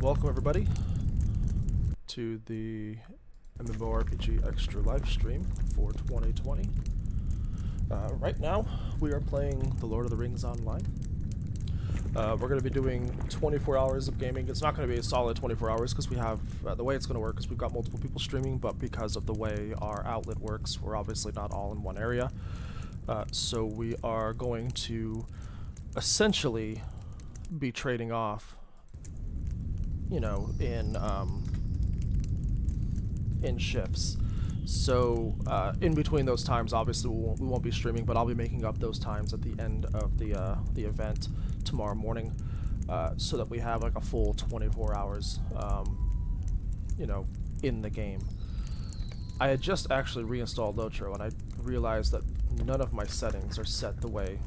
Welcome everybody to the MMORPG Extra live stream for 2020. Right now, we are playing The Lord of the Rings Online. We're going to be doing 24 hours of gaming. It's not going to be a solid 24 hours because we have, the way it's going to work is we've got multiple people streaming, but because of the way our outlet works, we're obviously not all in one area. So we are going to essentially be trading off, you know, in shifts. So in between those times, obviously we won't be streaming, but I'll be making up those times at the end of the event tomorrow morning, so that we have like a full 24 hours, you know, in the game. I had just actually reinstalled LOTRO, and I realized that none of my settings are set the way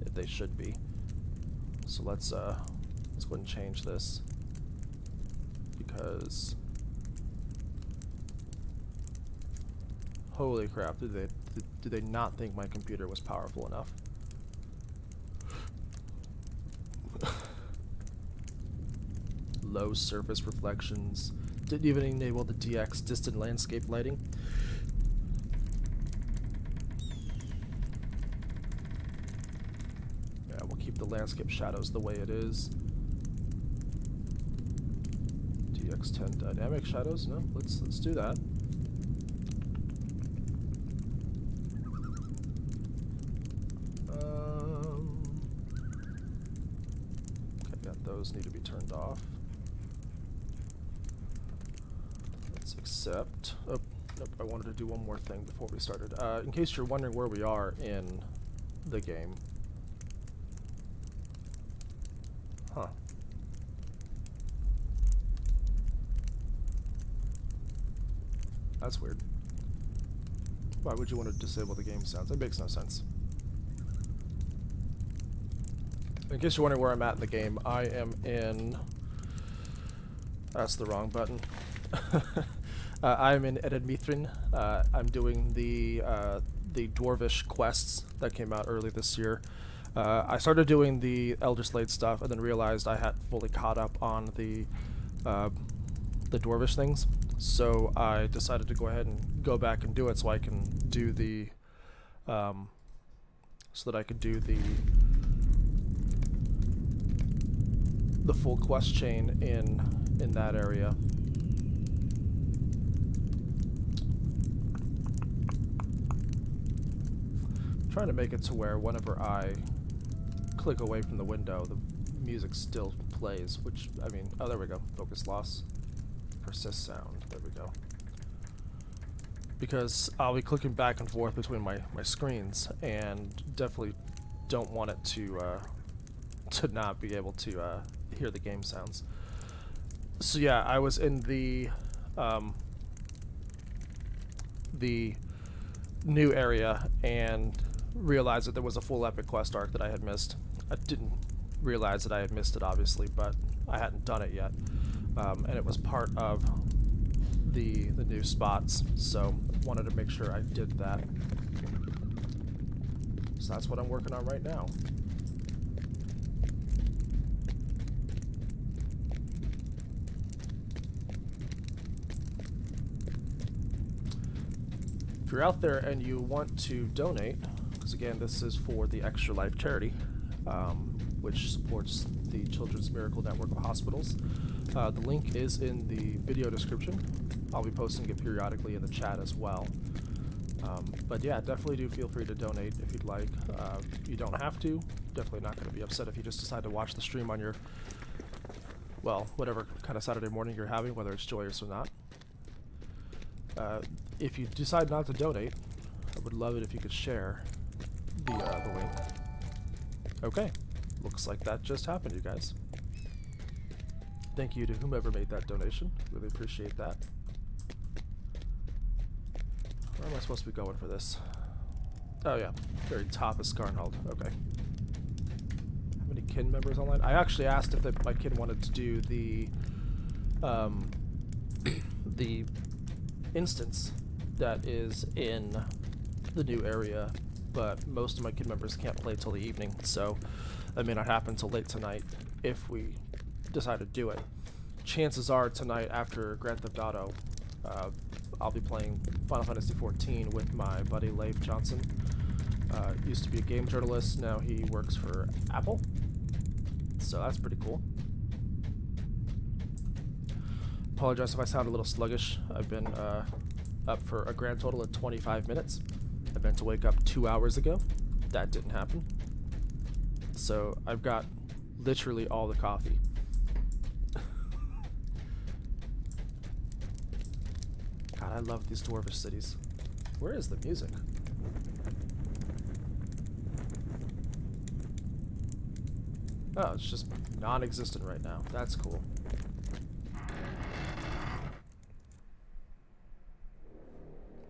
that they should be. So let's go ahead and change this, because holy crap, did they not think my computer was powerful enough? Low surface reflections. Didn't even enable the DX distant landscape lighting. Yeah, we'll keep the landscape shadows the way it is. DX10 dynamic shadows? No, let's do that. Okay, yeah, those need to be turned off. Let's accept. Oh, nope, I wanted to do one more thing before we started. In case you're wondering where we are in the game. Huh. That's weird. Why would you want to disable the game sounds? That makes no sense. In case you're wondering where I'm at in the game, I am in... That's the wrong button. I'm in Mediating. I'm doing the Dwarvish quests that came out early this year. I started doing the Elder Slate stuff and then realized I hadn't fully caught up on the Dwarvish things. So I decided to go ahead and go back and do it so I can do the the full quest chain in that area. I'm trying to make it to where whenever I click away from the window, the music still plays, which, I mean, oh, there we go, focus loss. Persist sound. There we go. Because I'll be clicking back and forth between my screens, and definitely don't want it to not be able to hear the game sounds. So yeah, I was in the new area and realized that there was a full epic quest arc that I had missed. I didn't realize that I had missed it, obviously, but I hadn't done it yet. And it was part of the new spots, so wanted to make sure I did that. So that's what I'm working on right now. If you're out there and you want to donate, because again, this is for the Extra Life charity, which supports the Children's Miracle Network of Hospitals. The link is in the video description. I'll be posting it periodically in the chat as well. But yeah, definitely do feel free to donate if you'd like. You don't have to. Definitely not going to be upset if you just decide to watch the stream on your, well, whatever kind of Saturday morning you're having, whether it's joyous or not. If you decide not to donate, I would love it if you could share the link. Okay, looks like that just happened, you guys. Thank you to whomever made that donation. Really appreciate that. Where am I supposed to be going for this? Oh yeah, very top of Skarnhold. Okay. How many kin members online? I actually asked if my kin wanted to do the the instance that is in the new area, but most of my kin members can't play till the evening, so that may not happen till late tonight if we decide to do it. chances are tonight after Grand Theft Auto, I'll be playing Final Fantasy XIV with my buddy Leif Johnson. Used to be a game journalist, now he works for Apple. So that's pretty cool. Apologize if I sound a little sluggish. I've been up for a grand total of 25 minutes. I meant to wake up 2 hours ago. That didn't happen. So I've got literally all the coffee. God, I love these Dwarvish cities. Where is the music? Oh, it's just non-existent right now. That's cool.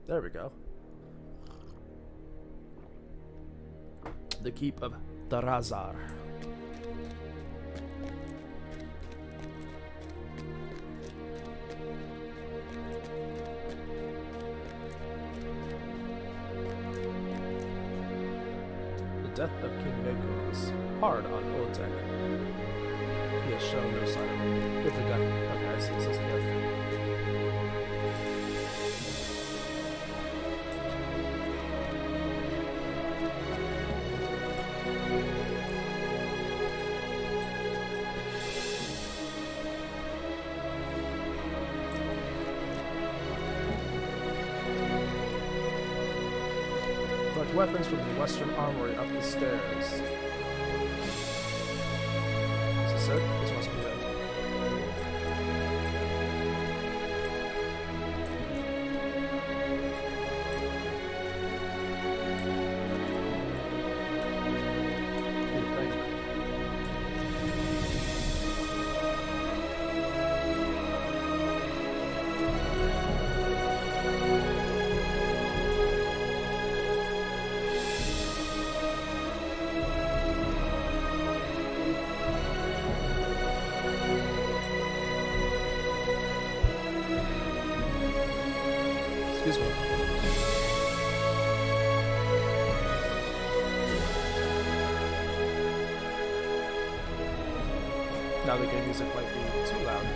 There we go. The Keep of Darazar. The death of King Mako was hard on Otek. He has shown no sign of it, with the death of Isis as a gift. Collect weapons from the western armory up the stairs. Is this it? This must be it. What do you think? Excuse me. Now the game music might be too loud.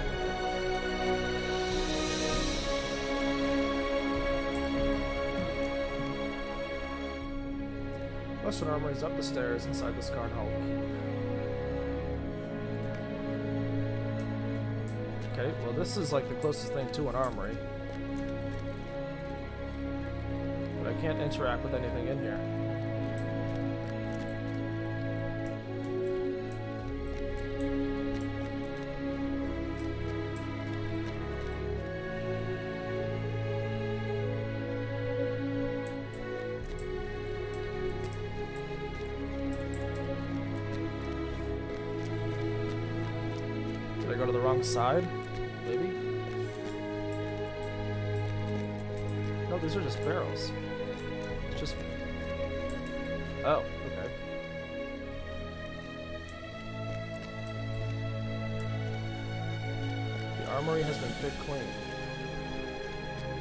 Western Armory is up the stairs inside the Scarred Hall. Okay, well this is like the closest thing to an armory. I can't interact with anything in here. Did I go to the wrong side? Maybe? No, these are just barrels. Just... Oh, okay. The armory has been picked clean.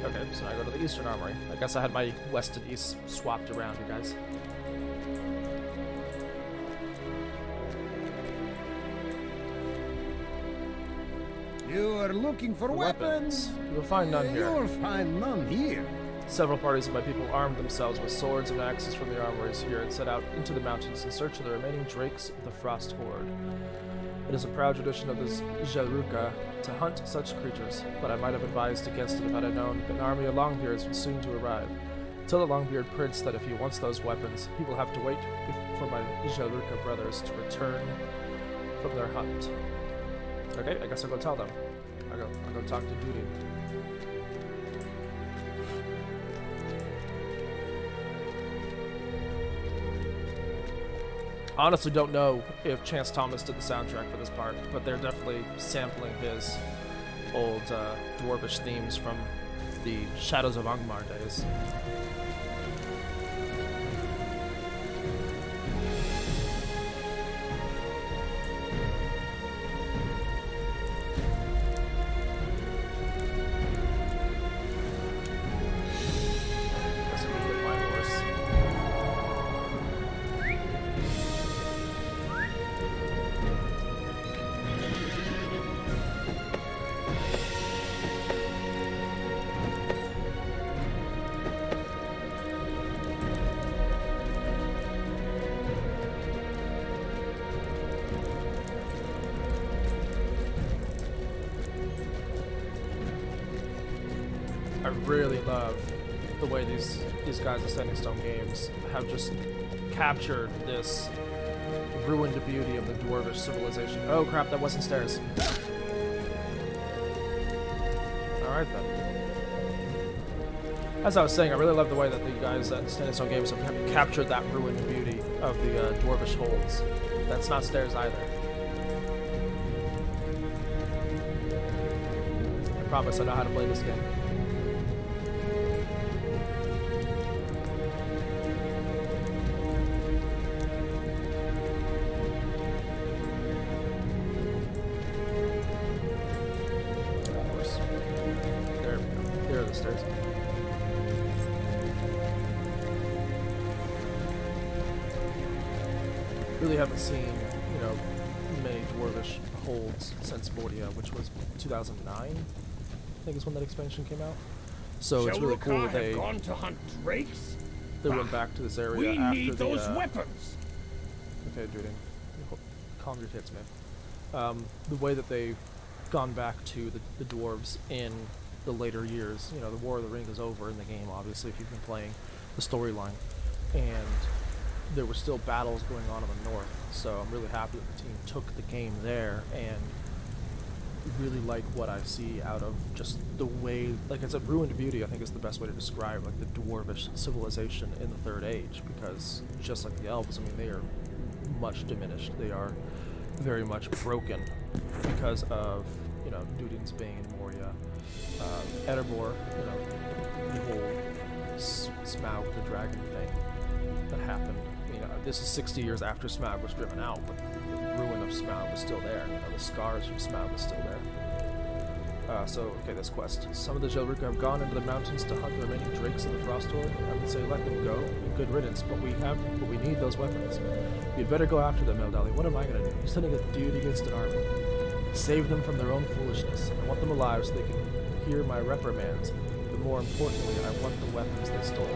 Okay, so now I go to the eastern armory. I guess I had my west and east swapped around, you guys. You are looking for weapons? You'll find none here. You'll find none here. Several parties of my people armed themselves with swords and axes from the armories here and set out into the mountains in search of the remaining drakes of the Frost Horde. It is a proud tradition of the Jelruka to hunt such creatures, but I might have advised against it if I had known that an army of Longbeards was soon to arrive. Tell the Longbeard Prince that if he wants those weapons, he will have to wait for my Jelruka brothers to return from their hunt. Okay, I guess I'll go tell them. I'll go talk to Duty. Honestly don't know if Chance Thomas did the soundtrack for this part, but they're definitely sampling his old Dwarvish themes from the Shadows of Angmar days. really love the way these guys at Standing Stone Games have just captured this ruined beauty of the Dwarvish civilization. Oh crap, that wasn't stairs. Alright then. As I was saying, I really love the way that the guys at Standing Stone Games have captured that ruined beauty of the Dwarvish holds. That's not stairs either. I promise I know how to play this game. Of course. There we go. There are the stairs. Really haven't seen, you know, many Dwarvish holds since Mordia, which was 2009. I think is when that expansion came out. So it's really cool that they gone to hunt drakes? went back to this area We after need the those weapons. Okay, dude, calm your tits, man. The way that they've gone back to the dwarves in the later years, you know, the War of the Ring is over in the game, obviously, if you've been playing the storyline, and there were still battles going on in the north, so I'm really happy that the team took the game there, and really like what I see out of just the way, like I said, ruined beauty I think is the best way to describe like the Dwarvish civilization in the Third Age, because just like the elves, I mean, they are much diminished. They are very much broken because of, you know, Dudine's Bane in Moria, Erebor, you know, the whole Smaug the dragon thing that happened. You know, this is 60 years after Smaug was driven out, but the ruin of Smaug was still there. You know, the scars from Smaug was still there. Okay, this quest. Some of the Jelrica have gone into the mountains to hunt the remaining drakes in the Frost Horde. I would say let them go. Good riddance, but we need those weapons. You'd better go after them, Eldali. What am I gonna do? You're sending a dude against an army. Save them from their own foolishness. I want them alive so they can hear my reprimands. But more importantly, I want the weapons they stole.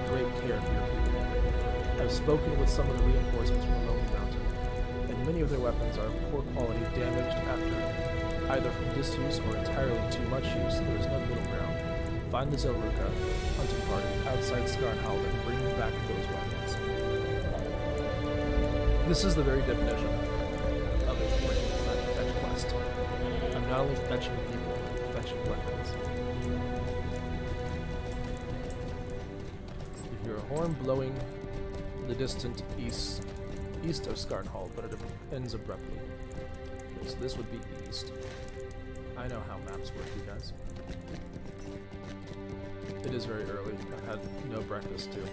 Great care for your people. I've spoken with some of the reinforcements from the Lonely Mountain, and many of their weapons are poor quality, damaged after either from disuse or entirely too much use. There is no middle ground. Find the Zelruka hunting party outside Skarnhald and bring back those weapons. This is the very definition of a fetch quest. I'm not only fetching people, I'm fetching weapons. You hear a horn blowing in the distant east of Skarnhald, but it ends abruptly. Okay, so this would be east. I know how maps work, you guys. It is very early. I had no breakfast too.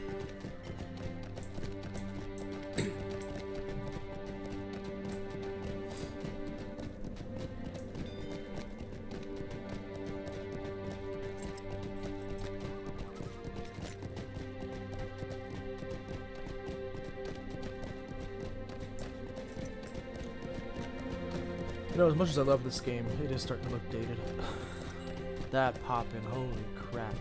You know, as much as I love this game, it is starting to look dated. That poppin', holy crap.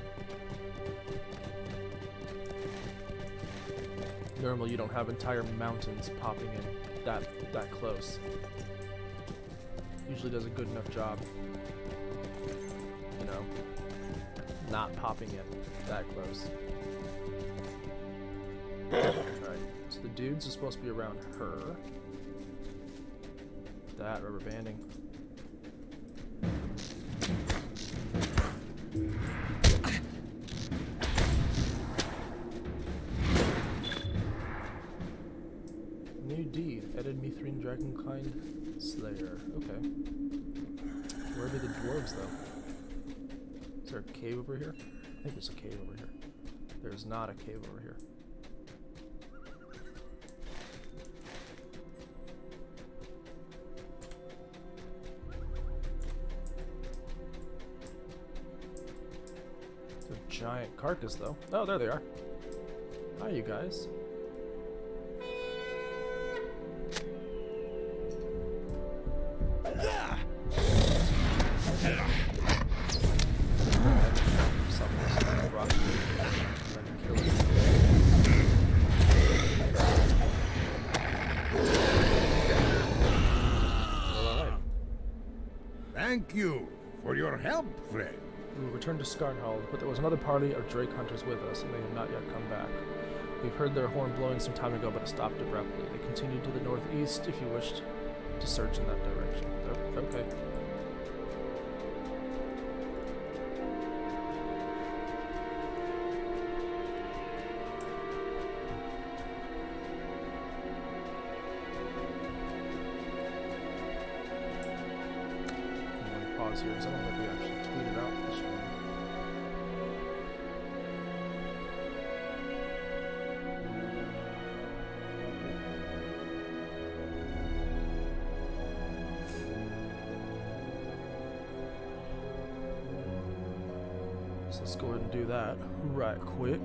Normally you don't have entire mountains popping in that close. Usually does a good enough job, you know, not popping in that close. Alright, so the dudes are supposed to be around her. That rubber banding. New deed. Added Mithrine Dragonkind Slayer. Okay. Where are the dwarves though? Is there a cave over here? I think there's a cave over here. There's not a cave over here. Giant carcass though. Oh, there they are. Hi, you guys. Thank you for your help, friend. We will return to Skarnhold, but there was another party of Drake hunters with us, and they have not yet come back. We've heard their horn blowing some time ago, but it stopped abruptly. They continued to the northeast if you wished to search in that direction. Oh, okay. Pause here because I don't think we actually tweeted out this one. So let's go ahead and do that right quick.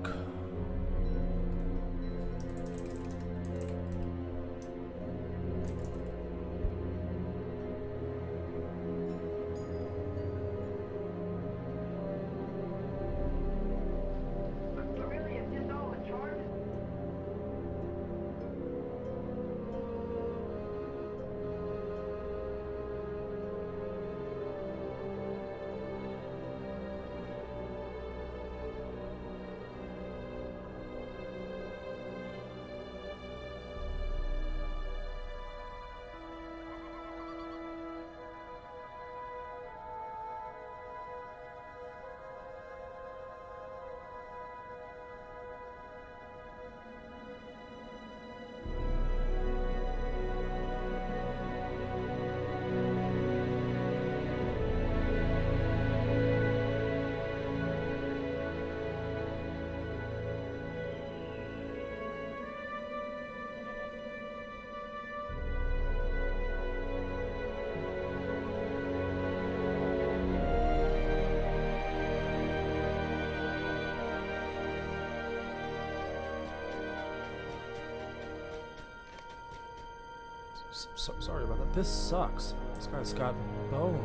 Sorry about that. This sucks. This guy's got boned.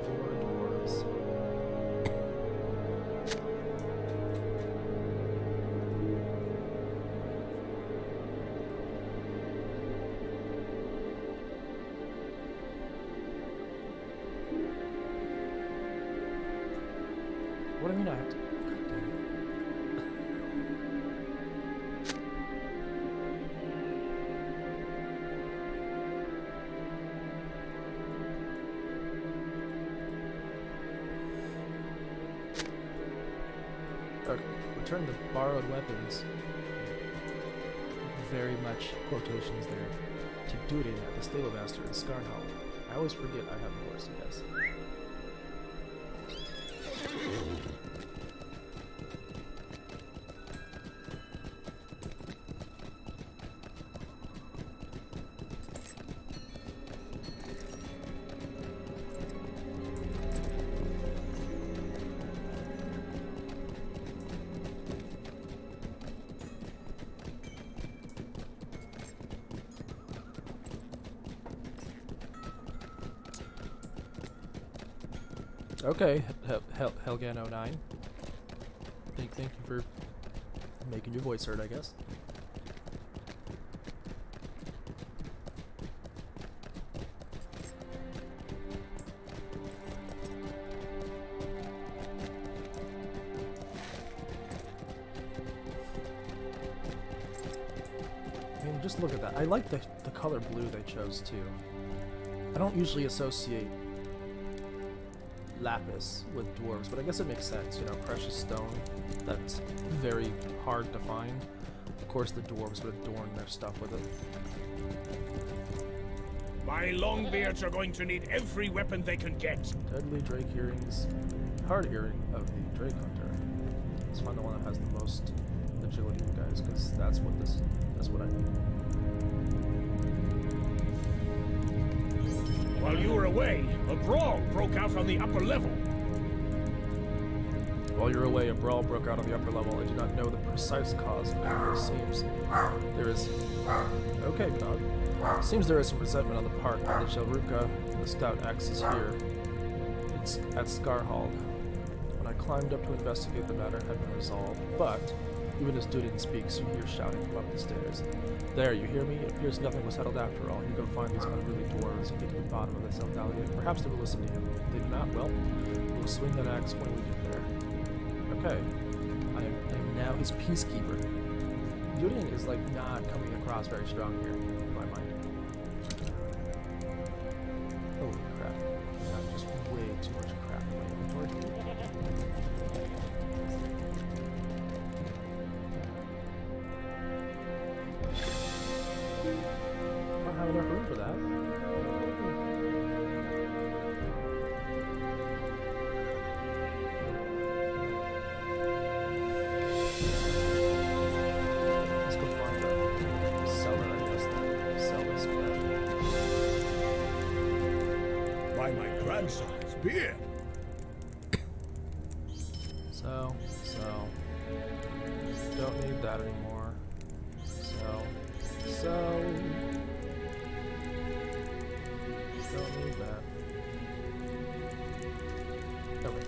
Four dwarves. What do you mean I have to? God damn it. Return the borrowed weapons. Very much quotations there. To duty at the stable master in Skarnhold. I always forget I have a horse, yes. Okay, Helgan09. Thank you for making your voice heard, I guess. I mean, just look at that. I like the color blue they chose too. I don't usually associate lapis with dwarves, but I guess it makes sense, you know, precious stone that's very hard to find. Of course the dwarves would adorn their stuff with it. My longbeards are going to need every weapon they can get. Deadly Drake Earrings. Hard hearing of the Drake Hunter. Let's find the one that has the most agility, guys, because that's what I need. While you were away, a brawl broke out on the upper level. While you're away, a brawl broke out on the upper level. I do not know the precise cause, but it seems there is... Okay, dog. Seems there is some resentment on the part of the Shelruka. The stout axe is here. It's at Skarnhold. When I climbed up to investigate, the matter had been resolved, but Even as Dudin speaks, you hear shouting from up the stairs. There, you hear me? It appears nothing was settled after all. You go find these unruly dwarves and get to the bottom of this illegality. Perhaps they will listen to you. If they do not, well, we'll swing that axe when we get there. Okay. I am now his peacekeeper. Dudin is, like, not coming across very strong here, in my mind. Holy crap. I have just way too much crap in my inventory. I don't have enough room for that. Let's go find a seller, I guess, that sell this crap. By my grandson's beard. So. Don't need that anymore. So. Don't need that. Okay.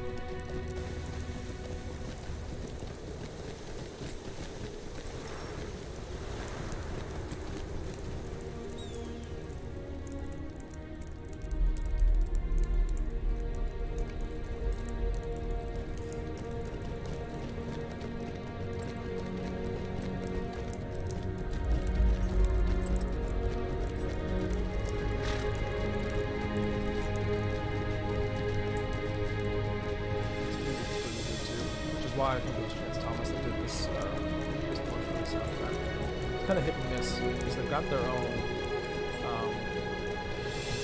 Why I think it was Chance Thomas that did this portion of the soundtrack. It's kind of hit and miss because they've got their own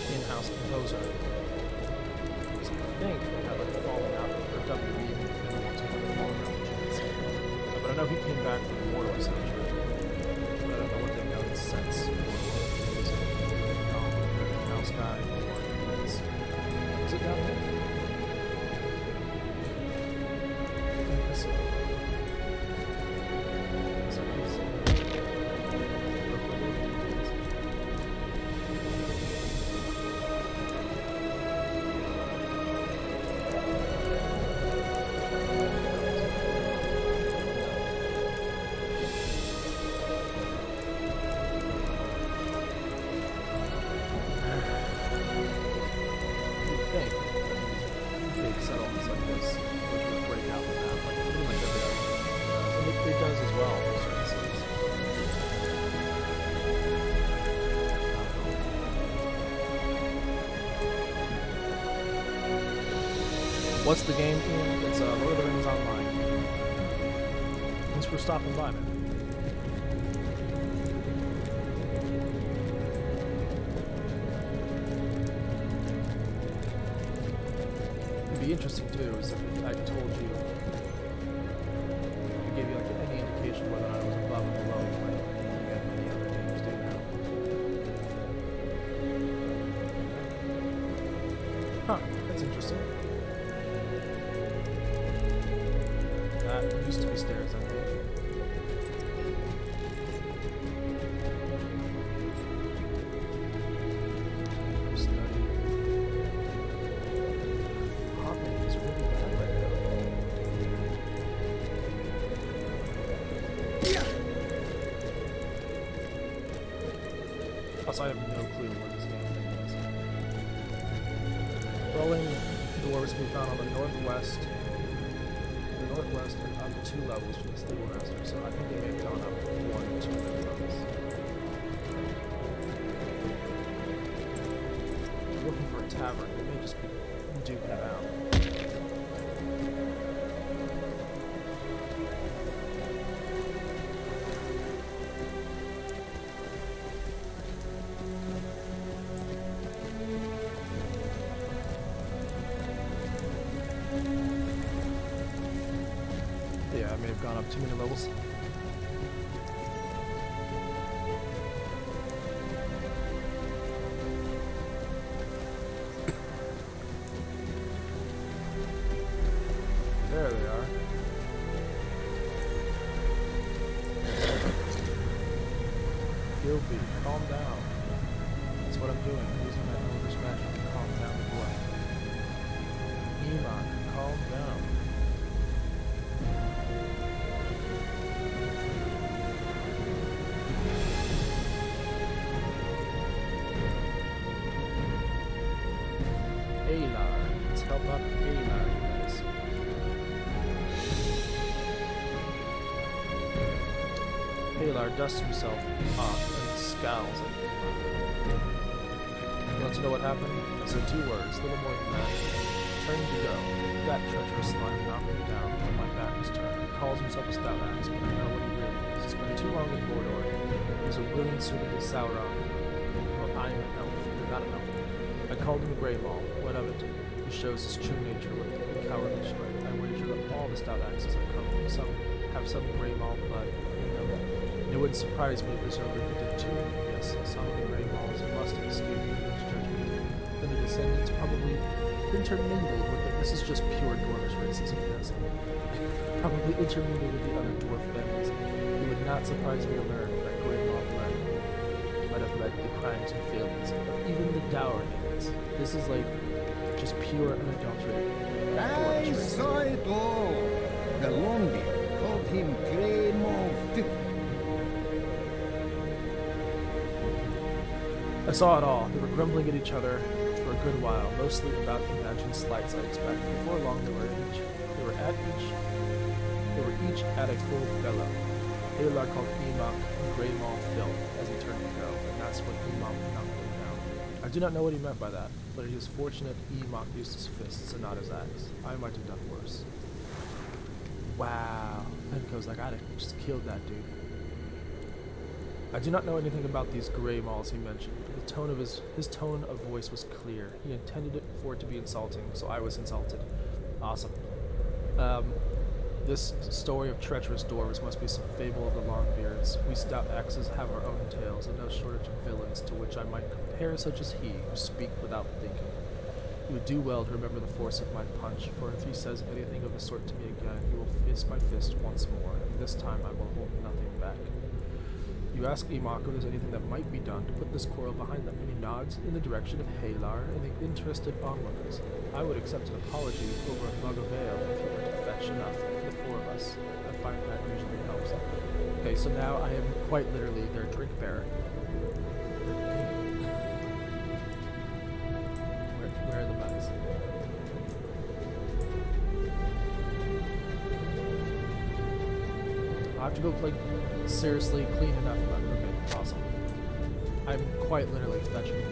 in-house composer. So I think they had like fallen out for WB and they want to have a fallen out with Chance. But I know he came back for the Mordor soundtrack. But I don't know what they've done since. Is it in-house guy or is it down there? What's the game, Ian? It's Lord of the Rings Online. Thanks for stopping by, man. It'd be interesting too, is if I told you, I gave you like any indication whether or not it was above or below like many other games do now. Huh, that's interesting. That used to be stairs, I think. Hopping is really bad right now. Also, I have no clue where this damn thing is. Rolling doors can be found on the northwest and up 2 levels from the stable master, so I think they may have gone up 1 or 2 levels. I'm looking for a tavern. They may just be duping about. Yeah, I may have gone up too many levels. There they are. Gilby, calm down. That's what I'm doing. I'm using my Elvish magic to calm down the blood. Iman, calm down. help out Halar, you guys. Halar dusts himself off and scowls at Halar. You want to know what happened? I said 2 words, little more than that. Turning to go. That treacherous slime knocked me down when my back was turned. He calls himself a stout axe, but I know what he really is. He's been too long in Mordor. He's a willing servant of Sauron. Well, I am an elf. You're not an elf. I called him a grey maul. What of it? He shows his true nature with the cowardly strength. I wager that all the stout axes have come from some grey maul blood. You know that. It wouldn't surprise me if this ogre did too. Yes, some of the grey mauls must have escaped his judgment. And the descendants probably intermingled with it. This is just pure dwarvish racism, yes. Probably intermingled with the other dwarf families. It would not surprise me to learn that grey maul blood might have led to the crimes and failings of even the dour names. This is like just pure unadulterated I dwarvish saw racism. it all. The Longbeard called him Grey Maul 50. I saw it all. They were grumbling at each other for a good while, mostly about imagined slights, I expect. Before long, they were each at a full bellow. Halar called Enoch Grey Maul filth as he turned to go, and that's what Enoch knocked him down. I do not know what he meant by that, but it is fortunate Enoch used his fists and not his axe. I might have done worse. Wow. Fenko's like, I'd have just killed that dude. I do not know anything about these grey mauls he mentioned. The tone of his tone of voice was clear. He intended it for it to be insulting, so I was insulted. Awesome. This story of treacherous dwarves must be some fable of the Longbeards. We stout axes have our own tales, and no shortage of villains to which I might compare such as he, who speak without thinking. He would do well to remember the force of my punch, for if he says anything of the sort to me again, he will fist my fist once more, and this time I will hold nothing back. You ask Enoch if there's anything that might be done to put this quarrel behind them, and he nods in the direction of Halar and the interested onlookers. I would accept an apology over a mug of ale if he were to fetch enough for the 4 of us. I find that usually helps. Okay, so now I am quite literally their drink bearer. Where are the mugs? I have to go, like, seriously clean enough. Okay, awesome. I'm quite literally fetching.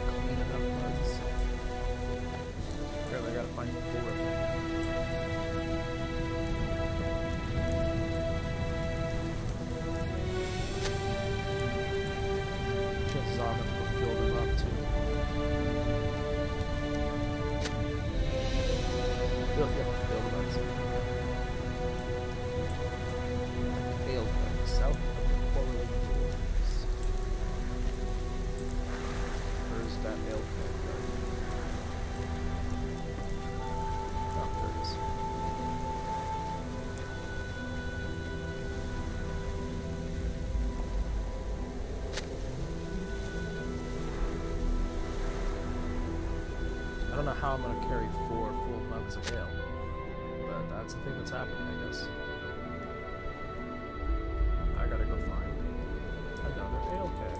Clean enough mugs. Apparently I gotta find 4 of them. Chances are I'm gonna go fill them up too. Fill them up. Ale from south of Quarreling Wolves. Where's that ale from? Oh, there it is. I don't know how I'm going to carry 4 full mugs of ale, but that's the thing that's happening, I guess. I gotta go find another ale keg.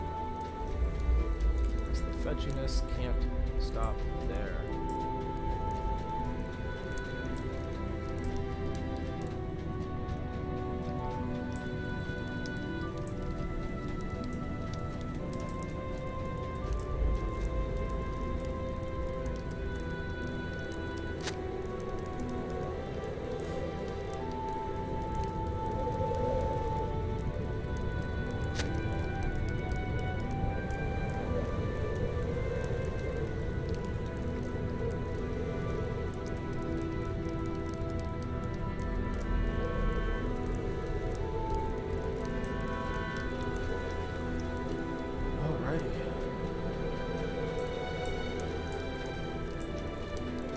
Because the fetchiness can't stop there.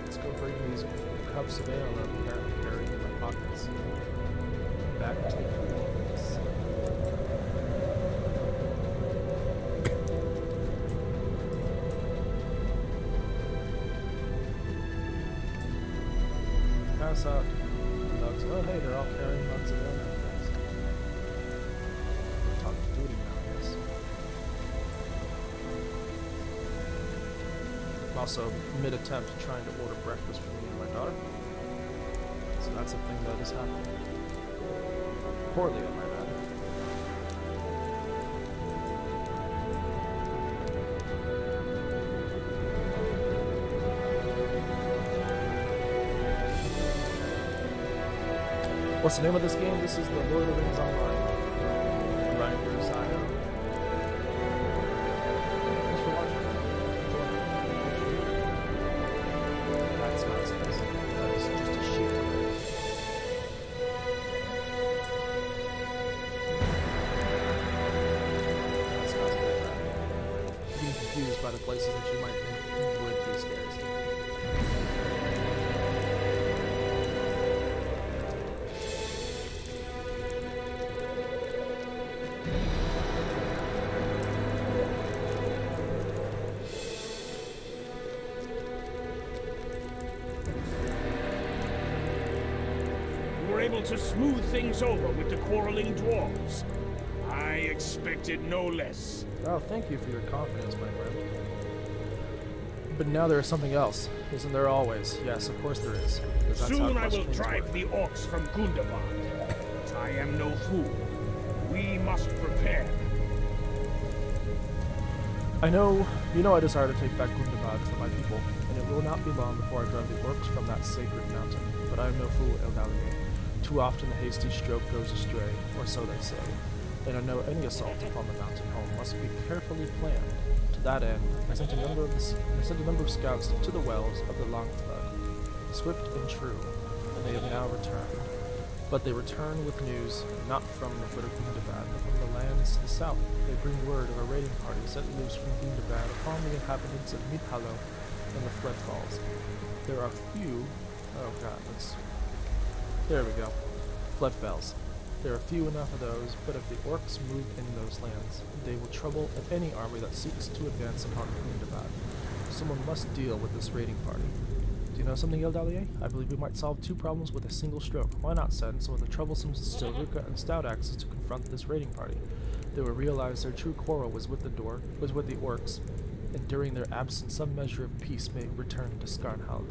Let's go bring these cups of ale that I'm apparently carrying in my pockets back to the crews. Pass out nugs Oh, hey, they're all carrying lots of gun and things. Talking to duty now, I guess. I'm also mid-attempt trying to order breakfast for me and my daughter. So that's a thing that is happening. Poorly, I might add. What's the name of this game? This is the Lord of the Rings Online. Grinders, I know. Thanks for watching. That's nonsense. That is just a sheep. That's not very bad. Being confused by the places that you might think would be scary. Able to smooth things over with the quarreling dwarves. I expected no less. Oh, thank you for your confidence, my friend. But now there is something else. Isn't there always? Yes, of course there is. Soon I will drive the orcs from Gundabad. But I am no fool. We must prepare. I know I desire to take back Gundabad for my people, and it will not be long before I drive the orcs from that sacred mountain. But I am no fool, Eldalier. Too often the hasty stroke goes astray, or so they say, and I know any assault upon the mountain home must be carefully planned. To that end, I sent a number of scouts to the wells of the Long Flood, swift and true, and they have now returned. But they return with news not from the foot of Gundabad, but from the lands to the south. They bring word of a raiding party set loose from Gundabad upon the inhabitants of Midhallow and the Flood Falls. There are few. Oh god, there we go. Floodfells. There are few enough of those, but if the orcs move in those lands, they will trouble any army that seeks to advance upon Gundabad. Someone must deal with this raiding party. Do you know something, Eldalier? I believe we might solve two problems with a single stroke. Why not send some of the troublesome Stilruka and Stout Axes to confront this raiding party? They will realize their true quarrel was with the orcs, and during their absence some measure of peace may return to Skarnhald.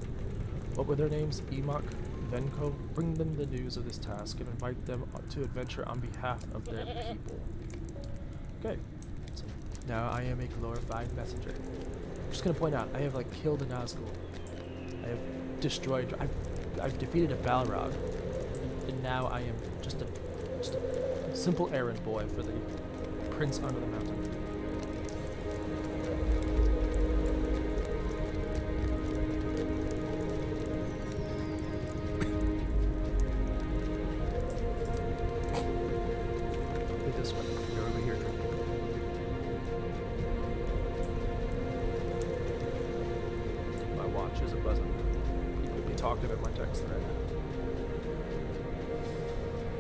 What were their names? Emok? Venko, bring them the news of this task and invite them to adventure on behalf of their people. Okay, so now I am a glorified messenger. I'm just gonna point out, I have killed a Nazgul. I have destroyed, I've defeated a Balrog, and now I am just a simple errand boy for the Prince Under the Mountain. Talking in my text thread.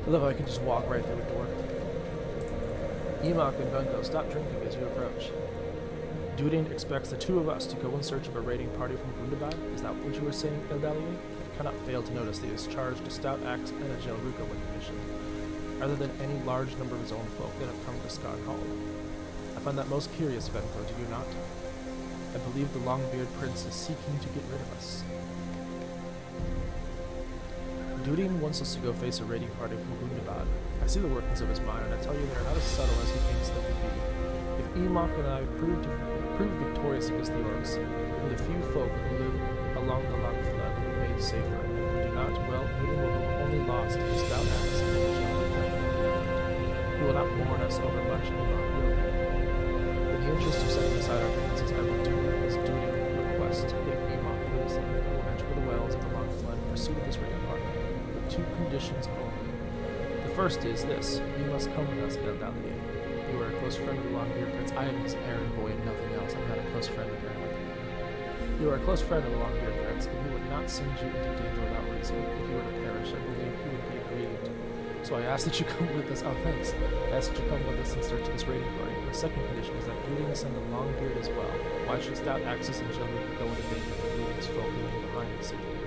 I love how I can just walk right through a door. Emok and Bunko, stop drinking as you approach. Dudin expects the two of us to go in search of a raiding party from Gundabad. Is that what you were saying, Eldalier? I cannot fail to notice that he has charged a Stout Axe and a Jelruka with the mission, rather than any large number of his own folk that have come to Skarnhald. I find that most curious, Venko, do you not? I believe the Longbeard Prince is seeking to get rid of us. Dudin wants us to go face a raiding party from Gundabad. I see the workings of his mind, and I tell you they are not as subtle as he thinks they would be. If Emok and I prove victorious against the orcs, then the few folk who live along the Long Flood will be made safer, and if we do not, well, Dudin will have only lost his Stout Axe and his Jelruka. He will not mourn us over much any longer. In the interest of setting aside our differences, I will do as Dudin requests. If Emok lives, then we will enter the wells of the Long Flood in pursuit of this raiding party. Two conditions only. The first is this: you must come with us, Eldalier. You are a close friend of the Longbeard Prince. I am his errand boy and nothing else. I'm not a close friend of him. You are a close friend of the Longbeard Prince, and he would not send you into danger without reason. If you were to perish, I believe he would be grieved. So I ask that you come with us. Oh, thanks. I ask that you come with us in search of this raiding party. The second condition is that you will send the Longbeard as well. Why should Stout Axes and Jelruka go into danger for Dudin's folk leaving behind in safety?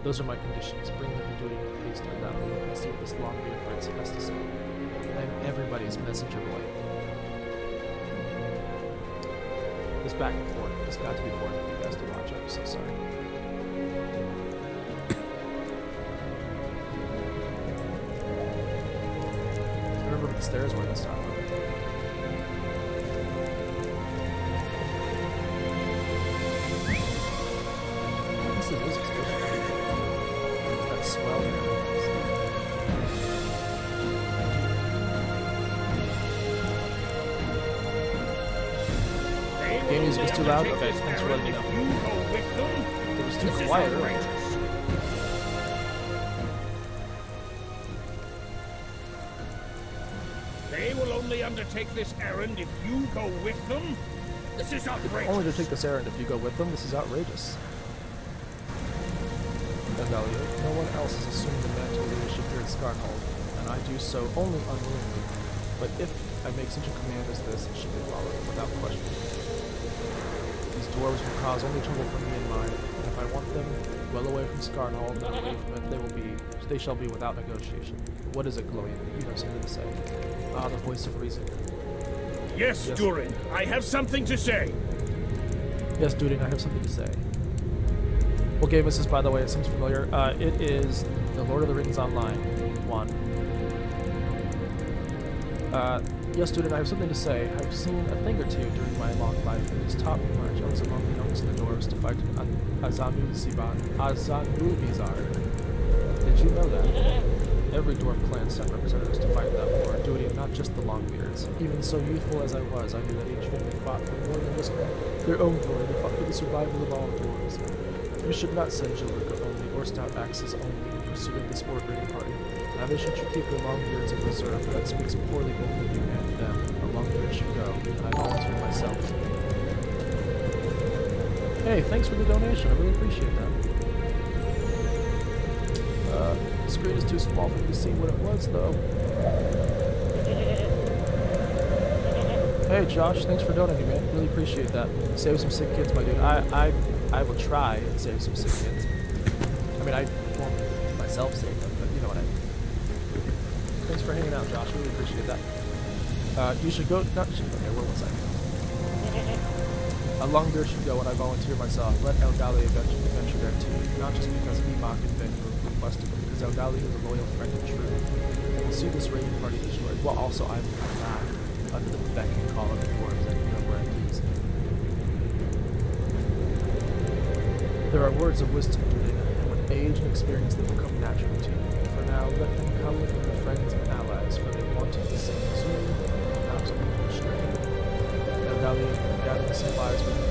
Those are my conditions. Bring the duty to the priest and Eldalia and see what this Longbeard prince has to say. I am everybody's messenger boy. This back and forth has got to be boring for you guys to watch. I'm so sorry. I remember the stairs were this time. This is the music's good. That swell and everything. Game music is too loud? Okay, thanks for letting me know. It was too quiet earlier. They will only undertake this errand if you go with them? This is outrageous. Only to take this errand if you go with them? This is outrageous. Eldalia, no one else has assumed the mantle of leadership here at Scarnhold, and I do so only unwillingly. But if I make such a command as this, it should be followed without question. These dwarves will cause only trouble for me and mine, and if I want them well away from Scarnhold and away from it, they shall be without negotiation. What is it, Gloria? You have something to say. Ah, the voice of reason. Yes, Durin, I have something to say. Yes, Durin, I have something to say. What game is this, by the way? It seems familiar. It is The Lord of the Rings Online 1. Yes, Durin, I have something to say. I've seen a thing or two during my long life, and it's taught me much. I was among the youngest of the dwarves to fight Azanulvizar. Did you know that? Every dwarf clan sent representatives to fight that war, doing not just the Longbeards. Even so youthful as I was, I knew that each family fought for more than just their own glory. They fought for the survival of all dwarves. You should not send Jilurka only, or stout axes only, in pursuit of this war-breeding party. Neither should you keep your Longbeards in reserve. That speaks poorly both of you and them. A Longbeard should go, and I volunteer myself. Hey, thanks for the donation. I really appreciate that. The screen is too small for me to see what it was, though. Hey, Josh, thanks for donating, man. Really appreciate that. Save some sick kids, my dude. I will try and save some sick kids. I mean, I won't myself save them, but you know what I mean. Thanks for hanging out, Josh. Really appreciate that. You should go. Okay, where was I? A Longbeard should go, and I volunteer myself. Let Eldalia venture there too, not just because Emok and Ben requested, but because Eldalia is a loyal friend and true. We'll see this raiding party destroyed. Well, also I will come back under the beck and call of the dwarves and you know where I please. There are words of wisdom, Durin, and with age and experience they will come naturally to you. For now, let them come with their friends and allies, for they want you to sing soon, not to be restrained. Eldalia, gather the supplies with you.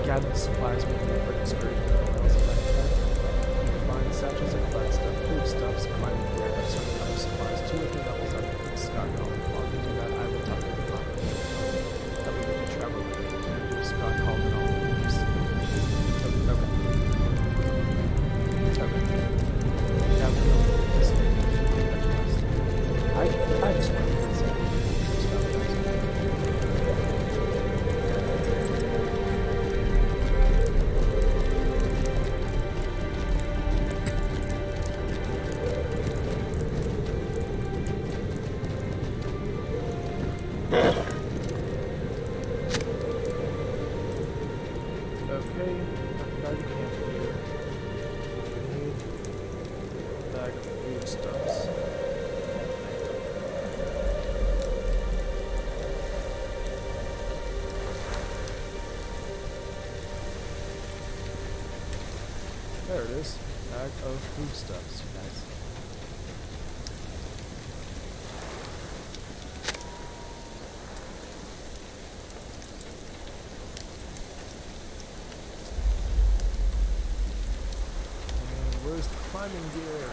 For excursion and wells of Lenfed. You can find satchels of flatstuff, foodstuffs, climbing gear, and certain other supplies 2 or 3 levels up in Stockholm. While we do that, I will talk to the Emok. That we get to travel with you to Stockholm and all the groups. I just want to get some stuff. Okay, bag of camp here. We need a bag of foodstuffs. There it is. Bag of foodstuffs, you guys. And where's the climbing gear?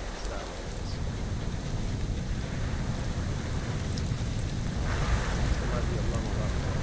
It's that way. There might be a level up there.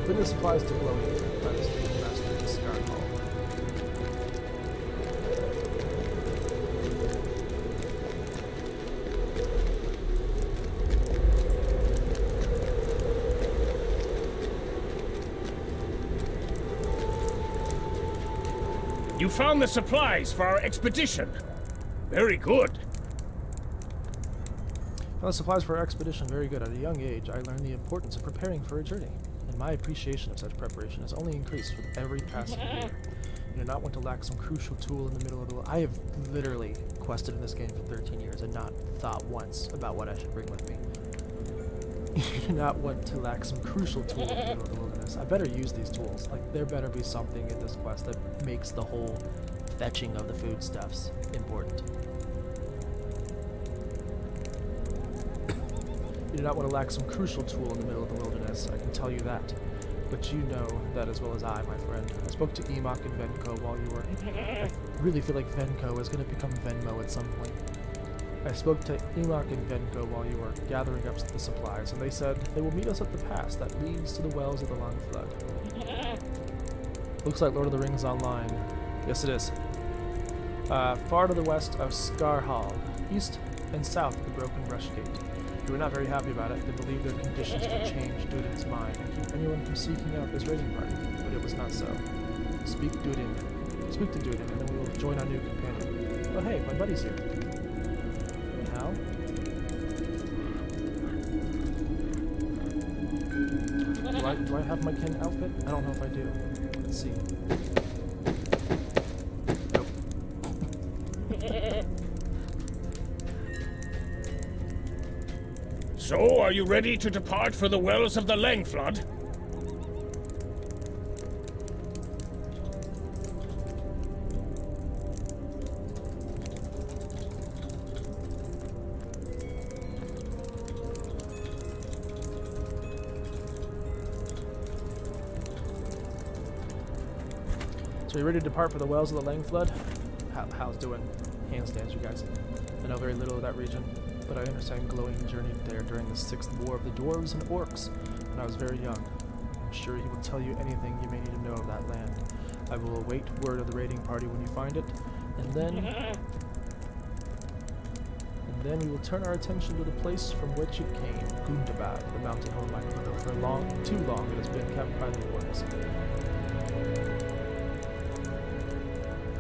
Bring the supplies to glowing by the station master in Scar Hall. You found the supplies for our expedition. Very good. Found the supplies for our expedition. Very good. At a young age, I learned the importance of preparing for a journey, and my appreciation of such preparation has only increased with every passing year. I do not want to lack some crucial tool in the middle of the... I have literally quested in this game for 13 years and not thought once about what I should bring with me. You do not want to lack some crucial tool in the middle of the wilderness. I better use these tools. Like, there better be something in this quest that makes the whole fetching of the foodstuffs important. You do not want to lack some crucial tool in the middle of the wilderness, I can tell you that. But you know that as well as I, my friend. I spoke to Emok and Venko while you were... I really feel like Venko is going to become Venmo at some point. I spoke to Emok and Venko while you were gathering up the supplies, and they said they will meet us at the pass that leads to the wells of the Long Flood. Looks like Lord of the Rings Online. Yes, it is. Far to the west of Scar Hall, east and south of the Broken Rush Gate. They were not very happy about it. They believed their conditions could change Dudin's mind and keep anyone from seeking out this raiding party, but it was not so. Speak to Dudin, and then we will join our new companion. Oh hey, my buddy's here. How? Do I have my kin outfit? I don't know if I do. Let's see. So, are you ready to depart for the wells of the Langflood? So, you ready to depart for the wells of the Langflood? How's doing handstands, you guys? I know very little of that region, but I understand Glowing journeyed there during the 6th War of the Dwarves and Orcs when I was very young. I'm sure he will tell you anything you may need to know of that land. I will await word of the raiding party when you find it, and then we will turn our attention to the place from which it came, Gundabad, the mountain home by Kundo. For too long it has been kept by the Orcs.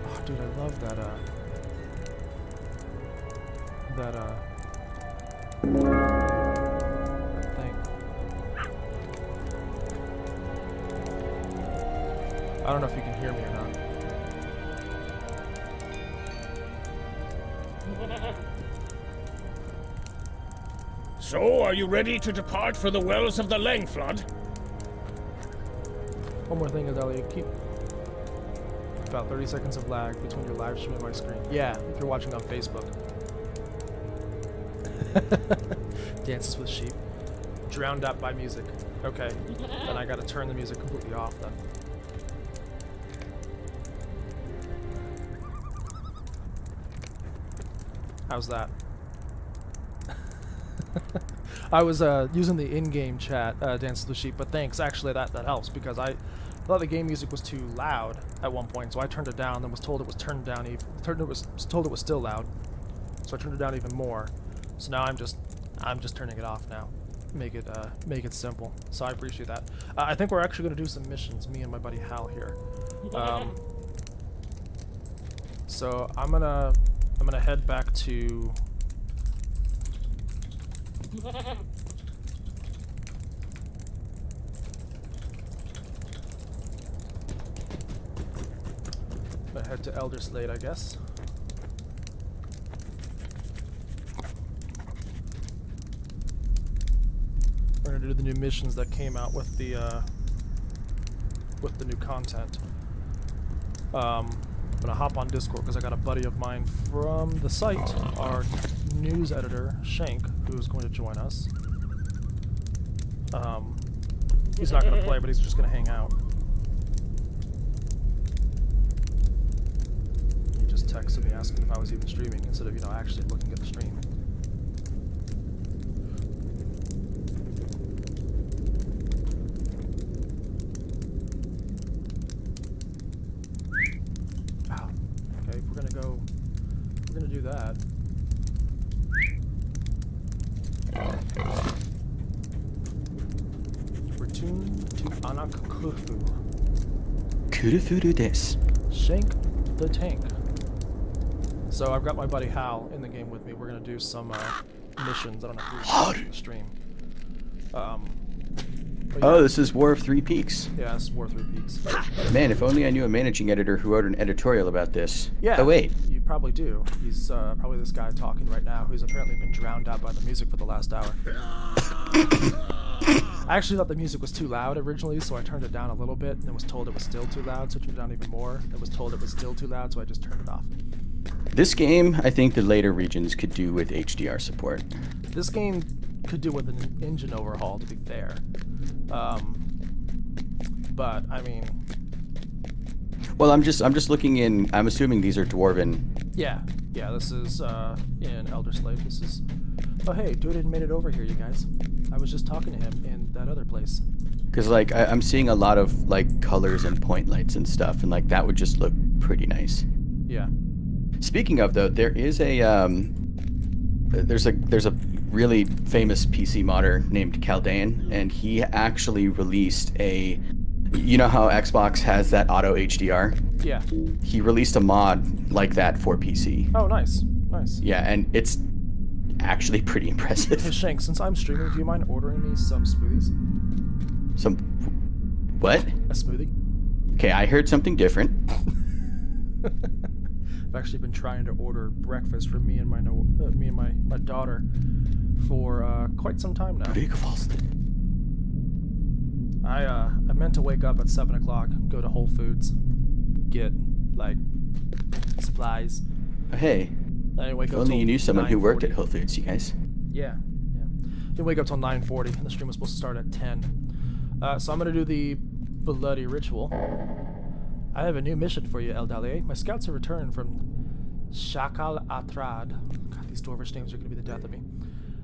Oh, dude, I love that, thing. I don't know if you can hear me or not. So, are you ready to depart for the wells of the Langflood? One more thing, Adelia. Keep about 30 seconds of lag between your live stream and my screen. Yeah, if you're watching on Facebook. Dances with sheep. Drowned out by music. Okay. Then I gotta turn the music completely off then. How's that? I was using the in-game chat, Dances with Sheep, but thanks. Actually, that helps because I thought the game music was too loud at one point, so I turned it down. Then was told it was turned down. Told it was still loud, so I turned it down even more. So now I'm just turning it off now. Make it simple. So I appreciate that. I think we're actually gonna do some missions, me and my buddy Hal here. So I'm gonna head back to. I'm gonna head to Elder Slate, I guess. We're gonna do the new missions that came out with the new content. I'm gonna hop on Discord because I got a buddy of mine from the site, our news editor Shank, who is going to join us. He's not gonna play, but he's just gonna hang out. He just texted me asking if I was even streaming instead of, actually looking at the stream. to do that. Return to Anakkufu. Kurufuru desu. Shank the Tank. So I've got my buddy Hal in the game with me. We're gonna do some missions. I don't know if you're watching the stream. But Oh, this is War of Three Peaks. yeah, it's War 3 Peaks. Man, if only I knew a managing editor who wrote an editorial about this. Yeah. Oh, wait. You probably do. He's probably this guy talking right now who's apparently been drowned out by the music for the last hour. I actually thought the music was too loud originally, so I turned it down a little bit, and was told it was still too loud, so I turned it down even more. And was told it was still too loud, so I just turned it off. This game, I think the later regions could do with HDR support. This game could do with an engine overhaul, to be fair. But I mean, Well, I'm just looking in. I'm assuming these are Dwarven. yeah. This is in Elder Slave. This is. Oh hey, dude had made it over here, you guys. I was just talking to him in that other place. Because like I'm seeing a lot of like colors and point lights and stuff, and like that would just look pretty nice. Yeah. Speaking of though, there is a there's a really famous PC modder named Caldean, and he actually released a. You know how Xbox has that auto HDR? Yeah. He released a mod like that for PC. Oh, nice. Nice. Yeah, and it's actually pretty Hey impressive. Shank, since I'm streaming, do you mind ordering me some smoothies? Some what? A smoothie? Okay, I heard something different. I've actually been trying to order breakfast for me and my my daughter for quite some time now. I meant to wake up at 7 o'clock, go to Whole Foods, get like supplies. Hey, I didn't wake if up only till you knew someone who worked 9:40. at Whole Foods, you guys. Yeah. Didn't wake up till 9:40, and the stream was supposed to start at 10. So I'm gonna do the bloody ritual. I have a new mission for you, Eldalie. My scouts have returned from Shakal Atrad. God, these Dwarvish names are gonna be the death of me.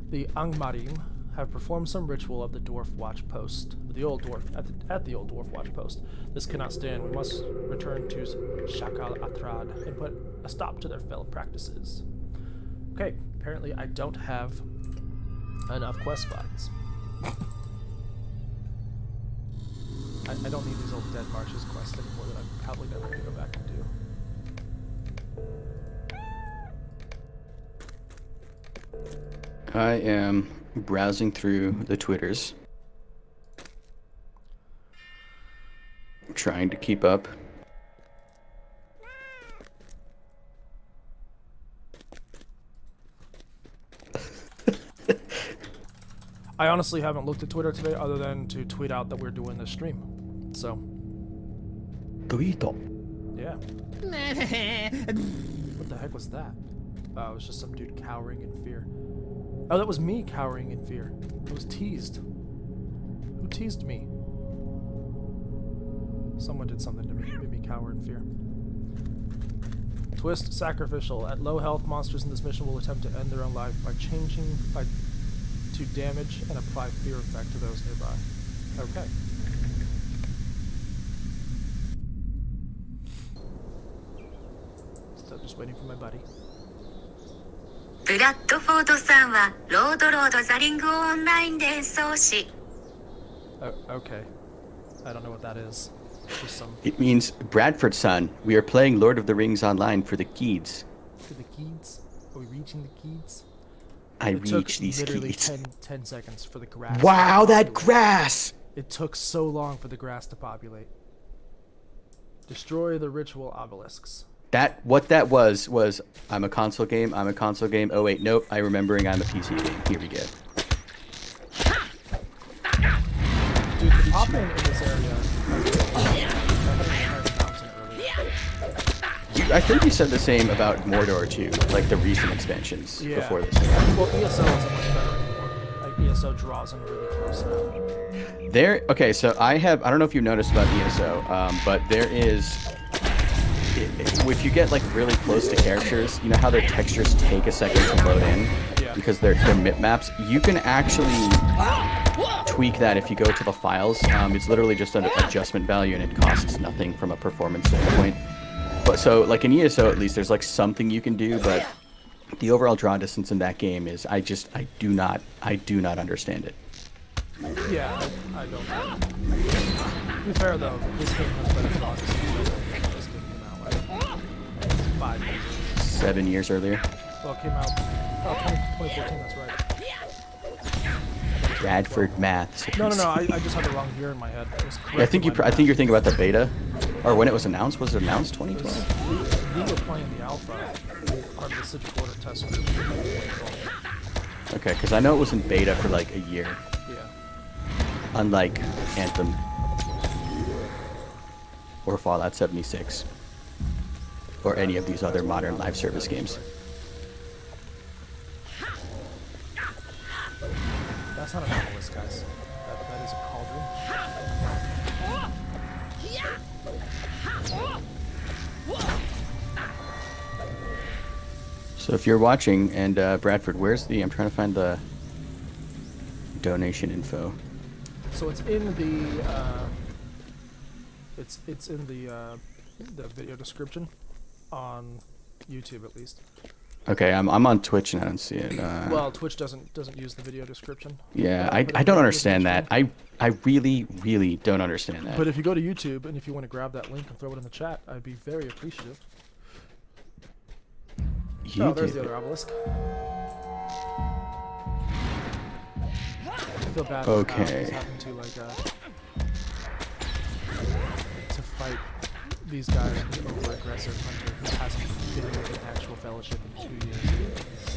The Angmarim have performed some ritual of the Dwarf Watch Post, the old dwarf at the old Dwarf Watch Post. This cannot stand. We must return to Shakal Atrad and put a stop to their fell practices. Okay, apparently I don't have enough quest spots. I don't need these old Dead Marshes quests anymore that I'm probably never going to go back and do. I am browsing through the Twitters, trying to keep up. I honestly haven't looked at Twitter today other than to tweet out that we're doing this stream. So, Tweeto. yeah. What the heck was that? Oh, it was just some dude cowering in fear. Oh, that was me cowering in fear. I was teased. Who teased me? Someone did something to me, made me cower in fear. Twist sacrificial. At low health, monsters in this mission will attempt to end their own life by to damage and apply fear effect to those nearby. Okay. So just waiting for my buddy. ブラッドフォードさんはロードザリングをオンラインで演奏し Oh, okay. I don't know what that is. Just some It means, Bradford son, we are playing Lord of the Rings online for the kids. for the keys. Are we reaching the keys? I It took reach these literally kids. 10 seconds for the grass. Wow, to that populate. grass! It took so long for the grass to populate. Destroy the ritual obelisks. What that was I'm a console game. Oh wait, nope. I'm remembering I'm a PC game. Here we go. Dude, the popping in this area. I think you said the same about Mordor too, like the recent expansions Yeah. before this. Well, ESO isn't much better anymore. Like, ESO draws in really close now. Okay, so I don't know if you've noticed about ESO, but there is, if you get like really close to characters, you know how their textures take a second to load in? Yeah. Because they're mip maps. You can actually tweak that if you go to the files. It's literally just an adjustment value and it costs nothing from a performance standpoint. But so like in ESO at least there's like something you can do, but the overall draw distance in that game is I do not understand it. Yeah, I don't know. To be fair though, this game has better draw distance than this game came out like 5 years ago. 7 years earlier. Well, it came out 2014, that's right. Bradford math. No, I just had the wrong year in my head. It was correct Yeah, I think in my I think you're thinking about the beta, or when it was announced. Was it announced 2012? We were playing the alpha, part of the Citric Order test group. Okay, because I know it was in beta for like a year. Yeah. Unlike Anthem or Fallout 76 or any of these other modern live service games. That's not an obelisk, guys. That is a cauldron. So if you're watching, and Bradford, where's the? I'm trying to find the donation info. So it's in the it's in the video description on YouTube at least. Okay, I'm on Twitch and I don't see it. Well, Twitch doesn't use the video description. Yeah, I don't understand that. I really don't understand that. But if you go to YouTube and if you want to grab that link and throw it in the chat, I'd be very appreciative. YouTube. Oh, there's the other obelisk. I feel bad. Okay. He's having to like to fight these guys with an over-aggressive hunter who hasn't been with an actual fellowship in 2 years.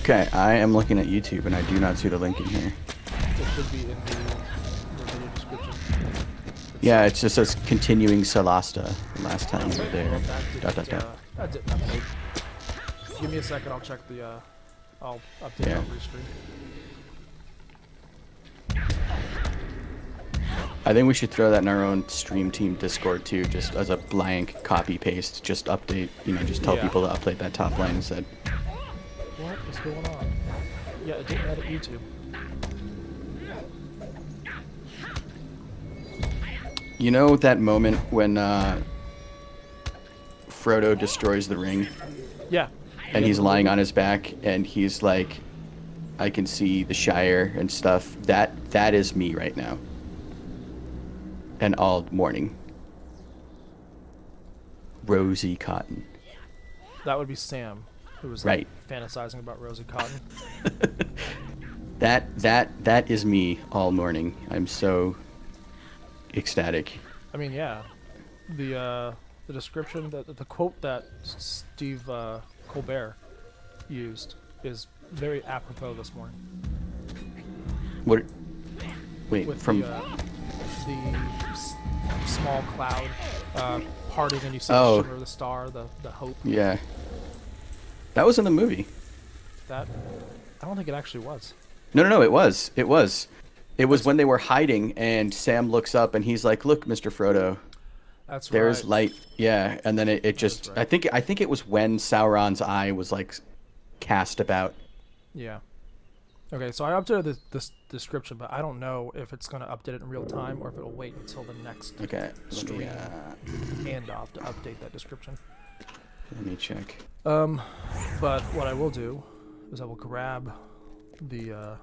Okay, I am looking at YouTube and I do not see the link in here. It should be in the video description. Yeah, it just says continuing Solasta. The last time we were there. Well, Dot, dot, dot. that didn't update. Give me a second, I'll check the, I'll update Yeah. on restream. I think we should throw that in our own stream team Discord too, just as a blank copy paste. Just update, just tell Yeah. people to update that top line instead. What is going on? Yeah, it didn't edit YouTube. You know that moment when Frodo destroys the ring Yeah. and he's lying on his back and he's like, I can see the Shire and stuff. That is me right now. And all morning. Rosie Cotton. That would be Sam, who was Right. like, fantasizing about Rosie Cotton. That is me all morning. I'm so ecstatic. I mean, yeah. The description, the quote that Steve Colbert used is very apropos this morning. What? Wait, With from the small cloud parting and you see Oh. the shimmer of the star, the hope. yeah. That was in the movie. That I don't think it actually was. No, it was. It was when they were hiding and Sam looks up and he's like, "Look, Mr. Frodo, That's there's right. light." Yeah, and then it just right. I think it was when Sauron's eye was like cast about. Yeah. Okay, so I updated this description, but I don't know if it's going to update it in real time or if it'll wait until the next Okay. stream handoff to update that description. Let me check. But what I will do is I will grab the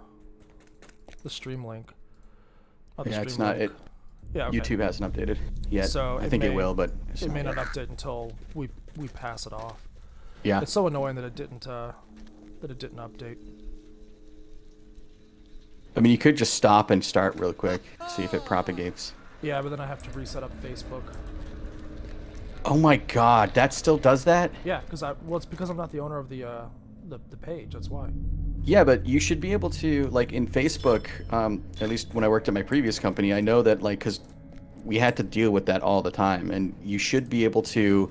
stream link. Not the Yeah, it's stream not link. it. Yeah, okay. YouTube hasn't updated yet. So I think it may- will, but it's It not may yet. not update until we pass it off. Yeah. It's so annoying that it didn't update. I mean, you could just stop and start real quick, see if it propagates. Yeah, but then I have to reset up Facebook. Oh my God, that still does that? Yeah, it's because I'm not the owner of the page. That's why. Yeah, but you should be able to, like, in Facebook, at least when I worked at my previous company, I know that, like, because we had to deal with that all the time, and you should be able to,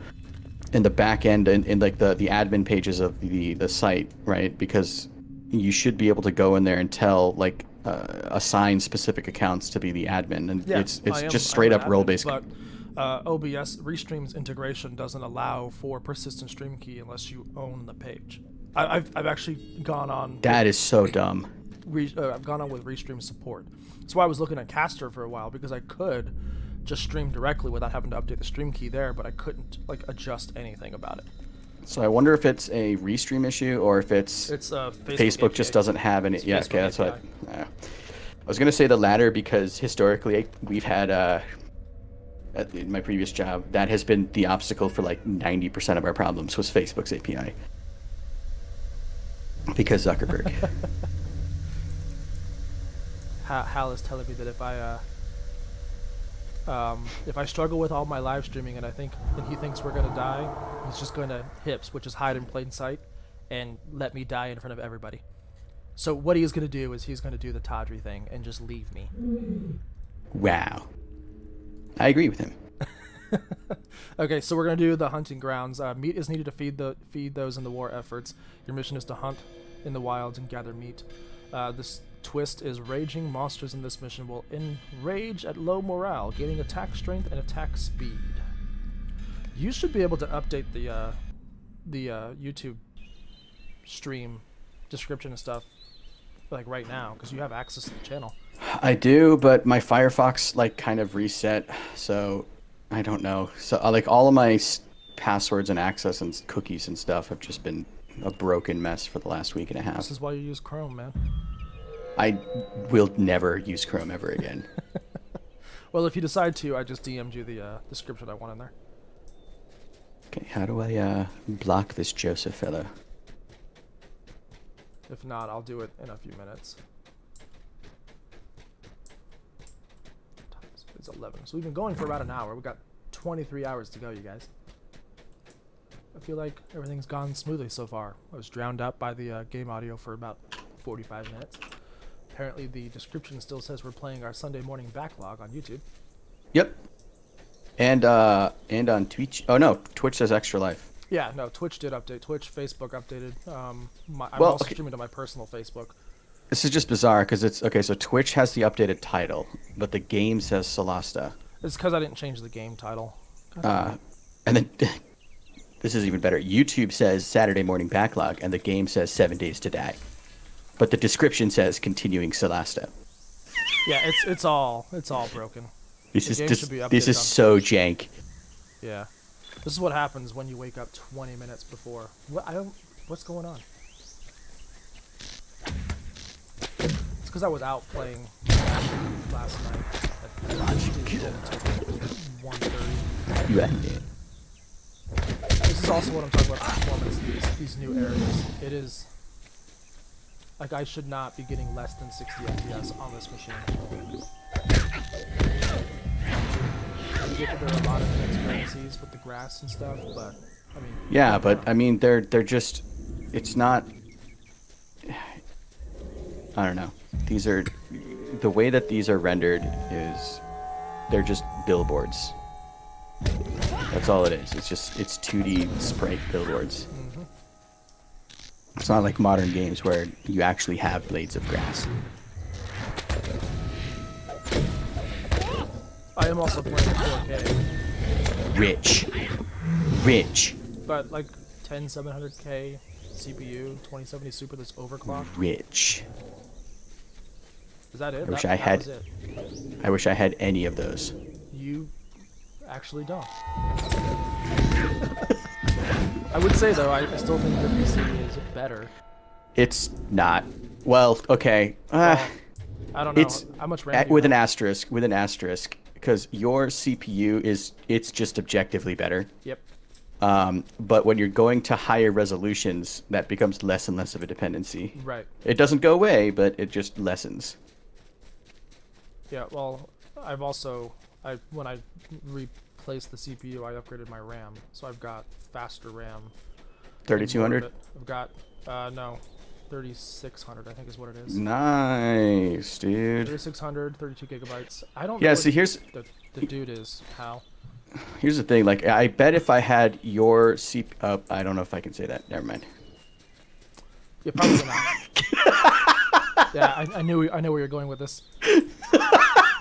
in the back end, in like, the admin pages of the site, right? Because you should be able to go in there and tell, like, assign specific accounts to be the admin, and Yeah, it's I am- just I straight am up an role admin, based. But OBS Restream's integration doesn't allow for persistent stream key unless you own the page. I've actually gone on. That is so dumb. I've gone on with Restream support. That's why I was looking at Caster for a while, because I could just stream directly without having to update the stream key there, but I couldn't like adjust anything about it. So I wonder if it's a restream issue or if it's Facebook just doesn't have any. Yeah, okay, that's what. I was gonna say the latter because historically we've had in my previous job that has been the obstacle for like 90% of our problems was Facebook's API because Zuckerberg. Hal is telling me that if I struggle with all my live streaming and he thinks we're gonna die, he's just gonna hips, which is hide in plain sight, and let me die in front of everybody. So what he's gonna do is he's gonna do the Tawdry thing and just leave me. Wow. I agree with him. Okay, so we're gonna do the hunting grounds. Meat is needed to feed those in the war efforts. Your mission is to hunt in the wilds and gather meat. This twist is raging monsters in this mission will enrage at low morale, gaining attack strength and attack speed. You should be able to update the YouTube stream description and stuff like right now because you have access to the channel. I do, but my Firefox like kind of reset, so I don't know. So like all of my passwords and access and cookies and stuff have just been a broken mess for the last week and a half. This is why you use Chrome, man. I will never use Chrome ever again. Well, if you decide to, I just DM'd you the description I want in there. Okay, how do I block this Joseph fellow? If not, I'll do it in a few minutes. It's 11. So we've been going for about an hour. We've got 23 hours to go, you guys. I feel like everything's gone smoothly so far. I was drowned out by the game audio for about 45 minutes. Apparently the description still says we're playing our Sunday morning backlog on YouTube. Yep. And on Twitch. Oh no, Twitch says extra life. Yeah, no, Twitch did update. Twitch, Facebook updated. I'm also streaming to my personal Facebook. This is just bizarre because it's okay. So Twitch has the updated title, but the game says Solasta. It's because I didn't change the game title. And then this is even better. YouTube says Saturday morning backlog, and the game says 7 days to die. But the description says continuing Solasta. Yeah, it's all broken. This is so jank. Yeah, this is what happens when you wake up 20 minutes before. What's going on? It's because I was out playing last night at 1:30. Yeah. This is also what I'm talking about performance. These new areas. It is. Like, I should not be getting less than 60 FPS on this machine. I get that there are a lot of transparencies with the grass and stuff, but, I mean... Yeah, but, I mean, they're just... It's not... I don't know. These are... The way that these are rendered is... They're just billboards. That's all it is. It's 2D sprite billboards. Mm-hmm. It's not like modern games where you actually have blades of grass. I am also playing 4K. Rich. But like 10700K CPU, 2070 Super that's overclocked. Rich. Is that it? I wish I had any of those. You actually don't. I would say though, I still think your PC is better. It's not. Well, okay. I don't know. It's how much RAM with an asterisk, because your CPU it's just objectively better. Yep. But when you're going to higher resolutions, that becomes less and less of a dependency. Right. It doesn't go away, but it just lessens. Yeah. Well, when I replaced the CPU, I upgraded my RAM, so I've got faster RAM. 3200. I've got 3600. I think is what it is. Nice, dude. 3600, 32 gigabytes. I don't. Yeah. know See, here's the dude is Hal. Here's the thing. Like, I bet if I had your CPU, I don't know if I can say that. Never mind. Yeah, probably not. Yeah, I knew where you're going with this.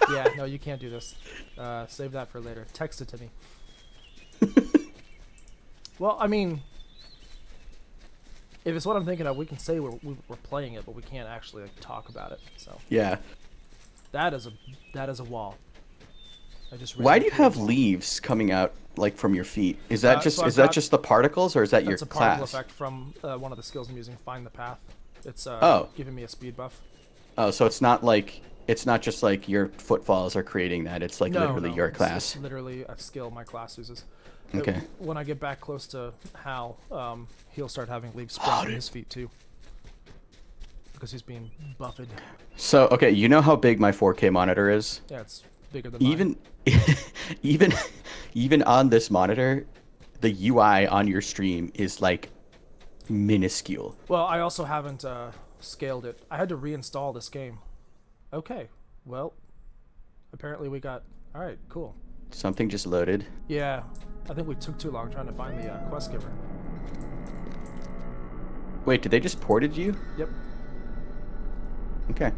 Yeah, no, you can't do this. Save that for later. Text it to me. Well, I mean, if it's what I'm thinking of, we can say we're playing it, but we can't actually like, talk about it. So yeah, that is a wall. I just Why ran do you through have them all. leaves coming out like from your feet? Is that so I've got- just the particles, or is that your That's a particle class? effect from one of the skills I'm using, Find the Path. It's Oh. giving me a speed buff. Oh, so it's not just like your footfalls are creating that. It's like literally your It's class. literally a skill my class uses. Okay. When I get back close to Hal, he'll start having leaves sprout in his feet too. Because he's being buffed. So, okay, you know how big my 4K monitor is? Yeah, it's bigger than mine. Even on this monitor, the UI on your stream is like minuscule. Well, I also haven't scaled it. I had to reinstall this game. Okay, well, apparently we got... Alright, cool. Something just loaded. Yeah, I think we took too long trying to find the quest giver. Wait, did they just ported you? Yep. Okay.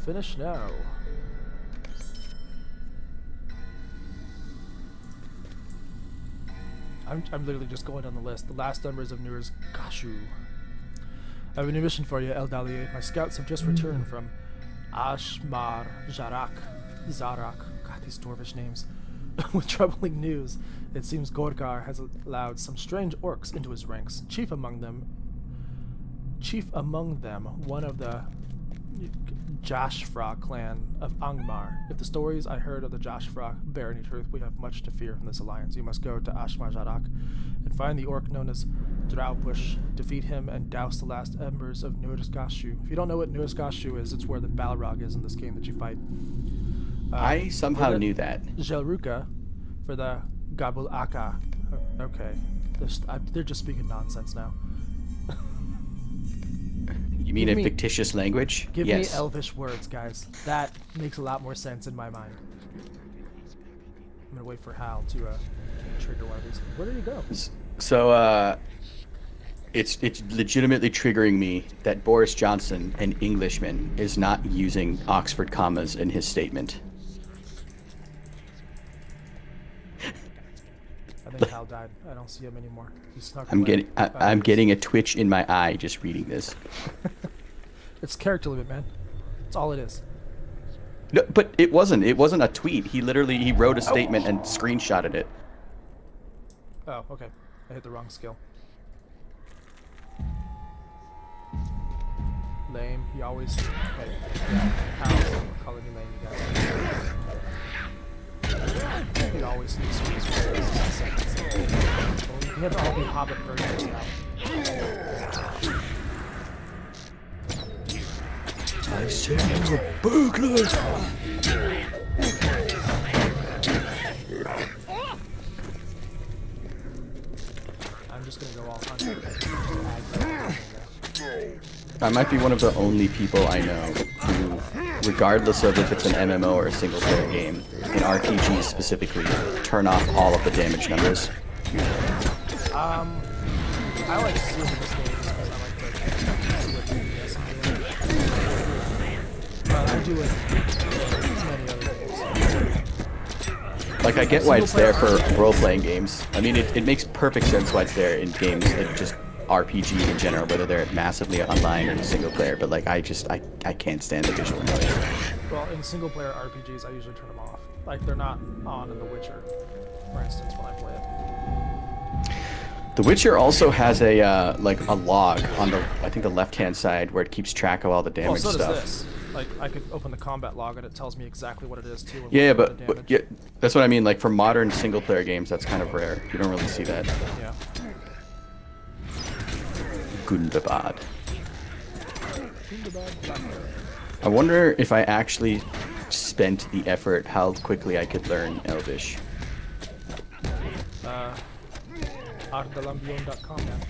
Finish now. I'm literally just going down the list. The last members of Nur's Kashu. I have a new mission for you, Eldalier. My scouts have just returned from Ashmar Zarak. God, these Dwarvish names. With troubling news. It seems Gorgar has allowed some strange orcs into his ranks. Chief among them, one of the Jashfra clan of Angmar. If the stories I heard of the Jashfra bear any truth, we have much to fear from this alliance. You must go to Ashmar Jarak and find the orc known as Dwarvish, defeat him, and douse the last embers of Nurgashu. If you don't know what Nurgashu is, it's where the Balrog is in this game that you fight. I somehow knew that. Jelruka for the Gabul Aka. Okay. They're just speaking nonsense now. You mean Give a me- fictitious language? Give Yes. me Elvish words, guys. That makes a lot more sense in my mind. I'm gonna wait for Hal to trigger one of these. Where did he go? So, it's legitimately triggering me that Boris Johnson, an Englishman, is not using Oxford commas in his statement. I think Hal died. I don't see him anymore. He snuck I'm away. I'm getting a twitch in my eye just reading this. It's character limit, man. That's all it is. No, but it wasn't a tweet. He wrote a statement and screenshotted it. Oh, okay. I hit the wrong skill. Lame. He always... Hey, Hal's calling you lame, you guys. He always speaks to his seconds. He had all the Hobbit versions now. I say you're a burglar! I'm just gonna go all hunting. I might be one of the only people I know who, regardless of if it's an MMO or a single player game, in RPGs specifically, turn off all of the damage numbers. I like seeing this game just because I like the see what DPS I'm doing. But I do it in many other games. Like, I get why it's there for role-playing games. I mean, it makes perfect sense why it's there in games, just RPG in general, whether they're massively online or single player, but like, I can't stand the visual noise. Well, in single player RPGs, I usually turn them off. Like, they're not on in The Witcher, for instance, when I play it. The Witcher also has a like a log on the, I think, the left-hand side where it keeps track of all the Well, damage so stuff. does this. Like, I could open the combat log and it tells me exactly what it is too. And Yeah, what but, the but damage. yeah, that's what I mean. Like, for modern single-player games, that's kind of rare. You don't really see that. Yeah. Gundabad. I wonder if I actually spent the effort how quickly I could learn Elvish. Ardalambion.com, man.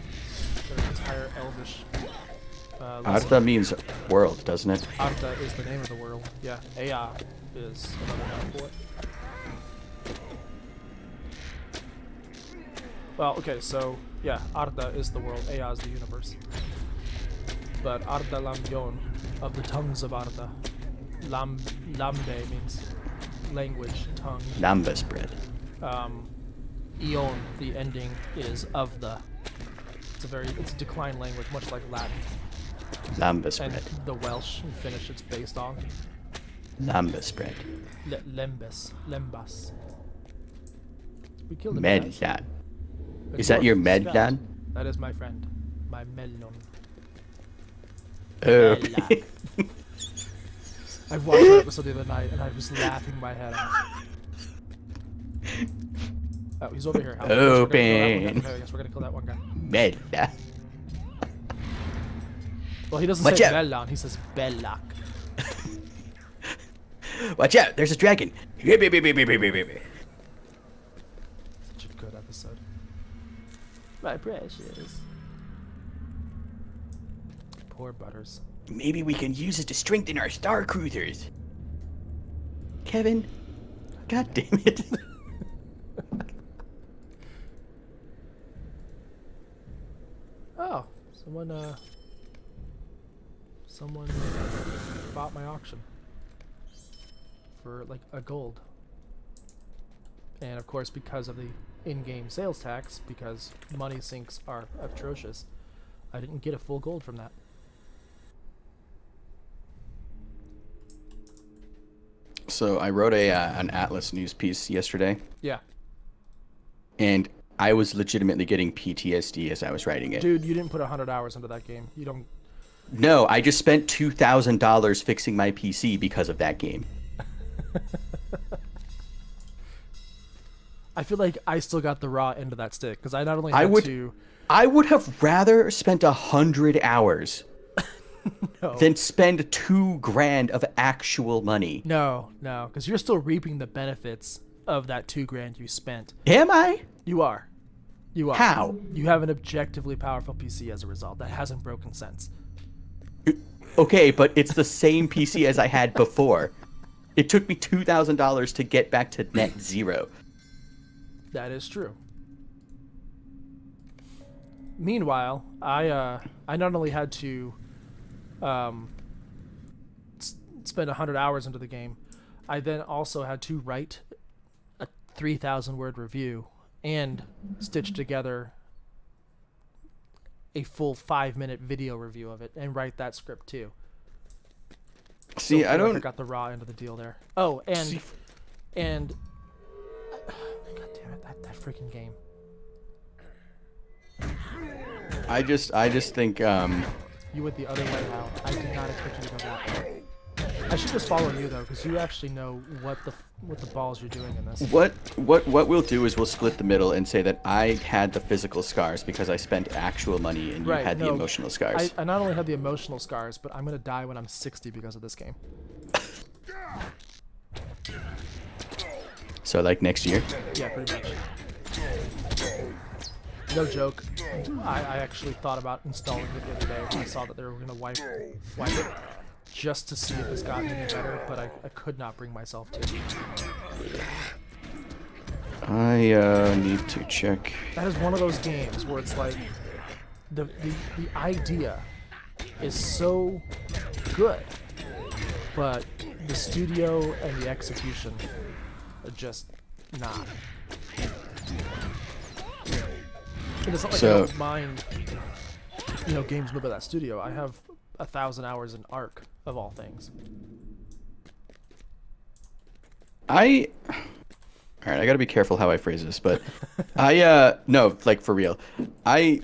Their entire Elvish. List. Arda means world, doesn't it? Arda is the name of the world. Yeah. Ea is another name for it. Well, okay, so yeah, Arda is the world, Ea is the universe. But Arda Lambion, of the tongues of Arda. Lambe means language, tongue. Lambus bread. Eon, the ending, is of the. It's a declined language, much like Latin. Lambus And bread. the Welsh and Finnish it's based on. Lambus bread. Lembas. We killed him. guys. Medlan. The Is that your dwarf scout. Medlan? That is my friend. My melon. Oh. Medlan. I watched that episode the other night and I was laughing my head off. Oh, he's over here. Open. I guess we're gonna kill that one guy. Medlan. Well, he doesn't Watch say out. Melon, he says Belloc. Watch out! There's a dragon. Such a good episode. My precious. Poor Butters. Maybe we can use it to strengthen our star cruisers. Kevin. God damn it. Oh, someone bought my auction for like a gold. And of course, because of the in-game sales tax, because money sinks are atrocious, I didn't get a full gold from that. So I wrote an Atlas news piece yesterday, Yeah. and I was legitimately getting PTSD as I was writing it. Dude, you didn't put 100 hours into that game. You don't... No, I just spent $2,000 fixing my PC because of that game. I feel like I still got the raw end of that stick, because I not only had to... I would have rather spent 100 hours No. than spend $2,000 of actual money. No, because you're still reaping the benefits of that $2,000 you spent. Am I? You are. You are. How? You have an objectively powerful PC as a result. That hasn't broken since. Okay, but it's the same PC as I had before. It took me $2,000 to get back to net zero. That is true. Meanwhile, I not only had to spend 100 hours into the game, I then also had to write a 3,000 word review and stitch together a full 5-minute video review of it and write that script too. See, So I don't. I got the raw end of the deal there. Oh, and God damn it, that freaking game. I just think You went the other way out. I did not expect you to go that way. I should just follow you though, because you actually know what the balls you're doing in this. what we'll do is we'll split the middle and say that I had the physical scars because I spent actual money and you had the emotional scars. I not only had the emotional scars, but I'm gonna die when I'm 60 because of this game. So like next year. Yeah, pretty much. No joke. I actually thought about installing it the other day when I saw that they were gonna wipe it just to see if this got any better, but I could not bring myself to. I need to check. That is one of those games where it's like the idea is so good, but the studio and the execution are just not. And it's not like I don't mind, games made by that studio. I have 1,000 hours in Ark, of all things. Alright, I gotta be careful how I phrase this, but no, like for real. I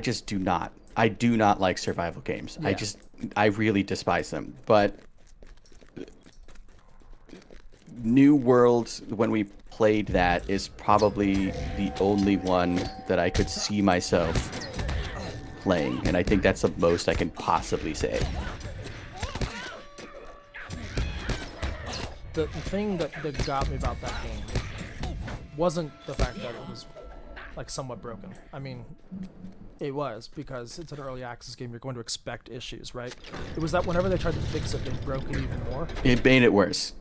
just do not like survival games. Yeah. I really despise them. But New World, when we played that, is probably the only one that I could see myself playing, and I think that's the most I can possibly say. The thing that got me about that game wasn't the fact that it was like somewhat broken. I mean, it was, because it's an early access game. You're going to expect issues, right? It was that whenever they tried to fix it, they broke it even more. It made it worse.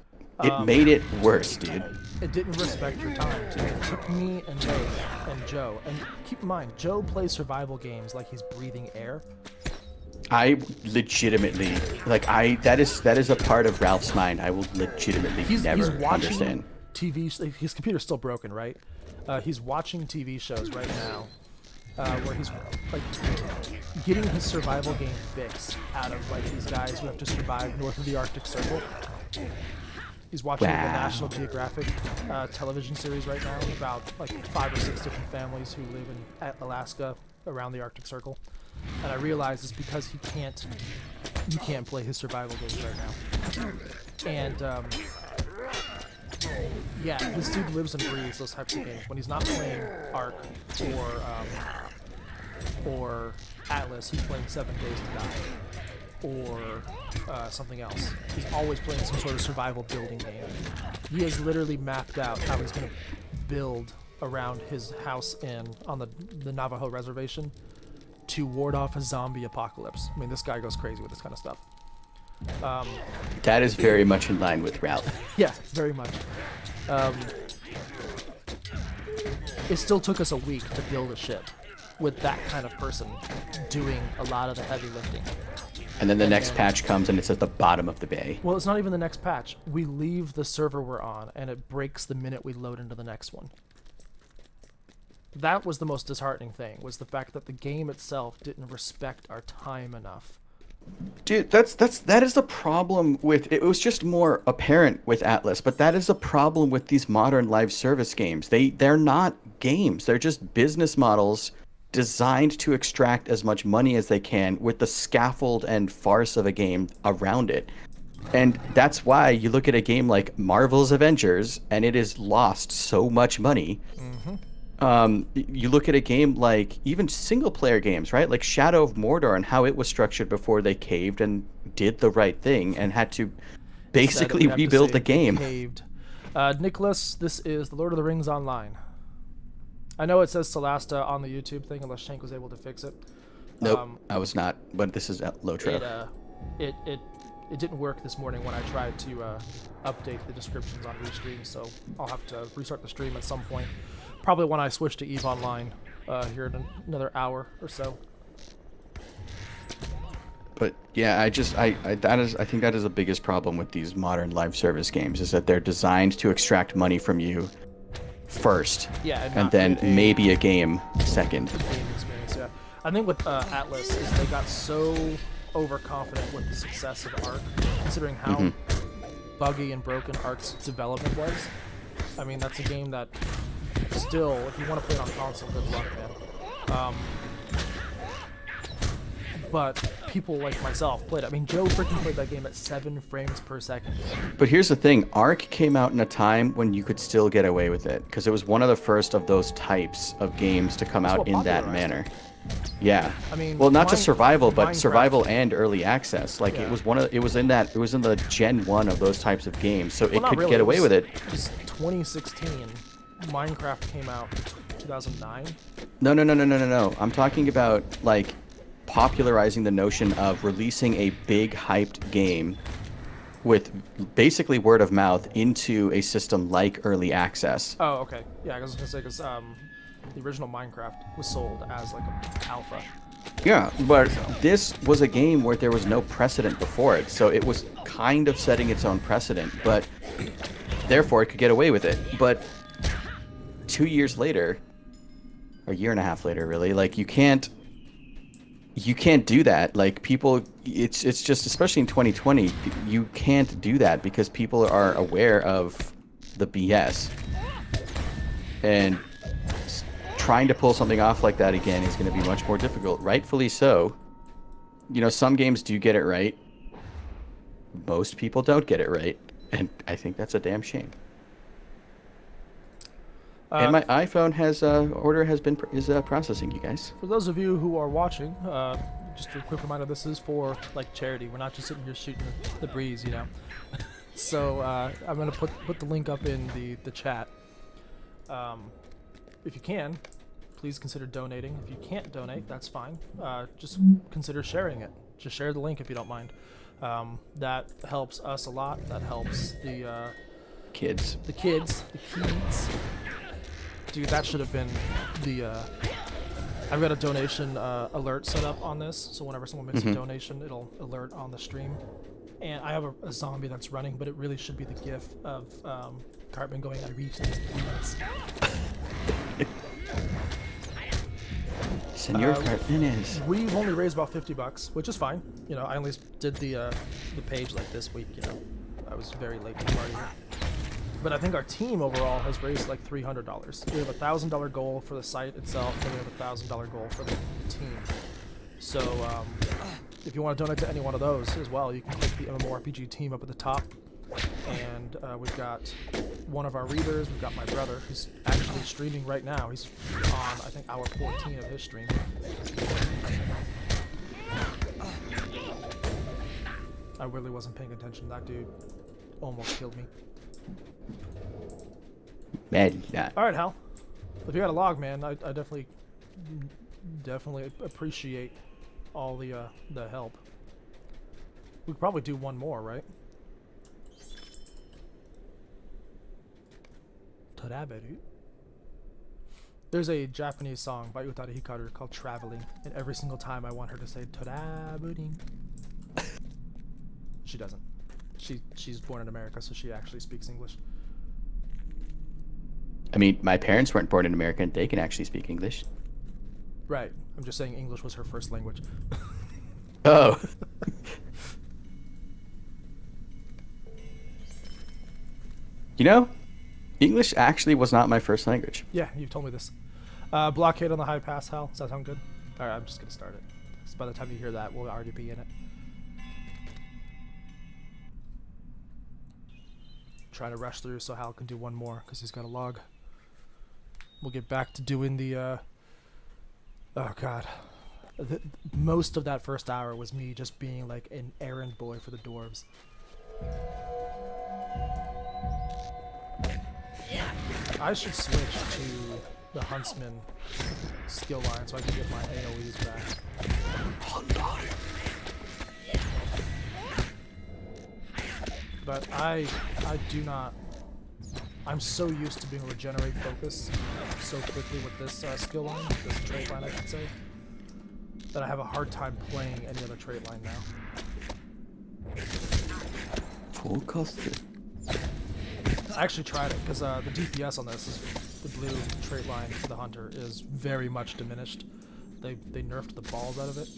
It made it worse, dude. It didn't respect your time, too. It took me and Dave and Joe. And keep in mind, Joe plays survival games like he's breathing air. I legitimately, that is a part of Ralph's mind. I will legitimately never understand. TV. His computer's still broken, right? He's watching TV shows right now, where he's like getting his survival game fix out of like these guys who have to survive north of the Arctic Circle. He's watching the National Geographic television series right now about like 5 or 6 different families who live in Alaska around the Arctic Circle, and I realize it's because you can't play his survival games right now. And yeah, this dude lives and breathes those types of games. When he's not playing Ark or Atlas, he's playing 7 Days to Die or something else. He's always playing some sort of survival building game. He has literally mapped out how he's going to build around his house on the Navajo reservation to ward off a zombie apocalypse. I mean, this guy goes crazy with this kind of stuff. That is very much in line with Ralph. Yeah, very much. It still took us a week to build a ship with that kind of person doing a lot of the heavy lifting. And then the next patch comes and it's at the bottom of the bay. Well, it's not even the next patch. We leave the server we're on and it breaks the minute we load into the next one. That was the most disheartening thing, was the fact that the game itself didn't respect our time enough. Dude, that is the problem with it. Was just more apparent with Atlas, but that is a problem with these modern live service games. They're not games. They're just business models designed to extract as much money as they can with the scaffold and farce of a game around it. And that's why you look at a game like Marvel's Avengers and it has lost so much money. You look at a game like even single player games, right? Like Shadow of Mordor and how it was structured before they caved and did the right thing and had to basically rebuild the game. Caved. Nicholas, this is The Lord of the Rings Online. I know it says Solasta on the YouTube thing, unless Shank was able to fix it. Nope, I was not, but this is LOTRO. It didn't work this morning when I tried to update the descriptions on Restream, so I'll have to restart the stream at some point. Probably when I switch to EVE Online here in another hour or so. But yeah, I think that is the biggest problem with these modern live service games, is that they're designed to extract money from you first, and then maybe a game second. Game experience, yeah. I think with Atlas is they got so overconfident with the success of Ark, considering how buggy and broken Ark's development was. I mean, that's a game that still, if you want to play it on console, good luck, man. But people like myself played it. I mean, Joe freaking played that game at 7 frames per second. But here's the thing, Ark came out in a time when you could still get away with it, because it was one of the first of those types of games to come out in that manner. Yeah. I mean, well, not just survival, but survival and early access. Like it was in the Gen 1 of those types of games, so it could get away with it. Just 2016, Minecraft came out 2009. No. I'm talking about like popularizing the notion of releasing a big hyped game with basically word of mouth into a system like early access. Oh, okay. Yeah, I was gonna say because the original Minecraft was sold as like an alpha. Yeah, but this was a game where there was no precedent before it, so it was kind of setting its own precedent, but therefore it could get away with it. But 2 years later, or a year and a half later, really, like you can't do that. Like people, it's just, especially in 2020, you can't do that because people are aware of the BS. And trying to pull something off like that again is going to be much more difficult. Rightfully so. You know, some games do get it right. Most people don't get it right. And I think that's a damn shame. And my iPhone is processing, you guys. For those of you who are watching, just a quick reminder: this is for like charity. We're not just sitting here shooting the breeze, you know. So I'm gonna put the link up in the chat. If you can, please consider donating. If you can't donate, that's fine. Just consider sharing it. Just share the link if you don't mind. That helps us a lot. That helps the kids. The kids. Dude, that should have been the... I've got a donation alert set up on this, so whenever someone makes a donation, it'll alert on the stream. And I have a zombie that's running, but it really should be the gif of Cartman going, "I reached these limits." and your apartment is. We've only raised about $50, which is fine. You know, I only did the page like this week. You know, I was very late to the party. But I think our team overall has raised like $300. We have a $1,000 goal for the site itself, and we have a $1,000 goal for the team. So if you want to donate to any one of those as well, you can click the MMORPG team up at the top. And we've got one of our readers. We've got my brother, who's actually streaming right now. He's on, I think, hour 14 of his stream. I really wasn't paying attention. That dude almost killed me. Man, yeah. All right, Hal. If you got a log, man, I definitely appreciate all the help. We could probably do one more, right? Toraberu. There's a Japanese song by Utada Hikaru called Traveling, and every single time I want her to say Toraberu. She doesn't. She's born in America, so she actually speaks English. I mean, my parents weren't born in America, and they can actually speak English. Right. I'm just saying English was her first language. Oh. You know, English actually was not my first language. Yeah, you've told me this. Blockade on the high pass, Hal. Does that sound good? Alright, I'm just going to start it. So by the time you hear that, we'll already be in it. Trying to rush through so Hal can do one more, because he's got a log. We'll get back to doing the, oh god. Most of that first hour was me just being like an errand boy for the dwarves. I should switch to the huntsman skill line so I can get my AoEs back. But I do not. I'm so used to being able to generate focus so quickly with this skill line, this trait line I should say, that I have a hard time playing any other trait line now. Focus. I actually tried it because the DPS on this is the blue trait line for the hunter is very much diminished. They nerfed the balls out of it.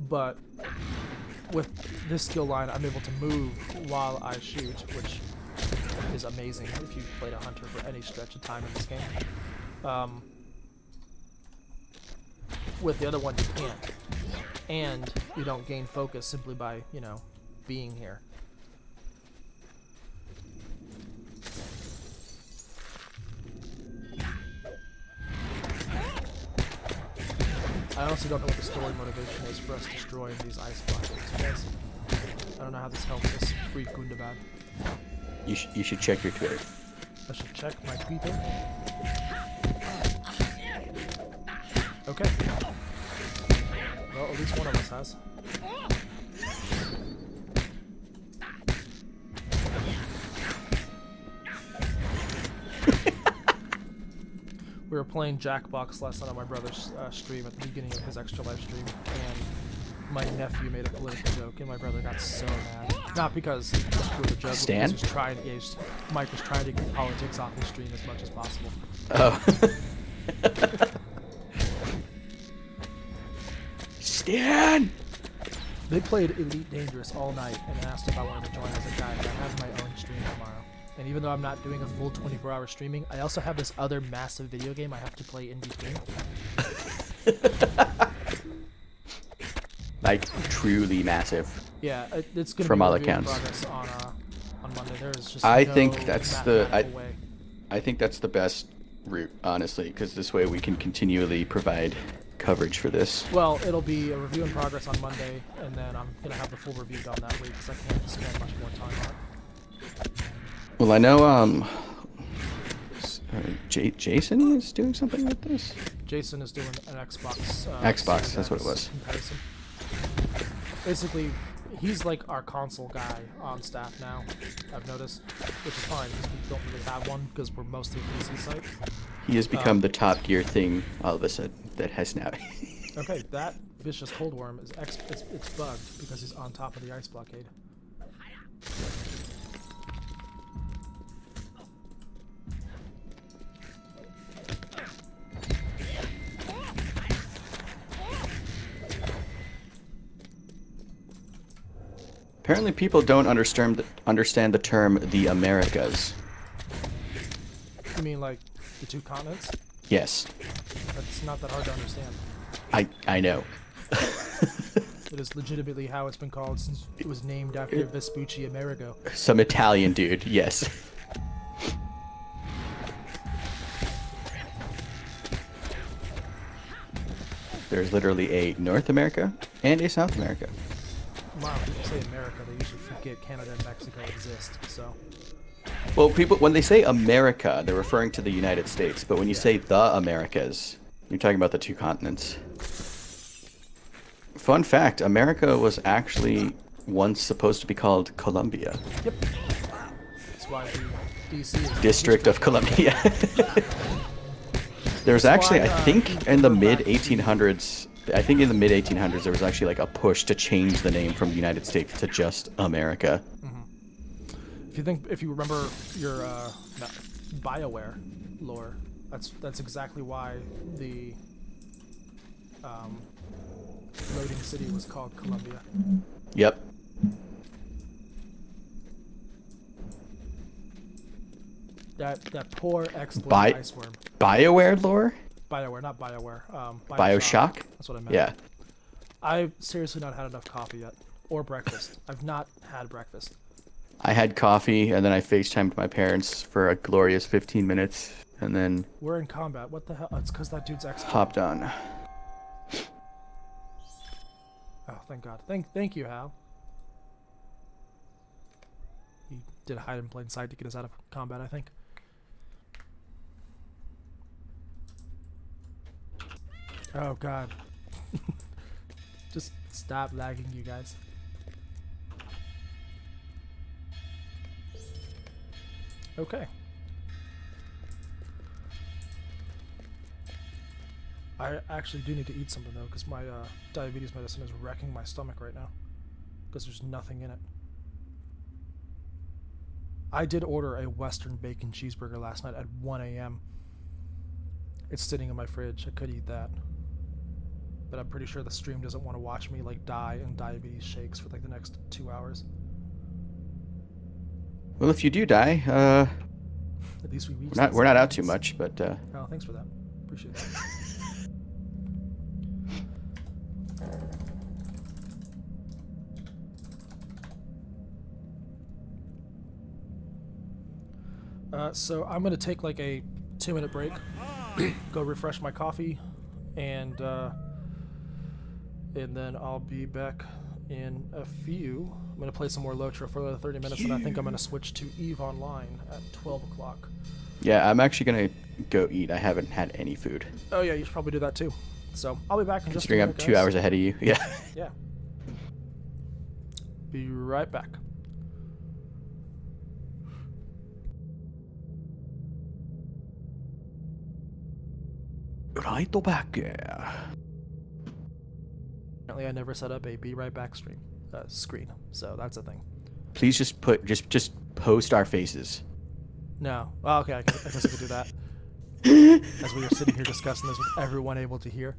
But with this skill line, I'm able to move while I shoot, which is amazing if you've played a hunter for any stretch of time in this game. With the other one, you can't. And you don't gain focus simply by, you know, being here. I honestly don't know what the story motivation is for us destroying these ice blockades, guys. I don't know how this helps us free Gundabad. You should check your Twitter. I should check my Twitter. Okay. Well, at least one of us has. We were playing Jackbox last night on my brother's stream at the beginning of his extra live stream, and my nephew made a political joke, and my brother got so mad. Not because he screwed the joke, Stan? but Mike was trying to get politics off his stream as much as possible. Oh. Stan! They played Elite Dangerous all night and asked if I wanted to join as a guy, and I have my own stream tomorrow. And even though I'm not doing a full 24-hour streaming, I also have this other massive video game I have to play in between. Like, truly massive. Yeah, it's going to From be all reviewing accounts. progress on Monday. There's just I no think that's the way. I think that's the best route, honestly, because this way we can continually provide coverage for this. Well, it'll be a review in progress on Monday, and then I'm going to have the full review done that week because I can't spend much more time on it. Well, I know Jason is doing something with this. Jason is doing an Xbox. Xbox, Series that's what it X was. Comparison. Basically, he's like our console guy on staff now, I've noticed, which is fine because we don't really have one because we're mostly a PC site. He has become the Top Gear thing all of a sudden that has now. Okay, that vicious cold worm is it's bugged because he's on top of the ice blockade. Apparently, people don't understand the term the Americas. You mean like the two continents? Yes, That's not that hard to understand. I know. It is legitimately how it's been called since it was named after Vespucci Amerigo. Some Italian dude. Yes. There's literally a North America and a South America. Wow, when people say America, they usually forget Canada and Mexico exist, so... Well, people, when they say America, they're referring to the United States. But when you say the Americas, you're talking about the two continents. Fun fact, America was actually once supposed to be called Columbia. Yep. That's why the DC is... District of Columbia. There's actually, I think, in the mid-1800s, there was actually like a push to change the name from United States to just America. If you remember your BioWare lore, that's exactly why the floating city was called Columbia. Yep. That poor exploit ice worm. BioWare lore? BioWare, not BioWare. Bioshock? That's what I meant. Yeah. I've seriously not had enough coffee yet, or breakfast. I've not had breakfast. I had coffee, and then I FaceTimed my parents for a glorious 15 minutes, and then... We're in combat. What the hell? It's because that dude's expert. Hopped on. Oh, thank God. Thank you, Hal. He did hide in plain sight to get us out of combat, I think. Oh, God. Just stop lagging, you guys. Okay. I actually do need to eat something, though, because my diabetes medicine is wrecking my stomach right now. Because there's nothing in it. I did order a Western bacon cheeseburger last night at 1 a.m. It's sitting in my fridge. I could eat that. But I'm pretty sure the stream doesn't want to watch me, like, die in diabetes shakes for, like, the next 2 hours. Well, if you do die, At least we reached we're not out too much, but... Oh, thanks for that. Appreciate that. So I'm gonna take like a 2-minute break, go refresh my coffee, and then I'll be back in a few. I'm gonna play some more LOTRO for another 30 minutes, and I think I'm gonna switch to EVE Online at 12 o'clock. Yeah, I'm actually gonna go eat. I haven't had any food. Oh yeah, you should probably do that too. So I'll be back in just a Considering minute, I'm 2 guys. hours ahead of you. Yeah. Yeah. Be right back. Right back, yeah. Apparently I never set up a be right back screen, so that's a thing. Please just post our faces. No. Oh, okay, I guess I could do that. As we are sitting here discussing this with everyone able to hear.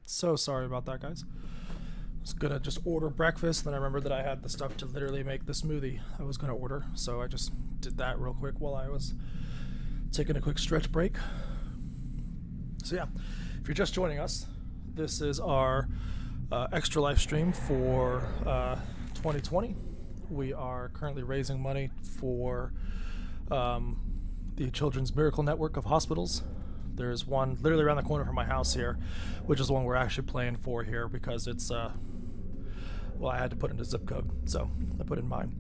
So sorry about that, guys. I was gonna just order breakfast, then I remembered that I had the stuff to literally make the smoothie I was gonna order, so I just did that real quick while I was taking a quick stretch break. So yeah, if you're just joining us, this is our extra live stream for 2020. We are currently raising money for the Children's Miracle Network of Hospitals. There's one literally around the corner from my house here, which is the one we're actually playing for here because it's, well, I had to put in a zip code, so I put in mine.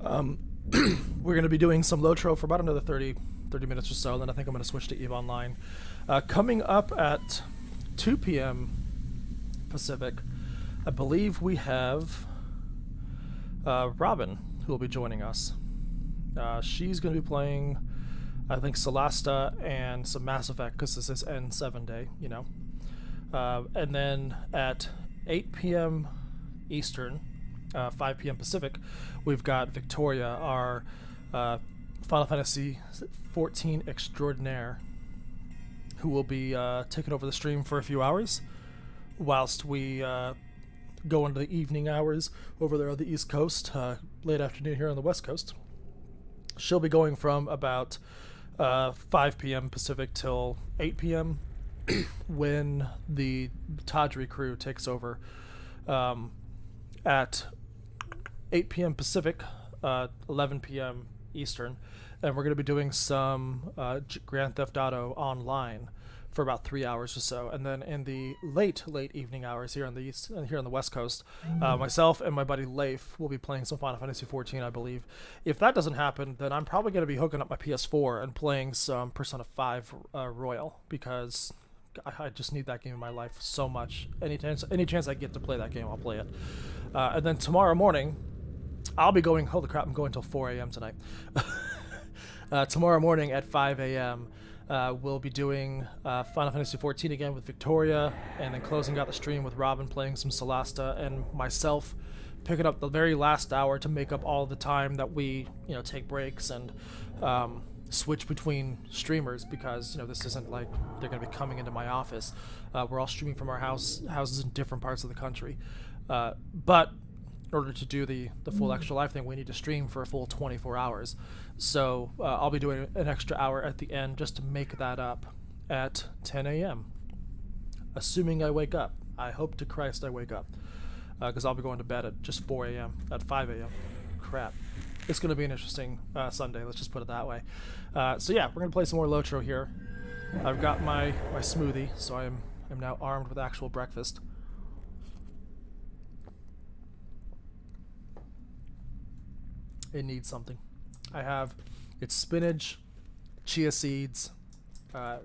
We're going to be doing some LOTRO for about another 30 minutes or so, and then I think I'm going to switch to EVE Online. Coming up at 2 p.m. Pacific, I believe we have Robin, who will be joining us. She's going to be playing, I think, Solasta and some Mass Effect, because this is N7 day, you know. And then at 8 p.m. Eastern, 5 p.m. Pacific, we've got Victoria, our Final Fantasy XIV extraordinaire, who will be taking over the stream for a few hours, whilst we go into the evening hours over there on the East Coast, late afternoon here on the West Coast. She'll be going from about 5 p.m. Pacific till 8 p.m. when the Tawdry crew takes over at 8 p.m. Pacific, 11 p.m. Eastern, and we're going to be doing some Grand Theft Auto Online for about 3 hours or so, and then in the late evening hours here on the West Coast, myself and my buddy Leif will be playing some Final Fantasy XIV, I believe. If that doesn't happen, then I'm probably going to be hooking up my PS4 and playing some Persona 5 Royal, because I just need that game in my life so much. Any chance I get to play that game, I'll play it. And then tomorrow morning, I'll be going. Holy crap! I'm going till 4 a.m. tonight. Tomorrow morning at 5 a.m. We'll be doing Final Fantasy XIV again with Victoria, and then closing out the stream with Robin playing some Solasta, and myself picking up the very last hour to make up all the time that we, take breaks and switch between streamers, because this isn't like they're going to be coming into my office. We're all streaming from our houses in different parts of the country, but in order to do the full extra life thing, we need to stream for a full 24 hours. So I'll be doing an extra hour at the end just to make that up at 10 a.m. Assuming I wake up. I hope to Christ I wake up, because I'll be going to bed at just 4 a.m. at 5 a.m. Crap. It's going to be an interesting Sunday, let's just put it that way. So yeah, we're going to play some more LOTRO here. I've got my smoothie, so I'm now armed with actual breakfast. It needs something. It's spinach, chia seeds,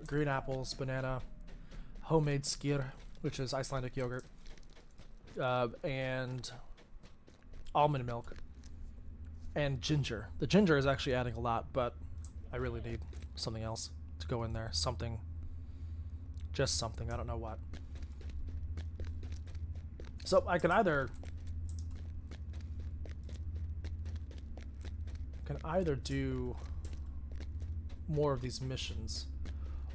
green apples, banana, homemade skyr, which is Icelandic yogurt, and almond milk, and ginger. The ginger is actually adding a lot, but I really need something else to go in there. Just something, I don't know what. So I can either do more of these missions,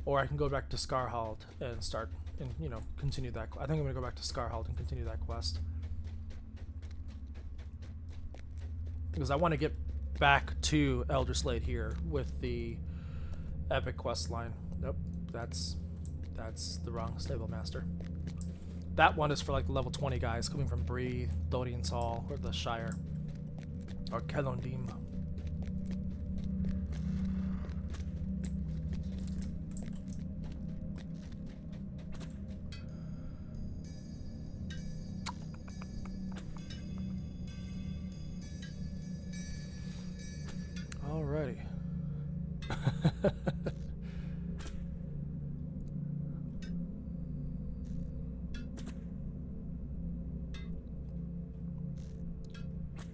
or I can go back to Skarhald and start and continue that. I think I'm gonna go back to Skarhald and continue that quest, because I want to get back to Elder Slate here with the epic quest line. Nope, that's the wrong stable master. That one is for like the level 20 guys coming from Bree, Dodian's Hall, or the Shire, or Kelondim. Alrighty.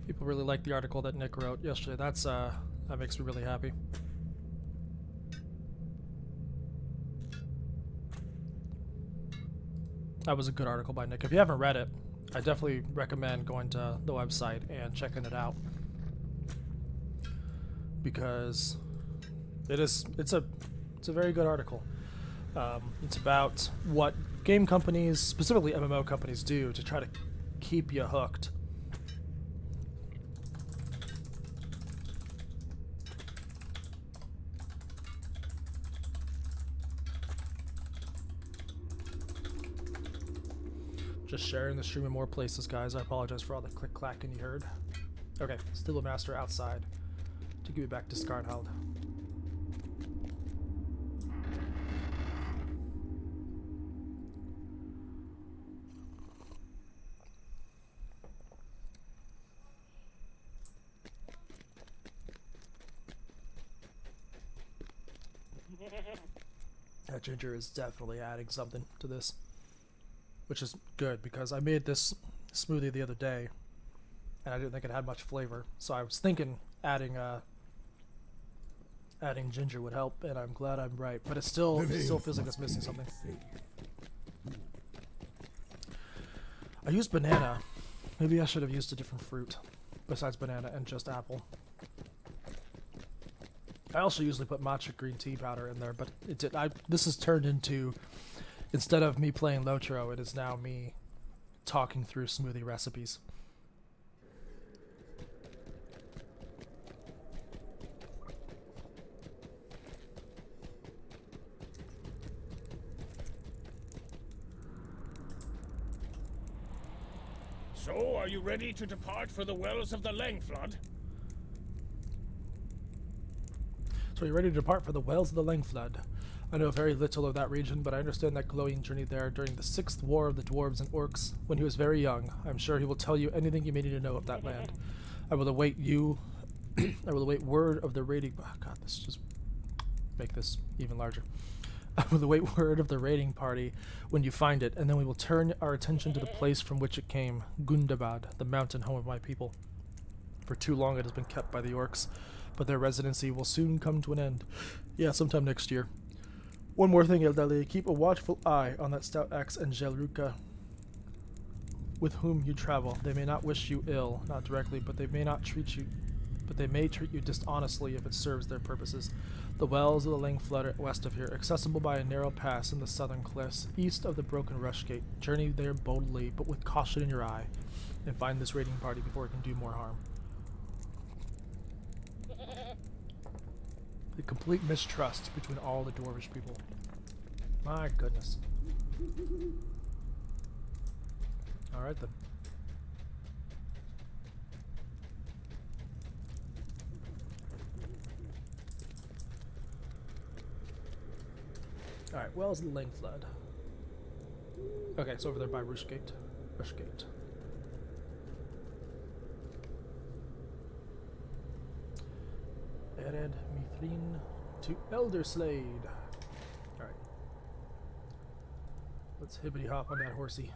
People really like the article that Nick wrote yesterday. That makes me really happy. That was a good article by Nick. If you haven't read it, I definitely recommend going to the website and checking it out, because it's a very good article. It's about what game companies, specifically MMO companies, do to try to keep you hooked. Just sharing the stream in more places, guys. I apologize for all the click-clacking you heard. Okay, still a master outside to give me back to Skarnhald. That ginger is definitely adding something to this, which is good because I made this smoothie the other day and I didn't think it had much flavor, so I was thinking adding ginger would help, and I'm glad I'm right, but it still feels like it's missing something. I used banana. Maybe I should have used a different fruit besides banana and just apple. I also usually put matcha green tea powder in there, but it did. This has turned into, instead of me playing LOTRO, it is now me talking through smoothie recipes. So, are you ready to depart for the wells of the Langflood? So you're ready to depart for the wells of the Langflood. I know very little of that region, but I understand that Glowing journeyed there during the 6th War of the Dwarves and Orcs when he was very young. I'm sure he will tell you anything you may need to know of that land. I will await you. I will await word of the raiding. Oh God, this just make this even larger. I will await word of the raiding party when you find it, and then we will turn our attention to the place from which it came, Gundabad, the mountain home of my people. For too long it has been kept by the Orcs, but their residency will soon come to an end. Yeah, sometime next year. One more thing, Eldali. Keep a watchful eye on that stout X and Jelruka with whom you travel. They may not wish you ill, not directly, but they may treat you dishonestly if it serves their purposes. The wells of the Langflood are west of here, accessible by a narrow pass in the southern cliffs, east of the broken rush gate. Journey there boldly, but with caution in your eye, and find this raiding party before it can do more harm. The complete mistrust between all the Dwarvish people. My goodness. Alright then. Alright, wells in the Langflood. Okay, it's over there by Rushgate. Rushgate. Ered Mithrin to Elderslade. Alright. Let's hibbity hop on that horsey.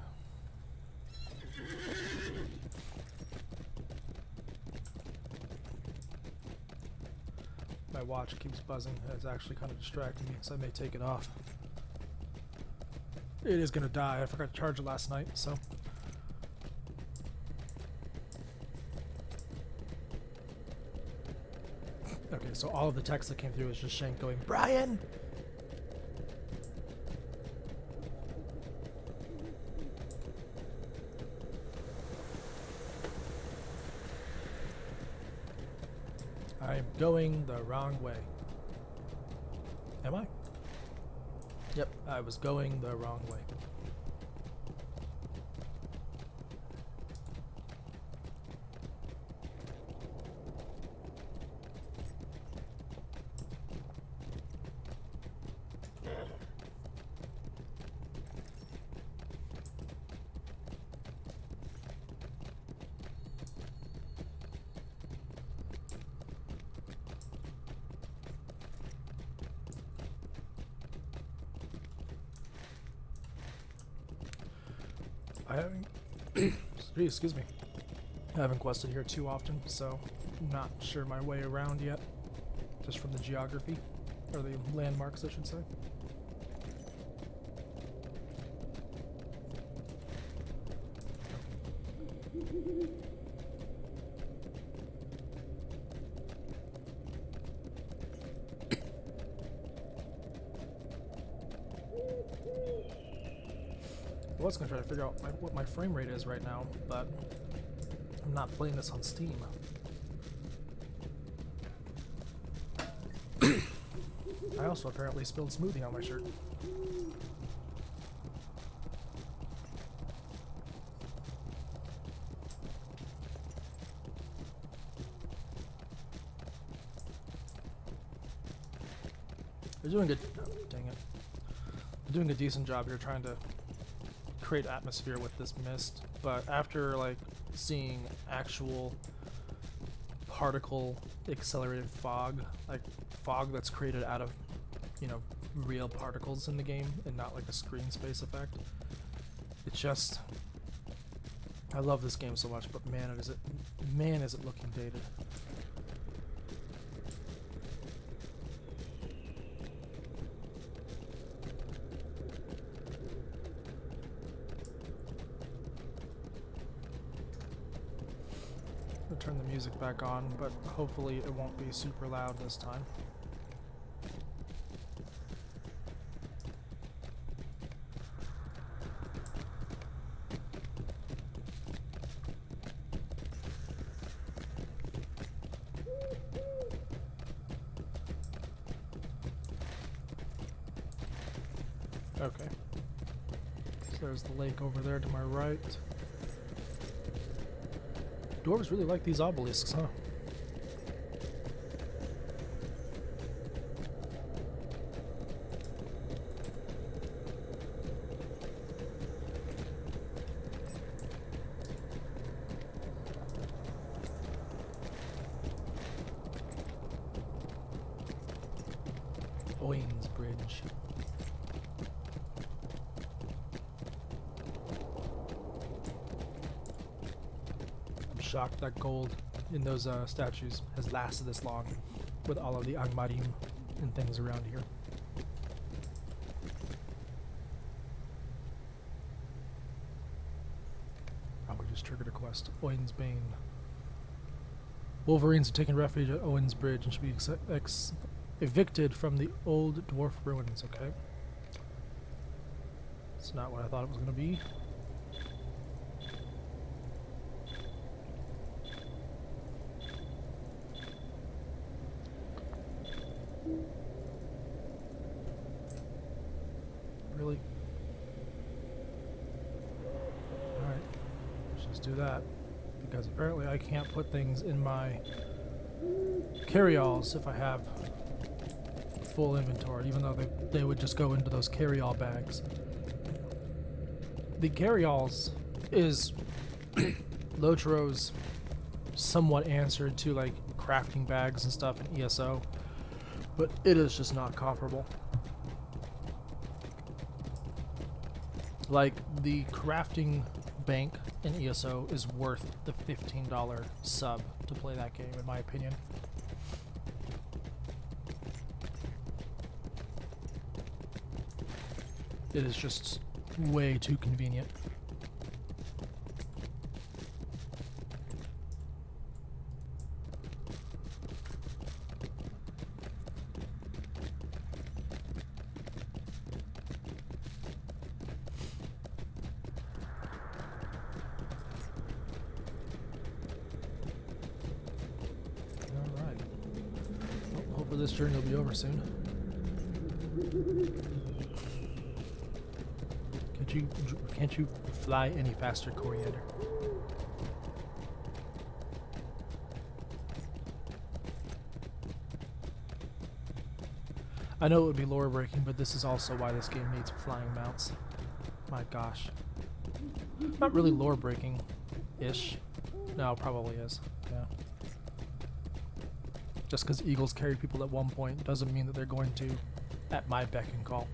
My watch keeps buzzing. It's actually kind of distracting me, so I may take it off. It is gonna die. I forgot to charge it last night, so. Okay, so all of the text that came through is just Shank going, Brian! I'm going the wrong way. Am I? Yep, I was going the wrong way. I haven't, excuse me, I haven't quested here too often, so I'm not sure my way around yet, just from the geography, or the landmarks I should say. I was gonna try to figure out what my frame rate is right now, but I'm not playing this on Steam. I also apparently spilled smoothie on my shirt. They're doing good. Oh, dang it. They're doing a decent job here trying to create atmosphere with this mist, but after like seeing actual particle accelerated fog, like fog that's created out of, you know, real particles in the game and not like a screen space effect, it's just, I love this game so much, but man, is it looking dated. I'll turn the music back on, but hopefully it won't be super loud this time. Okay. So there's the lake over there to my right. Dwarves really like these obelisks, huh? Oins Bridge. Shocked that gold in those statues has lasted this long with all of the Angmarim and things around here. Oh, we just triggered a quest. Owen's Bane. Wolverines have taken refuge at Owen's Bridge and should be evicted from the old dwarf ruins, okay? It's not what I thought it was going to be. Really? Alright, let's just do that. Because apparently I can't put things in my carry-alls if I have full inventory, even though they would just go into those carry-all bags. The carry-alls is LOTRO's somewhat answer to like crafting bags and stuff in ESO, but it is just not comparable. Like, the crafting bank in ESO is worth the $15 sub to play that game, in my opinion. It is just way too convenient. This journey will be over soon. Can't you fly any faster, Coriander? I know it would be lore breaking, but this is also why this game needs flying mounts. My gosh. Not really lore breaking ish. No, probably is. Yeah. Just because eagles carried people at one point doesn't mean that they're going to at my beck and call.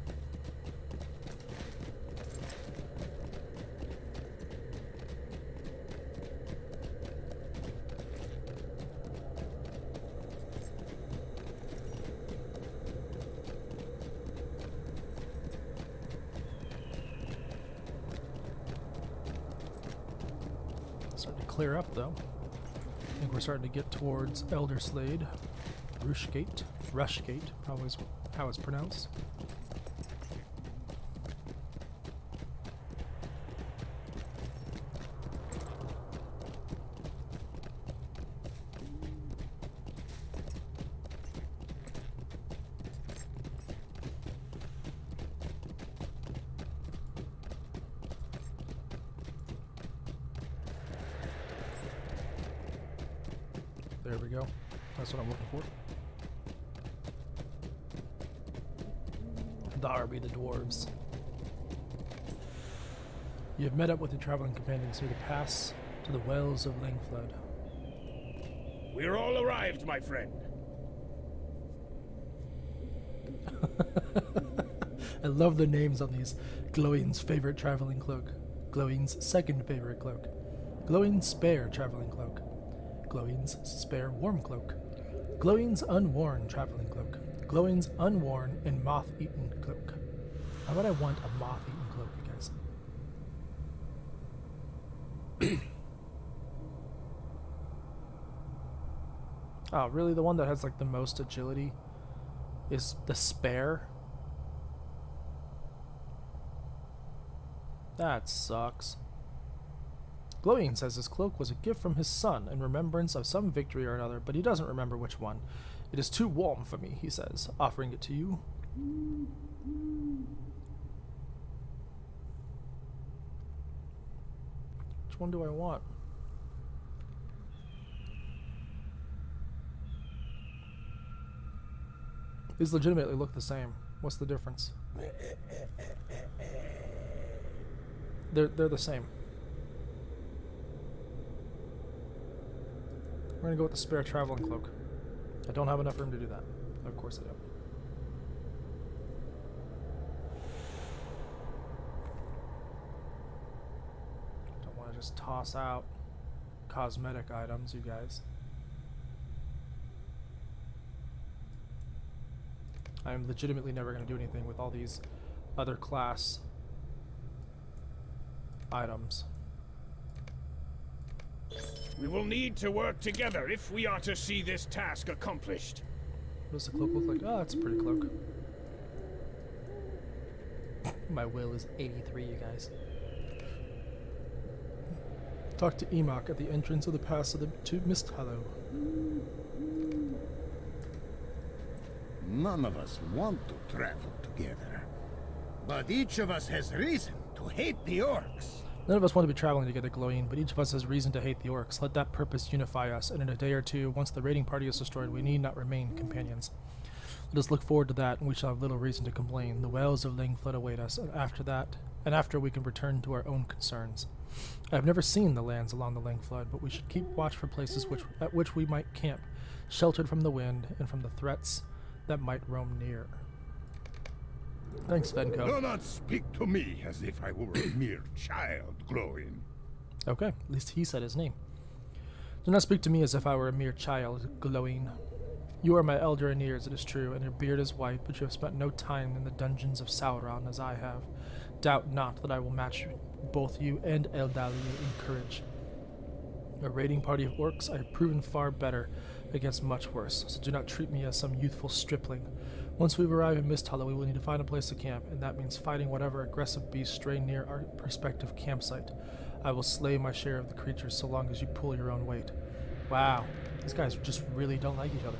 Starting to clear up though. I think we're starting to get towards Elder Slade. Rushgate, probably is how it's pronounced. There we go. That's what I'm looking for. Darby the dwarves. You have met up with your traveling companions near the pass to the wells of Langflood. We're all arrived, my friend. I love the names on these. Glowing's favorite traveling cloak. Glowing's second favorite cloak. Glowing's spare traveling cloak. Glowing's spare warm cloak. Glowing's unworn traveling cloak. Glowing's unworn and moth-eaten cloak. How would I want a moth-eaten cloak, you guys? Oh, really? The one that has like the most agility is the spare? That sucks. Glowing says his cloak was a gift from his son in remembrance of some victory or another, but he doesn't remember which one. It is too warm for me, he says, offering it to you. Which one do I want? These legitimately look the same. What's the difference? They're the same. We're gonna go with the spare traveling cloak. I don't have enough room to do that. Of course I don't. Don't want to just toss out cosmetic items, you guys. I'm legitimately never going to do anything with all these other class items. We will need to work together if we are to see this task accomplished. What does the cloak look like? Oh, that's a pretty cloak. My will is 83, you guys. Talk to Emok at the entrance of the pass to Mist Hollow. None of us want to travel together, but each of us has reason to hate the orcs. None of us want to be traveling together, Glowing, but each of us has reason to hate the orcs. Let that purpose unify us, and in a day or two, once the raiding party is destroyed, we need not remain companions. Let us look forward to that, and we shall have little reason to complain. The wells of Langflood await us, and after we can return to our own concerns. I have never seen the lands along the Langflood, but we should keep watch for places at which we might camp, sheltered from the wind and from the threats that might roam near. Thanks, Venko. Do not speak to me as if I were a mere child, Glowing. Okay, at least he said his name. Do not speak to me as if I were a mere child, Glowing. You are my elder in years, it is true, and your beard is white, but you have spent no time in the dungeons of Sauron as I have. Doubt not that I will match both you and Eldalia in courage. A raiding party of orcs I have proven far better against much worse, so do not treat me as some youthful stripling. Once we arrive in Mist Hollow, we will need to find a place to camp, and that means fighting whatever aggressive beasts stray near our prospective campsite. I will slay my share of the creatures so long as you pull your own weight. Wow, these guys just really don't like each other.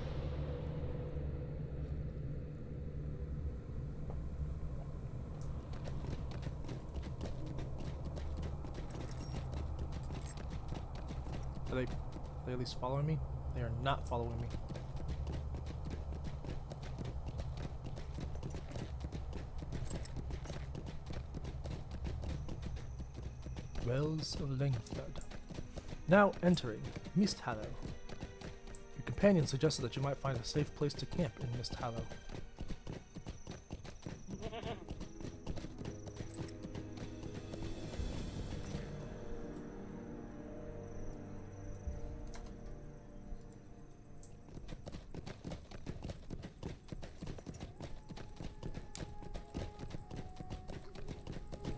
Are they at least following me? They are not following me. Wells of Langflood. Now entering Mist Hollow. Your companion suggested that you might find a safe place to camp in Mist Hollow.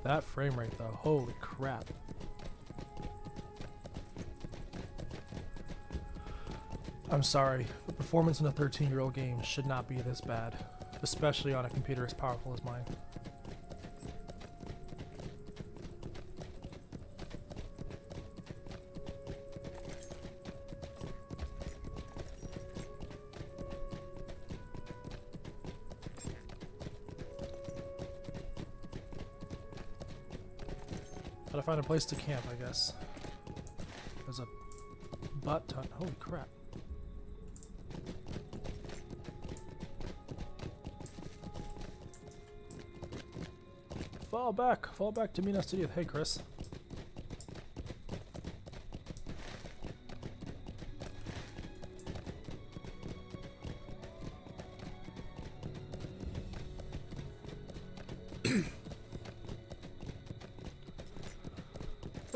That frame rate though, holy crap. I'm sorry, the performance in a 13-year-old game should not be this bad, especially on a computer as powerful as mine. Gotta find a place to camp, I guess. There's a butt ton. Holy crap. fall back to Minas Tirith. Hey, Chris.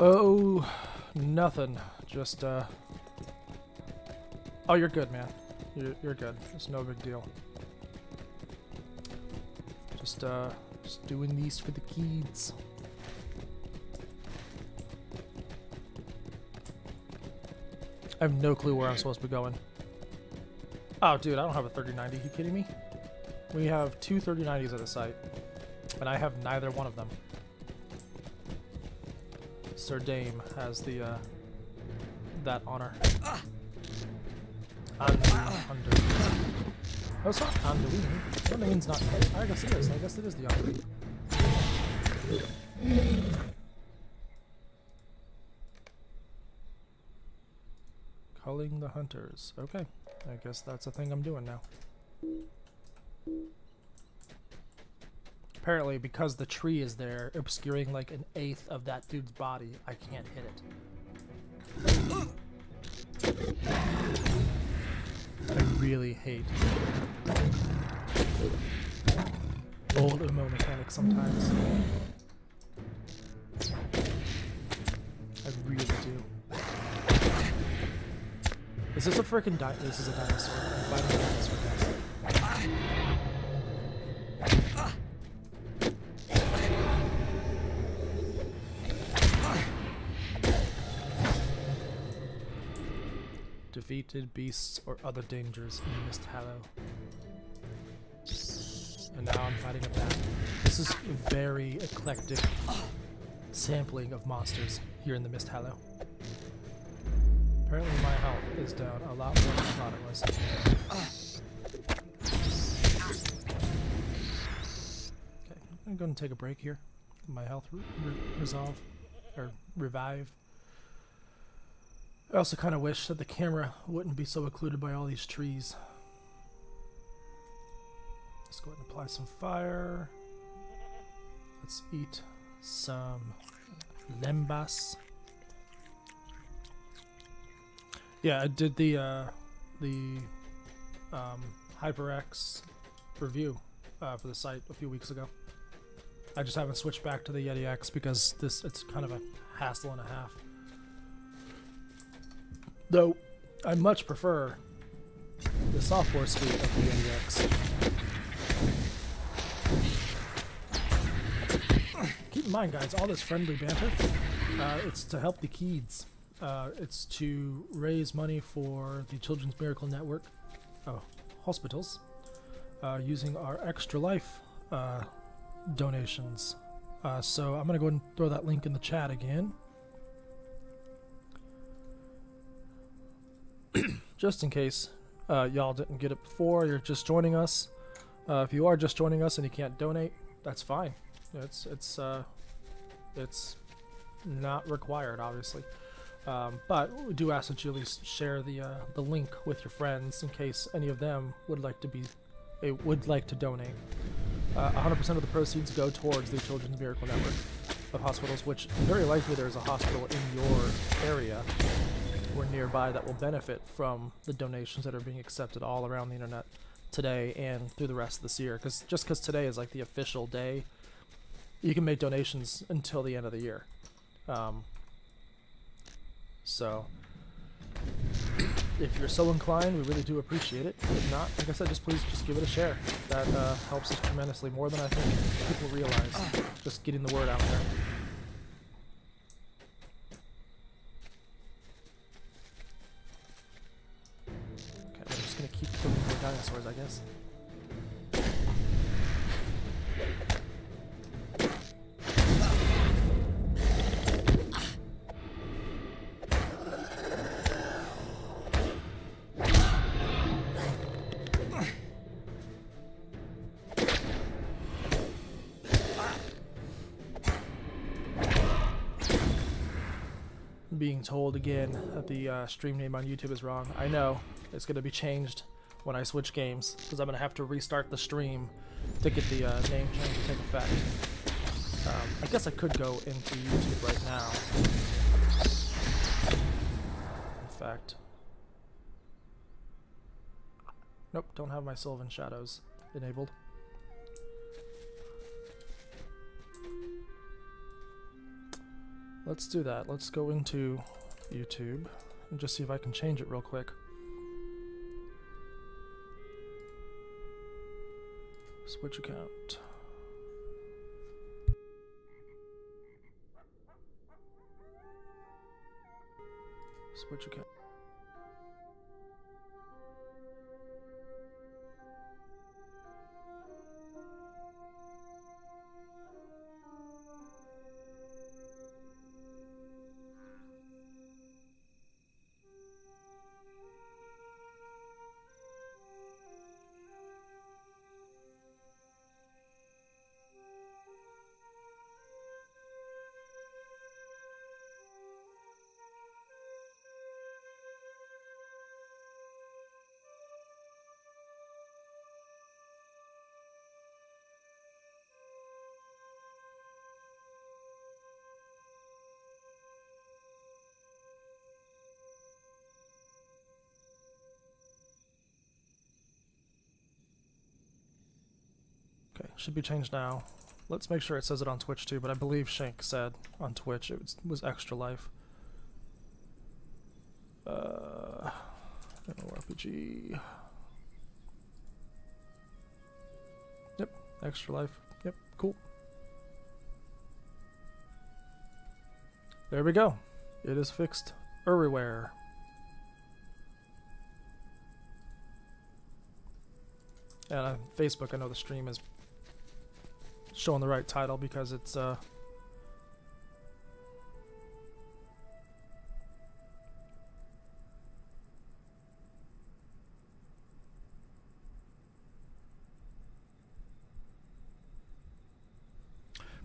Oh, nothing. Just, oh, you're good, man. You're good. It's no big deal. Just doing these for the kids. I have no clue where I'm supposed to be going. Oh, dude, I don't have a 3090. You kidding me? We have two 3090s at the site, and I have neither one of them. Sir Dame has the that honor. Anduin. Oh, it's not Anduin. Anduin's not. I guess it is. I guess it is the Anduin. Culling the hunters. Okay, I guess that's a thing I'm doing now. Apparently, because the tree is there, obscuring like an eighth of that dude's body, I can't hit it. I really hate old MMO mechanics sometimes. I really do. Is this a freaking dinosaur? This is a dinosaur. I'm fighting a dinosaur. Defeated beasts or other dangers in Mist Hallow. And now I'm fighting a bat. This is a very eclectic sampling of monsters here in the Mist Hallow. Apparently my health is down a lot more than I thought it was. Okay, I'm going to take a break here. My health revive. I also kind of wish that the camera wouldn't be so occluded by all these trees. Let's go ahead and apply some fire. Let's eat some lembas. Yeah, I did the HyperX review for the site a few weeks ago. I just haven't switched back to the Yeti X because it's kind of a hassle and a half. Though, I much prefer the software suite of the Yeti X. Keep in mind, guys, all this friendly banter, it's to help the kids. It's to raise money for the Children's Miracle Network hospitals using our Extra Life donations. So I'm going to go ahead and throw that link in the chat again. Just in case y'all didn't get it before, you're just joining us. If you are just joining us and you can't donate, that's fine. It's not required, obviously. But we do ask that you at least share the link with your friends in case any of them would like to donate. 100% of the proceeds go towards the Children's Miracle Network of hospitals, which very likely there's a hospital in your area or nearby that will benefit from the donations that are being accepted all around the internet today and through the rest of this year. Just because today is like the official day, you can make donations until the end of the year. So if you're so inclined, we really do appreciate it. If not, like I said, please give it a share. That helps us tremendously, more than I think people realize. Just getting the word out there. Okay, I'm just gonna keep killing more dinosaurs, I guess. Being told again that the stream name on YouTube is wrong. I know it's going to be changed when I switch games because I'm going to have to restart the stream to get the name change to take effect. I guess I could go into YouTube right now. In fact, nope, don't have my Sylvan Shadows enabled. Let's do that. Let's go into YouTube and just see if I can change it real quick. Switch account. Switch account. Okay, should be changed now. Let's make sure it says it on Twitch too, but I believe Shank said on Twitch it was Extra Life. MMORPG. Yep, Extra Life. Yep, cool. There we go. It is fixed everywhere. And on Facebook, I know the stream is showing the right title because it's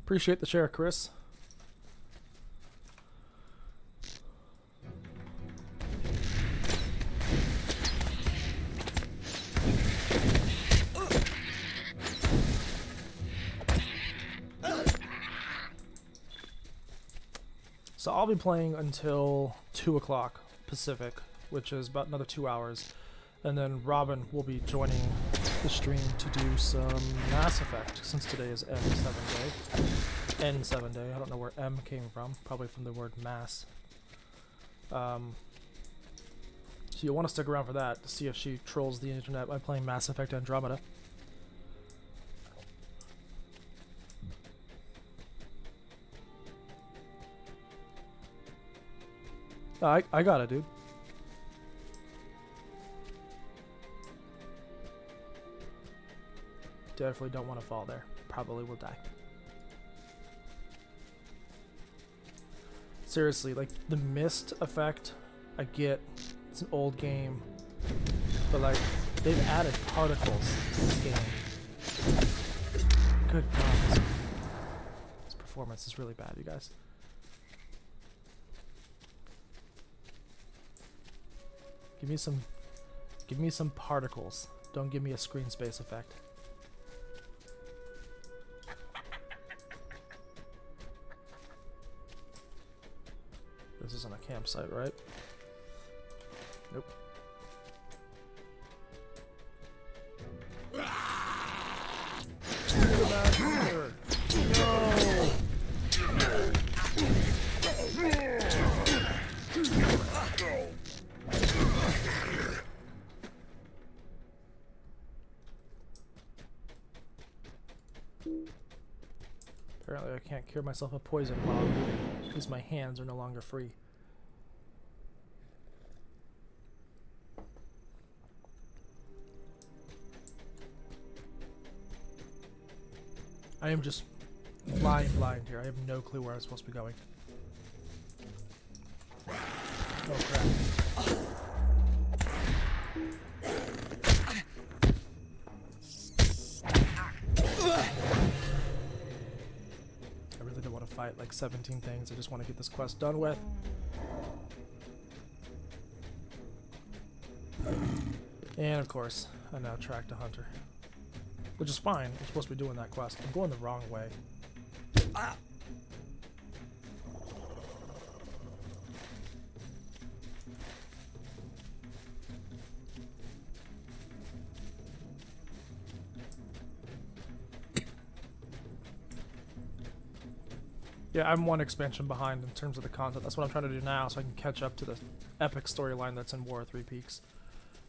appreciate the share, Chris. So I'll be playing until 2 o'clock Pacific, which is about another 2 hours. And then Robin will be joining the stream to do some Mass Effect, since today is M7 day. N7 day, I don't know where M came from, probably from the word mass. So you'll want to stick around for that, to see if she trolls the internet by playing Mass Effect Andromeda. I got it, dude. Definitely don't want to fall there. Probably will die. Seriously, like, the mist effect, I get, it's an old game, but, like, they've added particles to this game. Good God, this performance is really bad, you guys. Give me some particles. Don't give me a screen space effect. This isn't a campsite, right? Nope. Get out here. No! Apparently I can't cure myself of poison while I'm moving, because my hands are no longer free. I am just flying blind here. I have no clue where I'm supposed to be going. Oh crap. I really don't want to fight like 17 things. I just want to get this quest done with. And of course, I now tracked a hunter. Which is fine. I'm supposed to be doing that quest. I'm going the wrong way. Yeah, I'm one expansion behind in terms of the content. That's what I'm trying to do now, so I can catch up to the epic storyline that's in War of Three Peaks.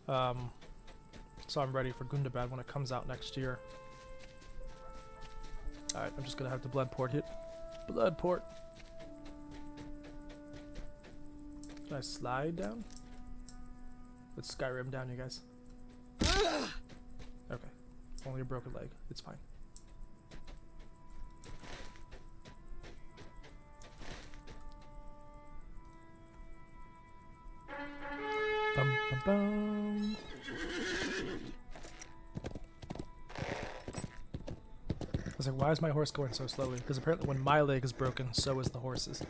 So I'm ready for Gundabad when it comes out next year. Alright, I'm just gonna have the blood port hit. Blood port. Can I slide down? Let's Skyrim down, you guys. Okay. Only a broken leg. It's fine. Bum, bum, bum. I was like, why is my horse going so slowly? Because apparently when my leg is broken, so is the horse's.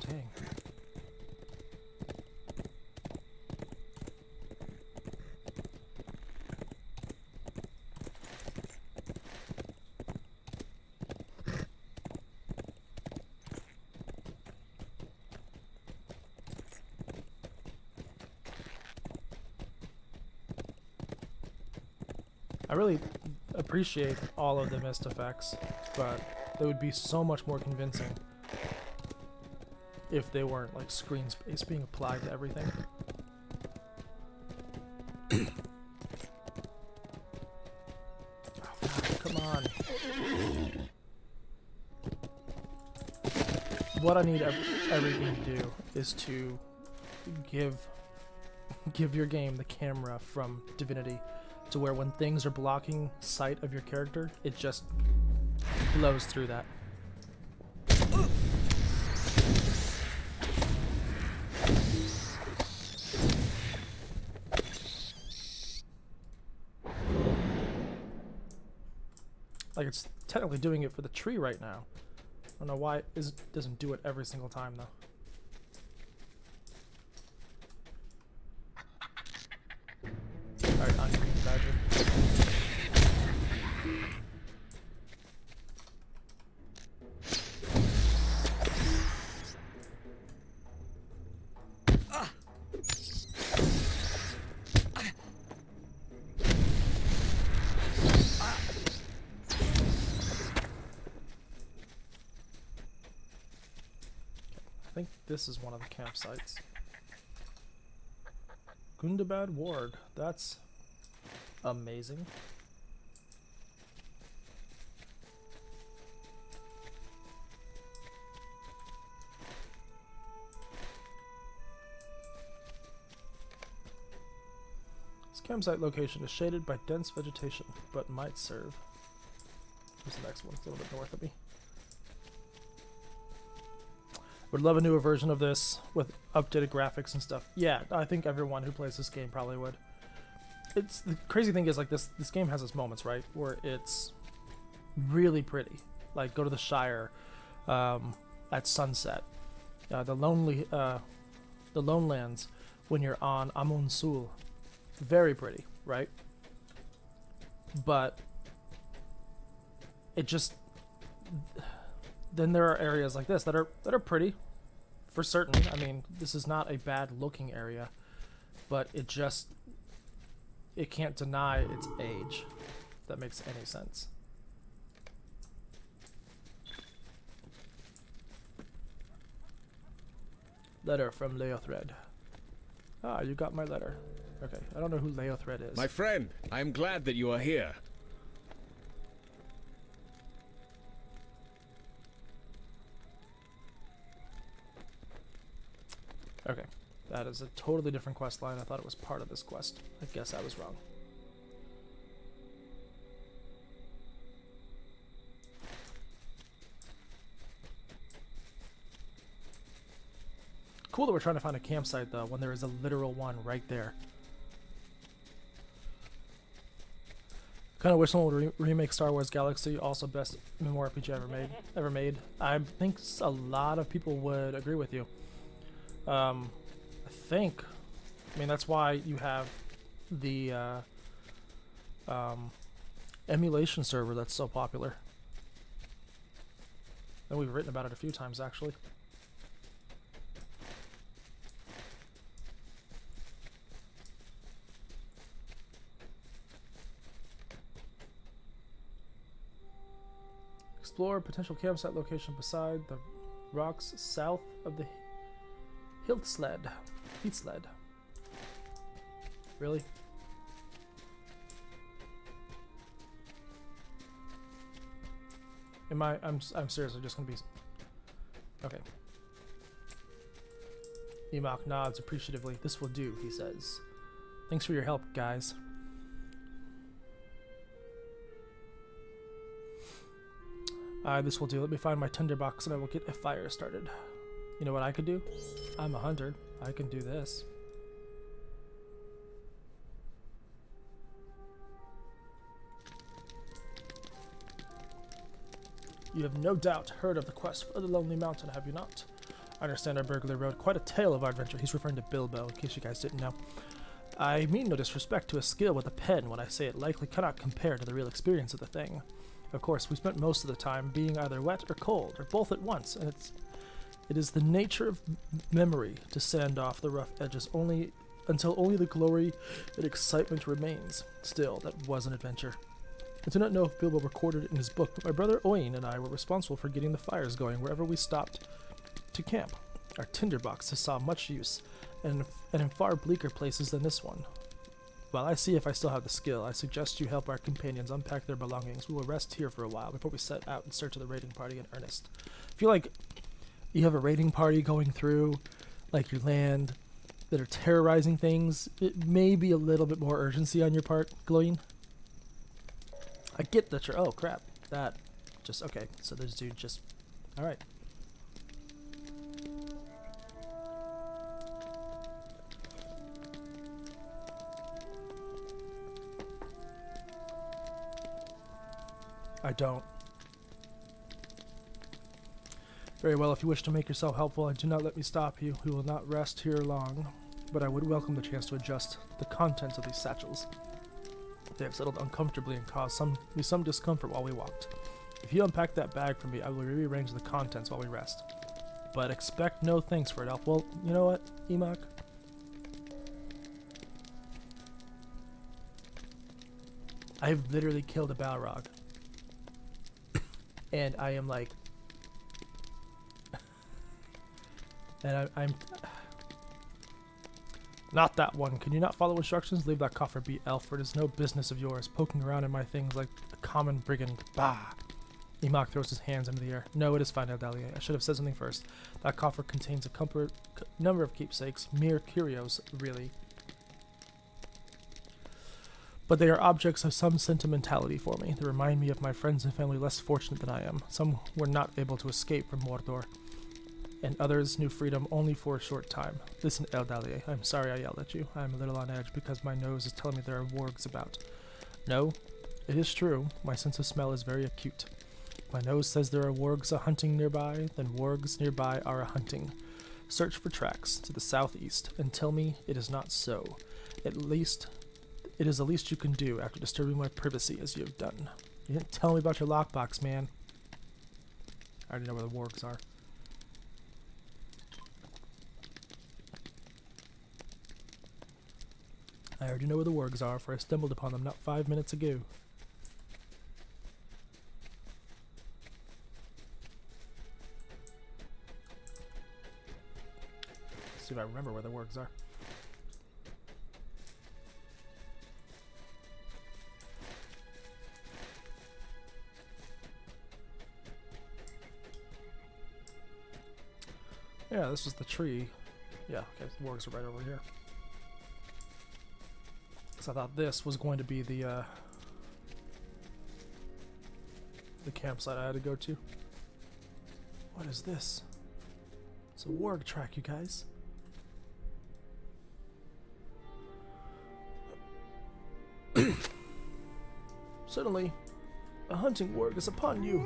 Dang. I really appreciate all of the mist effects, but they would be so much more convincing if they weren't like screen space being applied to everything. Oh, God, come on. What I need every game to do is to give your game the camera from Divinity, to where when things are blocking sight of your character, it just blows through that. Like, it's technically doing it for the tree right now. I don't know why it doesn't do it every single time, though. Alright, on green badger. I think this is one of the campsites. Gundabad Ward. That's amazing. This campsite location is shaded by dense vegetation, but might serve. Here's the next one, it's a little bit north of me. Would love a newer version of this with updated graphics and stuff. Yeah, I think everyone who plays this game probably would. It's the crazy thing is, like, this game has its moments, right, where it's really pretty. Like, go to the Shire at sunset. The Lonelands when you're on Amun Sul. Very pretty, right? But it just, then there are areas like this that are pretty for certain. I mean, this is not a bad looking area, but it can't deny its age, if that makes any sense. Letter from Leothred. Ah, you got my letter. Okay, I don't know who Leothred is. My friend, I am glad that you are here. Okay, that is a totally different quest line. I thought it was part of this quest. I guess I was wrong. cool that we're trying to find a campsite though when there is a literal one right there. Kind of wish someone would remake Star Wars Galaxy. Also, best MMORPG ever made. I think a lot of people would agree with you. I mean, that's why you have the emulation server that's so popular. And we've written about it a few times, actually. Explore potential campsite location beside the rocks south of the Heath sled. Really? I'm seriously just gonna be... Okay. Emok nods appreciatively. This will do, he says. Thanks for your help, guys. This will do. Let me find my tinderbox and I will get a fire started. You know what I could do? I'm a hunter. I can do this. You have no doubt heard of the quest for the Lonely Mountain, have you not? I understand our burglar wrote quite a tale of our adventure. He's referring to Bilbo, in case you guys didn't know. I mean no disrespect to a skill with a pen when I say it likely cannot compare to the real experience of the thing. Of course, we spent most of the time being either wet or cold, or both at once, and it is the nature of memory to sand off the rough edges until only the glory and excitement remains. Still, that was an adventure. I do not know if Bilbo recorded it in his book, but my brother Owain and I were responsible for getting the fires going wherever we stopped to camp. Our tinderboxes saw much use, and in far bleaker places than this one. While I see if I still have the skill, I suggest you help our companions unpack their belongings. We will rest here for a while before we set out in search of the raiding party in earnest. I feel like you have a raiding party going through, like, your land that are terrorizing things. It may be a little bit more urgency on your part, Gloin. I get that you're... Oh, crap. That... Just... Okay, so this dude just... Alright. I don't. Very well, if you wish to make yourself helpful, do not let me stop you. We will not rest here long, but I would welcome the chance to adjust the contents of these satchels. They have settled uncomfortably and caused me some discomfort while we walked. If you unpack that bag for me, I will rearrange the contents while we rest. But expect no thanks for it, Elf. Well, you know what, Emok? I've literally killed a Balrog. And I am like... and I'm... Not that one. Can you not follow instructions? Leave that coffer be, Elf, for it is no business of yours, poking around in my things like a common brigand. Bah! Emok throws his hands into the air. No, it is fine, Eldalier. I should have said something first. That coffer contains a number of keepsakes, mere curios, really. But they are objects of some sentimentality for me. They remind me of my friends and family less fortunate than I am. Some were not able to escape from Mordor, and others knew freedom only for a short time. Listen, Eldalier, I'm sorry I yelled at you. I'm a little on edge because my nose is telling me there are wargs about. No, it is true. My sense of smell is very acute. If my nose says there are wargs a-hunting nearby, then wargs nearby are a-hunting. Search for tracks to the southeast and tell me it is not so. At least... It is the least you can do after disturbing my privacy as you have done. You didn't tell me about your lockbox, man. I already know where the wargs are. I already know where the wargs are, for I stumbled upon them not 5 minutes ago. Let's see if I remember where the wargs are. Yeah, this was the tree. Yeah, okay, the wargs are right over here. So I thought this was going to be the campsite I had to go to. What is this? It's a warg track, you guys. Suddenly, a hunting warg is upon you.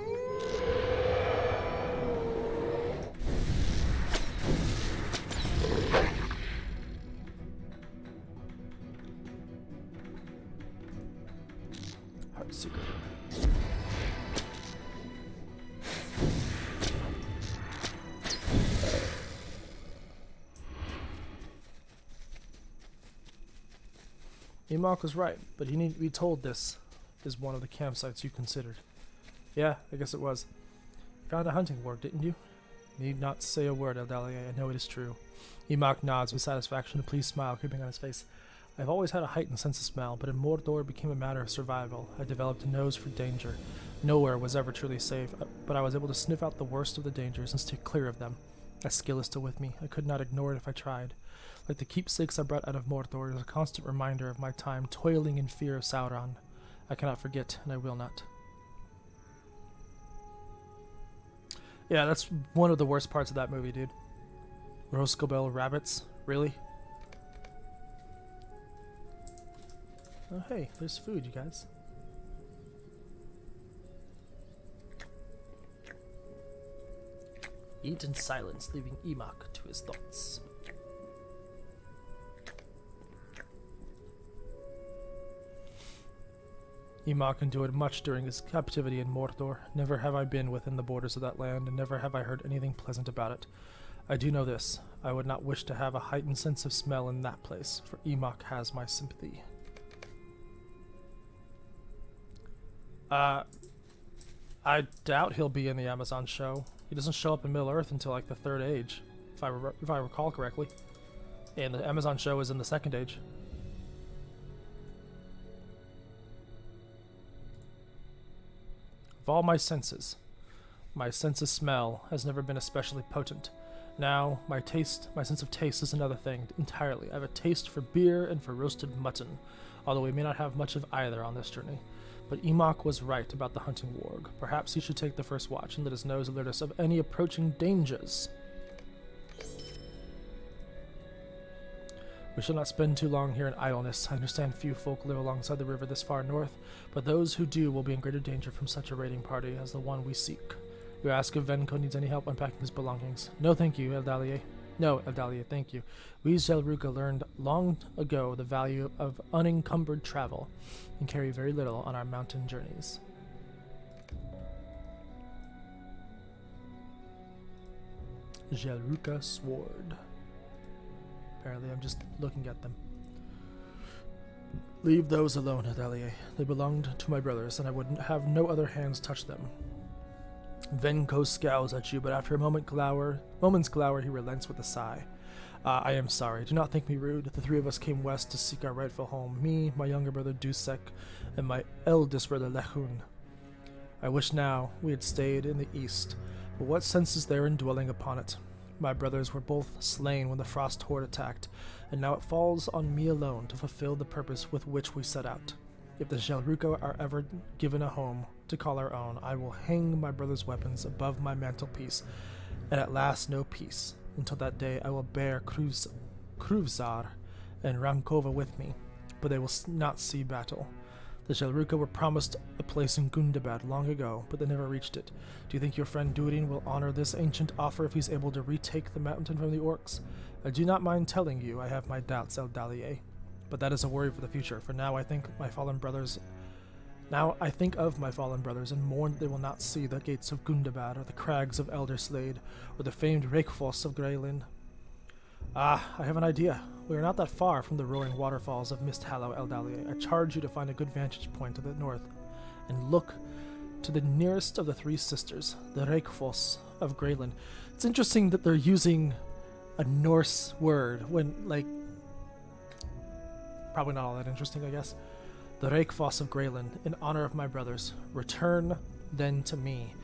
Heartseeker. Emok was right, but he needed to be told this is one of the campsites you considered. Yeah, I guess it was. Found a hunting warg, didn't you? Need not say a word, Eldalia. I know it is true. Emok nods with satisfaction, a pleased smile creeping on his face. I've always had a heightened sense of smell, but in Mordor it became a matter of survival. I developed a nose for danger. Nowhere was ever truly safe, but I was able to sniff out the worst of the dangers and steer clear of them. That skill is still with me. I could not ignore it if I tried. Like the keepsakes I brought out of Mordor, it is a constant reminder of my time toiling in fear of Sauron. I cannot forget, and I will not. Yeah, that's one of the worst parts of that movie, dude. Roscobel rabbits? Really? Oh, hey, there's food, you guys. Eat in silence, leaving Emok to his thoughts. Emok endured much during his captivity in Mordor. Never have I been within the borders of that land, and never have I heard anything pleasant about it. I do know this. I would not wish to have a heightened sense of smell in that place, for Emok has my sympathy. I doubt he'll be in the Amazon show. He doesn't show up in Middle-earth until like the Third Age, if I recall correctly. And the Amazon show is in the Second Age. Of all my sense of smell has never been especially potent. Now, my sense of taste is another thing entirely. I have a taste for beer and for roasted mutton, although we may not have much of either on this journey. But Emok was right about the hunting warg. Perhaps he should take the first watch and let us alert us of any approaching dangers. We shall not spend too long here in idleness. I understand few folk live alongside the river this far north, but those who do will be in greater danger from such a raiding party as the one we seek. You ask if Venko needs any help unpacking his belongings. No, thank you, Eldalia. No, Eldalia, thank you. We Zelruka learned long ago the value of unencumbered travel, and carry very little on our mountain journeys. Zelruka sword. Apparently I'm just looking at them. Leave those alone, Eldalia. They belonged to my brothers, and I would have no other hands touch them. Venko scowls at you, but after a moment's glower, he relents with a sigh. I am sorry. Do not think me rude. The three of us came west to seek our rightful home. Me, my younger brother Dusek, and my eldest brother Lehun. I wish now we had stayed in the east, but what sense is there in dwelling upon it? My brothers were both slain when the Frost Horde attacked, and now it falls on me alone to fulfill the purpose with which we set out. If the Zelruka are ever given a home to call our own, I will hang my brother's weapons above my mantelpiece, and at last know peace. Until that day, I will bear Kruvzar and Ramkova with me, but they will not see battle. The Zelruka were promised a place in Gundabad long ago, but they never reached it. Do you think your friend Durin will honor this ancient offer if he's able to retake the mountain from the orcs? I do not mind telling you I have my doubts, Eldalia, but that is a worry for the future. For now, I think of my fallen brothers and mourn that they will not see the gates of Gundabad, or the crags of Elderslade, or the famed Rakefoss of Greylin. Ah, I have an idea. We are not that far from the roaring waterfalls of Misthallow, Eldalia. I charge you to find a good vantage point to the north, and look to the nearest of the three sisters, the Rakefoss of Greylin. It's interesting that they're using a Norse word when, like, probably not all that interesting, I guess. The Rakefoss of Greylin, in honor of my brothers. Return, then, to me,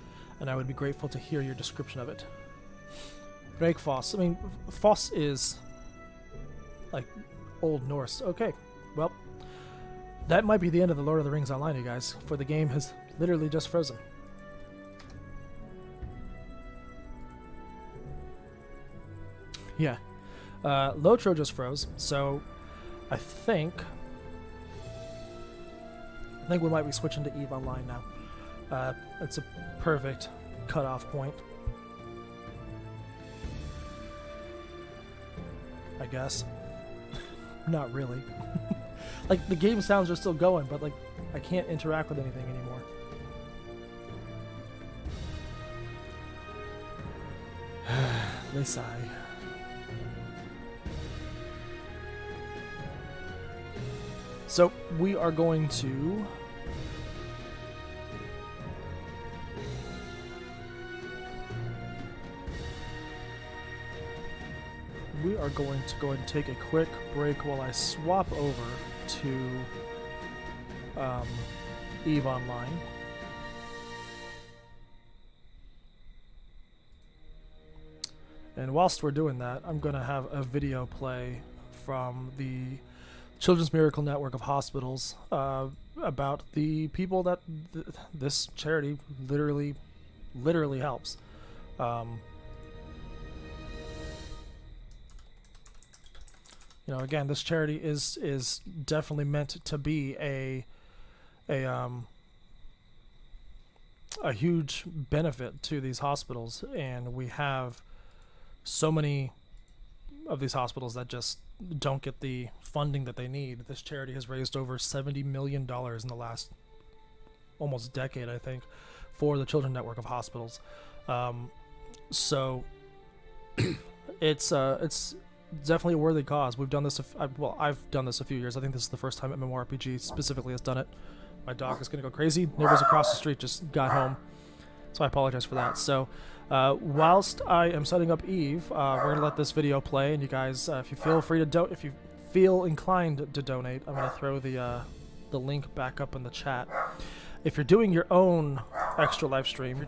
and I would be grateful to hear your description of it. Rakefoss. I mean, Foss is, like, Old Norse. Okay, well, that might be the end of the Lord of the Rings Online, you guys, for the game has literally just frozen. Yeah. LOTRO just froze, so I think I think we might be switching to EVE Online now. It's a perfect cutoff point, I guess. Not really. Like, the game sounds are still going, but like, I can't interact with anything anymore. They sigh. So we are going to go ahead and take a quick break while I swap over to EVE Online. And whilst we're doing that, I'm going to have a video play from the Children's Miracle Network of Hospitals about the people that this charity literally helps. You know, again, this charity is definitely meant to be a huge benefit to these hospitals, and we have so many of these hospitals that just don't get the funding that they need. This charity has raised over $70 million in the last almost decade, I think, for the Children's Network of Hospitals. So it's definitely a worthy cause. We've done this. I've done this a few years. I think this is the first time MMORPG specifically has done it. My dog is gonna go crazy. Neighbors across the street just got home, so I apologize for that. So whilst I am setting up EVE, we're gonna let this video play, and you guys, if you feel free to if you feel inclined to donate, I'm gonna throw the link back up in the chat. If you're doing your own extra live stream,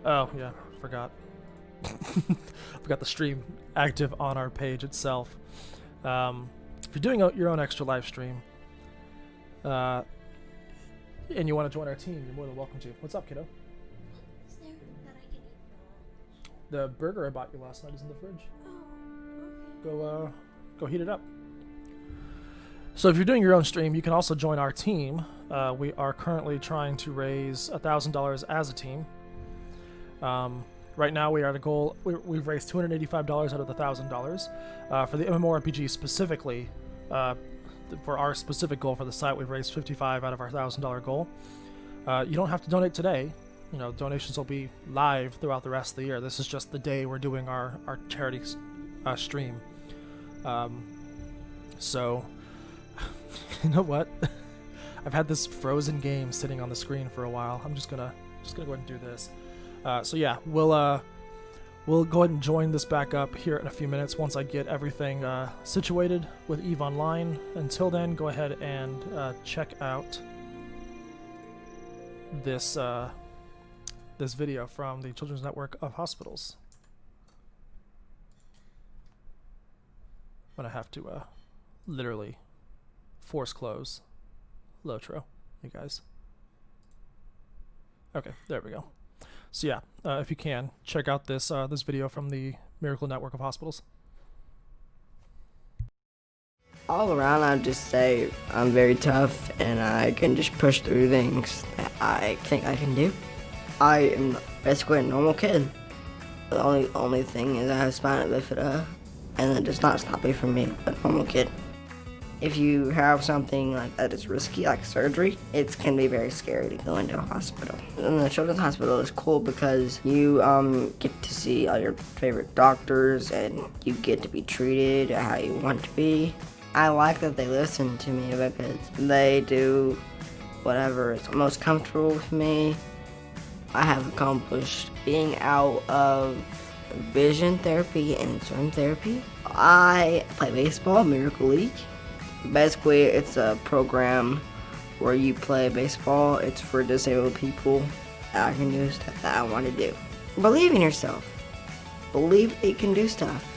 oh yeah, forgot. Forgot the stream active on our page itself. If you're doing your own extra live stream, and you want to join our team, you're more than welcome to. What's up, kiddo? Is there that I can eat? The burger I bought you last night is in the fridge. Oh, okay. Go heat it up. So if you're doing your own stream, you can also join our team. We are currently trying to raise $1,000 as a team. Right now we are at a goal. We've raised $285 out of the $1,000. For the MMORPG specifically, for our specific goal for the site, we've raised $55 out of our $1,000 goal. You don't have to donate today. You know, donations will be live throughout the rest of the year. This is just the day we're doing our charity stream. So, you know what? I've had this frozen game sitting on the screen for a while. I'm just gonna go ahead and do this. So yeah, we'll go ahead and join this back up here in a few minutes once I get everything situated with EVE Online. Until then, go ahead and check out this this video from the Children's Network of Hospitals. I'm gonna have to literally force close LOTRO, you guys. Okay, there we go. So yeah, if you can, check out this this video from the Miracle Network of Hospitals. All around, I'd just say I'm very tough and I can just push through things that I think I can do. I am basically a normal kid. The only thing is I have spina bifida, and that does not stop me from being a normal kid. If you have something like that is risky, like surgery, it can be very scary to go into a hospital. And the children's hospital is cool because you get to see all your favorite doctors and you get to be treated how you want to be. I like that they listen to me because they do whatever is most comfortable with me. I have accomplished being out of vision therapy and swim therapy. I play baseball, Miracle League. Basically, it's a program where you play baseball. It's for disabled people. I can do stuff that I want to do. Believe in yourself. Believe that you can do stuff.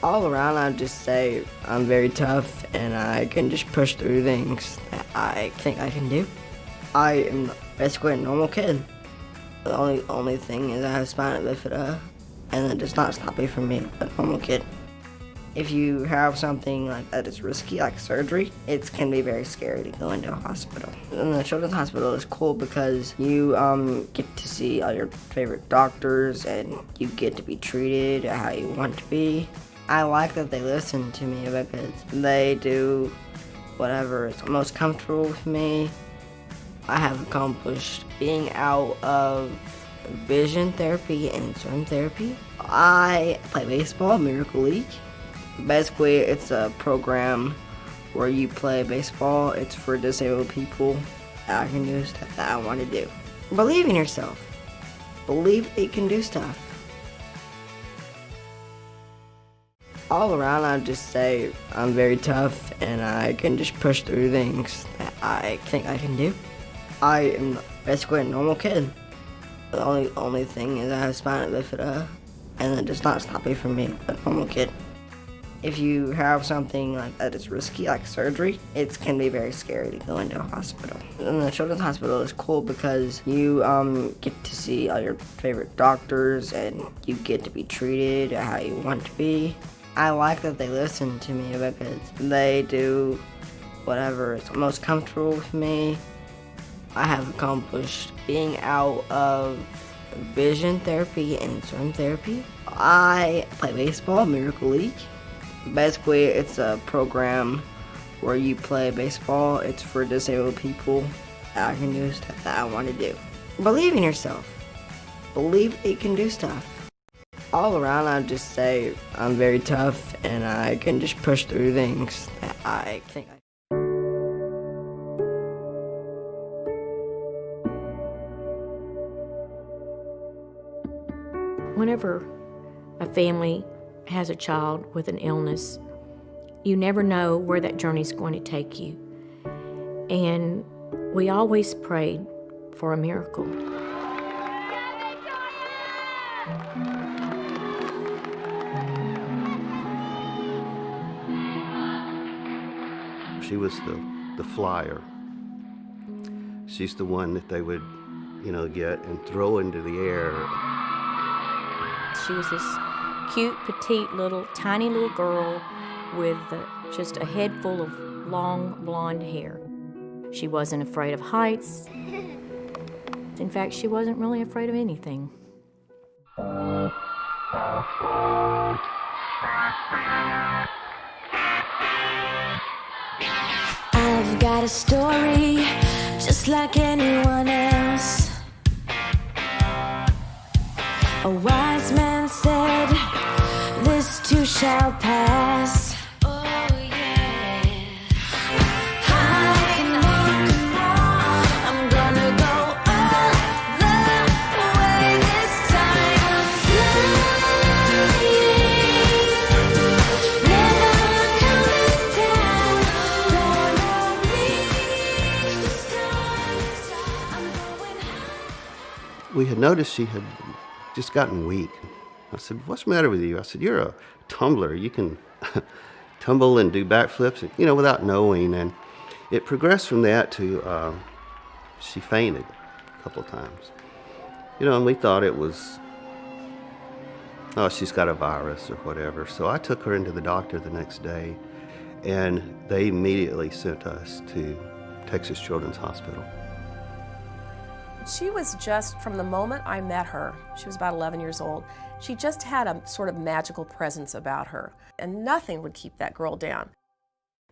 All around, I'd just say I'm very tough and I can just push through things that I think I can do. I am basically a normal kid. The only thing is I have spina bifida, and it does not stop me from being a normal kid. If you have something like that is risky, like surgery, it can be very scary to go into a hospital. And the children's hospital is cool because you get to see all your favorite doctors and you get to be treated how you want to be. I like that they listen to me because they do whatever is most comfortable with me. I have accomplished being out of vision therapy and swim therapy. I play baseball, Miracle League. Basically, it's a program where you play baseball. It's for disabled people. I can do stuff that I want to do. Believe in yourself. Believe that you can do stuff. All around, I'd just say I'm very tough and I can just push through things that I think I can do. I am basically a normal kid. The only thing is I have spina bifida, and it does not stop me from being a normal kid. If you have something like that is risky, like surgery, it can be very scary to go into a hospital. And the children's hospital is cool because you get to see all your favorite doctors and you get to be treated how you want to be. I like that they listen to me because they do whatever is most comfortable with me. I have accomplished being out of vision therapy and swim therapy. I play baseball, Miracle League. Basically, it's a program where you play baseball. It's for disabled people. I can do stuff that I want to do. Believe in yourself. Believe that you can do stuff. All around, I'd just say I'm very tough and I can just push through things that I think I can. Whenever a family has a child with an illness, you never know where that journey's going to take you. And we always prayed for a miracle. She was the flyer. She's the one that they would, get and throw into the air. She was this cute, petite, tiny little girl with just a head full of long, blonde hair. She wasn't afraid of heights. In fact, she wasn't really afraid of anything. I've got a story just like anyone else. A wise man said, this too shall pass. Oh yeah. I can walk on. I'm gonna go all the way this time. Flying, never coming down. Gonna reach the stars. We had noticed she had just gotten weak. I said, what's the matter with you? I said, you're a tumbler. You can tumble and do backflips, without knowing. And it progressed from that to she fainted a couple of times. And we thought it was, she's got a virus or whatever. So I took her into the doctor the next day, and they immediately sent us to Texas Children's Hospital. She was just, from the moment I met her, she was about 11 years old, she just had a sort of magical presence about her, and nothing would keep that girl down.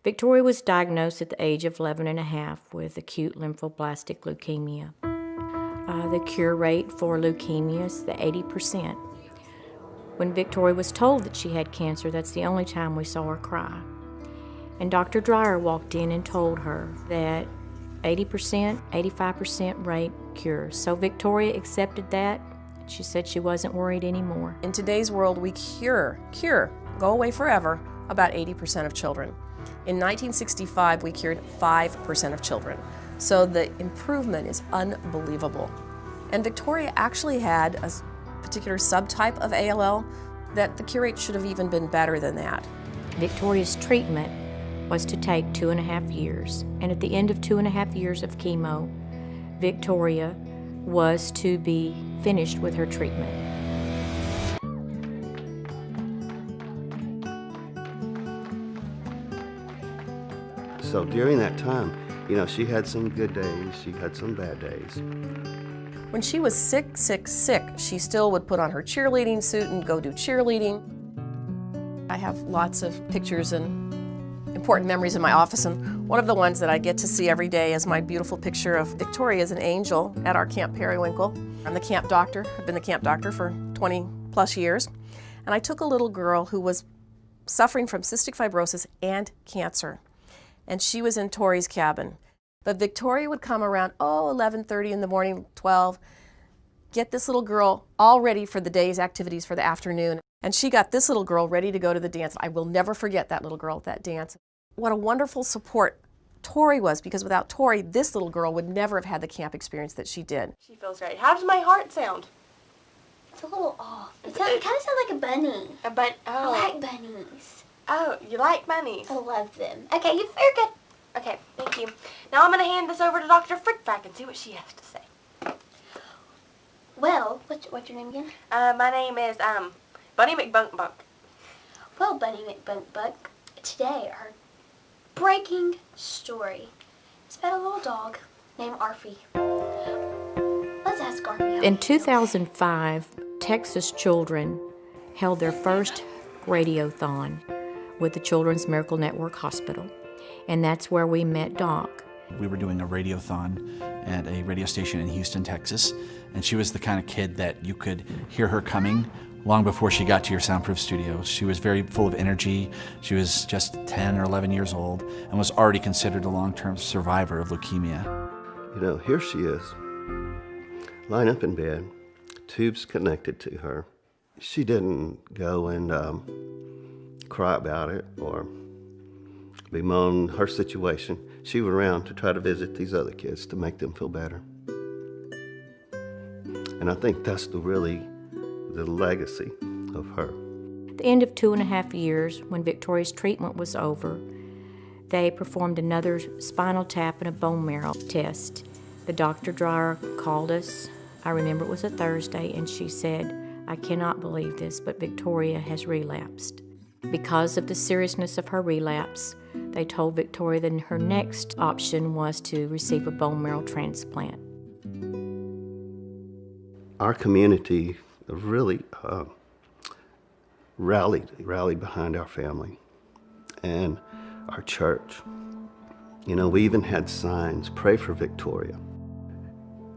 Victoria was diagnosed at the age of 11 and a half with acute lymphoblastic leukemia. The cure rate for leukemia is the 80%. When Victoria was told that she had cancer, that's the only time we saw her cry. And Dr. Dreyer walked in and told her that 80%, 85% rate cure. So Victoria accepted that. She said she wasn't worried anymore. In today's world, we cure, go away forever, about 80% of children. In 1965, we cured 5% of children. So the improvement is unbelievable. And Victoria actually had a particular subtype of ALL that the cure rate should have even been better than that. Victoria's treatment was to take 2.5 years, and at the end of 2.5 years of chemo, Victoria was to be finished with her treatment. So during that time, you know, she had some good days, she had some bad days. When she was sick, she still would put on her cheerleading suit and go do cheerleading. I have lots of pictures and important memories in my office, and one of the ones that I get to see every day is my beautiful picture of Victoria as an angel at our Camp Periwinkle. I'm the camp doctor. I've been the camp doctor for 20 plus years. And I took a little girl who was suffering from cystic fibrosis and cancer. And she was in Tori's cabin. But Victoria would come around, 11:30 in the morning, 12, get this little girl all ready for the day's activities for the afternoon. And she got this little girl ready to go to the dance. I will never forget that little girl at that dance. What a wonderful support Tori was, because without Tori, this little girl would never have had the camp experience that she did. She feels great. How does my heart sound? It's a little off. It kind of sounds like a bunny. I like bunnies. Oh, you like bunnies? I love them. Okay, you're good. Okay, thank you. Now I'm going to hand this over to Dr. Frickback and see what she has to say. Well, what's your name again? My name is, Bunny McBunkbunk. Well, Bunny McBunkbunk, today our breaking story is about a little dog named Arfie. Let's ask Arfie how In 2005, Texas children held their first radiothon with the Children's Miracle Network Hospital, and that's where we met Doc. We were doing a radiothon at a radio station in Houston, Texas, and she was the kind of kid that you could hear her coming long before she got to your soundproof studio. She was very full of energy. She was just 10 or 11 years old and was already considered a long-term survivor of leukemia. You know, here she is, lying up in bed, tubes connected to her. She didn't go and cry about it or bemoan her situation. She was around to try to visit these other kids to make them feel better. And I think that's the legacy of her. At the end of 2.5 years, when Victoria's treatment was over, they performed another spinal tap and a bone marrow test. The doctor Dreyer called us. I remember it was a Thursday, and she said, "I cannot believe this, but Victoria has relapsed." Because of the seriousness of her relapse, they told Victoria that her next option was to receive a bone marrow transplant. Our community really rallied behind our family and our church. You know, we even had signs, "Pray for Victoria."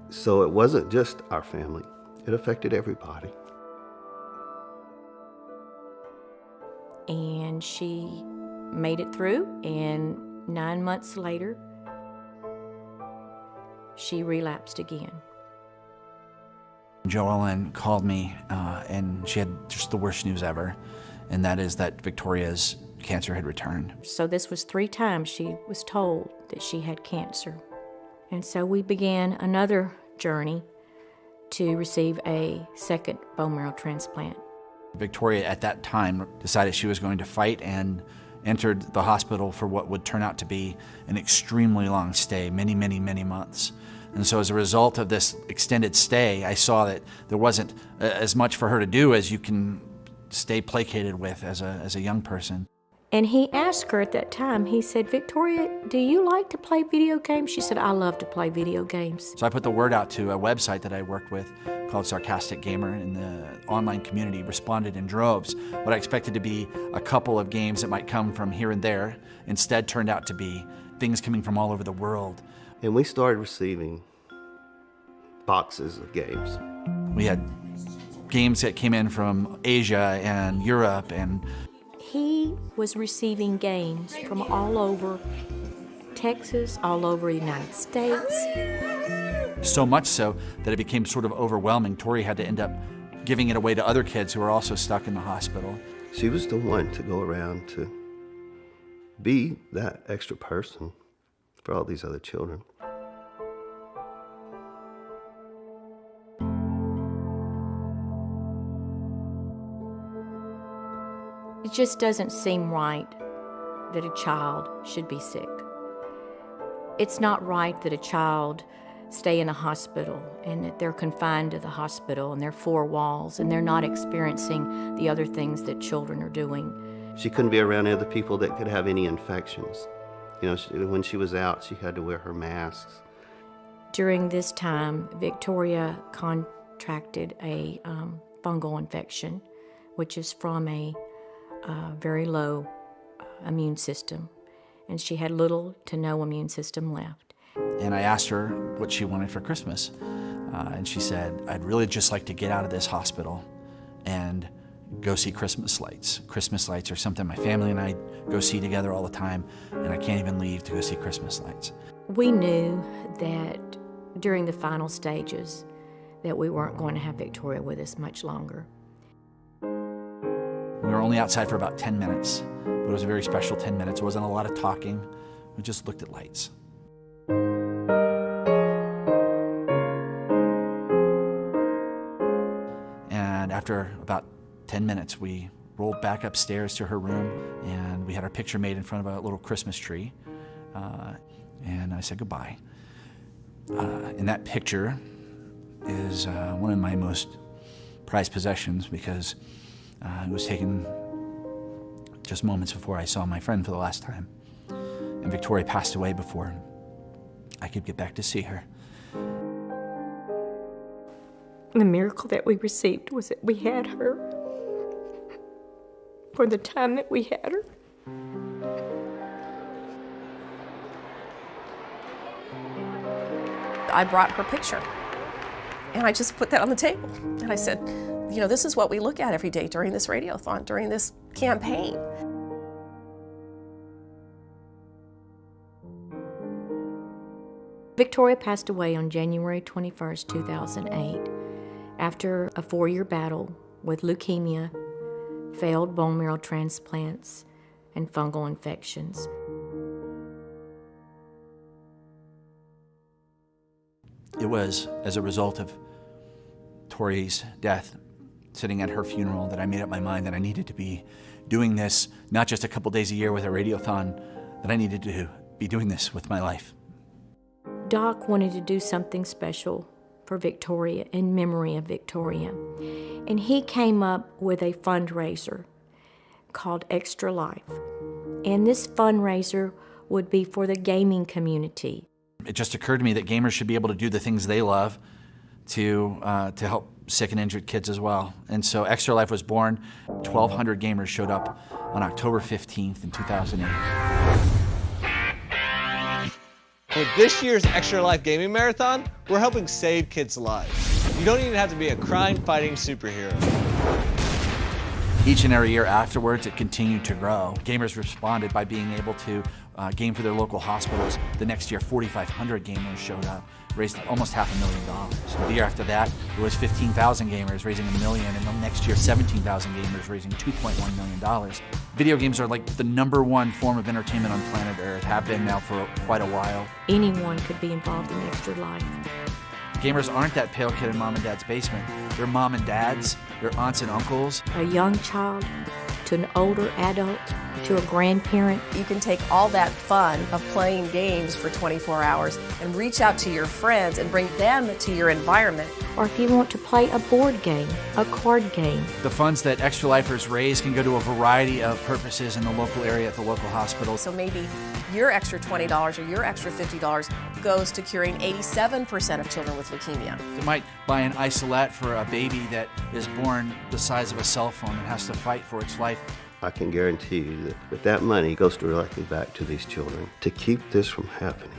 So it wasn't just our family, it affected everybody. And she made it through, and 9 months later, she relapsed again. Joellen called me and she had just the worst news ever, and that is that Victoria's cancer had returned. So this was 3 times she was told that she had cancer. And so we began another journey to receive a second bone marrow transplant. Victoria at that time decided she was going to fight and entered the hospital for what would turn out to be an extremely long stay, many, many, many months. And so as a result of this extended stay, I saw that there wasn't as much for her to do as you can stay placated with as a young person. And he asked her at that time, he said, "Victoria, do you like to play video games?" She said, "I love to play video games." So I put the word out to a website that I worked with called Sarcastic Gamer, and the online community responded in droves. What I expected to be a couple of games that might come from here and there instead turned out to be things coming from all over the world. And we started receiving boxes of games. We had games that came in from Asia and Europe, and he was receiving games from all over Texas, all over the United States. So much so that it became sort of overwhelming. Tori had to end up giving it away to other kids who were also stuck in the hospital. She was the one to go around to be that extra person for all these other children. It just doesn't seem right that a child should be sick. It's not right that a child stay in a hospital and that they're confined to the hospital and their four walls and they're not experiencing the other things that children are doing. She couldn't be around other people that could have any infections. You know, when she was out, she had to wear her masks. During this time, Victoria contracted a fungal infection, which is from a very low immune system, and she had little to no immune system left. And I asked her what she wanted for Christmas, and she said, I'd really just like to get out of this hospital and go see Christmas lights. Christmas lights are something my family and I go see together all the time, and I can't even leave to go see Christmas lights. We knew that during the final stages that we weren't going to have Victoria with us much longer. We were only outside for about 10 minutes, but it was a very special 10 minutes. It wasn't a lot of talking. We just looked at lights. And after about 10 minutes, we rolled back upstairs to her room, and we had our picture made in front of a little Christmas tree. And I said goodbye. And that picture is one of my most prized possessions because it was taken just moments before I saw my friend for the last time. And Victoria passed away before I could get back to see her. The miracle that we received was that we had her for the time that we had her. I brought her picture, and I just put that on the table. And I said, you know, this is what we look at every day during this radiothon, during this campaign. Victoria passed away on January 21st, 2008, after a 4-year battle with leukemia, failed bone marrow transplants, and fungal infections. It was as a result of Tori's death, sitting at her funeral, that I made up my mind that I needed to be doing this, not just a couple days a year with a radiothon, that I needed to be doing this with my life. Doc wanted to do something special for Victoria, in memory of Victoria. And he came up with a fundraiser called Extra Life. And this fundraiser would be for the gaming community. It just occurred to me that gamers should be able to do the things they love to help sick and injured kids as well. And so Extra Life was born. 1,200 gamers showed up on October 15th in 2008. With this year's Extra Life Gaming Marathon, we're helping save kids' lives. You don't even have to be a crime-fighting superhero. Each and every year afterwards, it continued to grow. Gamers responded by being able to game for their local hospitals. The next year, 4,500 gamers showed up, raised almost $500,000. The year after that, it was 15,000 gamers raising $1 million, and the next year, 17,000 gamers raising $2.1 million. Video games are like the #1 form of entertainment on planet Earth, have been now for quite a while. Anyone could be involved in Extra Life. Gamers aren't that pale kid in mom and dad's basement. They're mom and dads, they're aunts and uncles. A young child to an older adult to a grandparent. You can take all that fun of playing games for 24 hours and reach out to your friends and bring them to your environment. Or if you want to play a board game, a card game. The funds that Extra Lifers raise can go to a variety of purposes in the local area at the local hospital. So maybe your extra $20 or your extra $50 goes to curing 87% of children with leukemia. They might buy an isolette for a baby that is born the size of a cell phone and has to fight for its life. I can guarantee you that money goes directly back to these children to keep this from happening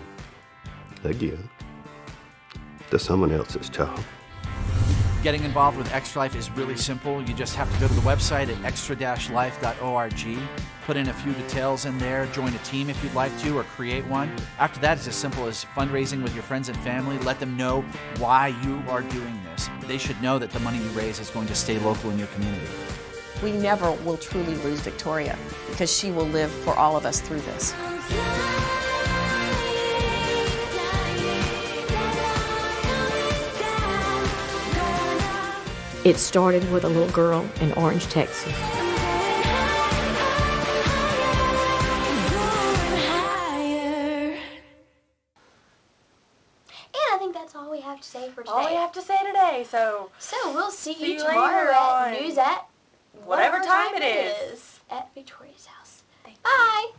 again to someone else's child. Getting involved with Extra Life is really simple. You just have to go to the website at extra-life.org, put in a few details in there, join a team if you'd like to, or create one. After that, it's as simple as fundraising with your friends and family. Let them know why you are doing this. They should know that the money you raise is going to stay local in your community. We never will truly lose Victoria because she will live for all of us through this. It started with a little girl in Orange, Texas. today, so we'll see see you you tomorrow later at on news at whatever time it is. at Victoria's house. Bye.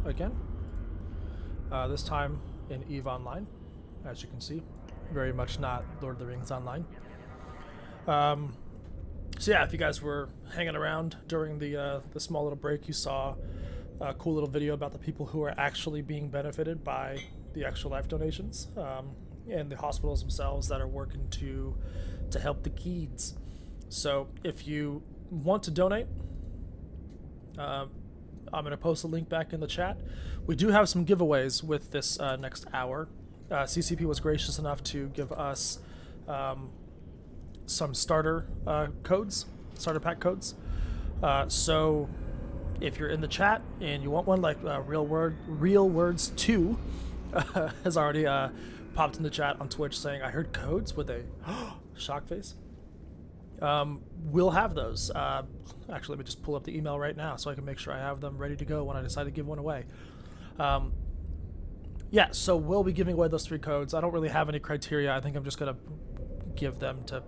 Again. This time in EVE Online, as you can see. Very much not Lord of the Rings Online. So yeah, if you guys were hanging around during the small little break, you saw a cool little video about the people who are actually being benefited by the Extra Life donations, and the hospitals themselves that are working to help the kids. So if you want to donate, I'm going to post a link back in the chat. We do have some giveaways with this next hour. CCP was gracious enough to give us some starter codes, starter pack codes. So if you're in the chat and you want one, like Real Words 2 has already popped in the chat on Twitch saying, I heard codes with a shock face. We'll have those. Actually, let me just pull up the email right now so I can make sure I have them ready to go when I decide to give one away. Yeah, so we'll be giving away those 3 codes. I don't really have any criteria. I think I'm just going to give them to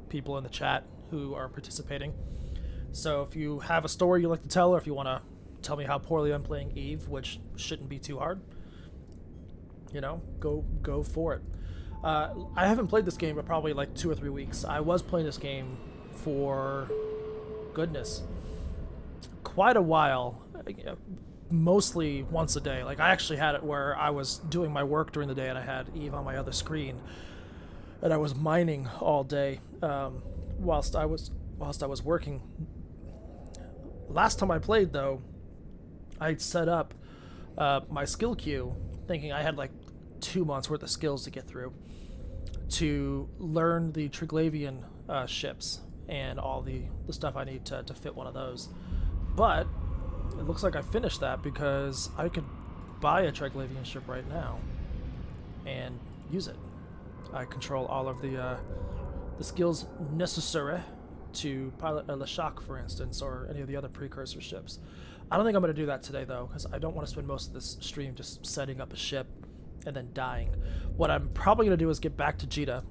people in the chat who are participating. So if you have a story you'd like to tell, or if you want to tell me how poorly I'm playing EVE, which shouldn't be too hard, you know, go for it. I haven't played this game in probably like 2 or 3 weeks. I was playing this game for, goodness, quite a while, mostly once a day. Like I actually had it where I was doing my work during the day and I had EVE on my other screen, and I was mining all day whilst I was working. Last time I played though, I'd set up my skill queue thinking I had like 2 months worth of skills to get through to learn the Triglavian ships and all the stuff I need to fit one of those. But it looks like I finished that because I could buy a Triglavian ship right now and use it. I control all of the skills necessary to pilot a Leshak, for instance, or any of the other precursor ships. I don't think I'm going to do that today though, because I don't want to spend most of this stream just setting up a ship and then dying. What I'm probably going to do is get back to Jita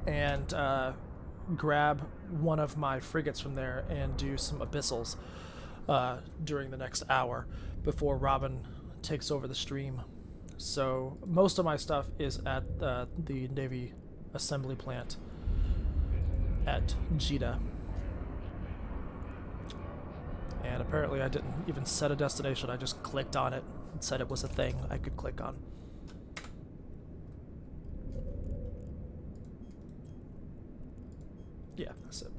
and grab one of my frigates from there and do some abyssals during the next hour before Robin takes over the stream. So most of my stuff is at the Navy assembly plant at Jita. And apparently I didn't even set a destination, I just clicked on it and said it was a thing I could click on. Yeah, that's it.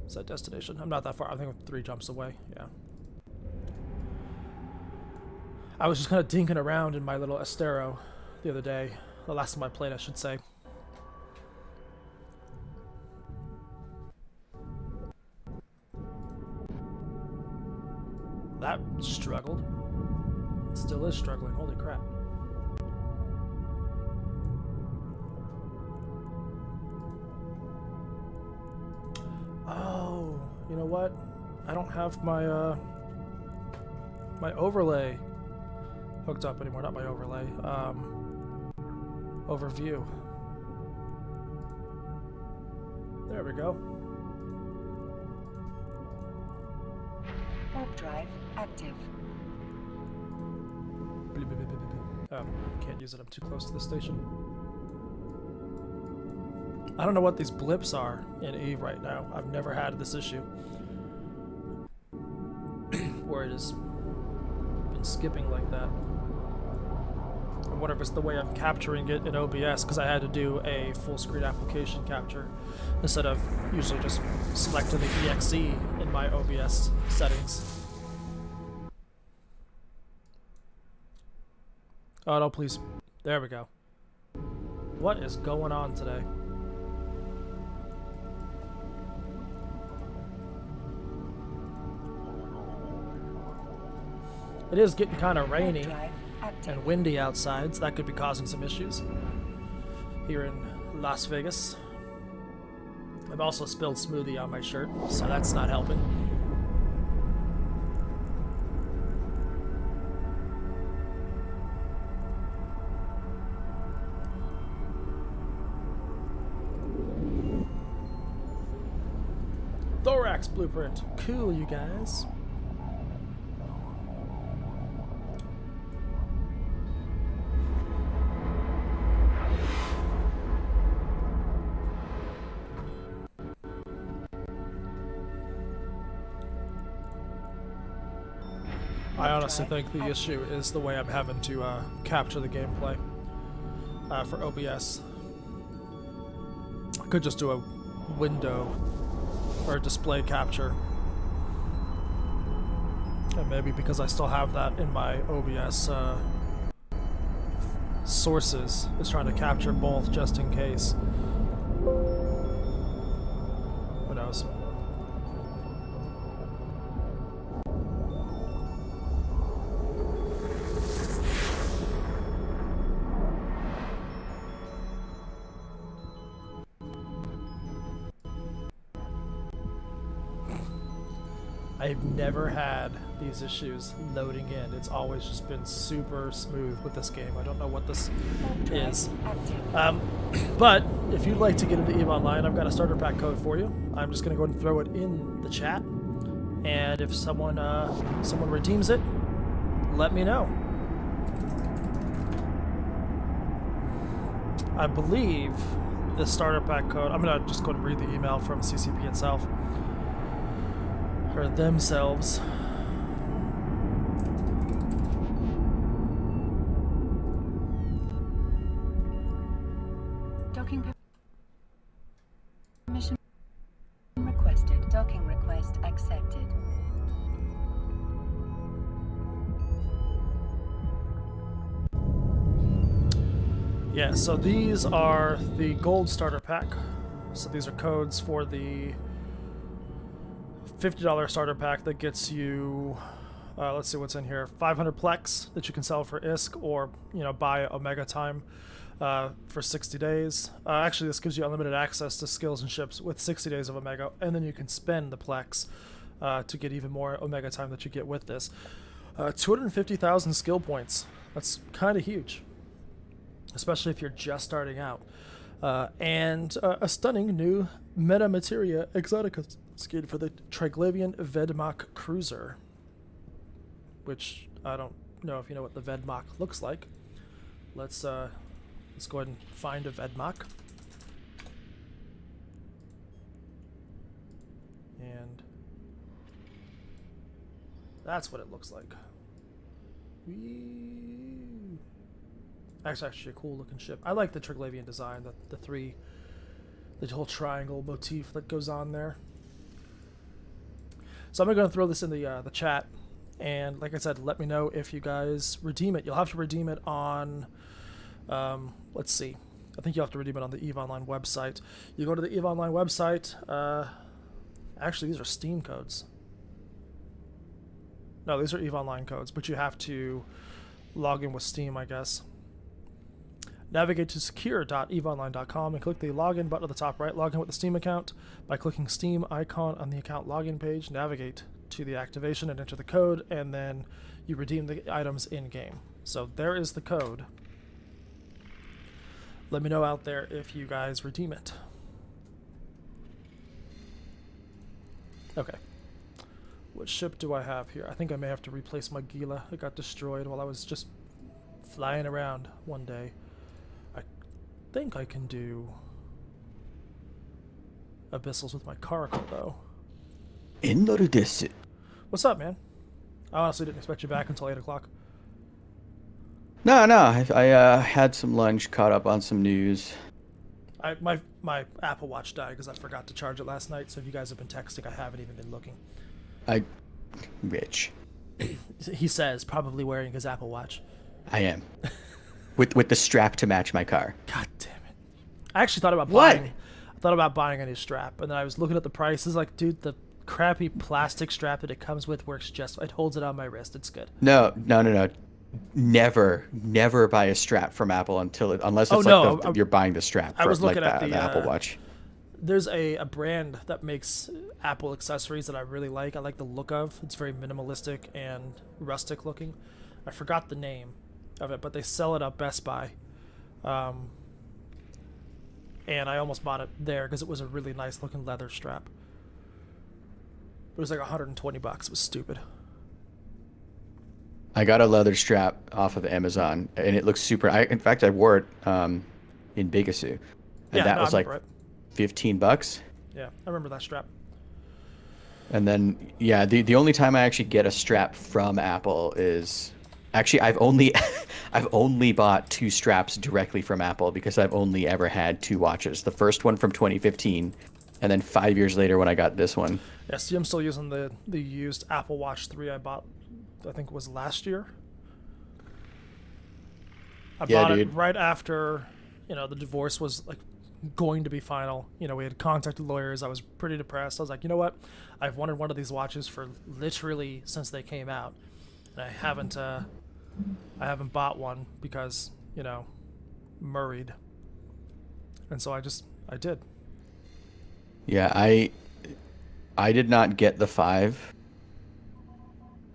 Set destination. I'm not that far, I think I'm 3 jumps away, yeah. I was just kind of dinking around in my little Estero the other day. The last time I played, I should say. That struggled. It still is struggling, holy crap. Oh, you know what? I don't have my my overlay hooked up anymore, not my overlay, overview. There we go. Warp drive active. Oh, can't use it, I'm too close to the station. I don't know what these blips are in Eve right now. I've never had this issue where it has been skipping like that. I wonder if it's the way I'm capturing it in OBS, because I had to do a full screen application capture instead of usually just selecting the EXE in my OBS settings. Oh no, please. There we go. What is going on today? It is getting kind of rainy and windy outside, so that could be causing some issues here in Las Vegas. I've also spilled smoothie on my shirt, so that's not helping. Thorax blueprint. Cool, you guys. I honestly think the issue is the way I'm having to capture the gameplay for OBS. I could just do a window or a display capture. And maybe because I still have that in my OBS sources, it's trying to capture both just in case. Who knows? I've never had these issues loading in. It's always just been super smooth with this game. I don't know what this is. But if you'd like to get into EVE Online, I've got a starter pack code for you. I'm just going to go ahead and throw it in the chat. And if someone redeems it, let me know. I believe the starter pack code, I'm going to just go and read the email from CCP itself. Or themselves. Docking permission requested. Docking request accepted. Yeah, so these are the gold starter pack. So these are codes for the $50 starter pack that gets you, let's see what's in here, 500 Plex that you can sell for ISK or, you know, buy Omega time for 60 days. Actually, this gives you unlimited access to skills and ships with 60 days of Omega, and then you can spend the Plex to get even more Omega time that you get with this. 250,000 skill points. That's kind of huge, especially if you're just starting out. And a stunning new Meta Materia Exotica skin for the Triglavian Vedmak Cruiser, which I don't know if you know what the Vedmak looks like. Let's go ahead and find a Vedmak. And that's what it looks like. Whee! That's actually a cool looking ship. I like the Triglavian design, the whole triangle motif that goes on there. So I'm going to throw this in the chat, and like I said, let me know if you guys redeem it. You'll have to redeem it on, let's see, I think you'll have to redeem it on the EVE Online website. You go to the EVE Online website, actually these are Steam codes. No, these are EVE Online codes, but you have to log in with Steam, I guess. Navigate to secure.eveonline.com and click the login button at the top right. Log in with the Steam account. By clicking Steam icon on the account login page, navigate to the activation and enter the code, and then you redeem the items in-game. So there is the code. Let me know out there if you guys redeem it. Okay. What ship do I have here? I think I may have to replace my Gila. It got destroyed while I was just flying around one day. I think I can do Abyssals with my Coracle, though. What's up, man? I honestly didn't expect you back until 8 o'clock. No, I had some lunch, caught up on some news. My Apple Watch died because I forgot to charge it last night, so if you guys have been texting, I haven't even been looking. Rich. He says, probably wearing his Apple Watch. I am. with the strap to match my car. God damn it. I actually thought about buying a new strap, and then I was looking at the prices, like, dude, the crappy plastic strap that it comes with works it holds it on my wrist. It's good. No. Never buy a strap from Apple unless it's you're buying the strap for the Apple Watch. There's a brand that makes Apple accessories that I really like. I like the look of. It's very minimalistic and rustic looking. I forgot the name of it, but they sell it at Best Buy. And I almost bought it there because it was a really nice looking leather strap. It was like $120. It was stupid. I got a leather strap off of Amazon, and it looks super. In fact, I wore it in Bigasu, and that was like $15. Yeah, I remember that strap. And then, yeah, the only time I actually get a strap from Apple is actually I've only bought 2 straps directly from Apple because I've only ever had 2 watches. The first one from 2015, and then 5 years later when I got this one. Yeah, see, I'm still using the used Apple Watch 3 I bought. I think it was last year. I bought it right after, the divorce was like going to be final. We had contacted lawyers. I was pretty depressed. I was like, you know what? I've wanted one of these watches for literally since they came out, and I haven't bought one because worried. And so I did. Yeah, I did not get the 5.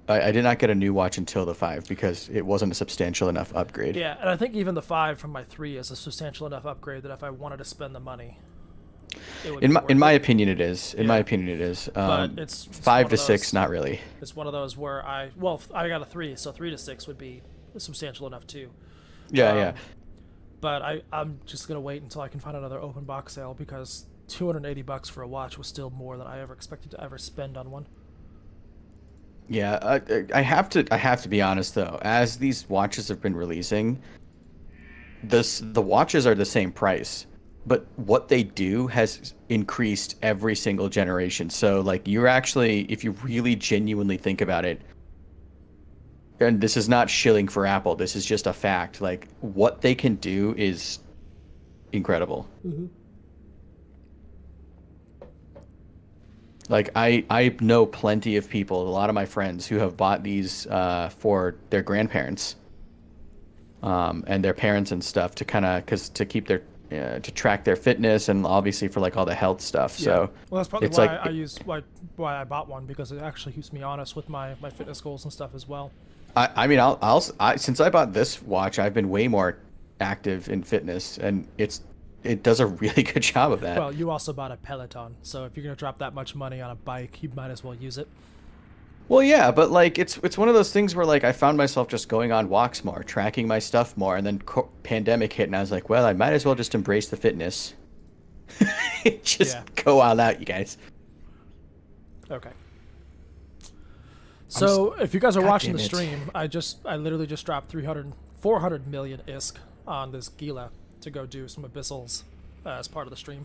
I did not get a new watch until the 5 because it wasn't a substantial enough upgrade. Yeah, and I think even the 5 from my 3 is a substantial enough upgrade that if I wanted to spend the money, in my opinion, it is. In my opinion, it is. But it's 5 to 6, not really. It's one of those where I got a 3, so 3 to 6 would be substantial enough too. Yeah. But I'm just gonna wait until I can find another open box sale because $280 for a watch was still more than I ever expected to ever spend on one. Yeah, I have to be honest though. As these watches have been releasing, the watches are the same price, but what they do has increased every single generation. So like you're actually, if you really genuinely think about it, and this is not shilling for Apple, this is just a fact. Like what they can do is incredible. Mm-hmm. Like I know plenty of people, a lot of my friends who have bought these for their grandparents, and their parents and stuff to keep their to track their fitness and obviously for like all the health stuff. Yeah. So well, that's probably why I bought one because it actually keeps me honest with my fitness goals and stuff as well. I mean I'll since I bought this watch, I've been way more active in fitness, and it does a really good job of that. Well, you also bought a Peloton, so if you're gonna drop that much money on a bike, you might as well use it. Well, yeah, but like it's one of those things where like I found myself just going on walks more, tracking my stuff more, and then pandemic hit, and I was like, well, I might as well just embrace the fitness. Go all out, you guys. Okay. So if you guys are watching the stream, I literally just dropped 400 million ISK on this Gila to go do some abyssals as part of the stream.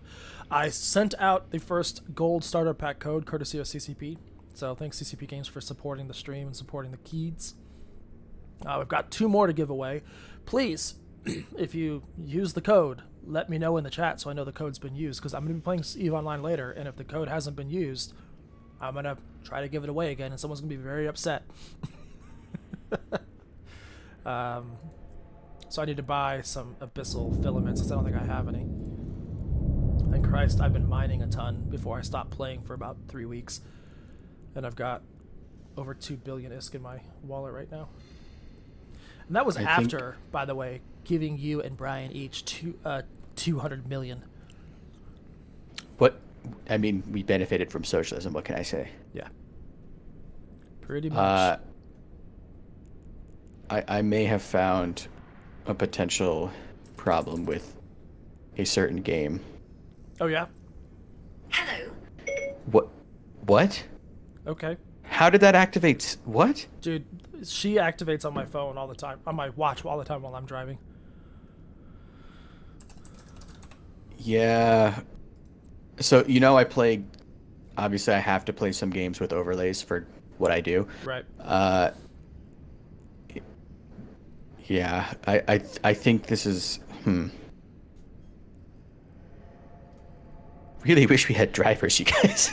I sent out the first gold starter pack code courtesy of CCP. So thanks CCP Games for supporting the stream and supporting the kids. We've got 2 more to give away. Please, if you use the code, let me know in the chat so I know the code's been used, because I'm going to be playing EVE Online later, and if the code hasn't been used, I'm going to try to give it away again, and someone's going to be very upset. So I need to buy some abyssal filaments because I don't think I have any. And Christ, I've been mining a ton before I stopped playing for about 3 weeks. And I've got over 2 billion ISK in my wallet right now. And that was after, by the way, giving you and Brian each 200 million. What? I mean, we benefited from socialism. What can I say? Yeah. Pretty much. I may have found a potential problem with a certain game. Oh, yeah? Hello. What? Okay. How did that activate? What? Dude, she activates on my phone all the time. On my watch all the time while I'm driving. Yeah. So, you know, I play... Obviously, I have to play some games with overlays for what I do. Right. Yeah, I think this is... Really wish we had drivers, you guys.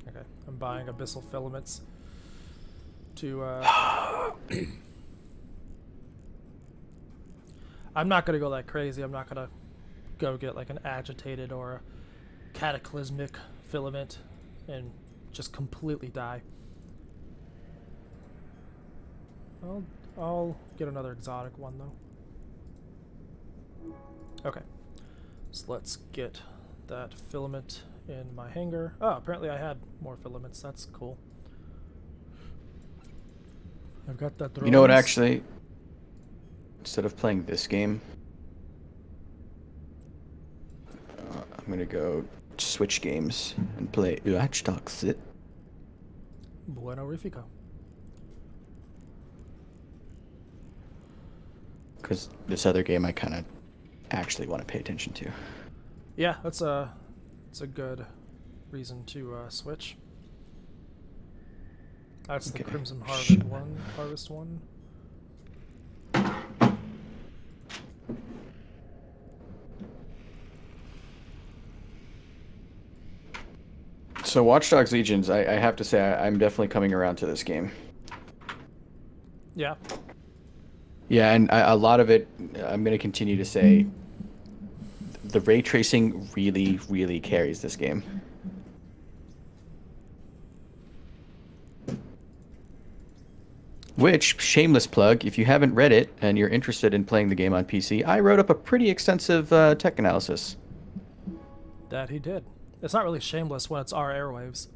Okay, I'm buying abyssal filaments to I'm not gonna go that crazy. I'm not gonna go get like an agitated or a cataclysmic filament and just completely die. I'll get another exotic one though. Okay, so let's get that filament in my hanger. Oh, apparently I had more filaments. That's cool. I've got that. You know what, actually? Instead of playing this game, I'm gonna go switch games and play Watch Dogs. Bueno Rifico. Because this other game I kind of actually want to pay attention to. Yeah, that's a good reason to switch. That's the Crimson Harvest one. So Watch Dogs Legions, I have to say I'm definitely coming around to this game. Yeah. Yeah, and a lot of it, I'm going to continue to say, the ray tracing really, really carries this game. Which, shameless plug, if you haven't read it and you're interested in playing the game on PC, I wrote up a pretty extensive tech analysis. That he did. It's not really shameless when it's our airwaves.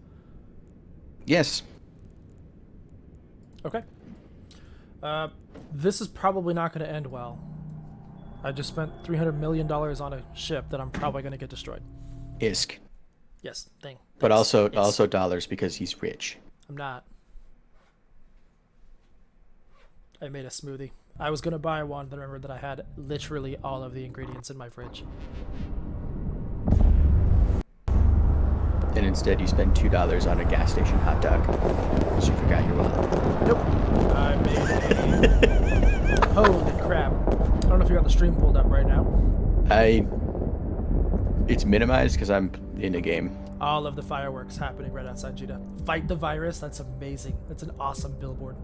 Yes. Okay. This is probably not going to end well. I just spent $300 million on a ship that I'm probably going to get destroyed. ISK. Yes, thing. But Yes. also dollars because he's rich. I'm not. I made a smoothie. I was going to buy one, then I remembered that I had literally all of the ingredients in my fridge. And instead you spend $2 on a gas station hot dog because you forgot your wallet. Nope. I made a... Holy crap. I don't know if you got the stream pulled up right now. It's minimized because I'm in a game. All of the fireworks happening right outside Jeddah. Fight the virus, that's amazing. That's an awesome billboard.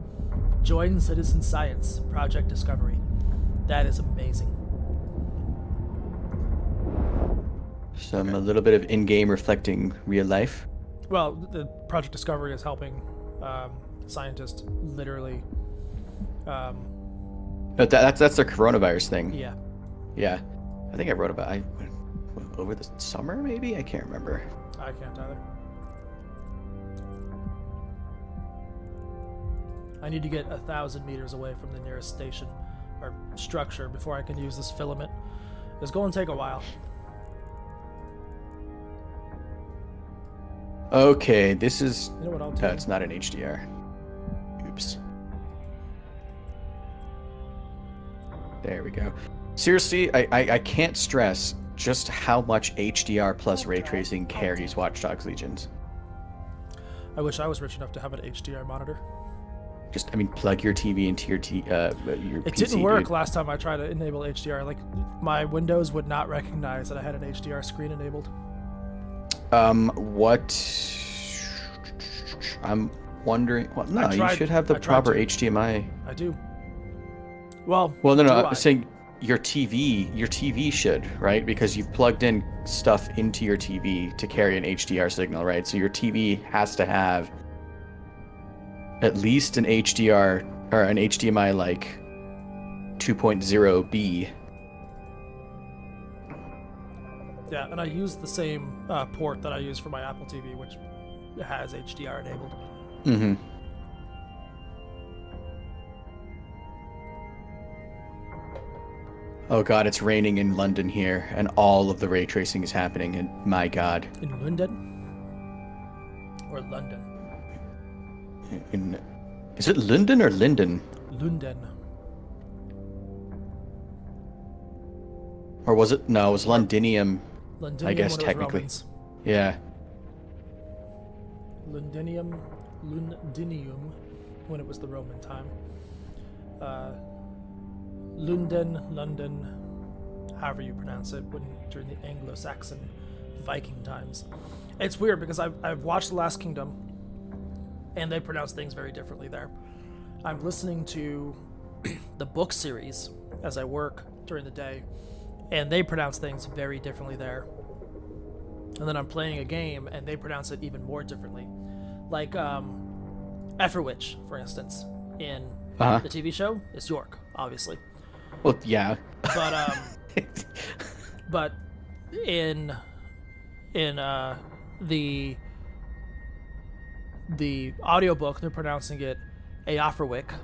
Join Citizen Science, Project Discovery. That is amazing. A little bbit of in-game reflecting real life. Well, the Project Discovery is helping scientists literally. But that's the coronavirus thing. Yeah. Yeah, I think I wrote about over the summer maybe. I can't remember. I can't either. I need to get 1,000 meters away from the nearest station or structure before I can use this filament. It's going to take a while. Okay, this is... You know what I'll do? It's not an HDR. Oops. There we go. Seriously, I can't stress just how much HDR plus ray tracing carries Watch Dogs Legions. I wish I was rich enough to have an HDR monitor. Just, I mean, plug your TV into your It PC, didn't work dude. last time I tried to enable HDR. Like, my Windows would not recognize that I had an HDR screen enabled. What? I'm wondering. Well, no, you should have the proper HDMI. I do. Well, no, I'm saying your TV should, right? Because you've plugged in stuff into your TV to carry an HDR signal, right? So your TV has to have at least an HDR or an HDMI like 2.0B. Yeah, and I use the same port that I use for my Apple TV, which has HDR enabled. Mm-hmm. Oh god, it's raining in London here, and all of the ray tracing is happening, and my god. In London? Or London? Is it London or Linden? London. Or was it? No, it was Londinium. Londinium I guess when it was technically. Romans. Yeah. Londinium when it was the Roman time. London, however you pronounce it, during the Anglo-Saxon Viking times. It's weird because I've watched The Last Kingdom, and they pronounce things very differently there. I'm listening to the book series as I work during the day, and they pronounce things very differently there. And then I'm playing a game, and they pronounce it even more differently. Like, FFXIV, for instance, in the TV show, is York, obviously. Well, yeah. But in the audiobook, they're pronouncing it Eofferwick.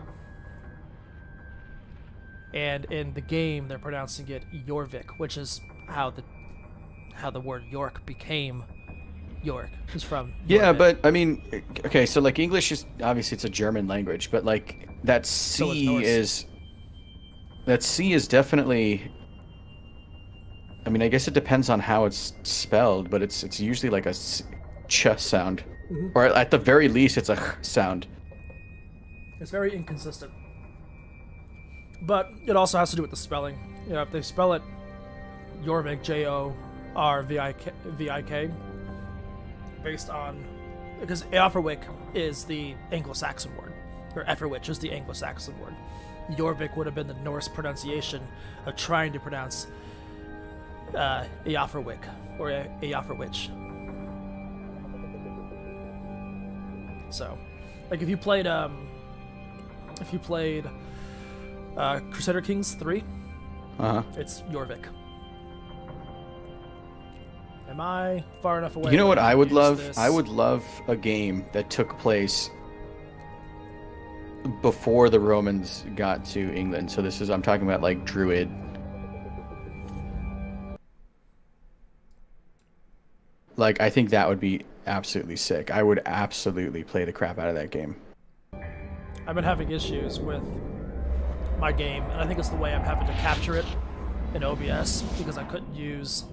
And in the game, they're pronouncing it Jorvik, which is how the word York became York. It's from Yeah, Jorvik. but I mean, okay, so like English is obviously it's a German language, but like that C is definitely. I mean, I guess it depends on how it's spelled, but it's usually like a ch sound, or at the very least, it's a ch sound. It's very inconsistent. But it also has to do with the spelling. You know, if they spell it Jorvik, Jorvik, based on, because Eofferwick is the Anglo-Saxon word, or Efferwich is the Anglo-Saxon word. Jorvik would have been the Norse pronunciation of trying to pronounce Eofferwick or Eofferwich. So, like if you played Crusader Kings 3, it's Jorvik. Am I far enough away? You know what I would love? This? I would love a game that took place before the Romans got to England. So I'm talking about like Druid. Like, I think that would be absolutely sick. I would absolutely play the crap out of that game. I've been having issues with my game, and I think it's the way I'm having to capture it in OBS, because I couldn't use...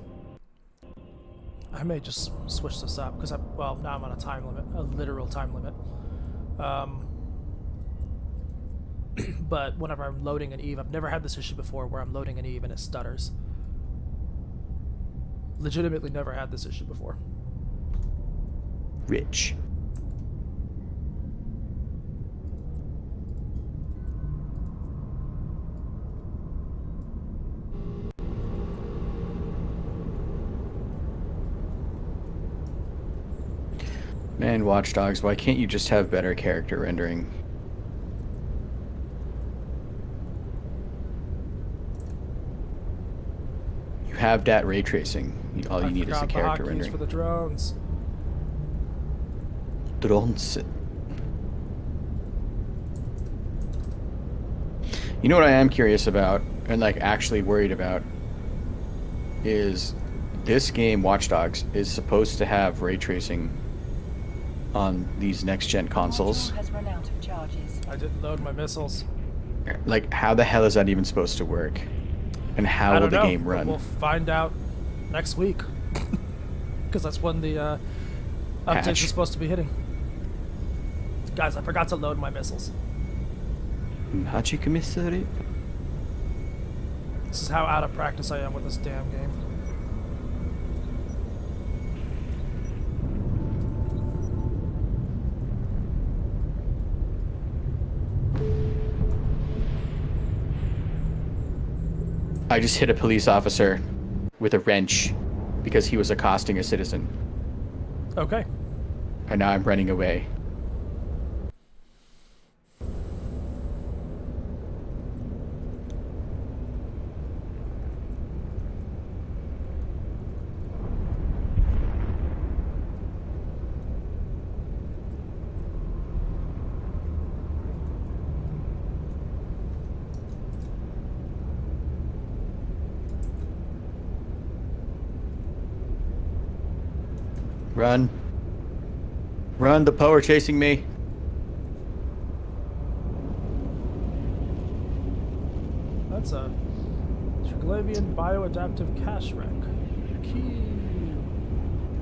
I may just switch this up, because now I'm on a time limit, a literal time limit. But whenever I'm loading an Eve, I've never had this issue before where I'm loading an Eve and it stutters. Legitimately never had this issue before. Rich. Man, Watch Dogs, why can't you just have better character rendering? You have that ray tracing. All you need is the character rendering. For the drones. Drones. You know what I am curious about, and like actually worried about, is this game, Watch Dogs, is supposed to have ray tracing on these next-gen consoles. Has run out of charges. I didn't load my missiles. Like, how the hell is that even supposed to work? And how will the game run? We'll find out next week. Because that's when the updates are supposed to be hitting. Guys, I forgot to load my missiles. Magic Mystery. This is how out of practice I am with this damn game. I just hit a police officer with a wrench because he was accosting a citizen. Okay. And now I'm running away. Run. Run, the Poe are chasing me. That's a Triglavian bioadaptive cash wreck. Key.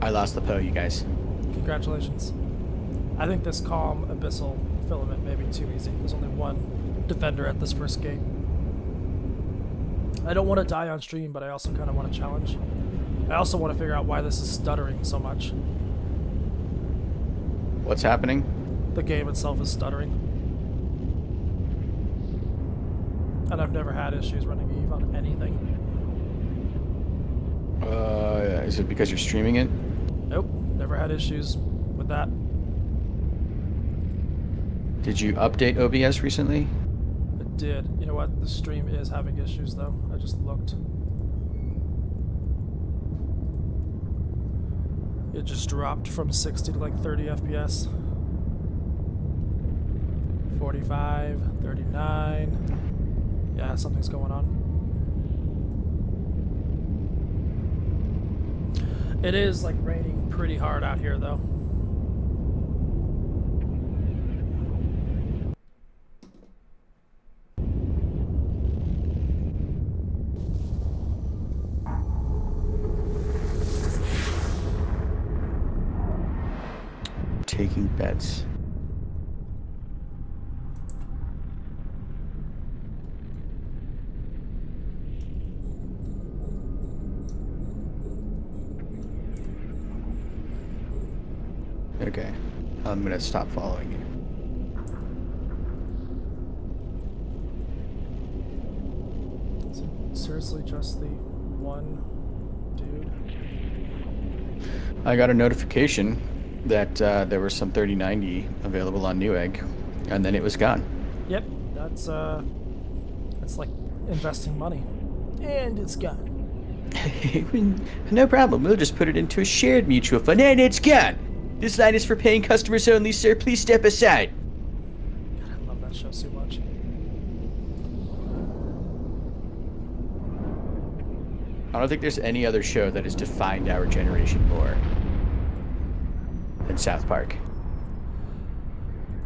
I lost the Poe, you guys. Congratulations. I think this calm abyssal filament may be too easy. There's only one defender at this first gate. I don't want to die on stream, but I also kind of want to challenge. I also want to figure out why this is stuttering so much. What's happening? The game itself is stuttering. And I've never had issues running EVE on anything. Is it because you're streaming it? Nope, never had issues with that. Did you update OBS recently? It did. You know what? The stream is having issues though. I just looked. It just dropped from 60 to like 30 FPS. 45, 39. Yeah, something's going on. It is like raining pretty hard out here though. Taking bets. Okay, I'm gonna stop following you. Is it seriously just the one dude? I got a notification that there was some 3090 available on Newegg, and then it was gone. Yep, that's like investing money, and it's gone. No problem. We'll just put it into a shared mutual fund, and it's gone. This line is for paying customers only, sir. Please step aside. God, I love that show so much. I don't think there's any other show that has defined our generation more than South Park.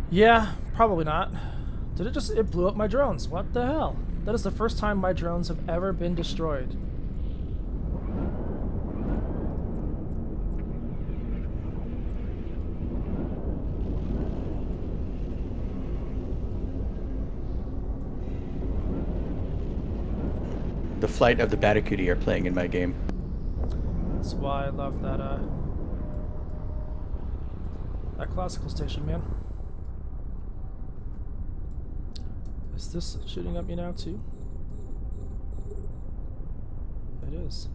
Yeah, probably not. Did it just... It blew up my drones. What the hell? That is the first time my drones have ever been destroyed. The Flight of the Batacuti are playing in my game. That's why I love that, that classical station, man. Is this shooting at me now, too? It is.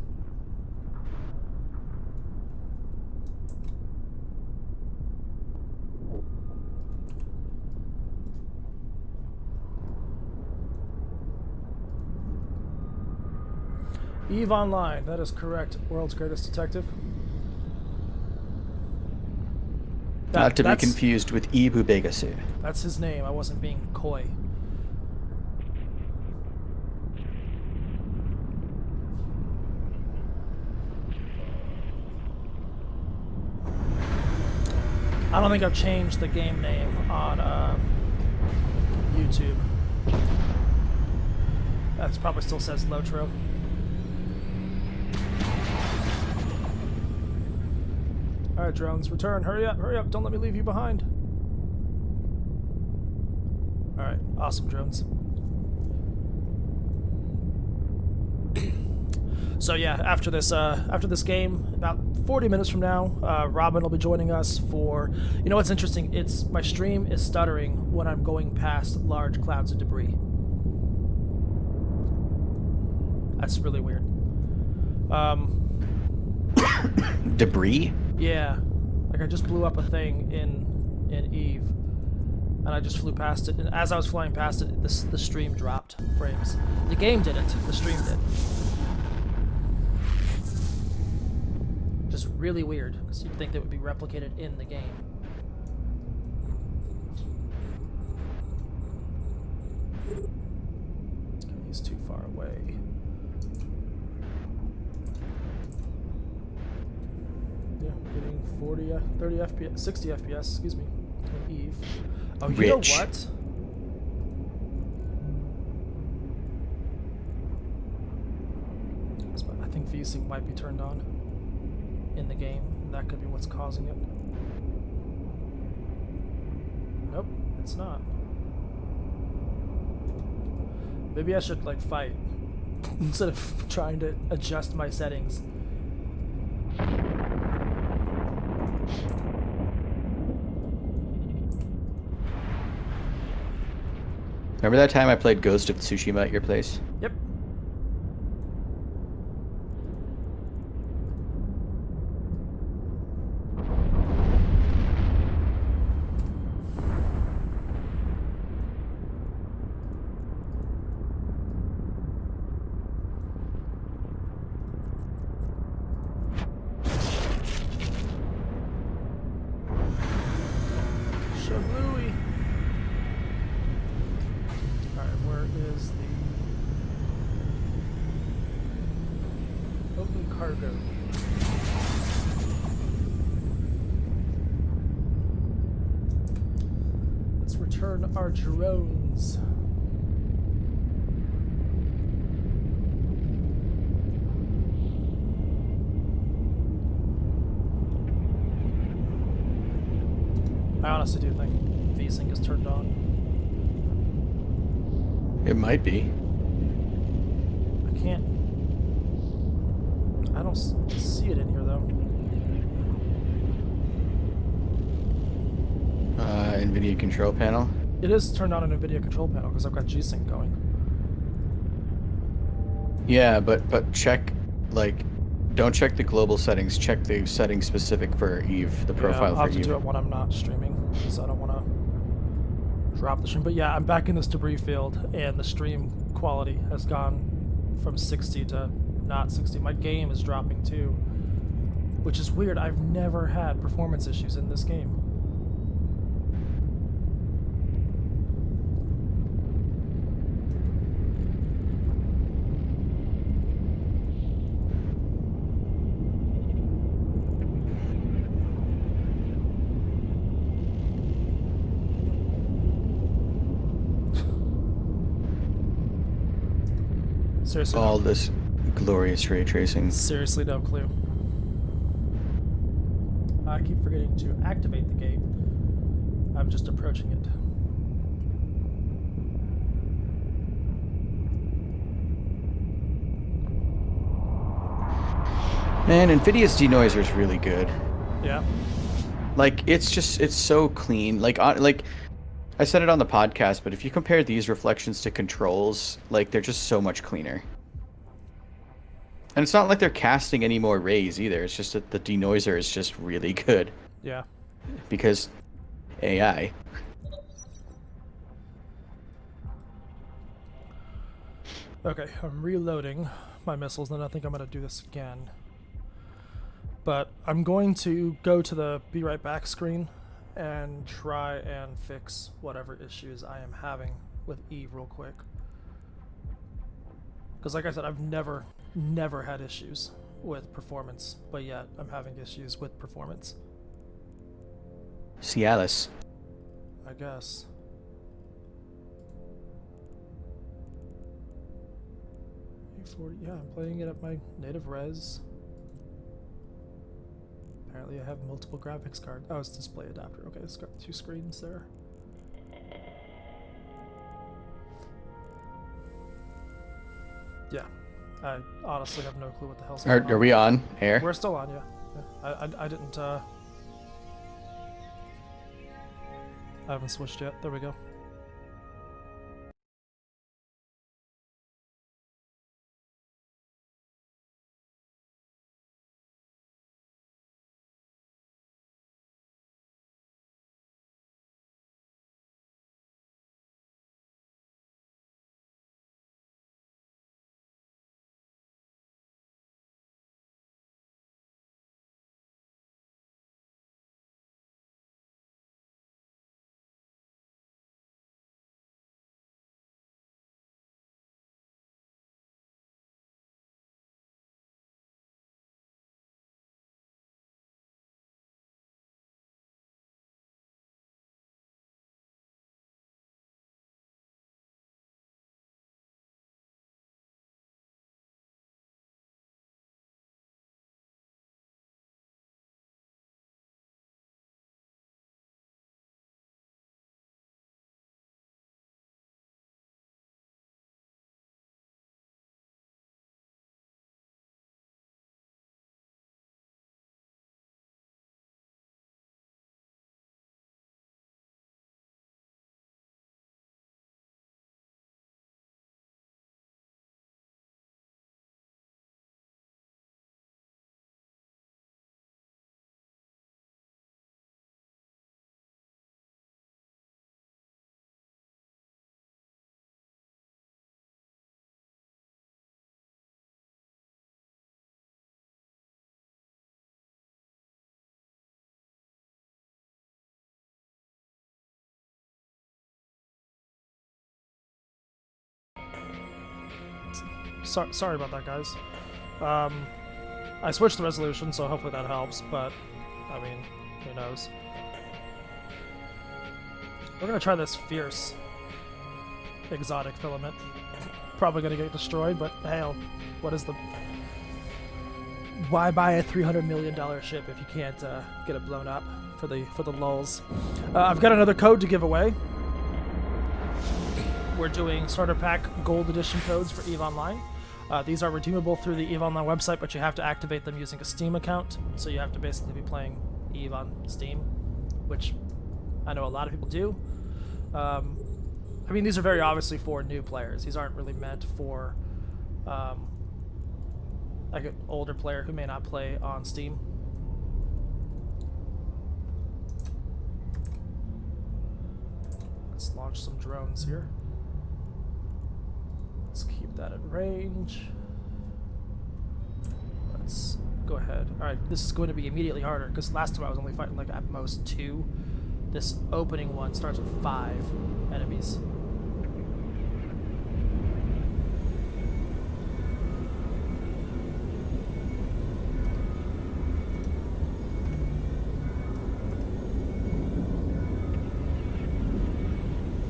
EVE Online, that is correct. World's greatest detective. Not to be confused with Ibu Begasu. That's his name. I wasn't being coy. I don't think I've changed the game name on YouTube. That probably still says LOTRO. Alright, drones, return. Hurry up, don't let me leave you behind. Alright, awesome, drones. So yeah, after this game, about 40 minutes from now, Robin will be joining us for... You know what's interesting? My stream is stuttering when I'm going past large clouds of debris. That's really weird. Debris? Yeah, like I just blew up a thing in EVE, and I just flew past it. And as I was flying past it, the stream dropped frames. The game didn't. The stream did. Just really weird, because you'd think that would be replicated in the game. Okay, he's too far away. Yeah, getting 40, 30 FPS, 60 FPS, excuse me, on Eve. Oh, you Rich. know what? I think VSync might be turned on in the game. That could be what's causing it. Nope, it's not. Maybe I should like fight instead of trying to adjust my settings. Remember that time I played Ghost of Tsushima at your place? Yep. Shablooey. Alright, where is the open cargo? Let's return our drones. I honestly do think VSync is turned on. It might be. I can't. I don't see it in here though. NVIDIA control panel. It is turned on in NVIDIA control panel because I've got G-Sync going. Yeah, but check, like, don't check the global settings. Check the settings specific for Eve, the profile I'll have for to Eve. do it when I'm not streaming because I don't want to drop the stream. But yeah, I'm back in this debris field and the stream quality has gone from 60 to not 60. My game is dropping too, which is weird. I've never had performance issues in this game. Seriously, All this glorious ray tracing. seriously, no clue. I keep forgetting to activate the gate. I'm just approaching it. Man, NVIDIA's denoiser is really good. Yeah. Like, it's so clean. Like I said it on the podcast, but if you compare these reflections to controls, like, they're just so much cleaner. And it's not like they're casting any more rays either. It's just that the denoiser is just really good. Yeah. Because AI. Okay, I'm reloading my missiles, and I think I'm going to do this again. But I'm going to go to the be right back screen and try and fix whatever issues I am having with Eve real quick. Because like I said, I've never had issues with performance, but yet I'm having issues with performance. Cialis. I guess. A40, yeah, I'm playing it at my native res. Apparently I have multiple graphics cards. Oh, it's display adapter. Okay, it's got two screens there. Yeah, I honestly have no clue what the hell's going on. Are we on air? We're still on, yeah. I didn't, I haven't switched yet. There we go. Sorry about that, guys. I switched the resolution, so hopefully that helps, but, I mean, who knows. We're gonna try this fierce exotic filament. Probably gonna get destroyed, but hell, what is the... Why buy a $300 million ship if you can't get it blown up for the lulz? I've got another code to give away. We're doing starter pack gold edition codes for EVE Online. These are redeemable through the EVE Online website, but you have to activate them using a Steam account. So you have to basically be playing EVE on Steam, which I know a lot of people do. I mean, these are very obviously for new players. These aren't really meant for like an older player who may not play on Steam. Let's launch some drones here. Let's keep that at range. Let's go ahead. Alright, this is going to be immediately harder, because last time I was only fighting like at most 2. This opening one starts with 5 enemies.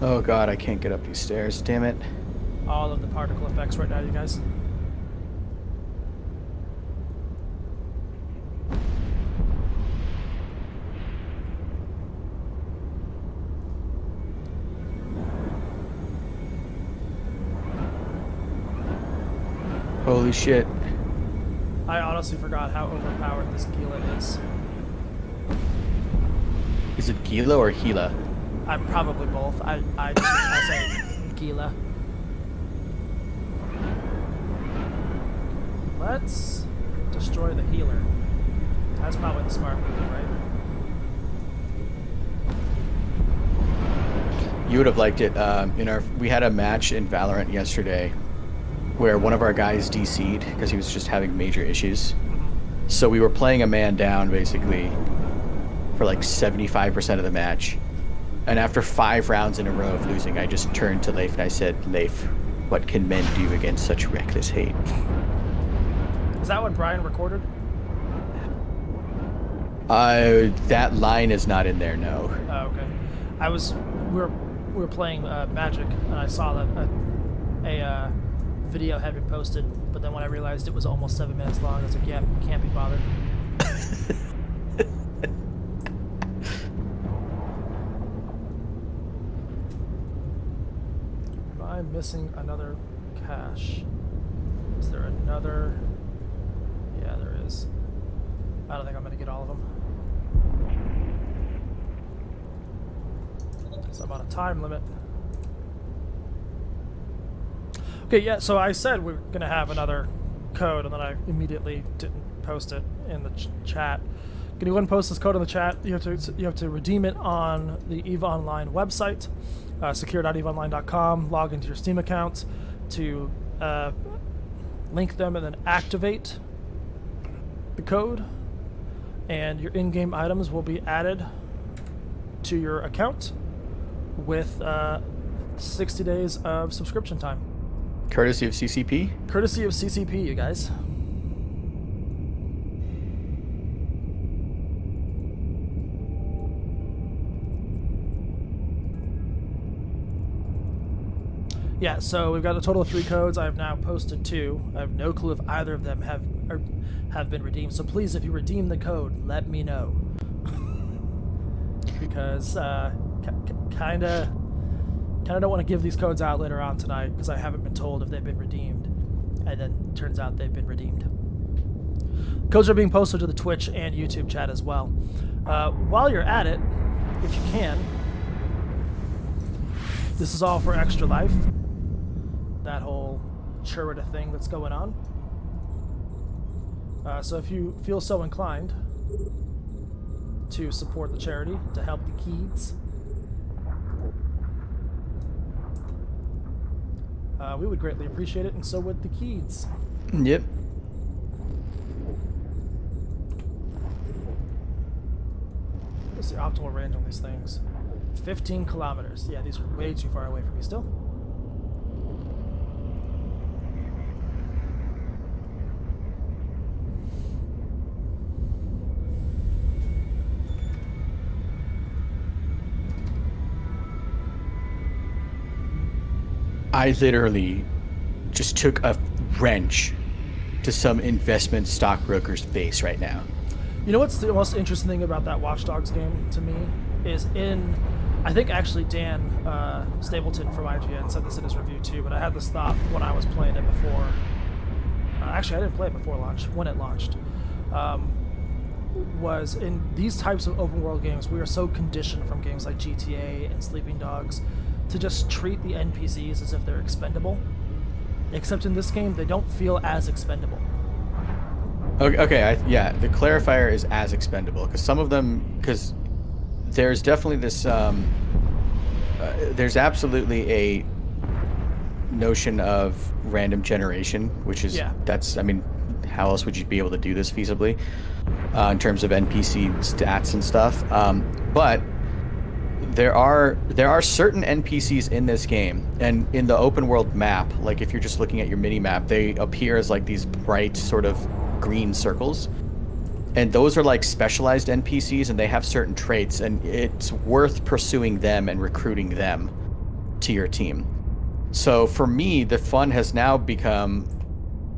Oh god, I can't get up these stairs, damn it. All of the particle effects right now, you guys. Holy shit. I honestly forgot how overpowered this Gila is. Is it Gila or Gila? I'm probably both. I say Gila. Let's destroy the healer. That's probably the smart move, right? You would have liked it. We had a match in Valorant yesterday where one of our guys DC'd because he was just having major issues. So we were playing a man down basically for like 75% of the match. And after 5 rounds in a row of losing, I just turned to Leif and I said, Leif, what can men do against such reckless hate? Is that what Brian recorded? That line is not in there, no. Oh, okay. We were playing Magic, and I saw that a video had been posted, but then when I realized it was almost 7 minutes long, I was like, yeah, can't be bothered. Am I missing another cache? Is there another? Yeah, there is. I don't think I'm gonna get all of them. So I'm on a time limit. Okay, yeah, so I said we were gonna have another code, and then I immediately didn't post it in the chat. Can you go ahead and post this code in the chat? You have to redeem it on the EVE Online website, secure.eveonline.com. Log into your Steam account to link them, and then activate the code, and your in-game items will be added to your account with 60 days of subscription time. Courtesy of CCP? Courtesy of CCP, you guys. Yeah, so we've got a total of 3 codes. I have now posted 2. I have no clue if either of them have been redeemed. So please, if you redeem the code, let me know. Because kinda don't want to give these codes out later on tonight because I haven't been told if they've been redeemed, and then turns out they've been redeemed. Codes are being posted to the Twitch and YouTube chat as well. While you're at it, if you can, this is all for Extra Life. That whole Churita thing that's going on. So if you feel so inclined to support the charity, to help the kids, we would greatly appreciate it, and so would the kids. Yep. What's the optimal range on these things? 15 kilometers. Yeah, these are way too far away from me still. I literally just took a wrench to some investment stockbroker's face right now. You know what's the most interesting thing about that Watch Dogs game to me is I think actually Dan Stapleton from IGN said this in his review too, but I had this thought when I was playing it before. Actually, I didn't play it before launch, when it launched. Was in these types of open world games, we are so conditioned from games like GTA and Sleeping Dogs to just treat the NPCs as if they're expendable. Except in this game, they don't feel as expendable. Okay, yeah, the clarifier is as expendable, because some of them, because there's definitely this, there's absolutely a notion of random generation, which is, that's, I mean, how else would you be able to do this feasibly in terms of NPC stats and stuff? But there are certain NPCs in this game, and in the open world map, like if you're just looking at your mini map, they appear as like these bright sort of green circles, and those are like specialized NPCs, and they have certain traits, and it's worth pursuing them and recruiting them to your team. So for me, the fun has now become,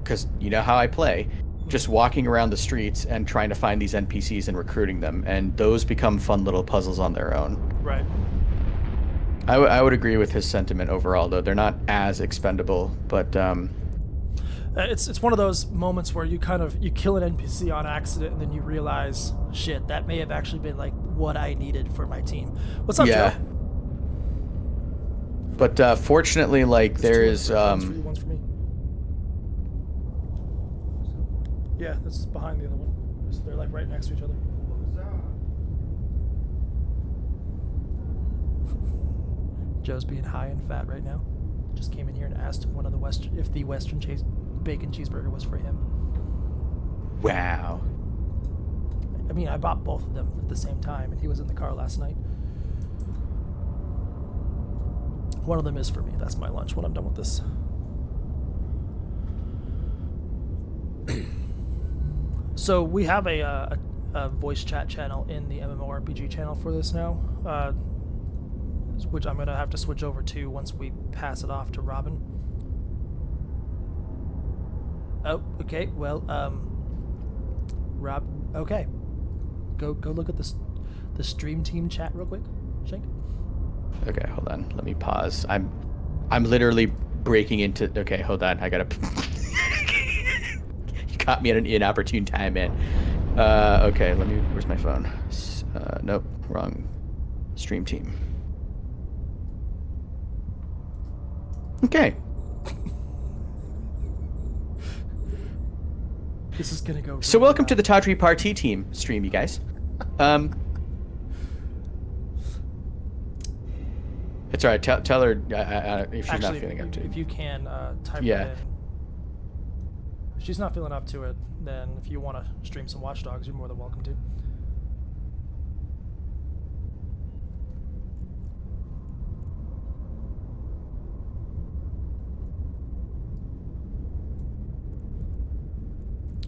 because you know how I play, just walking around the streets and trying to find these NPCs and recruiting them, and those become fun little puzzles on their own. Right. I would agree with his sentiment overall, though. They're not as expendable, but it's one of those moments where you kill an NPC on accident, and then you realize, shit, that may have actually been like what I needed for my team. What's up, Joe? But fortunately, like there is one's for me. Yeah, that's behind the other one. They're like right next to each other. Joe's being high and fat right now. Just came in here and asked if the Western bacon cheeseburger was for him. Wow. I mean, I bought both of them at the same time, and he was in the car last night. One of them is for me. That's my lunch when I'm done with this. So we have a voice chat channel in the MMORPG channel for this now, which I'm going to have to switch over to once we pass it off to Robin. Oh, okay. Well, Rob, okay. Go look at the stream team chat real quick, Shank. Okay, hold on. Let me pause. I'm literally breaking into. Okay, hold on. I gotta. You caught me at an inopportune time, man. Okay, let me. Where's my phone? Nope, wrong. Stream team. Okay. This is gonna go. Really so welcome to the Tawdry Party team stream, you guys. It's alright. Tell her if she's not feeling up to it. If you can type it in. If she's not feeling up to it, then if you want to stream some Watch Dogs, you're more than welcome to.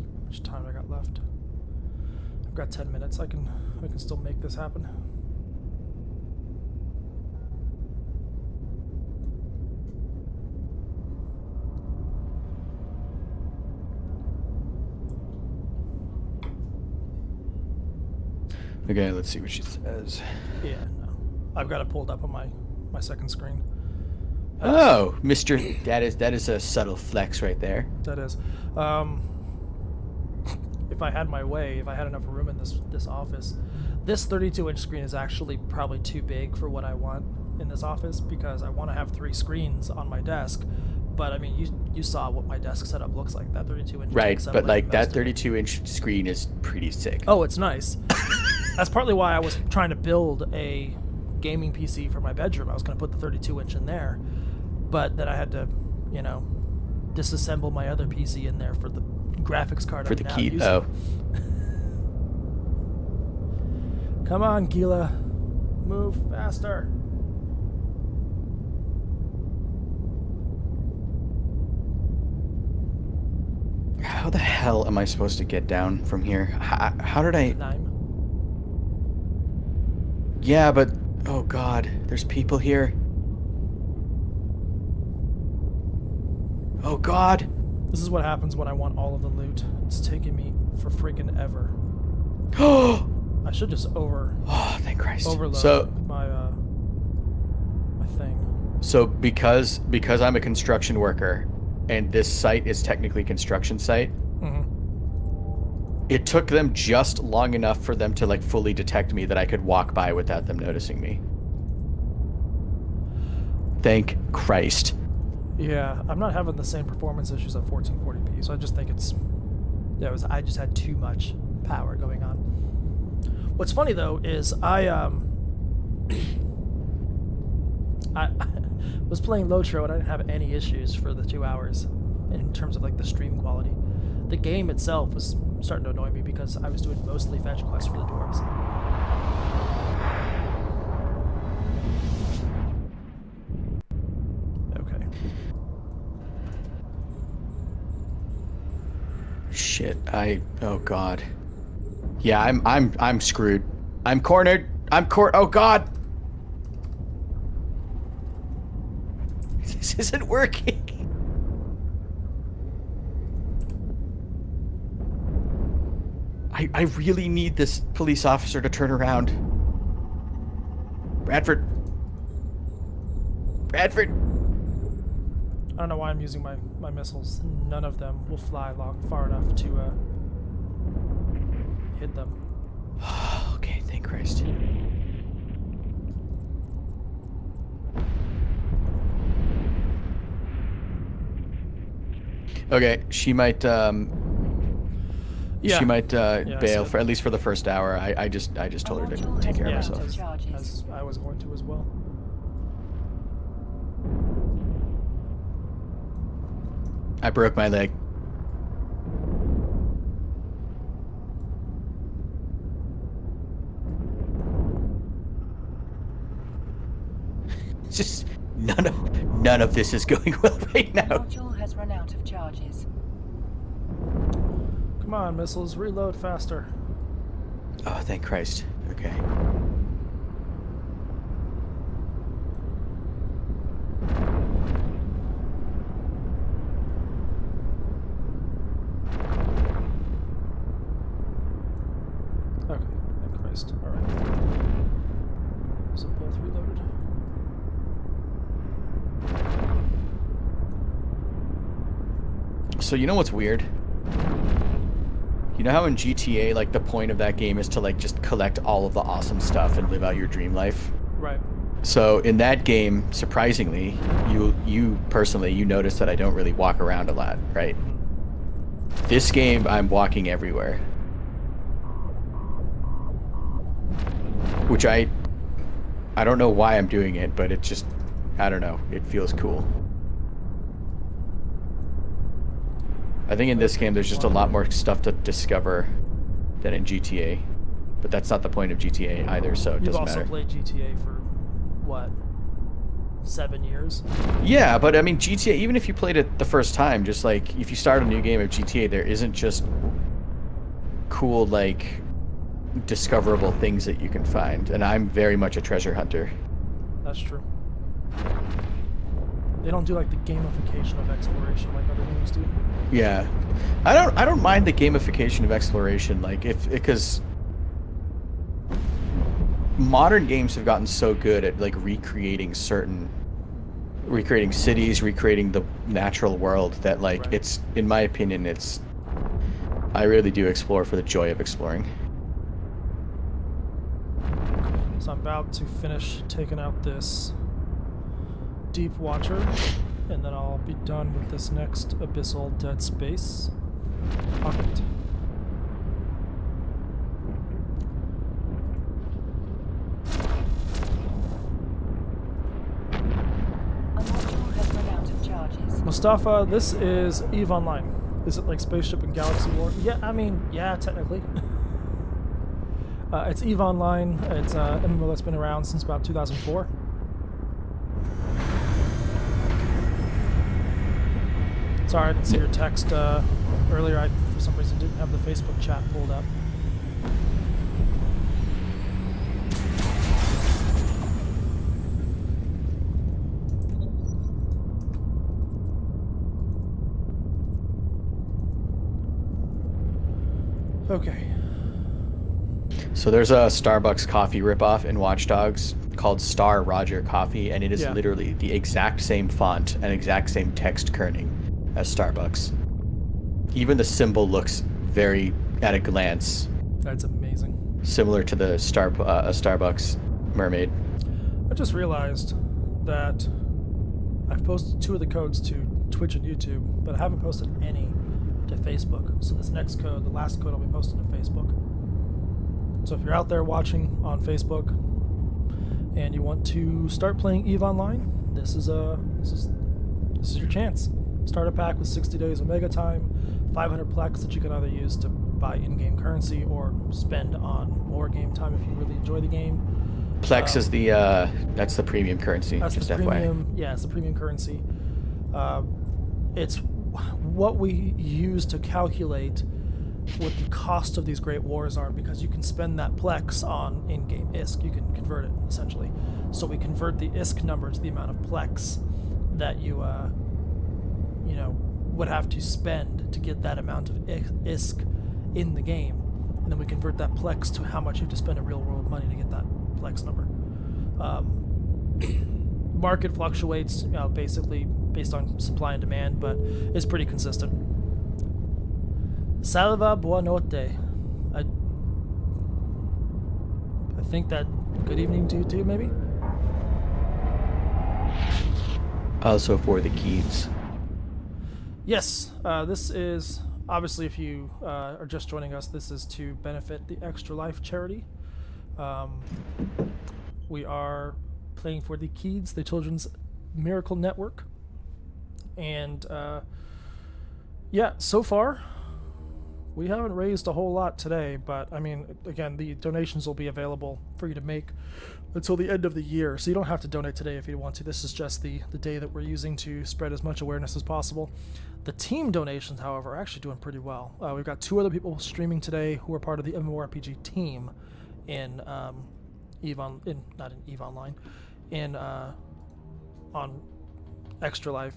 How much time I got left? I've got 10 minutes. I can still make this happen. Okay, let's see what she says. Yeah, no. I've got it pulled up on my second screen. Oh, Mr. That is a subtle flex right there. That is. If I had my way, if I had enough room in this office, this 32-inch screen is actually probably too big for what I want in this office, because I want to have 3 screens on my desk. But I mean, you saw what my desk setup looks like. That 32-inch. Right, but like that 32-inch screen is pretty sick. Oh, it's nice. That's partly why I was trying to build a gaming PC for my bedroom. I was going to put the 32-inch in there, but then I had to, disassemble my other PC in there for the graphics card. For the key. Oh. Come on, Gila, move faster. How the hell am I supposed to get down from here? How did I? 9. Yeah, but oh god, there's people here. Oh God. This is what happens when I want all of the loot. It's taking me for freaking ever. I should just thank Christ. overload my thing. So because I'm a construction worker, and this site is technically construction site, it took them just long enough for them to like fully detect me that I could walk by without them noticing me. Thank Christ. Yeah, I'm not having the same performance issues at 1440p, so I just think it's... Yeah, I just had too much power going on. What's funny, though, is I was playing LOTRO and I didn't have any issues for the 2 hours in terms of, like, the stream quality. The game itself was starting to annoy me because I was doing mostly fetch quests for the dwarves. Shit, oh God. Yeah, I'm screwed. I'm cornered. Oh God. This isn't working. I really need this police officer to turn around. Bradford. I don't know why I'm using my missiles. None of them will fly far enough to hit them. Okay, thank Christ. Okay, she might she might bail for at least for the first hour. I just told her to take care of herself. As I was going to as well. I broke my leg. Just none of this is going well right now. Module has run out of charges. Come on, missiles, reload faster. Oh, thank Christ. Okay. Okay, thank Christ. Alright. So both reloaded. So you know what's weird? You know how in GTA, like, the point of that game is to, like, just collect all of the awesome stuff and live out your dream life? Right. So in that game, surprisingly, you personally, you notice that I don't really walk around a lot, right? This game, I'm walking everywhere. Which I don't know why I'm doing it, but it just, I don't know, it feels cool. I think in this game there's just a lot more stuff to discover than in GTA. But that's not the point of GTA either, so it doesn't matter. You've also played GTA for, what, 7 years? Yeah, but I mean GTA, even if you played it the first time, just like, if you start a new game of GTA, there isn't just cool, like, discoverable things that you can find. And I'm very much a treasure hunter. That's true. They don't do like the gamification of exploration like other games do. Yeah, I don't mind the gamification of exploration, like because modern games have gotten so good at like recreating cities, recreating the natural world that like it's, in my opinion, I really do explore for the joy of exploring. So I'm about to finish taking out this Deep Watcher, and then I'll be done with this next Abyssal Dead Space pocket. A module has run out of charges. Mustafa, this is EVE Online. Is it like Spaceship and Galaxy War? Yeah, I mean, yeah, technically. It's EVE Online. It's an MMO that's been around since about 2004. Sorry, I didn't see your text earlier. I, for some reason, didn't have the Facebook chat pulled up. Okay. So there's a Starbucks coffee ripoff in Watch Dogs called Star Roger Coffee, and it is literally the exact same font and exact same text kerning as Starbucks. Even the symbol looks very, at a glance, That's amazing. similar to the Starbucks mermaid. I just realized that I've posted 2 of the codes to Twitch and YouTube, but I haven't posted any to Facebook. So this next code, the last code, I'll be posting to Facebook. So if you're out there watching on Facebook and you want to start playing EVE Online, this is your chance. Start a pack with 60 days Omega time, 500 plex that you can either use to buy in-game currency or spend on more game time if you really enjoy the game. Plex is the that's the premium currency. That's just the FYI. premium. Yeah, it's the premium currency. It's what we use to calculate what the cost of these great wars are, because you can spend that plex on in-game ISK. You can convert it essentially. So we convert the ISK number to the amount of plex that you would have to spend to get that amount of ISK in the game, and then we convert that plex to how much you have to spend in real world money to get that plex number. Market fluctuates, basically based on supply and demand, but it's pretty consistent. Salva buonanotte. I think that good evening to you too, maybe? Also for the Keats. Yes, this is, obviously if you are just joining us, this is to benefit the Extra Life charity. We are playing for the Keats, the Children's Miracle Network. And yeah, so far, we haven't raised a whole lot today, but I mean, again, the donations will be available for you to make until the end of the year, so you don't have to donate today if you want to. This is just the day that we're using to spread as much awareness as possible. The team donations, however, are actually doing pretty well. We've got 2 other people streaming today who are part of the MMORPG team in EVE Online, on Extra Life,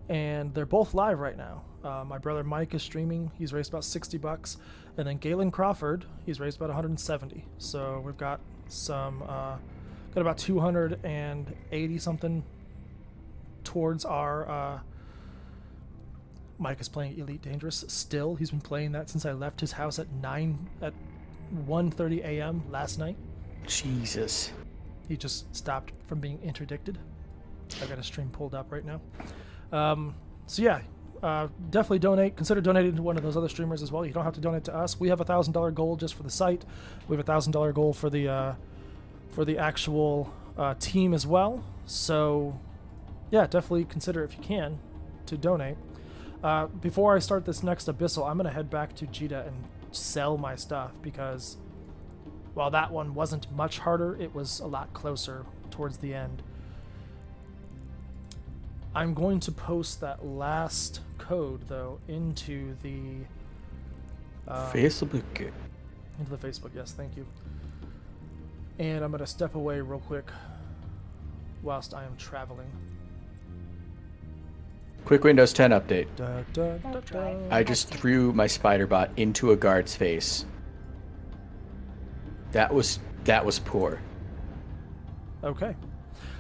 and they're both live right now. My brother Mike is streaming. He's raised about $60, and then Galen Crawford, he's raised about 170. So we've got some, got about 280 something towards our. Mike is playing Elite Dangerous still. He's been playing that since I left his house at 1:30 a.m. last night. Jesus. He just stopped from being interdicted. I've got a stream pulled up right now. So yeah, definitely donate. Consider donating to one of those other streamers as well. You don't have to donate to us. We have a $1,000 goal just for the site. We have a $1,000 goal for the actual team as well. So yeah, definitely consider, if you can, to donate. Before I start this next Abyssal, I'm gonna head back to Jita and sell my stuff, because while that one wasn't much harder, it was a lot closer towards the end. I'm going to post that last code, though, into the Facebook. Into the Facebook, yes, thank you. And I'm going to step away real quick whilst I am traveling. Quick Windows 10 update. I just Okay. threw my spider bot into a guard's face. That was poor. Okay.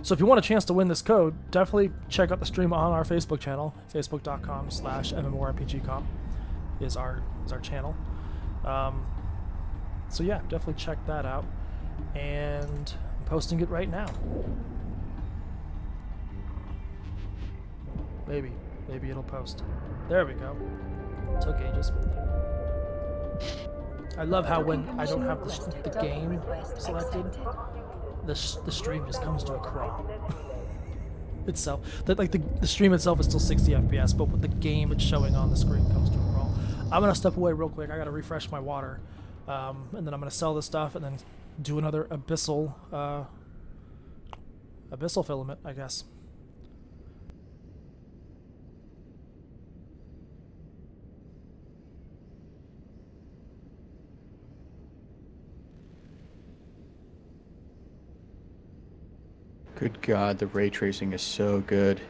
So if you want a chance to win this code, definitely check out the stream on our Facebook channel. Facebook.com/MMORPGcom is our channel. So yeah, definitely check that out. And I'm posting it right now. Maybe it'll post. There we go. Took ages. I love how when I don't have the game selected, the stream just comes to a crawl itself. The stream itself is still 60 FPS, but with the game it's showing on the screen comes to a crawl. I'm gonna step away real quick. I gotta refresh my water, and then I'm gonna sell this stuff and then do another abyssal filament, I guess. Good God, the ray tracing is so good.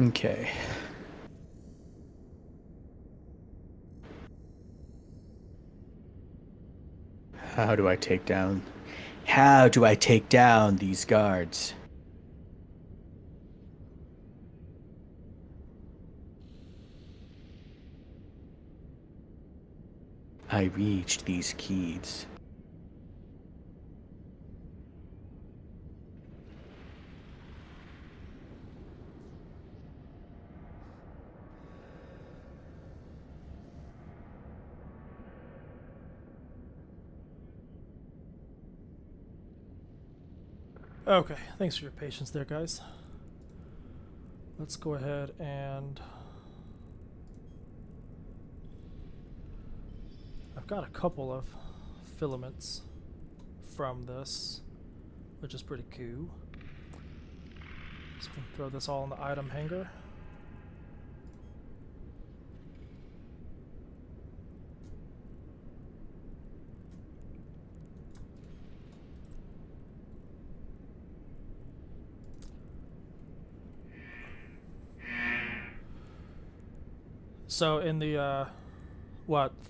Okay. How do I take down these guards? I reached these keys. Okay, thanks for your patience there, guys. Let's go ahead and... I've got a couple of filaments from this, which is pretty cool. Just gonna throw this all in the item hanger. So in the,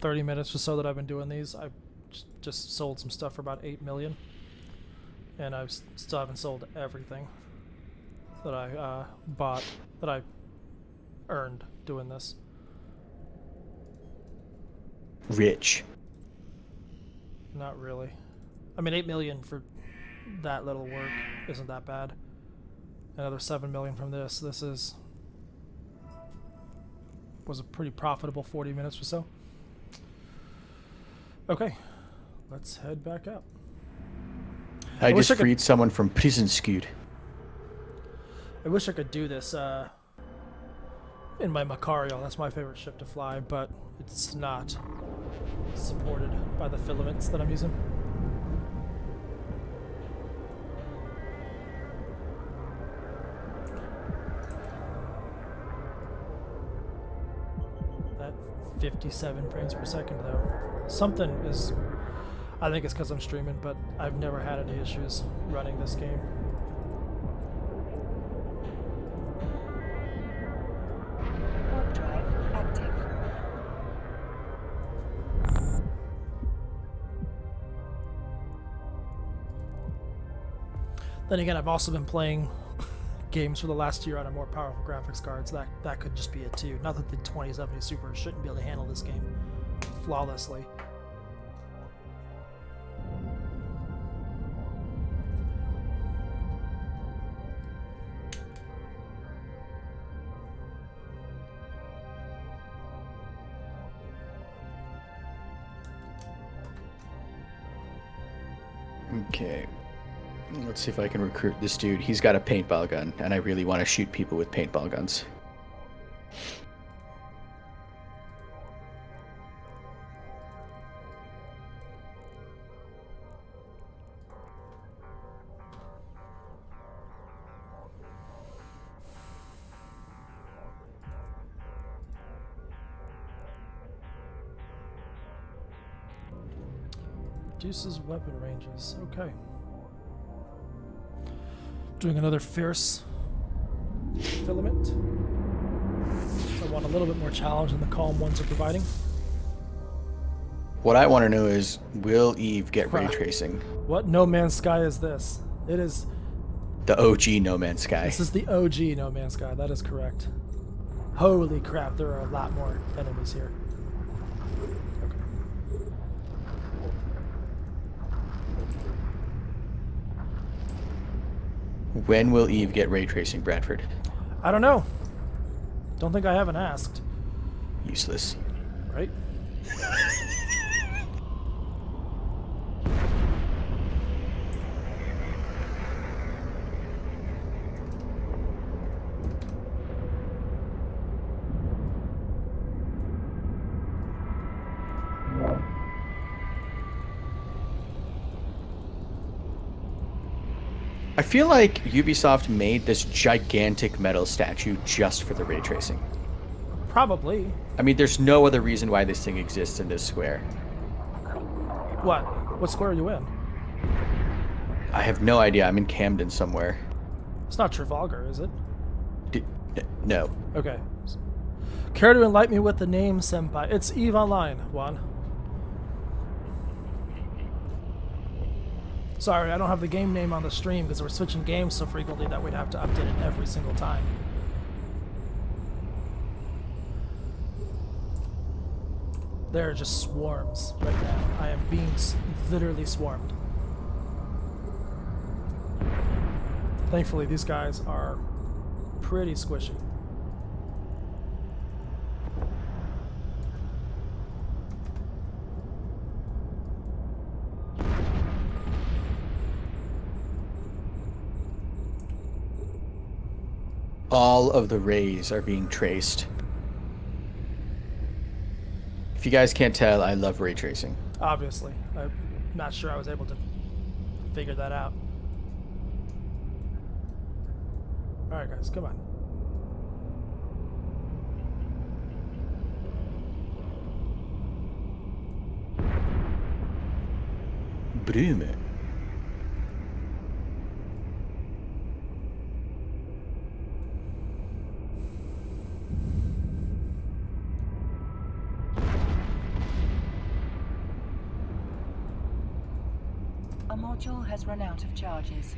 30 minutes or so that I've been doing these, I've just sold some stuff for about 8 million. And I still haven't sold everything that I bought, that I earned doing this. Rich. Not really. I mean, 8 million for that little work isn't that bad. Another 7 million from this. This was a pretty profitable 40 minutes or so. Okay, let's head back up. I just freed someone from prison, Scoot. I wish I could do this in my Macario. That's my favorite ship to fly, but it's not supported by the filaments that I'm using. That 57 frames per second though. Something is, I think it's because I'm streaming, but I've never had any issues running this game. Warp drive active. Then again, I've also been playing games for the last year on a more powerful graphics cards. That could just be it too. Not that the 2070 Super shouldn't be able to handle this game flawlessly. Okay. Let's see if I can recruit this dude. He's got a paintball gun, and I really want to shoot people with paintball guns. Reduces weapon ranges. Okay. Doing another fierce filament. I want a little bit more challenge than the calm ones are providing. What I want to know is, will Eve get ray tracing? What No Man's Sky is this? It is the OG No Man's Sky. This is the OG No Man's Sky. That is correct. Holy crap, there are a lot more enemies here. When will Eve get ray tracing, Bradford? I don't know. Don't think I haven't asked. Useless. Right? I feel like Ubisoft made this gigantic metal statue just for the ray tracing. Probably. I mean, there's no other reason why this thing exists in this square. What? What square are you in? I have no idea. I'm in Camden somewhere. It's not Trafalgar, is it? No. Okay. Care to enlighten me with the name, Senpai? It's EVE Online, Juan. Sorry, I don't have the game name on the stream because we're switching games so frequently that we'd have to update it every single time. There are just swarms right now. I am being literally swarmed. Thankfully, these guys are pretty squishy. All of the rays are being traced. If you guys can't tell, I love ray tracing. Obviously. I'm not sure I was able to figure that out. Alright guys, come on. Brume. A module has run out of charges.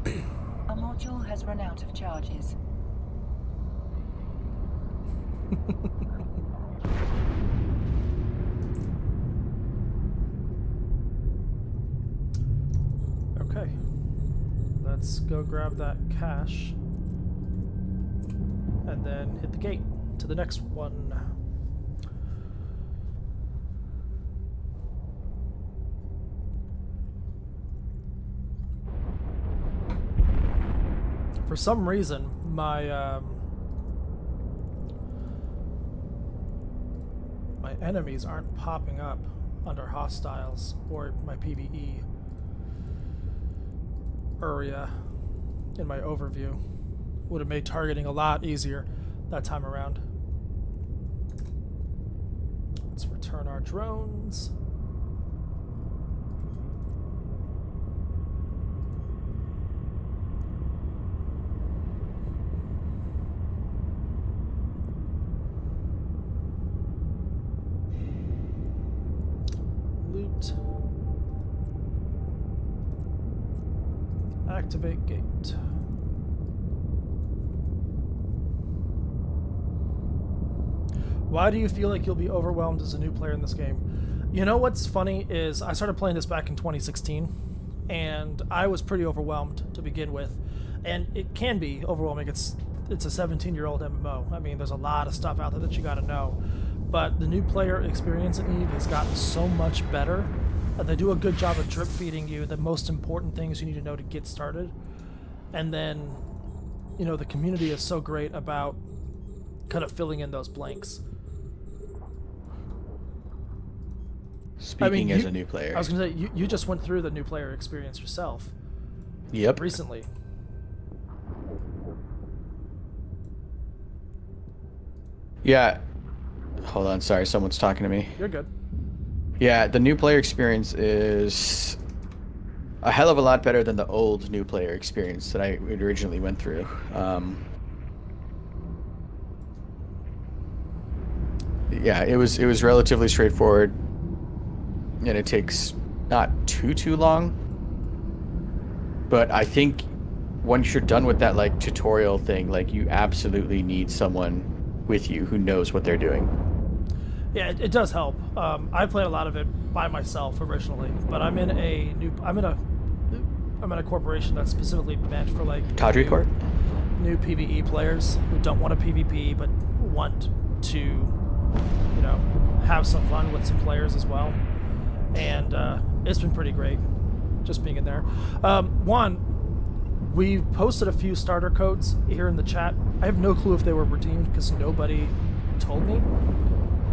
A module has run out of charges. Okay. Let's go grab that cash. And then hit the gate to the next one. For some reason, my my enemies aren't popping up under hostiles or my PvE area in my overview. Would have made targeting a lot easier that time around. Let's return our drones. Activate gate. Why do you feel like you'll be overwhelmed as a new player in this game? You know what's funny is I started playing this back in 2016 and I was pretty overwhelmed to begin with, and it can be overwhelming. It's a 17-year-old MMO. I mean, there's a lot of stuff out there that you got to know, but the new player experience in EVE has gotten so much better. They do a good job of drip feeding you the most important things you need to know to get started. And then, you know, the community is so great about kind of filling in those blanks. Speaking as a new player. I was going to say, you just went through the new player experience yourself. Yep. Recently. Yeah. Hold on, sorry, someone's talking to me. You're good. Yeah, the new player experience is a hell of a lot better than the old new player experience that I originally went through. Yeah, it was relatively straightforward, and it takes not too long. But I think once you're done with that like tutorial thing, like you absolutely need someone with you who knows what they're doing. Yeah, it does help. I played a lot of it by myself originally, but I'm in a corporation that's specifically meant for like Tawdry Corp? New PvE players who don't want to PvP but want to, you know, have some fun with some players as well. And it's been pretty great just being in there. One, we've posted a few starter codes here in the chat. I have no clue if they were redeemed because nobody told me.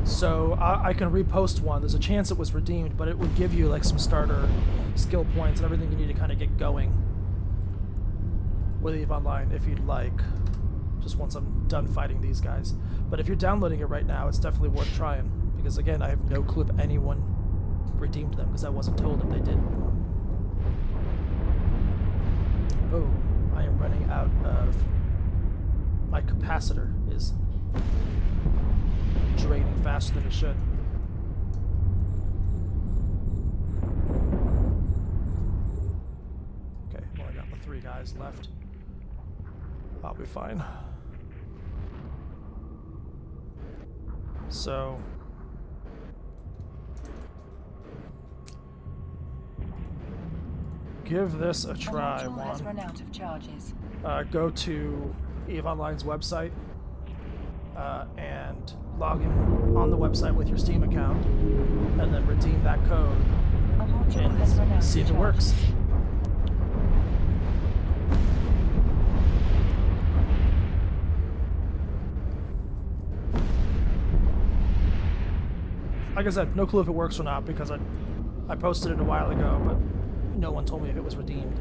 So I can repost one. There's a chance it was redeemed, but it would give you like some starter skill points and everything you need to kind of get going with EVE Online if you'd like, just once I'm done fighting these guys. But if you're downloading it right now, it's definitely worth trying, because again, I have no clue if anyone redeemed them because I wasn't told if they did. Oh, I am running out of... My capacitor is draining faster than it should. Okay, well, I got the 3 guys left. I'll be fine. So... give this a try, Module has Juan. run out of charges. Go to EVE Online's website and log in on the website with your Steam account, and then redeem that code and see if it works. Like I said, no clue if it works or not because I posted it a while ago, but no one told me if it was redeemed.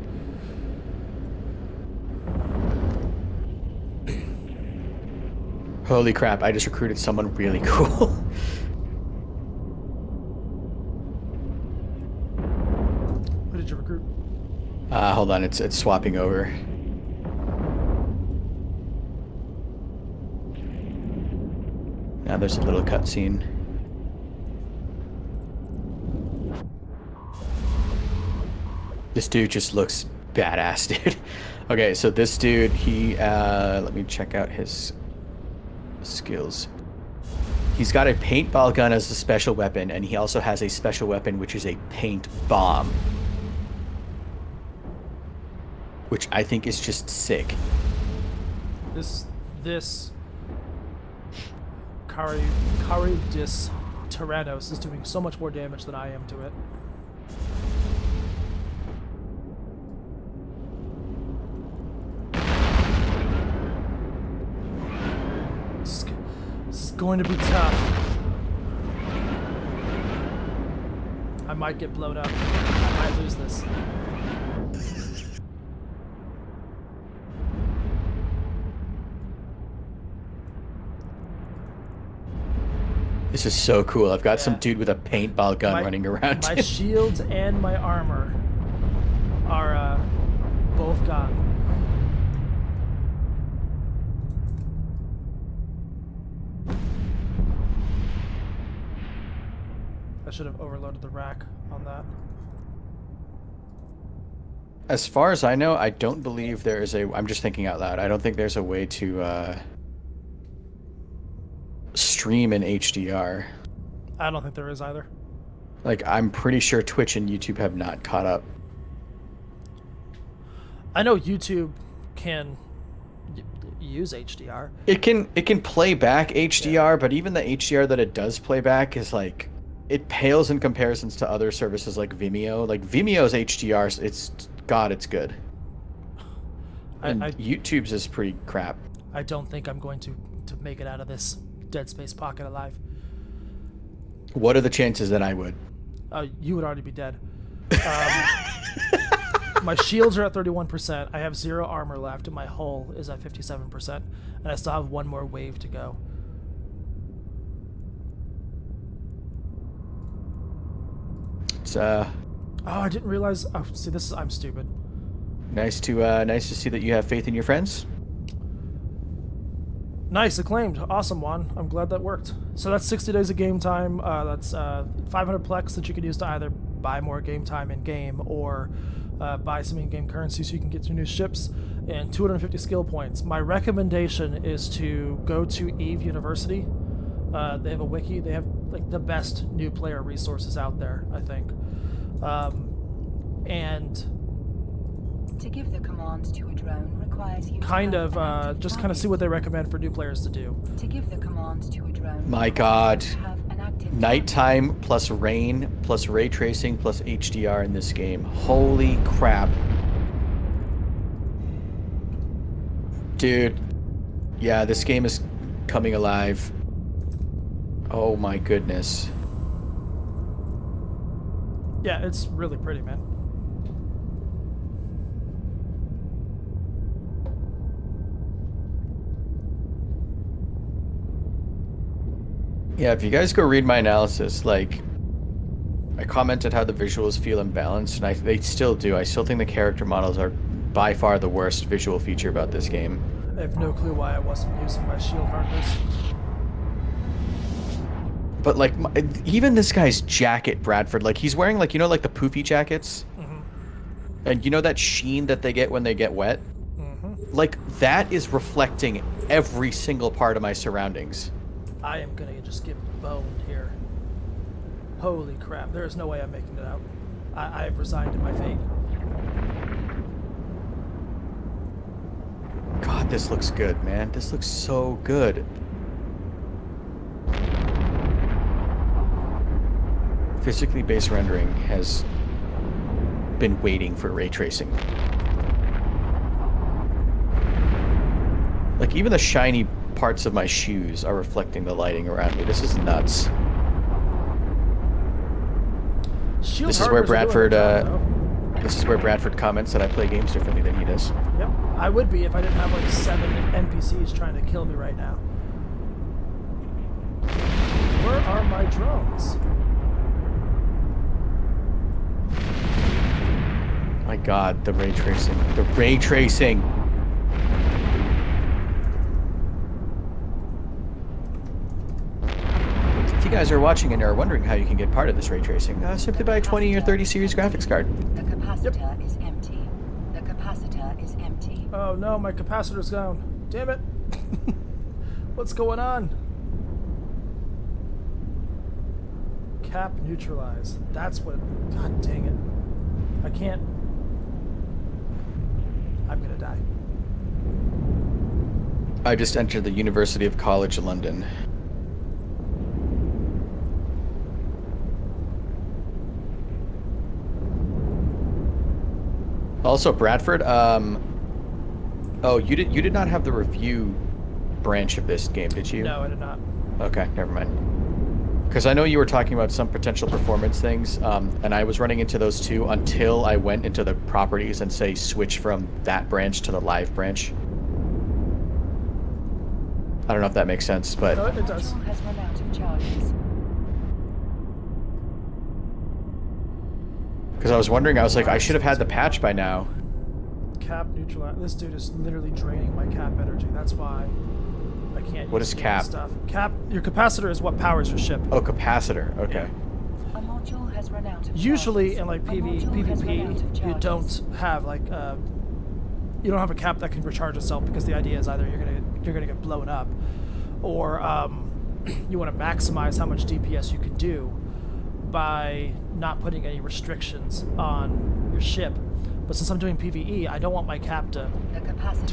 Holy crap, I just recruited someone really cool. Who did you recruit? Hold on, it's swapping over. Now there's a little cutscene. This dude just looks badass, dude. Okay, so this dude, he, let me check out his skills. He's got a paintball gun as a special weapon, and he also has a special weapon, which is a paint bomb. Which I think is just sick. This Caridus Tyrannos is doing so much more damage than I am to it. This is going to be tough. I might get blown up. I might lose this. This is so cool. I've got some dude with a paintball gun running around. My shields and my armor are both gone. I should have overloaded the rack on that. As far as I know, I don't believe there is a... I'm just thinking out loud. I don't think there's a way to stream in HDR. I don't think there is either. Like, I'm pretty sure Twitch and YouTube have not caught up. I know YouTube can use HDR. It can play back HDR, but even the HDR that it does play back is like... It pales in comparisons to other services like Vimeo. Like, Vimeo's HDR, it's good. And YouTube's is pretty crap. I don't think I'm going to make it out of this Dead Space pocket alive. What are the chances that I would? You would already be dead. My shields are at 31%. I have 0 armor left, and my hull is at 57%. And I still have 1 more wave to go. It's Oh, I didn't realize. Oh, see, I'm stupid. Nice to see that you have faith in your friends. Nice, acclaimed. Awesome, Juan. I'm glad that worked. So that's 60 days of game time. That's 500 plex that you can use to either buy more game time in-game or buy some in-game currency so you can get your new ships, and 250 skill points. My recommendation is to go to EVE University. They have a wiki. They have like the best new player resources out there, I think. And to give the command to a drone requires you kind of just kind of see what they recommend for new players to do. To give the command to a drone. My God. Nighttime plus rain plus ray tracing plus HDR in this game. Holy crap. Dude. Yeah, this game is coming alive. Oh my goodness. Yeah, it's really pretty, man. Yeah, if you guys go read my analysis, like, I commented how the visuals feel imbalanced, and they still do. I still think the character models are by far the worst visual feature about this game. I have no clue why I wasn't using my shield harness. But like, even this guy's jacket, Bradford, like he's wearing like, you know, like the poofy jackets? And you know that sheen that they get when they get wet? Like, that is reflecting every single part of my surroundings. I am gonna just get boned here. Holy crap, there is no way I'm making it out. I've resigned to my fate. God, this looks good, man. This looks so good. Physically based rendering has been waiting for ray tracing. Like, even the shiny parts of my shoes are reflecting the lighting around me. This is nuts. This is where Bradford, this is where Bradford comments that I play games differently than he does. Yep, I would be if I didn't have like 7 NPCs trying to kill me right now. Where are my drones? My God, the ray tracing. The ray tracing! If you guys are watching and are wondering how you can get part of this ray tracing, simply buy a 20 or 30 series graphics card. The capacitor is empty. The capacitor is empty. Oh no, my capacitor's down. Damn it. What's going on? Cap neutralize. That's what... God dang it. I can't... I'm gonna die. I just entered the University of College London. Also, Bradford, oh, you did not have the review branch of this game, did you? No, I did not. Okay, never mind. Because I know you were talking about some potential performance things, and I was running into those too until I went into the properties and say switch from that branch to the live branch. I don't know if that makes sense, but... No, it does. Has run out of charges. Because I was wondering, I was like, I should have had the patch by now. Cap neutralize. This dude is literally draining my cap energy. That's why I can't What use is cap? stuff. Cap, your capacitor is what powers your ship. Oh, capacitor. Okay. A module has run out of Usually charges. in like A module has run out of PvP, you charges. don't have like you don't have a cap that can recharge itself because the idea is either you're gonna get blown up, or you want to maximize how much DPS you can do by not putting any restrictions on your ship. But since I'm doing PvE, I don't want my cap to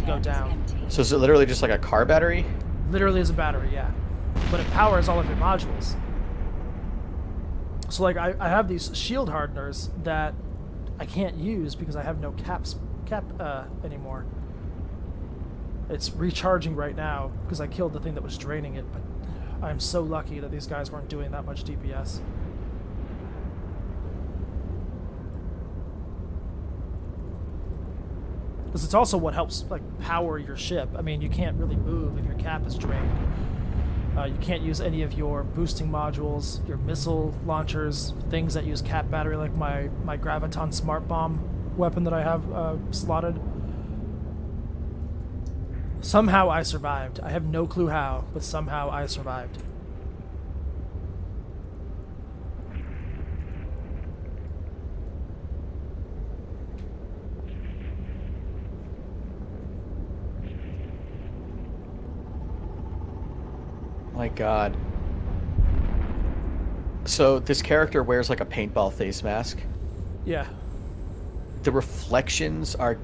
go down. So is it literally just like a car battery? Literally is a battery, yeah. But it powers all of your modules. So like I have these shield hardeners that I can't use because I have no cap anymore. It's recharging right now because I killed the thing that was draining it, but I'm so lucky that these guys weren't doing that much DPS. Because it's also what helps like power your ship. I mean, you can't really move if your cap is drained. You can't use any of your boosting modules, your missile launchers, things that use cap battery, like my Graviton Smart Bomb weapon that I have slotted. Somehow I survived. I have no clue how, but somehow I survived. My God. So this character wears like a paintball face mask. Yeah. The reflections are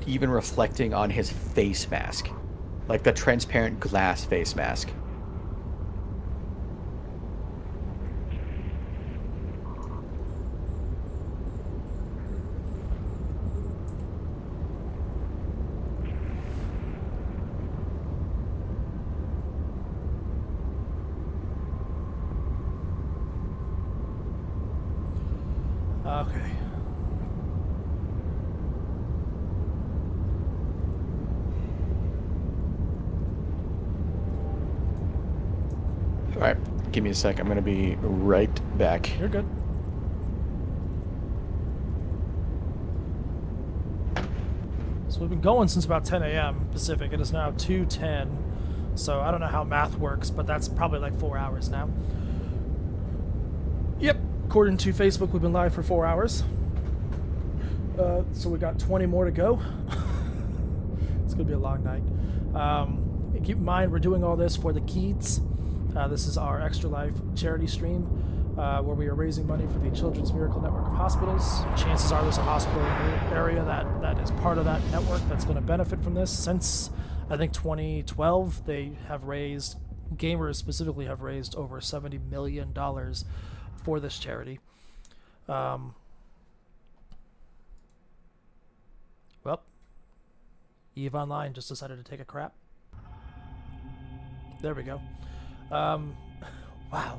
even reflecting on his face mask. Like the transparent glass face mask. Okay. Alright, give me a sec. I'm gonna be right back. You're good. So we've been going since about 10 a.m. Pacific. It is now 2:10. So I don't know how math works, but that's probably like 4 hours now. Yep, according to Facebook, we've been live for 4 hours. So we got 20 more to go. It's gonna be a long night. Keep in mind, we're doing all this for the kids. This is our Extra Life charity stream, where we are raising money for the Children's Miracle Network of Hospitals. Chances are there's a hospital in your area that is part of that network that's going to benefit from this. Since, I think, 2012, they have raised, gamers specifically have raised over $70 million for this charity. Well, EVE Online just decided to take a crap. There we go. Wow,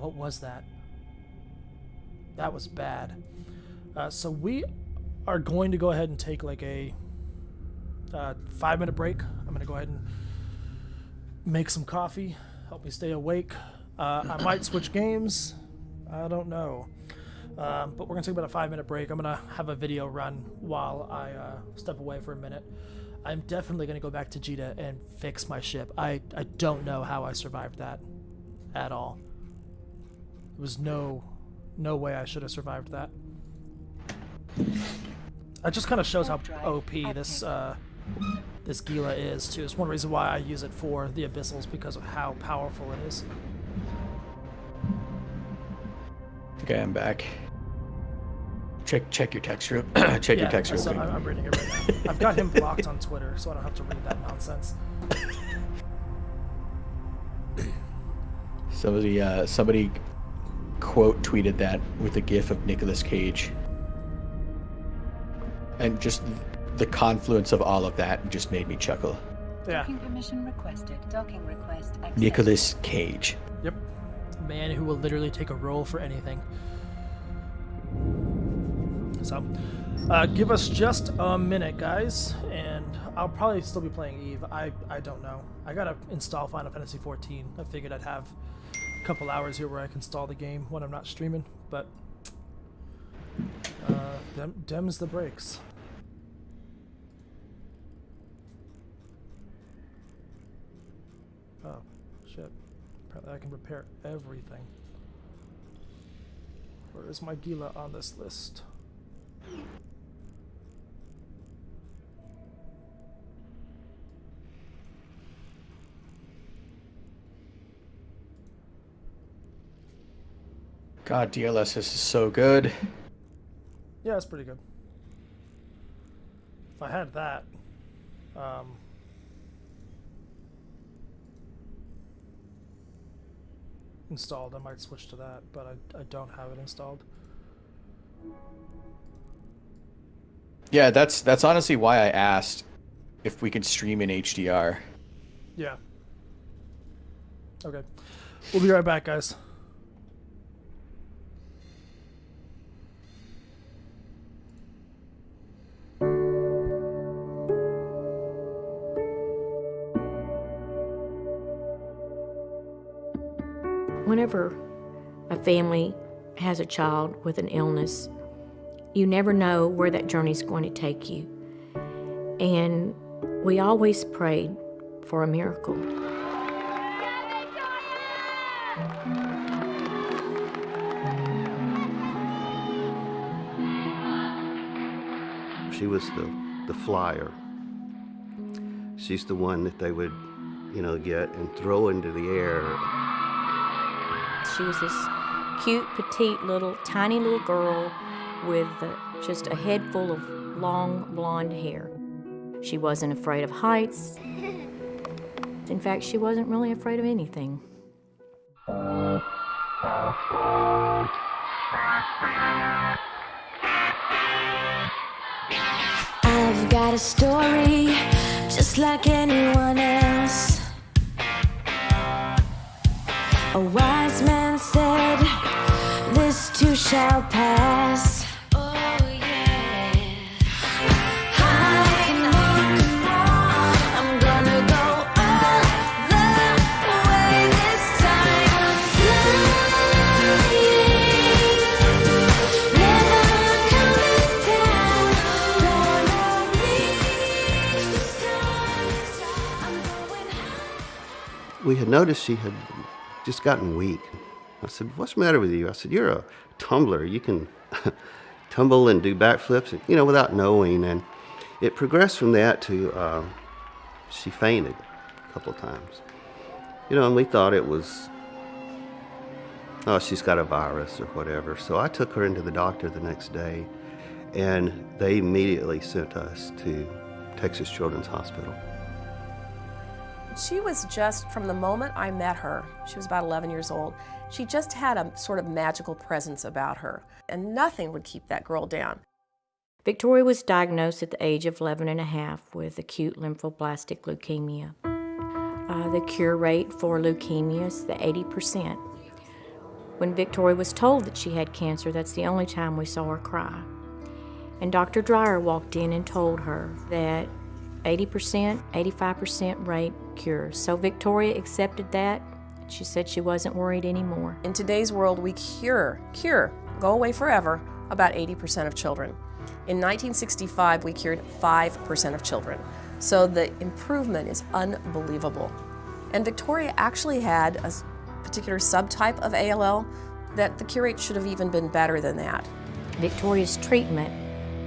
what was that? That was bad. So we are going to go ahead and take like a 5-minute break. I'm going to go ahead and make some coffee, help me stay awake. I might switch games. I don't know. But we're going to take about a 5-minute break. I'm going to have a video run while I step away for a minute. I'm definitely going to go back to Jita and fix my ship. I don't know how I survived that at all. There was no way I should have survived that. It just kind of shows how OP this Gila is too. It's one reason why I use it for the Abyssals, because of how powerful it is. Okay, I'm back. Check your text real check your text real quick. I'm reading it right now. I've got him blocked on Twitter, so I don't have to read that nonsense. Somebody quote tweeted that with a gif of Nicolas Cage, and just the confluence of all of that just made me chuckle. Yeah. Docking permission requested. Docking request accepted. Nicolas Cage. Yep. Man who will literally take a role for anything. So, give us just a minute, guys, and I'll probably still be playing EVE. I don't know. I gotta install Final Fantasy XIV. I figured I'd have a couple hours here where I can install the game when I'm not streaming, but them's the breaks. Oh, shit. Apparently I can repair everything. Where is my Gila on this list? God, DLSS is so good. Yeah, it's pretty good. If I had that, installed, I might switch to that, but I don't have it installed. Yeah, that's honestly why I asked if we could stream in HDR. Yeah. Okay. We'll be right back, guys. Whenever a family has a child with an illness, you never know where that journey's going to take you. And we always prayed for a miracle. She was the flyer. She's the one that they would, get and throw into the air. She was this cute, petite, tiny little girl with just a head full of long blonde hair. She wasn't afraid of heights. In fact, she wasn't really afraid of anything. I've got a story just like anyone else. A wise man said, this too shall pass. Oh yeah. Come on, I'm gonna go all the way this time. Flying, never coming down. Gonna reach we had noticed she had just gotten weak. I said, what's the matter with you? I said, you're a tumbler. You can tumble and do backflips, without knowing. And it progressed from that to she fainted a couple of times. And we thought it was, oh, she's got a virus or whatever. So I took her into the doctor the next day, and they immediately sent us to Texas Children's Hospital. She was just, from the moment I met her, she was about 11 years old, she just had a sort of magical presence about her, and nothing would keep that girl down. Victoria was diagnosed at the age of 11 and a half with acute lymphoblastic leukemia. The cure rate for leukemia is the 80%. When Victoria was told that she had cancer, that's the only time we saw her cry. And Dr. Dreyer walked in and told her that 80%, 85% rate cure. So Victoria accepted that. She said she wasn't worried anymore. In today's world, we cure, go away forever, about 80% of children. In 1965, we cured 5% of children. So the improvement is unbelievable. And Victoria actually had a particular subtype of ALL that the cure rate should have even been better than that. Victoria's treatment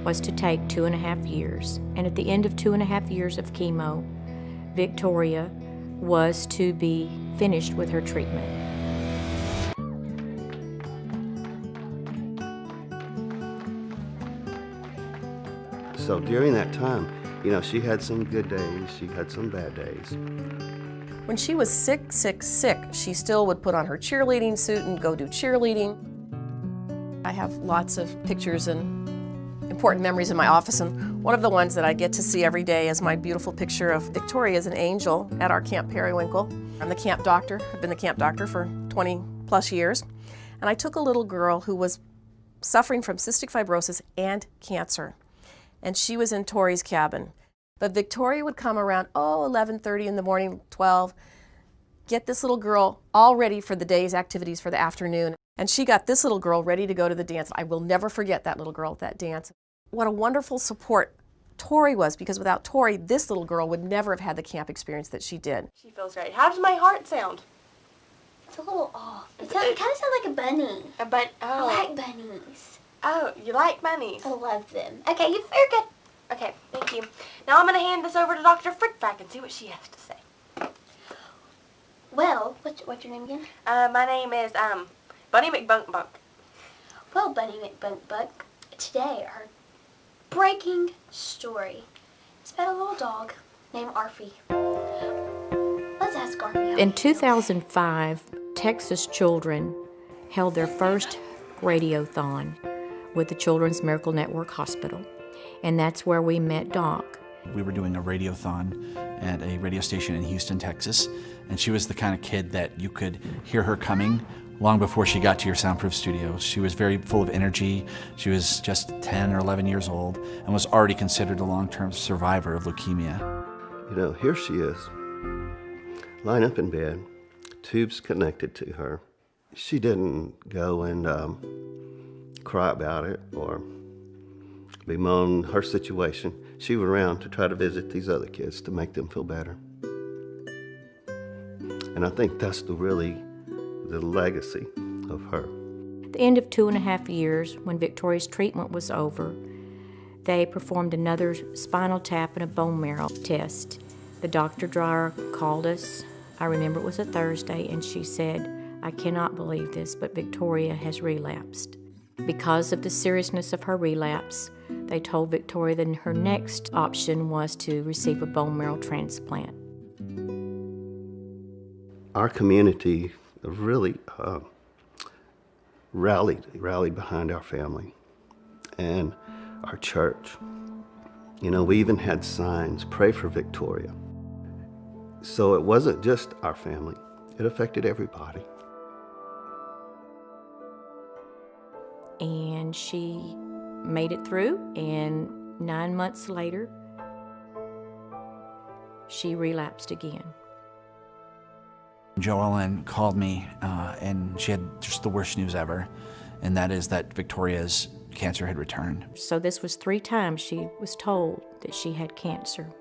was to take 2.5 years. And at the end of 2.5 years of chemo, Victoria was to be finished with her treatment. So during that time, she had some good days, she had some bad days. When she was sick, she still would put on her cheerleading suit and go do cheerleading. I have lots of pictures and important memories in my office, and one of the ones that I get to see every day is my beautiful picture of Victoria as an angel at our Camp Periwinkle. I'm the camp doctor. I've been the camp doctor for 20 plus years, and I took a little girl who was suffering from cystic fibrosis and cancer, and she was in Tori's cabin. But Victoria would come around, 11:30 in the morning, 12, get this little girl all ready for the day's activities for the afternoon. And she got this little girl ready to go to the dance. I will never forget that little girl at that dance. What a wonderful support Tori was, because without Tori, this little girl would never have had the camp experience that she did. She feels great. How does my heart sound? It's a little off. It kind of sounds like a bunny. I like bunnies. Oh, you like bunnies? I love them. Okay, you're good. Okay, thank you. Now I'm going to hand this over to Dr. FFXIV and see what she has to say. Well, what's your name again? My name is, Bunny McBunkbunk. Well, Bunny McBunkbunk, today our breaking story is about a little dog named Arfie. Let's ask Arfie. In 2005, Texas children held their first radiothon with the Children's Miracle Network Hospital, and that's where we met Doc. We were doing a radiothon at a radio station in Houston, Texas, and she was the kind of kid that you could hear her coming long before she got to your soundproof studio. She was very full of energy. She was just 10 or 11 years old and was already considered a long-term survivor of leukemia. Here she is, lying up in bed, tubes connected to her. She didn't go and cry about it or bemoan her situation. She went around to try to visit these other kids to make them feel better. And I think that's the legacy of her. At the end of 2.5 years, when Victoria's treatment was over, they performed another spinal tap and a bone marrow test. The Dr. Dreyer called us. I remember it was a Thursday, and she said, "I cannot believe this, but Victoria has relapsed." Because of the seriousness of her relapse, they told Victoria that her next option was to receive a bone marrow transplant. Our community really rallied behind our family and our church. We even had signs, "Pray for Victoria." So it wasn't just our family, it affected everybody. And she made it through, and 9 months later, she relapsed again. Joellen called me, and she had just the worst news ever, and that is that Victoria's cancer had returned. So this was 3 times she was told that she had cancer.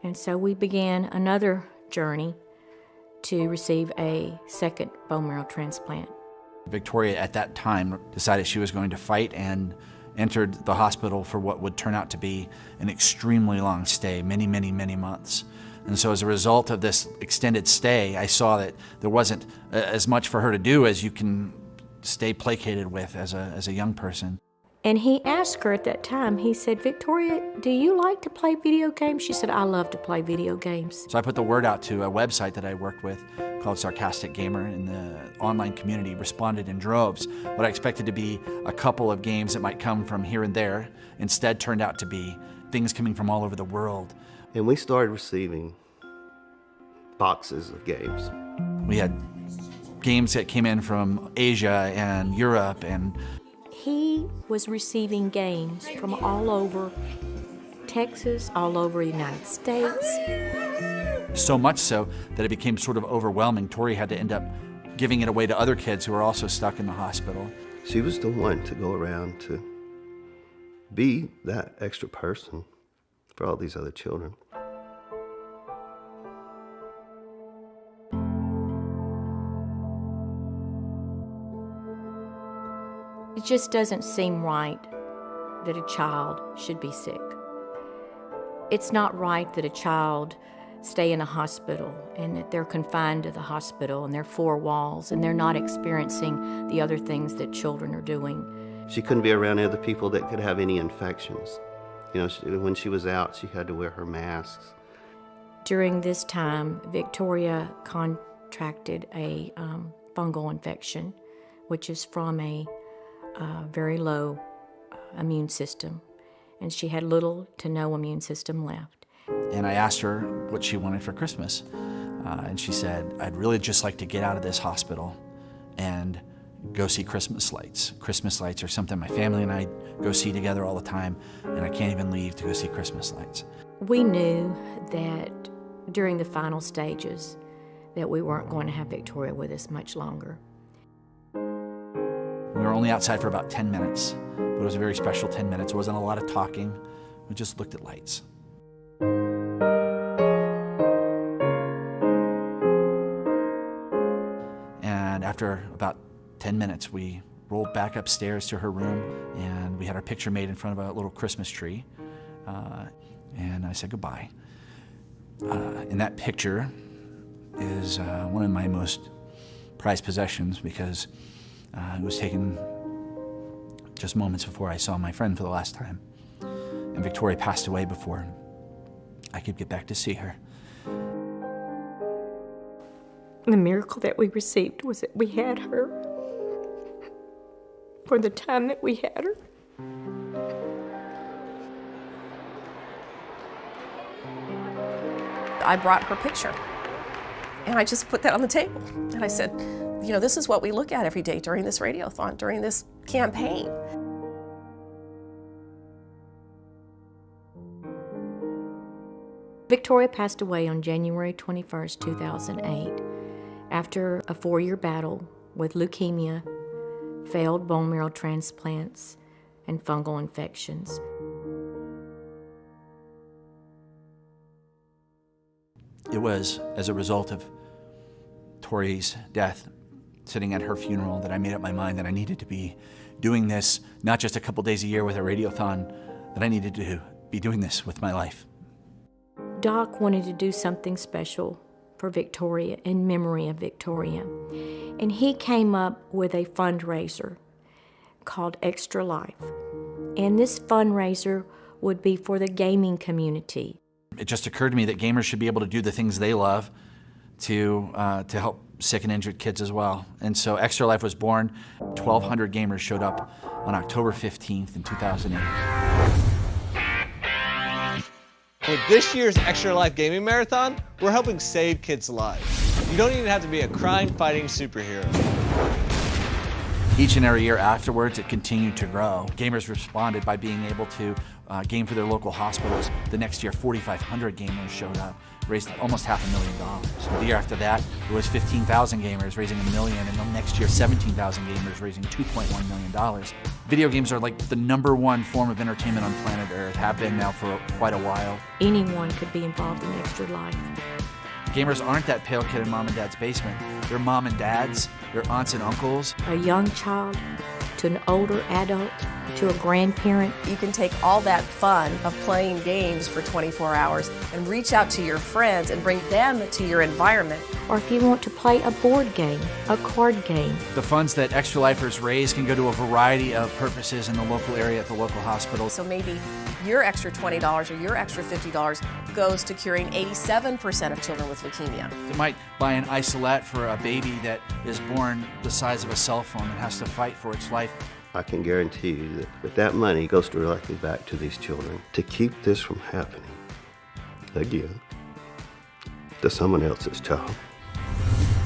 And so we began another journey to receive a second bone marrow transplant. Victoria at that time decided she was going to fight and entered the hospital for what would turn out to be an extremely long stay, many, many, many months. And so as a result of this extended stay, I saw that there wasn't as much for her to do as you can stay placated with as a young person. And he asked her at that time, he said, "Victoria, do you like to play video games?" She said, "I love to play video games." So I put the word out to a website that I worked with called Sarcastic Gamer, and the online community responded in droves. What I expected to be a couple of games that might come from here and there instead turned out to be things coming from all over the world. And we started receiving boxes of games. We had games that came in from Asia and Europe, and He was receiving games from all over Texas, all over the United States. so much so that it became sort of overwhelming. Tori had to end up giving it away to other kids who were also stuck in the hospital. She was the one to go around to be that extra person for all these other children. It just doesn't seem right that a child should be sick. It's not right that a child stay in a hospital and that they're confined to the hospital and their four walls and they're not experiencing the other things that children are doing. She couldn't be around other people that could have any infections. You know, when she was out, she had to wear her masks. During this time, Victoria contracted a fungal infection, which is from a very low immune system, and she had little to no immune system left. And I asked her what she wanted for Christmas, and she said, "I'd really just like to get out of this hospital and go see Christmas lights. Christmas lights are something my family and I go see together all the time, and I can't even leave to go see Christmas lights." We knew that during the final stages that we weren't going to have Victoria with us much longer. We were only outside for about 10 minutes, but it was a very special 10 minutes. It wasn't a lot of talking. We just looked at lights. And after about 10 minutes, we rolled back upstairs to her room, and we had our picture made in front of a little Christmas tree. And I said goodbye. And that picture is one of my most prized possessions because it was taken just moments before I saw my friend for the last time. And Victoria passed away before I could get back to see her. The miracle that we received was that we had her for the time that we had her. I brought her picture, and I just put that on the table. And I said, you know, this is what we look at every day during this radiothon, during this campaign. Victoria passed away on January 21st, 2008, after a 4-year battle with leukemia, failed bone marrow transplants, and fungal infections. It was as a result of Tori's death, sitting at her funeral, that I made up my mind that I needed to be doing this, not just a couple days a year with a radiothon, that I needed to be doing this with my life. Doc wanted to do something special for Victoria, in memory of Victoria. And he came up with a fundraiser called Extra Life. And this fundraiser would be for the gaming community. It just occurred to me that gamers should be able to do the things they love to help sick and injured kids as well. And so Extra Life was born. 1,200 gamers showed up on October 15th in 2008. With this year's Extra Life Gaming Marathon, we're helping save kids' lives. You don't even have to be a crime-fighting superhero. Each and every year afterwards, it continued to grow. Gamers responded by being able to game for their local hospitals. The next year, 4,500 gamers showed up, raised almost $500,000. The year after that, it was 15,000 gamers raising $1 million, and the next year, 17,000 gamers raising $2.1 million. Video games are like the #1 form of entertainment on planet Earth, have been now for quite a while. Anyone could be involved in Extra Life. Gamers aren't that pale kid in mom and dad's basement. They're mom and dads, they're aunts and uncles. A young child to an older adult to a grandparent. You can take all that fun of playing games for 24 hours and reach out to your friends and bring them to your environment. Or if you want to play a board game, a card game. The funds that Extra Lifers raise can go to a variety of purposes in the local area at the local hospital. So maybe your extra $20 or your extra $50 goes to curing 87% of children with leukemia. They might buy an isolette for a baby that is born the size of a cell phone and has to fight for its life. I can guarantee you that money goes directly back to these children to keep this from happening again to someone else's child.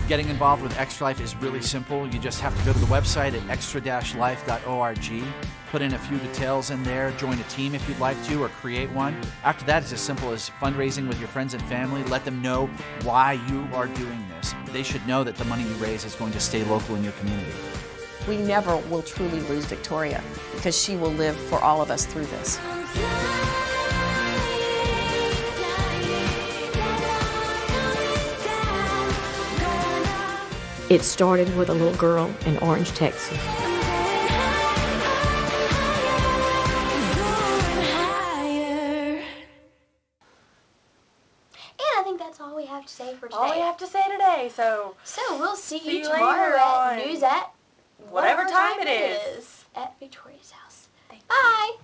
Getting involved with Extra Life is really simple. You just have to go to the website at extra-life.org, put in a few details in there, join a team if you'd like to, or create one. After that, it's as simple as fundraising with your friends and family. Let them know why you are doing this. They should know that the money you raise is going to stay local in your community. We never will truly lose Victoria because she will live for all of us through this. It started with a little girl in Orange, Texas. And I think that's all we have to say for today. All we have to say today, so we'll see see you you tomorrow later at on news at whatever time it is. At Victoria's house. Bye.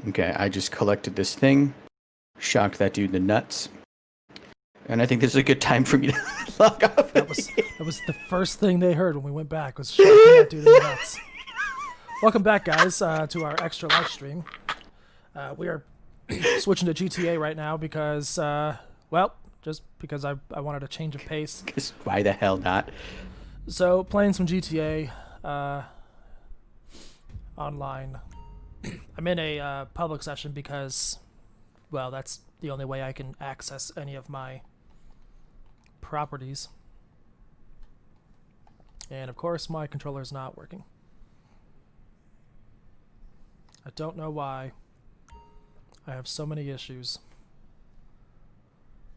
Okay, I just collected this thing, shocked that dude in the nuts, and I think this is a good time for me to log off. That was the first thing they heard when we went back, was shocking that dude in the nuts. Welcome back, guys, to our extra live stream. We are switching to GTA right now because, well, just because I wanted a change of pace. Why the hell not? So, playing some GTA online. I'm in a public session because, well, that's the only way I can access any of my properties. And, of course, my controller's not working. I don't know why. I have so many issues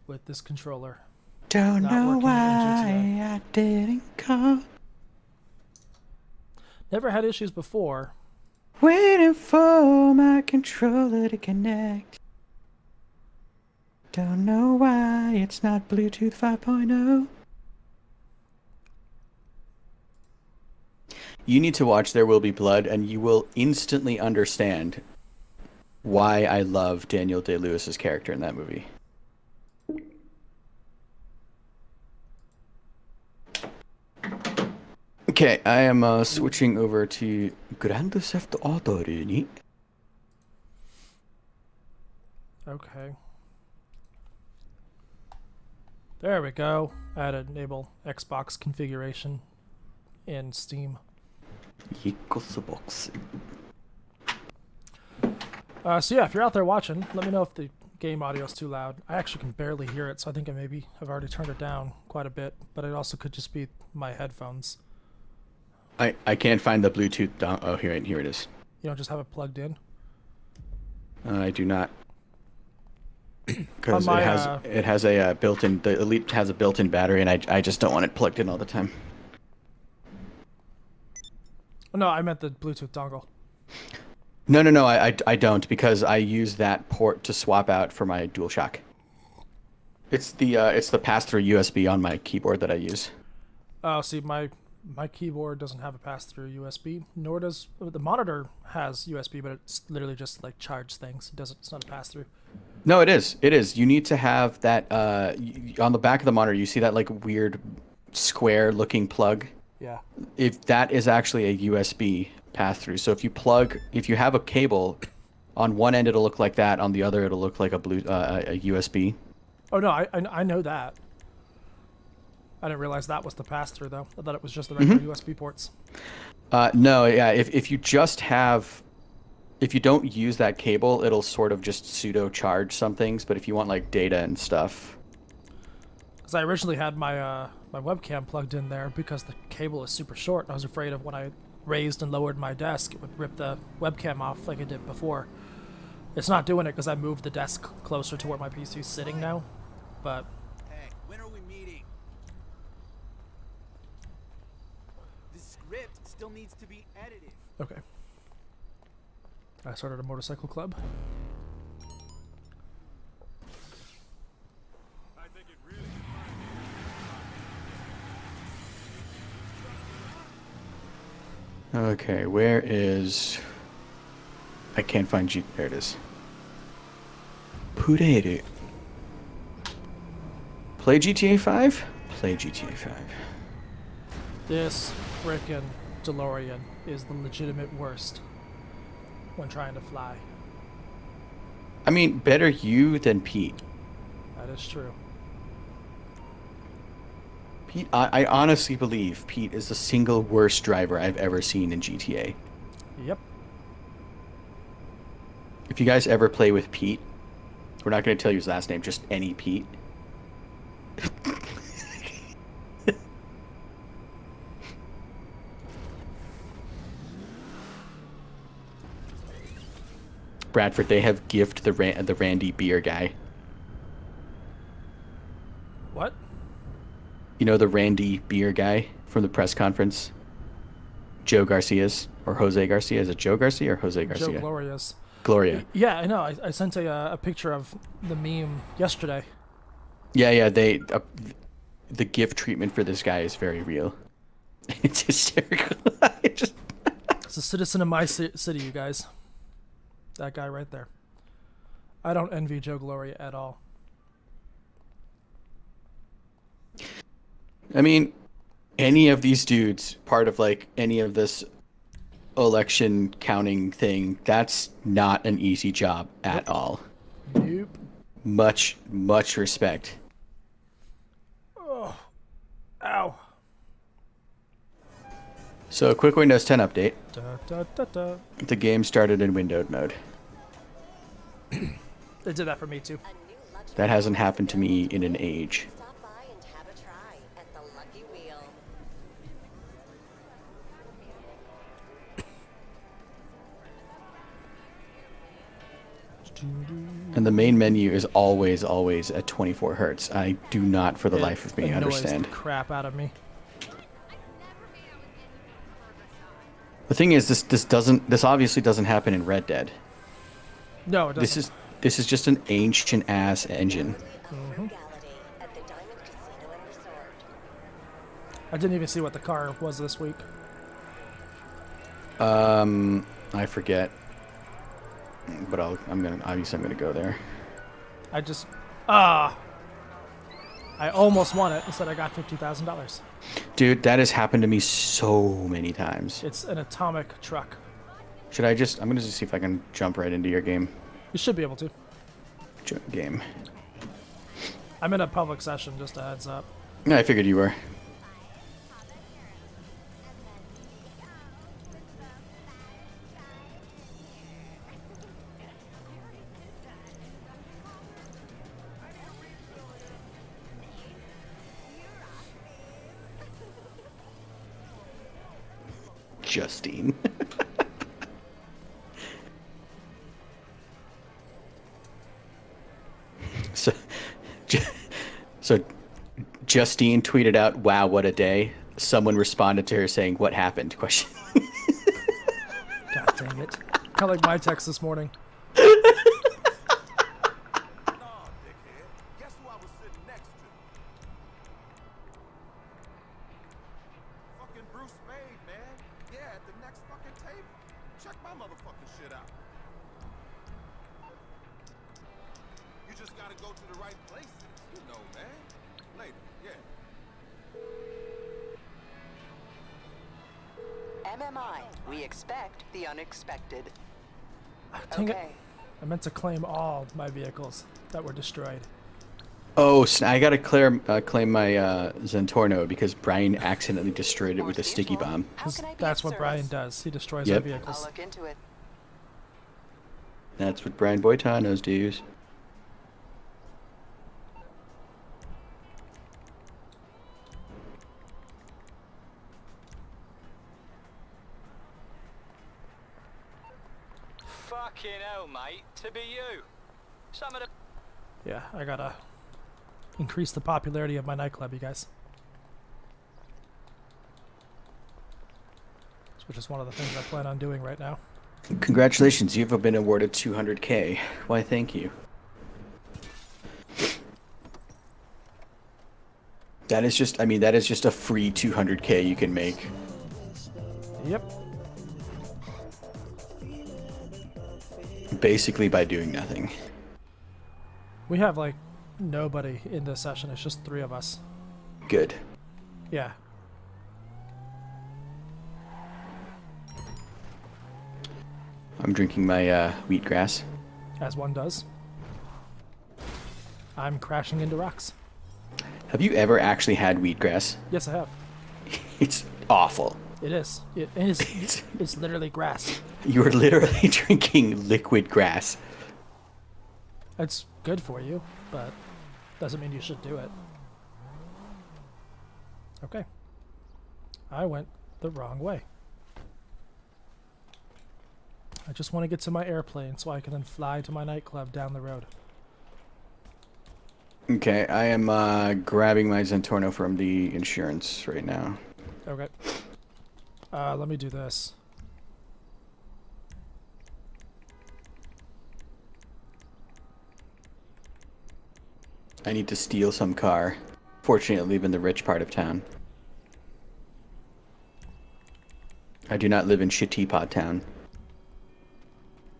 with this controller. Don't not know working in why GTA. I didn't come. Never had issues before. Waiting for my controller to connect. Don't know why it's not Bluetooth 5.0. You need to watch There Will Be Blood, and you will instantly understand why I love Daniel Day-Lewis's character in that movie. Okay, I am switching over to Grand Theft Auto. Okay. There we go. I had to enable Xbox configuration in Steam. So yeah, if you're out there watching, let me know if the game audio is too loud. I actually can barely hear it, so I think I maybe have already turned it down quite a bit, but it also could just be my headphones. I can't find the Bluetooth oh, here it is. You don't just have it plugged in? I do not. Because my, it has a built-in, the Elite has a built-in battery, and I just don't want it plugged in all the time. No, I meant the Bluetooth dongle. No, I don't, because I use that port to swap out for my DualShock. It's the pass-through USB on my keyboard that I use. Oh, see, my keyboard doesn't have a pass-through USB, nor does the monitor has USB, but it's literally just like charge things. It's not a pass-through. No, it is. It is. You need to have that on the back of the monitor. You see that like weird square-looking plug? Yeah. If that is actually a USB pass-through. So if you have a cable, on one end it'll look like that, on the other it'll look like a USB. Oh no, I know that. I didn't realize that was the pass-through though. I thought it was just the regular USB ports. No, yeah. If you don't use that cable, it'll sort of just pseudo charge some things. But if you want like data and stuff, because I originally had my my webcam plugged in there because the cable is super short. And I was afraid of when I raised and lowered my desk, it would rip the webcam off like it did before. It's not doing it because I moved the desk closer to where my PC is sitting now. But hey, when are we meeting? The script still needs to be edited. okay. I started a motorcycle club. Okay, where is... I can't find there it is. Pureru. Play GTA 5? Play GTA 5. This frickin' DeLorean is the legitimate worst when trying to fly. I mean, better you than Pete. That is true. Pete, I honestly believe Pete is the single worst driver I've ever seen in GTA. Yep. If you guys ever play with Pete, we're not going to tell you his last name, just any Pete. Bradford, they have gift the Randy beer guy. What? You know the Randy beer guy from the press conference? Joe Garcia's, or Jose Garcia. Is it Joe Garcia or Jose Garcia? Joe Gloria's. Gloria. Yeah, I know. I sent a picture of the meme yesterday. Yeah, they the gift treatment for this guy is very real. It's hysterical. It's a citizen of my city, you guys. That guy right there. I don't envy Joe Gloria at all. I mean, any of these dudes, part of like any of this election counting thing, that's not an easy job at all. Nope. Much respect. Oh, ow. So, a quick Windows 10 update. Da, da, da, da. The game started in windowed mode. They did that for me too. That hasn't happened to me in an age. And the main menu is always at 24 hertz. I do not, for the life of me, understand. The crap out of me. The thing is, this obviously doesn't happen in Red Dead. No, it doesn't. This is just an ancient ass engine. Mm-hmm. I didn't even see what the car was this week. I forget. But I'm gonna go there. I almost won it. Instead, I got $50,000. Dude, that has happened to me so many times. It's an atomic truck. I'm gonna just see if I can jump right into your game. You should be able to. Game. I'm in a public session, just a heads up. Yeah, I figured you were. Justine. So Justine tweeted out, "Wow, what a day." Someone responded to her saying, "What happened?" Question. God dang it. Kind of like my text this morning. MMI, we expect the unexpected. Dang it. I meant to claim all my vehicles that were destroyed. Oh, so I gotta claim my Zentorno because Brian accidentally destroyed it with a sticky bomb. That's what Brian does. He destroys our vehicles. I'll look into it. That's what Brian Boitanos does. Fucking hell, mate. To be you. Some of the... Yeah, I gotta increase the popularity of my nightclub, you guys. Which is one of the things I plan on doing right now. Congratulations, you've been awarded 200K. Why, thank you. That is just, that is just a free 200K you can make. Yep. Basically by doing nothing. We have, like, nobody in this session. It's just 3 of us. Good. Yeah. I'm drinking my wheatgrass. As one does. I'm crashing into rocks. Have you ever actually had wheatgrass? Yes, I have. It's awful. It is. It is. It's literally grass. You're literally drinking liquid grass. It's good for you, but doesn't mean you should do it. Okay. I went the wrong way. I just want to get to my airplane so I can then fly to my nightclub down the road. Okay, I am grabbing my Zentorno from the insurance right now. Okay. Let me do this. I need to steal some car. Fortunately, I live in the rich part of town. I do not live in Shit Teapot Town.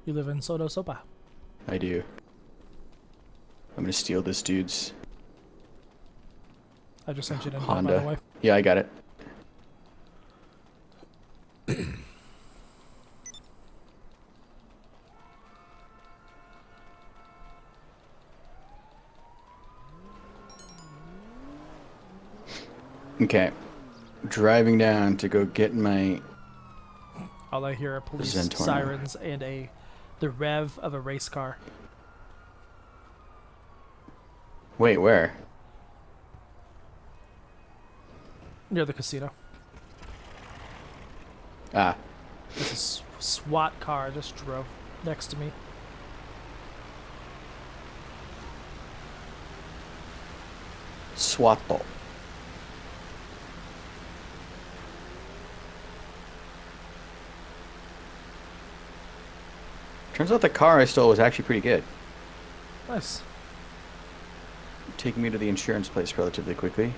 You live in Soto Sopa. I do. I'm gonna steal this dude's I just sent you an invite, Honda. by the way. Yeah, I got it. Okay. Driving down to go get my... All I hear are police Zentorno. sirens and the rev of a race car. Wait, where? Near the casino. Ah. This SWAT car just drove next to me. Swattle. Turns out the car I stole was actually pretty good. Nice. Taking me to the insurance place relatively quickly.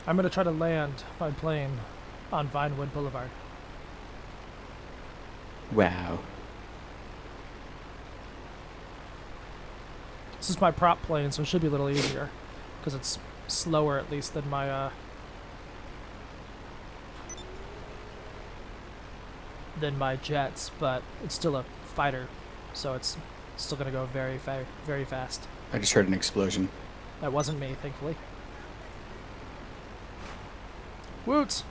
I'm gonna try to land my plane on Vinewood Boulevard. Wow. This is my prop plane, so it should be a little easier, because it's slower at least than my jets, but it's still a fighter, so it's still gonna go very fast. I just heard an explosion. That wasn't me, thankfully. Woot!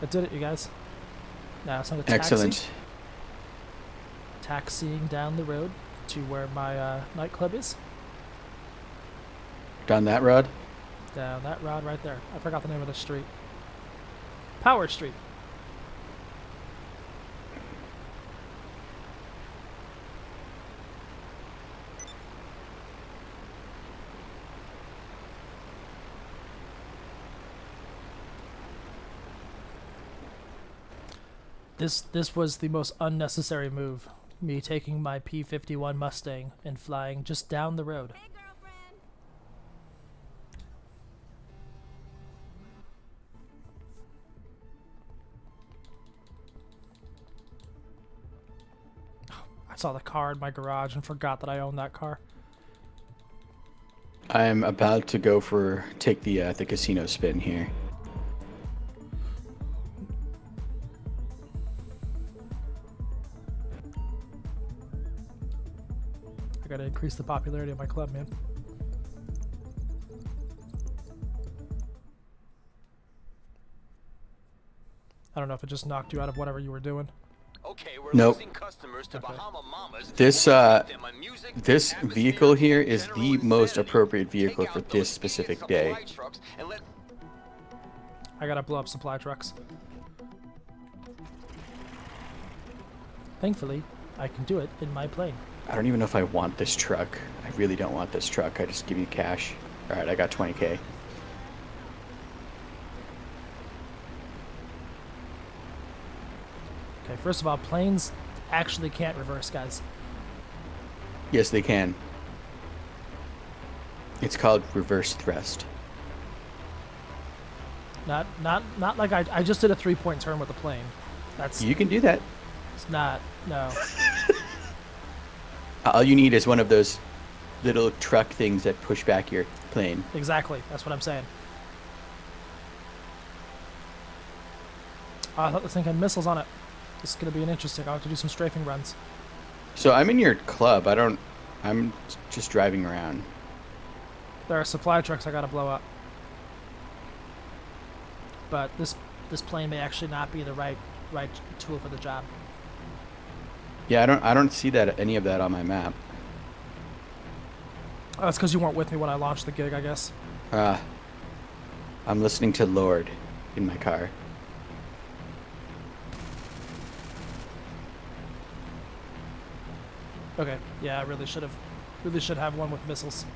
I did it, you guys. Now it's on a taxi. Excellent. Taxiing down the road to where my nightclub is. Down that road? Down that road right there. I forgot the name of the street. Power Street. This was the most unnecessary move. Me taking my P-51 Mustang and flying just down the road. I saw the car in my garage and forgot that I owned that car. I'm about to take the casino spin here. I gotta increase the popularity of my club, man. I don't know if it just knocked you out of whatever you were doing. Okay, we're Nope. losing customers to Bahama Mamas. This vehicle here is the most appropriate vehicle for this specific day. I gotta blow up supply trucks. Thankfully, I can do it in my plane. I don't even know if I want this truck. I really don't want this truck. I just give you cash. Alright, I got 20K. Okay, first of all, planes actually can't reverse, guys. Yes, they can. It's called reverse thrust. Not like I just did a 3-point turn with a plane. That's You can do that. It's not, no. All you need is one of those little truck things that push back your plane. Exactly, that's what I'm saying. I thought this thing had missiles on it. This is gonna be an interesting. I'll have to do some strafing runs. So I'm in your club. I'm just driving around. There are supply trucks I gotta blow up. But this plane may actually not be the right tool for the job. Yeah, I don't see any of that on my map. Oh, that's because you weren't with me when I launched the gig, I guess. I'm listening to Lord in my car. Okay, yeah, I really should have one with missiles.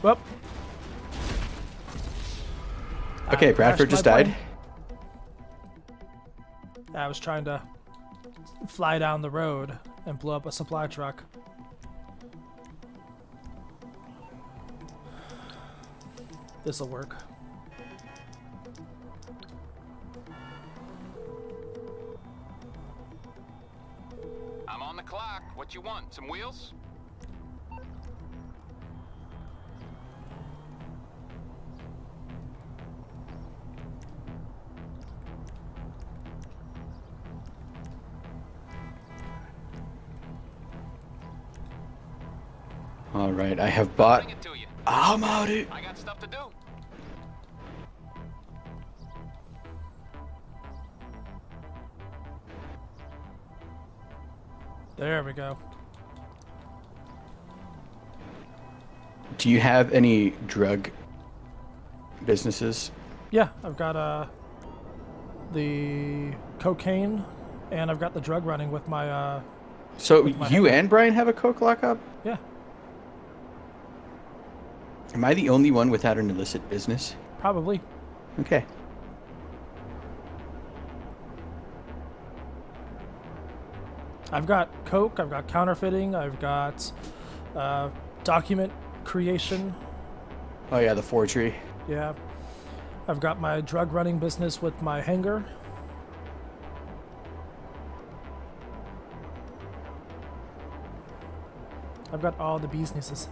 Well. Okay, Bradford just died. I was trying to fly down the road and blow up a supply truck. This'll work. I'm on the clock. What you want? Some wheels? All right, I have bought. I'm out it. I got stuff to do. There we go. Do you have any drug businesses? Yeah, I've got the cocaine, and I've got the drug running with my. So with my you hanger. and Brian have a coke lockup? Yeah. Am I the only one without an illicit business? Probably. Okay. I've got coke, I've got counterfeiting, I've got document creation. Oh yeah, the forgery. Yeah. I've got my drug running business with my hanger. I've got all the businesses.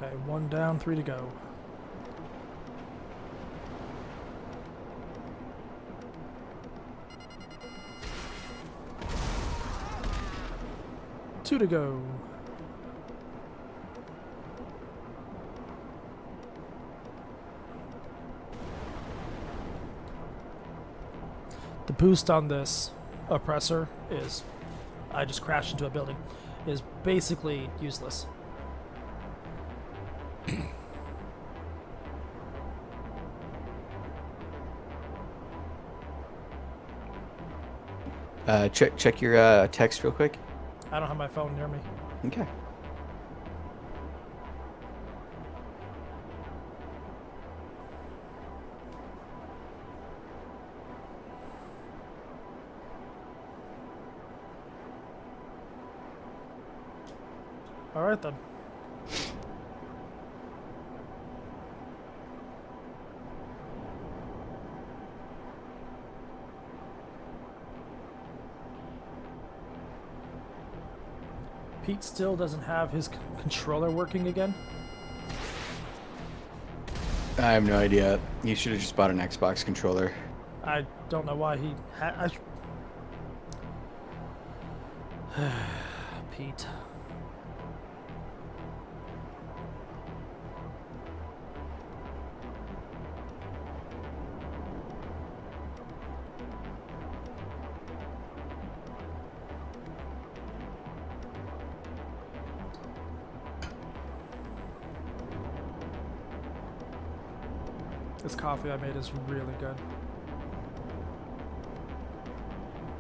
Okay, 1 down, 3 to go. Two to go. The boost on this oppressor is, I just crashed into a building, is basically useless. Check your text real quick. I don't have my phone near me. Okay. All right then. Pete still doesn't have his controller working again. I have no idea. He should have just bought an Xbox controller. I don't know why he had. Pete. This coffee I made is really good.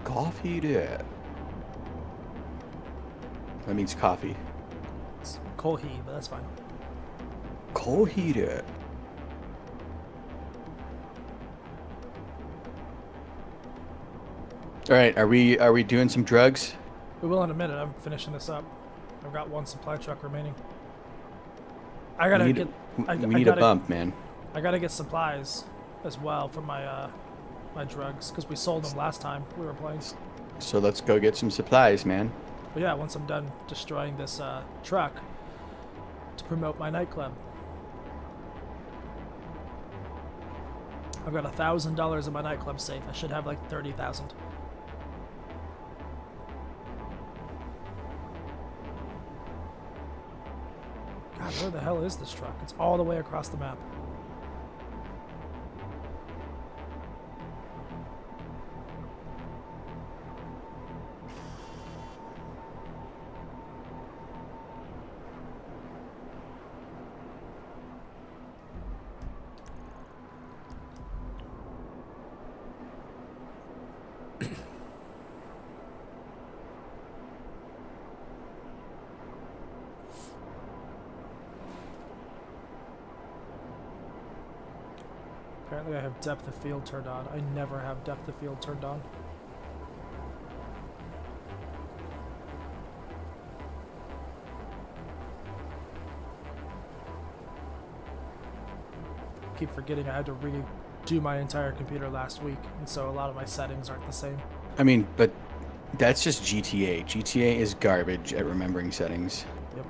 Coffee there. That means coffee. It's kohi, but that's fine. Coffee there. All right, are we doing some drugs? We will in a minute. I'm finishing this up. I've got 1 supply truck remaining. I gotta get. We need a bump, man. I gotta get supplies as well for my my drugs because we sold them last time we were playing. So let's go get some supplies, man. But yeah, once I'm done destroying this truck to promote my nightclub. I've got $1,000 in my nightclub safe. I should have like 30,000. God, where the hell is this truck? It's all the way across the map. Apparently I have depth of field turned on. I never have depth of field turned on. I keep forgetting I had to redo my entire computer last week, and so a lot of my settings aren't the same. I mean, but that's just GTA. GTA is garbage at remembering settings. Yep.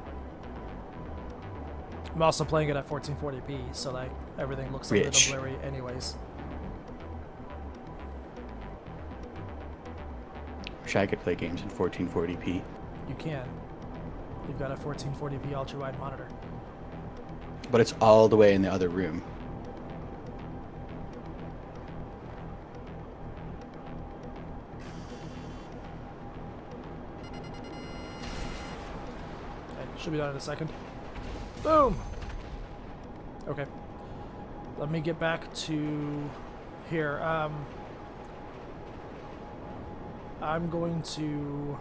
I'm also playing it at 1440p, so like everything looks a little blurry anyways. Wish I could play games in 1440p. You can. You've got a 1440p ultra-wide monitor. But it's all the way in the other room. Okay, should be done in a second. Boom! Okay. Let me get back to here. I'm going to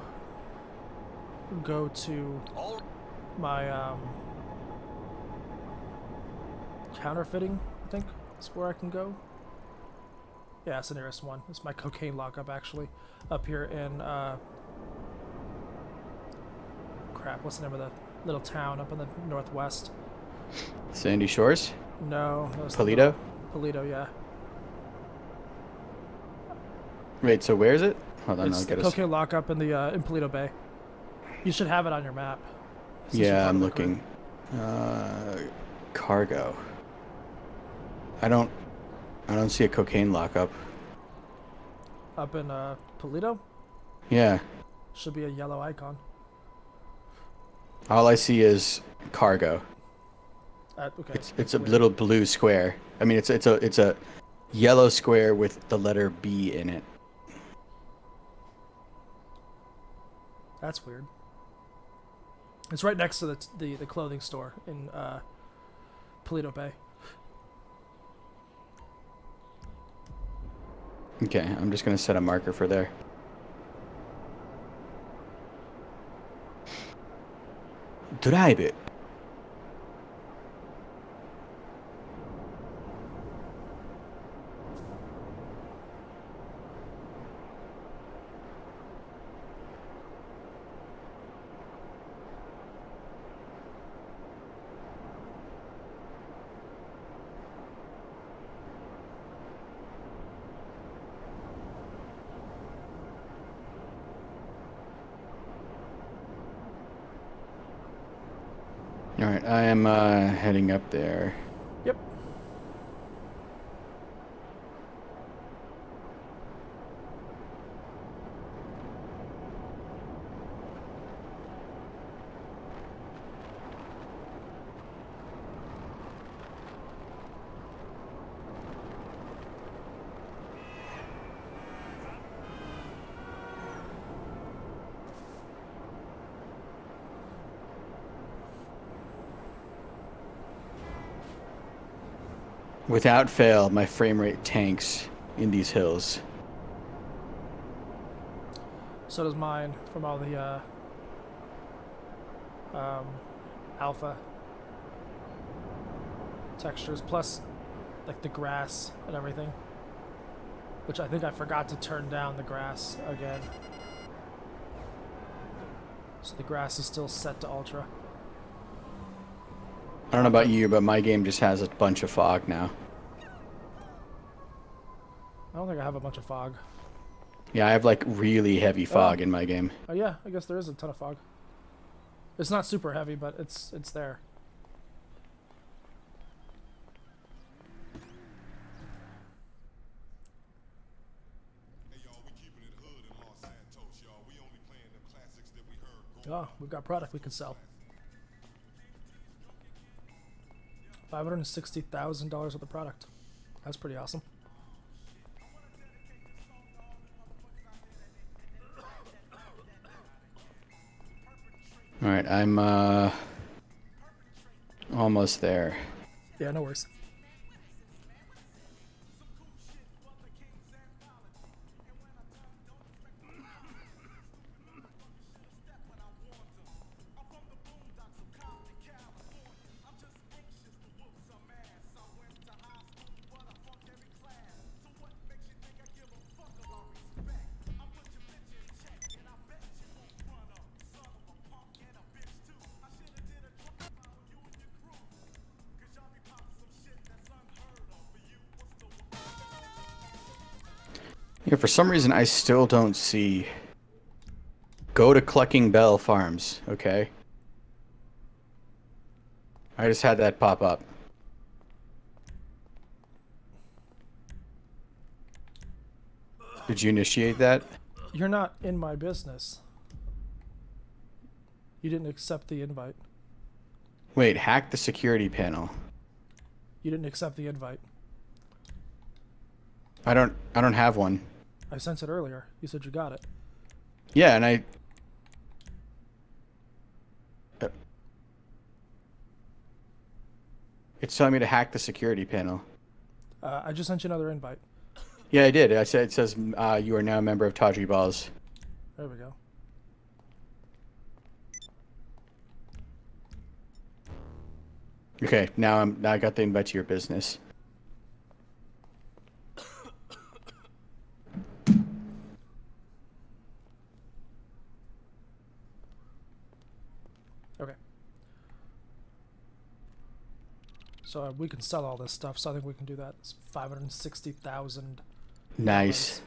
go to my counterfeiting, I think is where I can go. Yeah, it's the nearest one. It's my cocaine lockup, actually, up here in crap, what's the name of the little town up in the northwest? Sandy Shores? No. Polito? Polito, yeah. Wait, so where is it? Hold on, It's I'll the get us. cocaine lockup in the in Polito Bay. You should have it on your map. since you're Yeah, part I'm of the looking. Cargo. I don't see a cocaine lockup. crew. Up in Polito? Yeah. Should be a yellow icon. All I see is cargo. Okay. It's a little blue square. I mean, it's a yellow square with the letter B in it. That's weird. It's right next to the clothing store in Polito Bay. Okay, I'm just gonna set a marker for there. Drive it. Alright, I am heading up there. Yep. Without fail, my frame rate tanks in these hills. So does mine from all the alpha textures, plus like the grass and everything. Which I think I forgot to turn down the grass again. So the grass is still set to ultra. I don't know about you, but my game just has a bunch of fog now. I don't think I have a bunch of fog. Yeah, I have like really heavy fog in my game. Oh yeah, I guess there is a ton of fog. It's not super heavy, but it's there. Oh, we've got product we can sell. $560,000 of the product. That's pretty awesome. All right, I'm almost there. Yeah, no worries. Yeah, for some reason I still don't see. Go to Clucking Bell Farms, okay? I just had that pop up. Did you initiate that? You're not in my business. You didn't accept the invite. Wait, hack the security panel. You didn't accept the invite. I don't have one. I sent it earlier. You said you got it. Yeah, and I it's telling me to hack the security panel. I just sent you another invite. Yeah, I did. I said it says you are now a member of Tawdry Balls. There we go. Okay, now I got the invite to your business. Okay. So we can sell all this stuff, so I think we can do that. It's 560,000. Nice.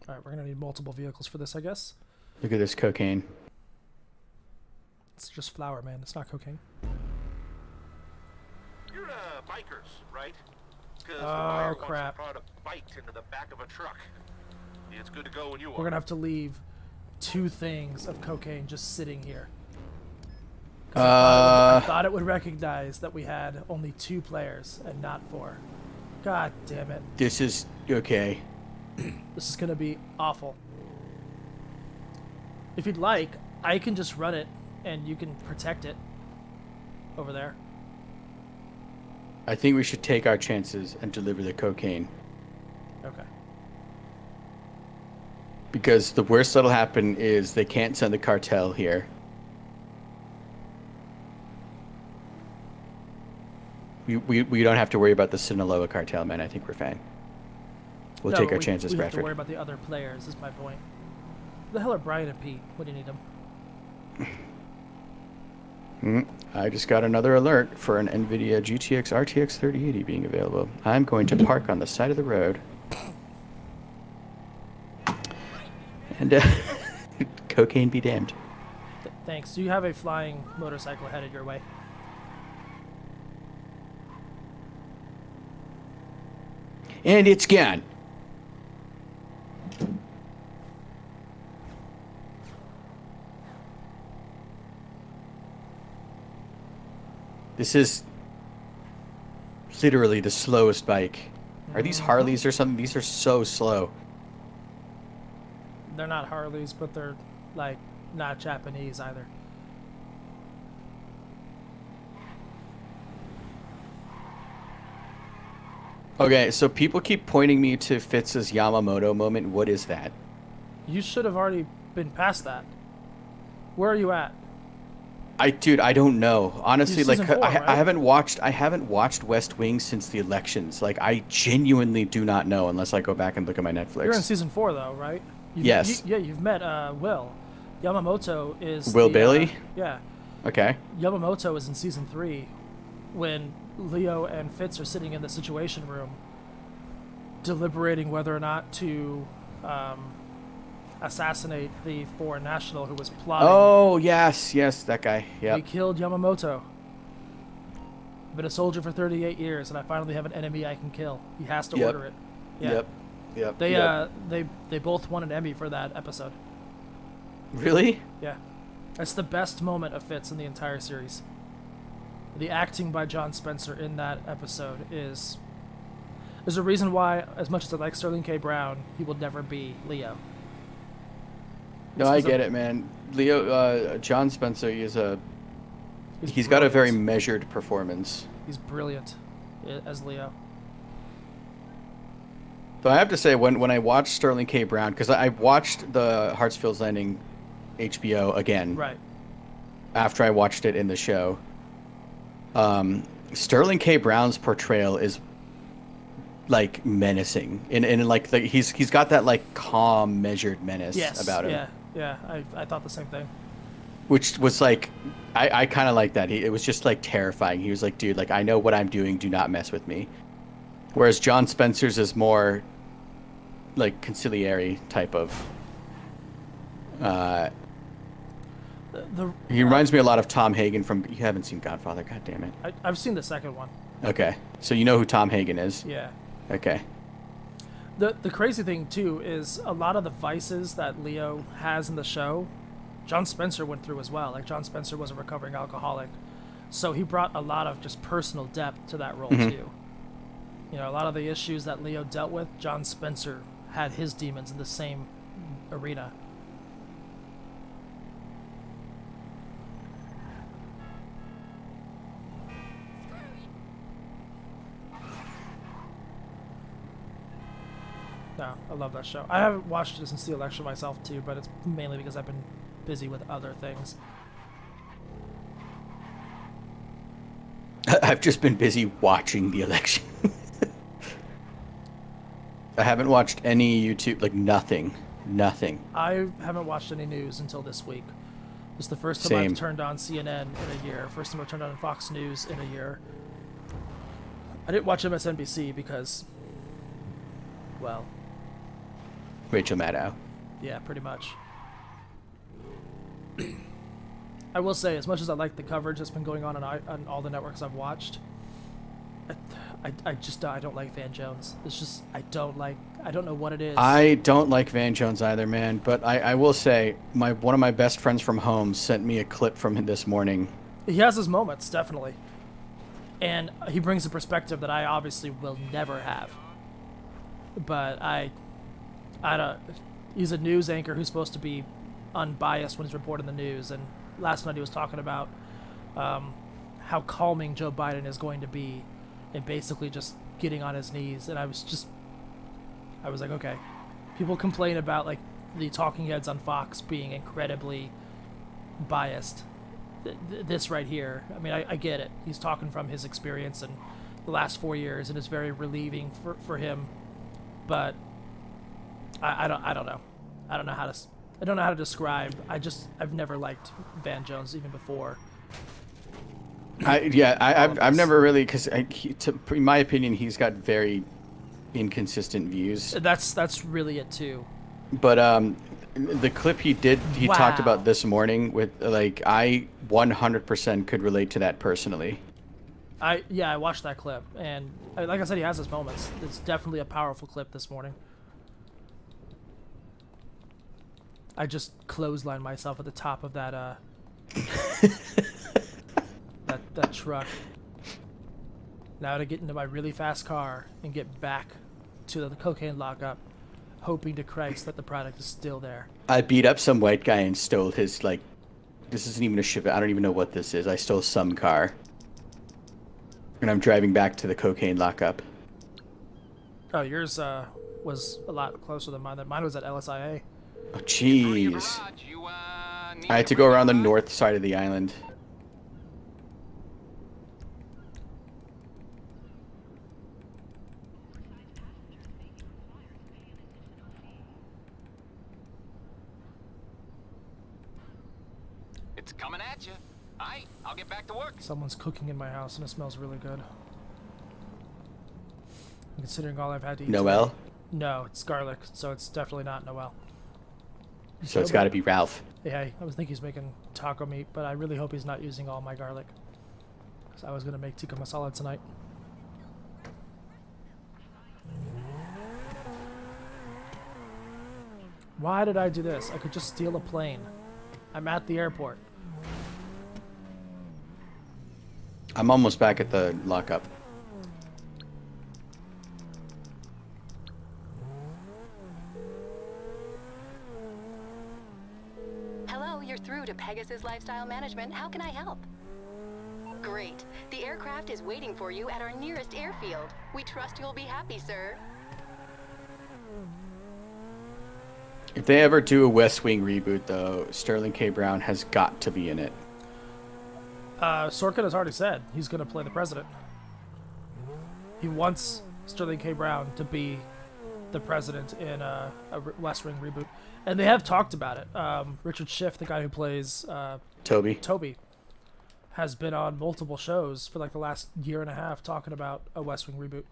Alright, we're gonna need multiple vehicles for this, I guess. Look at this cocaine. It's just flour, man. It's not cocaine. You're bikers, right? Oh, crap. Brought a bite into the back of a truck. It's good to go when you We're gonna have to leave 2 things of cocaine just sitting here. I thought it would recognize that we had only 2 players and not 4. God damn it. This is okay. This is gonna be awful. If you'd like, I can just run it and you can protect it over there. I think we should take our chances and deliver the cocaine. Okay. Because the worst that'll happen is they can't send the cartel here. We don't have to worry about the Sinaloa cartel, man. I think we're fine. We'll take our chances, we Bradford. We have to worry about the other players, is my point. Who the hell are Brian and Pete? What do you need them? I just got another alert for an NVIDIA GTX RTX 3080 being available. I'm going to park on the side of the road. And cocaine be damned. Thanks. You have a flying motorcycle headed your way. And it's gone. This is literally the slowest bike. Are these Harleys or something? These are so slow. They're not Harleys, but they're, like, not Japanese either. Okay, so people keep pointing me to Fitz's Yamamoto moment. What is that? You should have already been past that. Where are you at? Dude, I don't know. Honestly, like, Season 4, right? I haven't watched West Wing since the elections. Like, I genuinely do not know unless I go back and look at my Netflix. You're in season 4 though, right? Yes. You've met Will. Yamamoto is Will Bailey? Yeah. Okay. Yamamoto is in season 3 when Leo and Fitz are sitting in the situation room deliberating whether or not to assassinate the foreign national who was plotting. Oh, yes, that guy. Yeah. He killed Yamamoto. I've been a soldier for 38 years, and I finally have an enemy I can kill. He has to order it. Yeah. Yep. They both won an Emmy for that episode. Really? Yeah. That's the best moment of Fitz in the entire series. The acting by John Spencer in that episode is... There's a reason why, as much as I like Sterling K. Brown, he will never be Leo. No, I get it, man. Leo, John Spencer, he's got a very measured performance. He's brilliant as Leo. But I have to say, when I watched Sterling K. Brown, because I watched the Hartsfield's Landing HBO again. Right. After I watched it in the show. Sterling K. Brown's portrayal is like menacing, and like he's got that like calm, measured menace about him. Yeah. I thought the same thing. Which was like, I kind of like that. It was just like terrifying. He was like, dude, like I know what I'm doing. Do not mess with me. Whereas John Spencer's is more like conciliatory type of. He reminds me a lot of Tom Hagen from. You haven't seen Godfather, god damn it. I've seen the second one. Okay, so you know who Tom Hagen is. Yeah. Okay. The crazy thing too is a lot of the vices that Leo has in the show, John Spencer went through as well. Like John Spencer was a recovering alcoholic, so he brought a lot of just personal depth to that role too. You know, a lot of the issues that Leo dealt with, John Spencer had his demons in the same arena. No, I love that show. I haven't watched it since the election myself too, but it's mainly because I've been busy with other things. I've just been busy watching the election. I haven't watched any YouTube, like nothing. I haven't watched any news until this week. It's the first time I've turned on CNN in a year. First time I've turned on Fox News in a year. I didn't watch MSNBC because, well... Rachel Maddow. Yeah, pretty much. I will say, as much as I like the coverage that's been going on all the networks I've watched, I don't like Van Jones. It's just, I don't know what it is. I don't like Van Jones either, man. But I will say, one of my best friends from home sent me a clip from him this morning. He has his moments, definitely. And he brings a perspective that I obviously will never have. But I don't... He's a news anchor who's supposed to be unbiased when he's reporting the news. And last night he was talking about how calming Joe Biden is going to be and basically just getting on his knees. And I was like, okay. People complain about like the talking heads on Fox being incredibly biased. This right here, I mean, I get it. He's talking from his experience in the last 4 years, and it's very relieving for him. But I don't know. I don't know how to describe. I've never liked Van Jones even before. I've never really, because in my opinion, he's got very inconsistent views. That's really it too. But the clip he talked about this morning with like, I 100% could relate to that personally. I watched that clip, and like I said, he has his moments. It's definitely a powerful clip this morning. I just clotheslined myself at the top of that that truck. Now to get into my really fast car and get back to the cocaine lockup, hoping to Christ that the product is still there. I beat up some white guy and stole his, like, this isn't even a Chevy. I don't even know what this is. I stole some car. And I'm driving back to the cocaine lockup. Oh, yours was a lot closer than mine. Mine was at LSIA. Oh, jeez. I had to go around the north side of the island. It's coming at you. Aight, I'll get back to work. Someone's cooking in my house, and it smells really good. Considering all I've had to eat. Noel? Today. No, it's garlic, so it's definitely not Noel. So it's got to be Ralph. Yeah, I think he's making taco meat, but I really hope he's not using all my garlic. So I was gonna make tikka masala tonight. Why did I do this? I could just steal a plane. I'm at the airport. I'm almost back at the lockup. Hello, you're through to Pegasus Lifestyle Management. How can I help? Great. The aircraft is waiting for you at our nearest airfield. We trust you'll be happy, sir. If they ever do a West Wing reboot, though, Sterling K. Brown has got to be in it. Sorkin has already said he's going to play the president. He wants Sterling K. Brown to be the president in a West Wing reboot. And they have talked about it. Richard Schiff, the guy who plays Toby, has been on multiple shows for like the last year and a half talking about a West Wing reboot.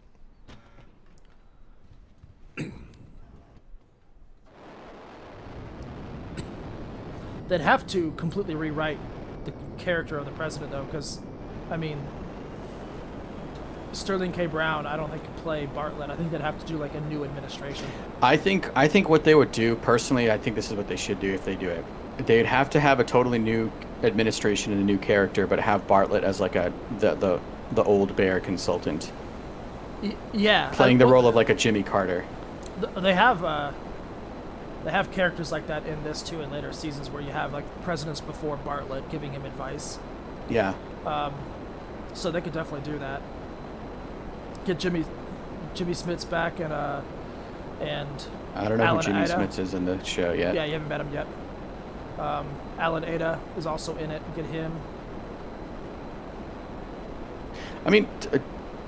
They'd have to completely rewrite the character of the president, though, because, I mean, Sterling K. Brown, I don't think could play Bartlett. I think they'd have to do like a new administration. I think what they would do, personally, I think this is what they should do if they do it. They'd have to have a totally new administration and a new character, but have Bartlett as like the old bear consultant. Yeah, playing the role of like a Jimmy Carter. They have characters like that in this too in later seasons, where you have like presidents before Bartlett giving him advice. Yeah. So they could definitely do that. Get Jimmy Smits back and I don't know Alan who Jimmy Ada. Smits is in the show yet. Yeah, you haven't met him yet. Alan Ada is also in it. Get him. I mean,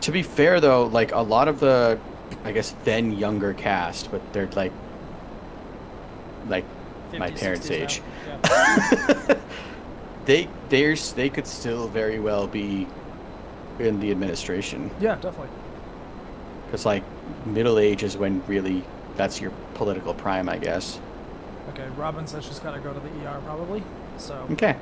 to be fair though, like a lot of the, I guess then younger cast, but they're like 50s, my parents' 60s age. now. Yeah. they could still very well be in the administration. Yeah, definitely. Because like middle age is when really that's your political prime, I guess. Okay, Robin says she's got to go to the ER probably. So. Okay.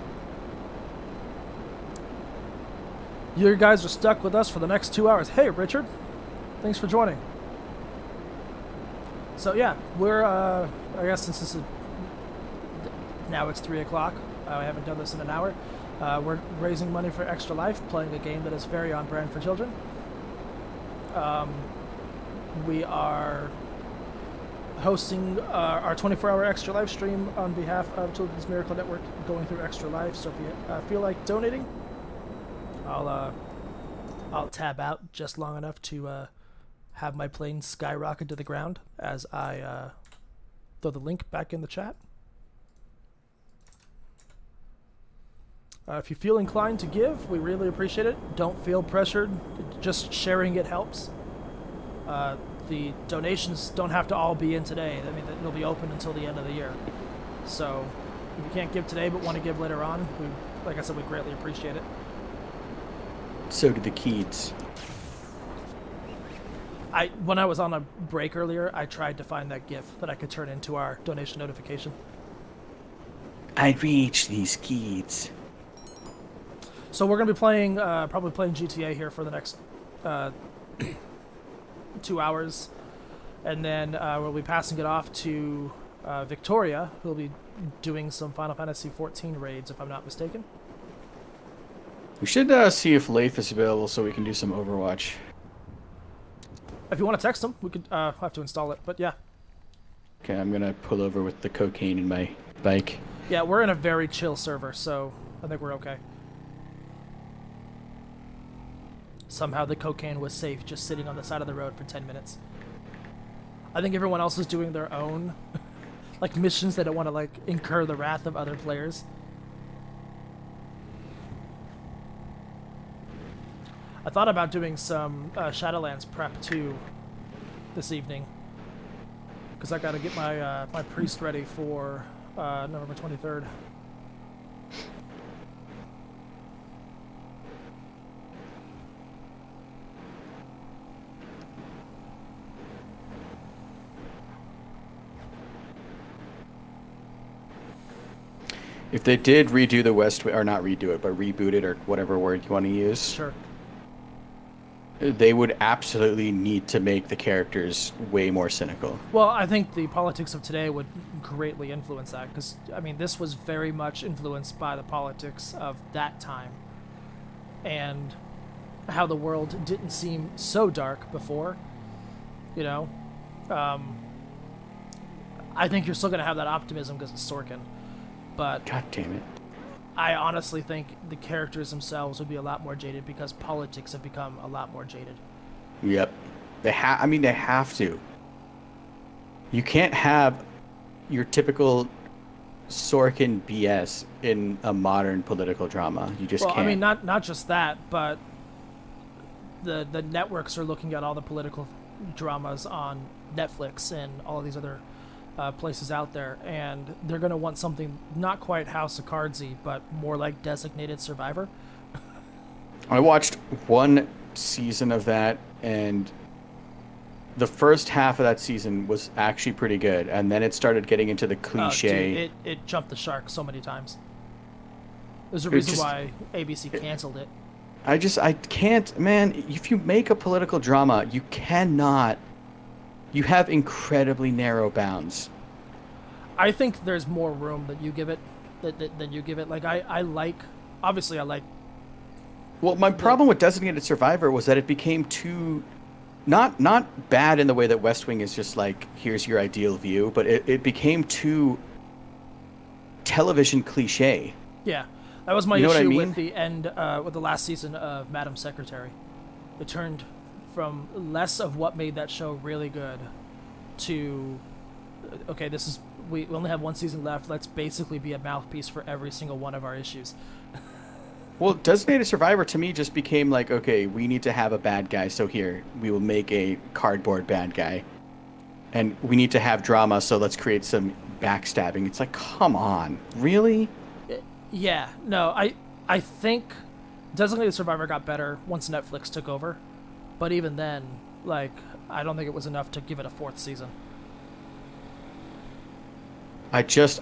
You guys are stuck with us for the next 2 hours. Hey, Richard. Thanks for joining. So yeah, we're I guess since this is now it's 3 o'clock. I haven't done this in an hour. We're raising money for Extra Life, playing a game that is very on brand for children. We are hosting our 24-hour Extra Life stream on behalf of Children's Miracle Network, going through Extra Life. So if you feel like donating, I'll tab out just long enough to have my plane skyrocket to the ground as I throw the link back in the chat. If you feel inclined to give, we really appreciate it. Don't feel pressured. Just sharing it helps. The donations don't have to all be in today. I mean, it'll be open until the end of the year. So if you can't give today but want to give later on, like I said, we greatly appreciate it. So do the kids. When I was on a break earlier, I tried to find that GIF that I could turn into our donation notification. I reach these kids. So we're gonna be playing, probably playing GTA here for the next 2 hours, and then we'll be passing it off to Victoria, who'll be doing some Final Fantasy XIV raids, if I'm not mistaken. We should see if Leif is available so we can do some Overwatch. If you want to text him, we could have to install it, but yeah. Okay, I'm gonna pull over with the cocaine in my bike. Yeah, we're in a very chill server, so I think we're okay. Somehow the cocaine was safe just sitting on the side of the road for 10 minutes. I think everyone else is doing their own like missions. They don't want to like incur the wrath of other players. I thought about doing some Shadowlands prep too this evening, because I got to get my my priest ready for November 23rd. If they did redo the West, or not redo it, but reboot it, or whatever word you want to use, Sure. they would absolutely need to make the characters way more cynical. Well, I think the politics of today would greatly influence that, because, I mean, this was very much influenced by the politics of that time, and how the world didn't seem so dark before, you know? I think you're still going to have that optimism because it's Sorkin, but... God damn it. I honestly think the characters themselves would be a lot more jaded because politics have become a lot more jaded. Yep. They have to. You can't have your typical Sorkin BS in a modern political drama. You just can't. I mean, not just that, but the networks are looking at all the political dramas on Netflix and all of these other places out there, and they're going to want something not quite House of Cardsy, but more like Designated Survivor. I watched one season of that, and the first half of that season was actually pretty good, and then it started getting into the cliche. Dude, it jumped the shark so many times. There's a reason why ABC canceled it. I can't, man. If you make a political drama, you cannot. You have incredibly narrow bounds. I think there's more room that you give it, than you give it. Like I like. Well, my problem with Designated Survivor was that it became too, not bad in the way that West Wing is just like, here's your ideal view, but it became too television cliche. Yeah, that was my You know what I issue mean? with the end, with the last season of Madam Secretary. It turned from less of what made that show really good to, okay, we only have one season left. Let's basically be a mouthpiece for every single one of our issues. Well, Designated Survivor to me just became like, okay, we need to have a bad guy, so here, we will make a cardboard bad guy. And we need to have drama, so let's create some backstabbing. It's like, come on, really? Yeah, no, I think Designated Survivor got better once Netflix took over, but even then, like, I don't think it was enough to give it a fourth season.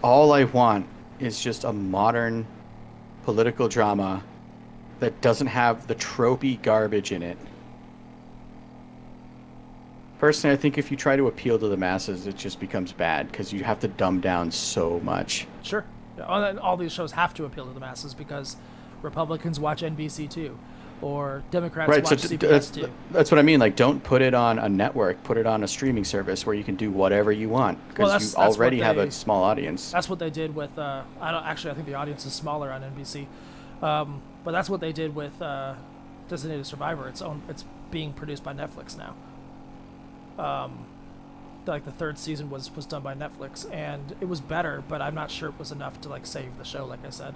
All I want is just a modern political drama that doesn't have the tropey garbage in it. Personally, I think if you try to appeal to the masses, it just becomes bad because you have to dumb down so much. Sure. All these shows have to appeal to the masses because Republicans watch NBC too, or Democrats watch CBS too. That's what I mean. Like, don't put it on a network. Put it on a streaming service where you can do whatever you want because you already have a small audience. That's what they did with. I think the audience is smaller on NBC, but that's what they did with Designated Survivor. It's being produced by Netflix now. Like the third season was done by Netflix, and it was better, but I'm not sure it was enough to like save the show. Like I said.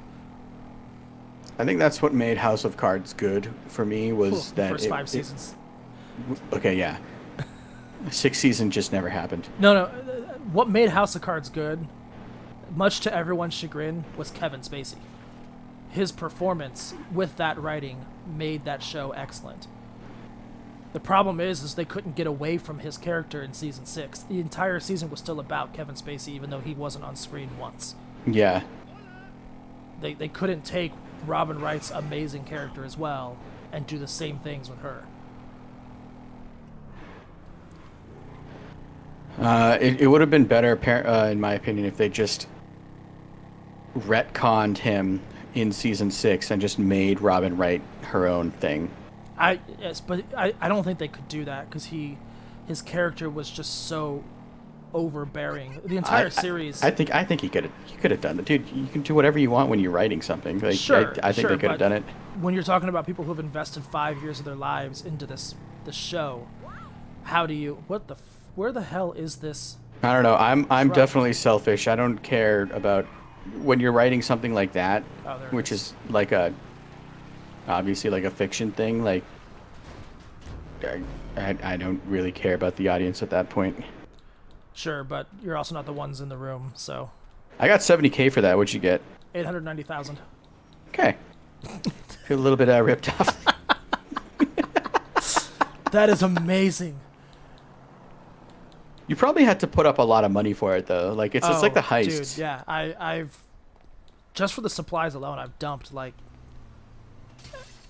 I think that's what made House of Cards good for me was that the first 5 seasons. Okay, yeah. 6th season just never happened. No. What made House of Cards good, much to everyone's chagrin, was Kevin Spacey. His performance with that writing made that show excellent. The problem is they couldn't get away from his character in season 6. The entire season was still about Kevin Spacey, even though he wasn't on screen once. Yeah. They couldn't take Robin Wright's amazing character as well and do the same things with her. It would have been better, in my opinion, if they just retconned him in season 6 and just made Robin Wright her own thing. But I don't think they could do that because his character was just so overbearing. The entire series. I think he could have done it, dude. You can do whatever you want when you're writing something. Like, sure, I think they could have done it. When you're talking about people who have invested 5 years of their lives into the show, how do you? Where the hell is this? I don't know. I'm definitely selfish. I don't care about when you're writing something like that, which is like obviously like a fiction thing. Like, I don't really care about the audience at that point. Sure, but you're also not the ones in the room, so. I got $70K for that. What'd you get? 890,000. Okay. Feel a little bit ripped off. That is amazing. You probably had to put up a lot of money for it, though. Like it's like the heist. Dude, yeah, just for the supplies alone, I've dumped like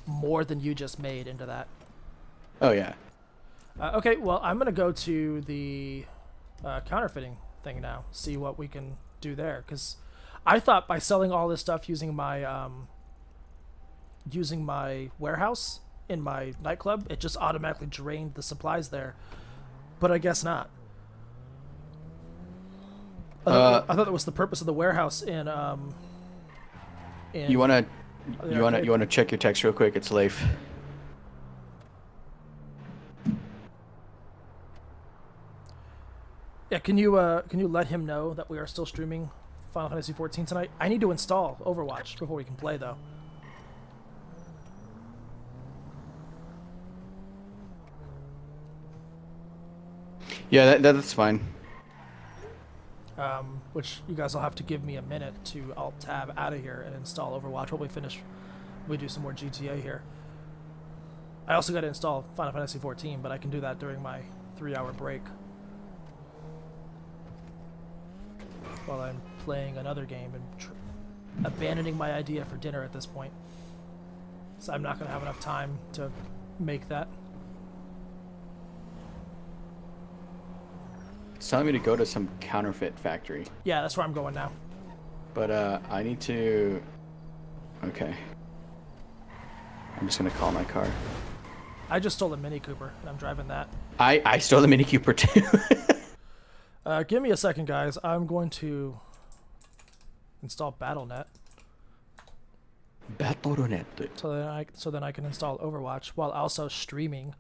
more than you just made into that. Oh yeah. Okay, well, I'm gonna go to the counterfeiting thing now. See what we can do there, because I thought by selling all this stuff using my warehouse in my nightclub, it just automatically drained the supplies there. But I guess not. I thought that was the purpose of the warehouse in You wanna check your text real quick? It's Leif. Yeah, can you let him know that we are still streaming Final Fantasy XIV tonight? I need to install Overwatch before we can play, though. Yeah, that's fine. Which you guys will have to give me a minute to alt-tab out of here and install Overwatch while we do some more GTA here. I also got to install Final Fantasy XIV, but I can do that during my 3-hour break while I'm playing another game and abandoning my idea for dinner at this point. So I'm not going to have enough time to make that. It's telling me to go to some counterfeit factory. Yeah, that's where I'm going now. But I need to... Okay. I'm just going to call my car. I just stole a Mini Cooper, and I'm driving that. I stole the Mini Cooper, too. Give me a second, guys. I'm going to install Battle.net. Battle.net. So then I can install Overwatch while also streaming.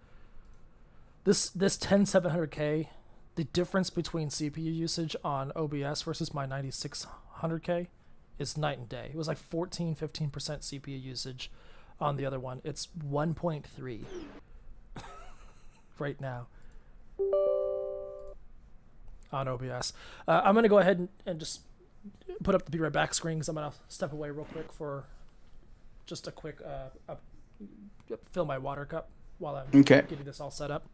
This 10700K, the difference between CPU usage on OBS versus my 9600K is night and day. It was like 15% CPU usage on the other one. It's 1.3 right now on OBS. I'm going to go ahead and just put up the Be Right Back screen, because I'm going to step away real quick for just a quick fill my water cup while I'm getting this all set up.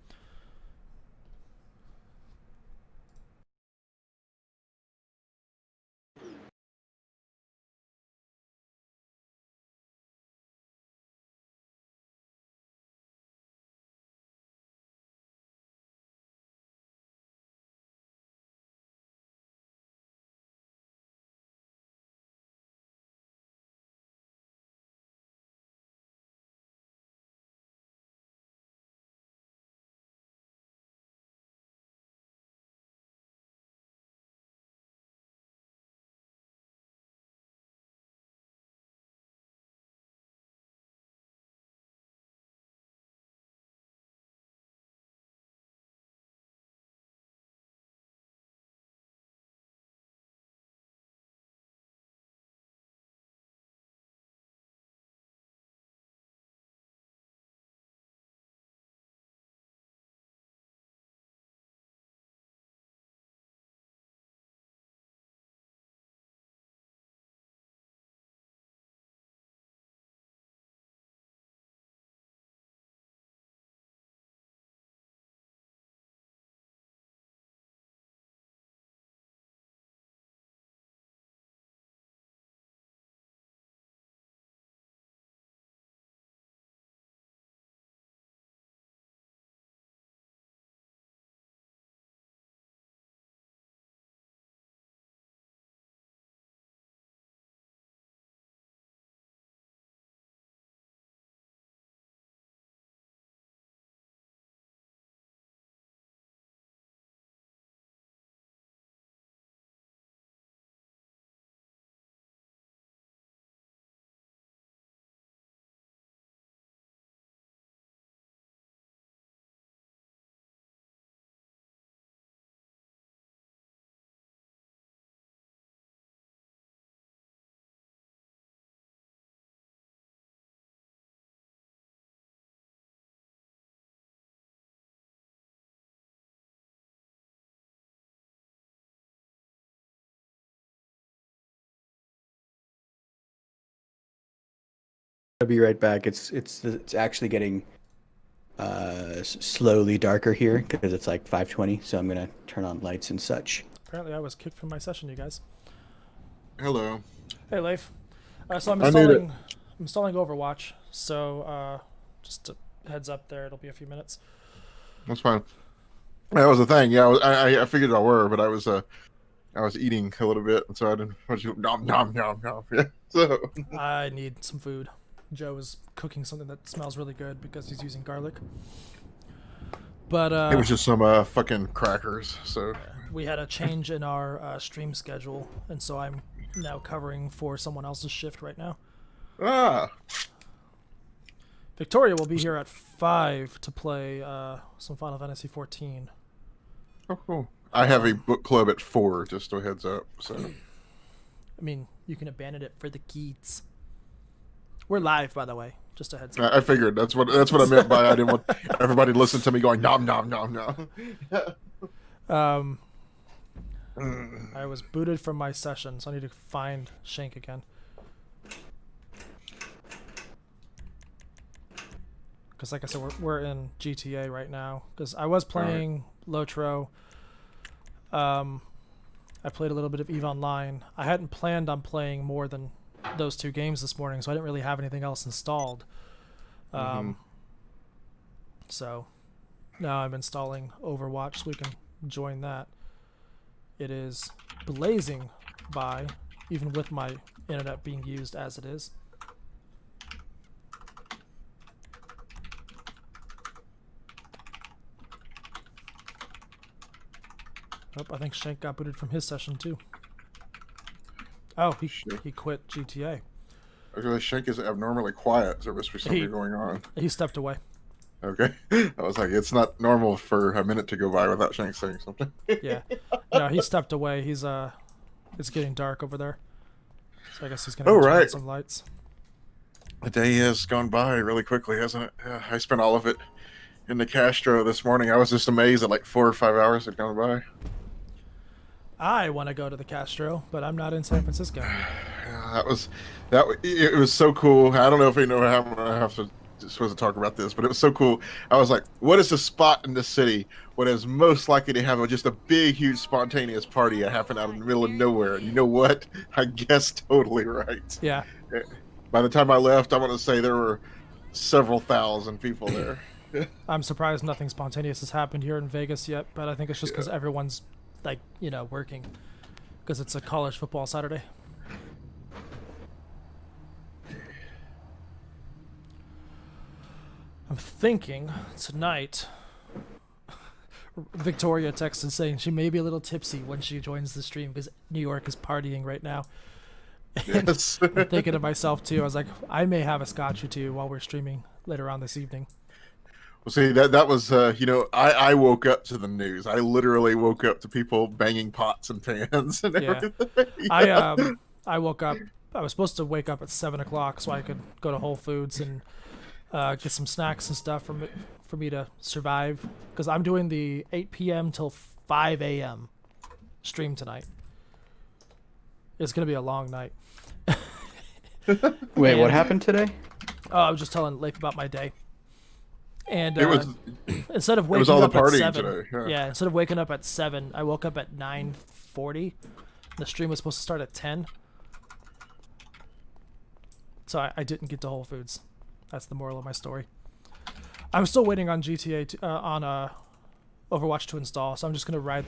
I'll be right back. It's actually getting slowly darker here because it's like 5:20, so I'm gonna turn on lights and such. Apparently I was kicked from my session, you guys. Hello. Hey, Leif. So I'm installing Overwatch. So just a heads up there, it'll be a few minutes. That's fine. That was the thing. Yeah, I figured I were, but I was eating a little bit, and so I didn't. Nom nom nom nom. Yeah. So I need some food. Joe is cooking something that smells really good because he's using garlic. But it was just some fucking crackers. So we had a change in our stream schedule, and so I'm now covering for someone else's shift right now. Victoria will be here at 5 to play some Final Fantasy 14. Oh, cool. I have a book club at 4, just a heads up. So, I mean, you can abandon it for the kids. We're live, by the way. Just a heads up. I figured that's what I meant by I didn't want everybody to listen to me going nom nom nom nom. I was booted from my session, so I need to find Shank again. Because like I said, we're in GTA right now. Because I was playing LOTRO. I played a little bit of EVE Online. I hadn't planned on playing more than those 2 games this morning, so I didn't really have anything else installed. So now I'm installing Overwatch so we can join that. It is blazing by, even with my internet being used as it is. Oh, I think Shank got booted from his session too. Oh, he quit GTA. Okay, Shank is abnormally quiet. There must be something going on. He stepped away. Okay. I was like, it's not normal for a minute to go by without Shank saying something. Yeah. No, he stepped away. He's it's getting dark over there. So I guess he's gonna turn on some lights. The day has gone by really quickly, hasn't it? Yeah, I spent all of it in the Castro this morning. I was just amazed that like 4 or 5 hours had gone by. I want to go to the Castro, but I'm not in San Francisco. Yeah, it was so cool. I don't know if you know how I have to supposed to talk about this, but it was so cool. I was like, what is the spot in the city what is most likely to have just a big, huge, spontaneous party that happened out in the middle of nowhere? And you know what? I guessed totally right. Yeah. By the time I left, I want to say there were several thousand people there. I'm surprised nothing spontaneous has happened here in Vegas yet, but I think it's just because everyone's like, working because it's a college football Saturday. I'm thinking tonight Victoria texted saying she may be a little tipsy when she joins the stream because New York is partying right now. Yes. I'm thinking to myself too, I was like, I may have a scotch or two while we're streaming later on this evening. Well, see, that was, I woke up to the news. I literally woke up to people banging pots and pans and everything. Yeah. I woke up, I was supposed to wake up at 7 o'clock so I could go to Whole Foods and get some snacks and stuff for me to survive. Because I'm doing the 8 p.m. till 5 a.m. stream tonight. It's going to be a long night. Wait, what happened today? Oh, I was just telling Leif about my day. And it was, instead of waking up at 7, today, instead of waking up at 7, I woke up at 9:40. The stream was supposed to start at 10. So I didn't get to Whole Foods. That's the moral of my story. I'm still waiting on GTA on Overwatch to install, so I'm just gonna ride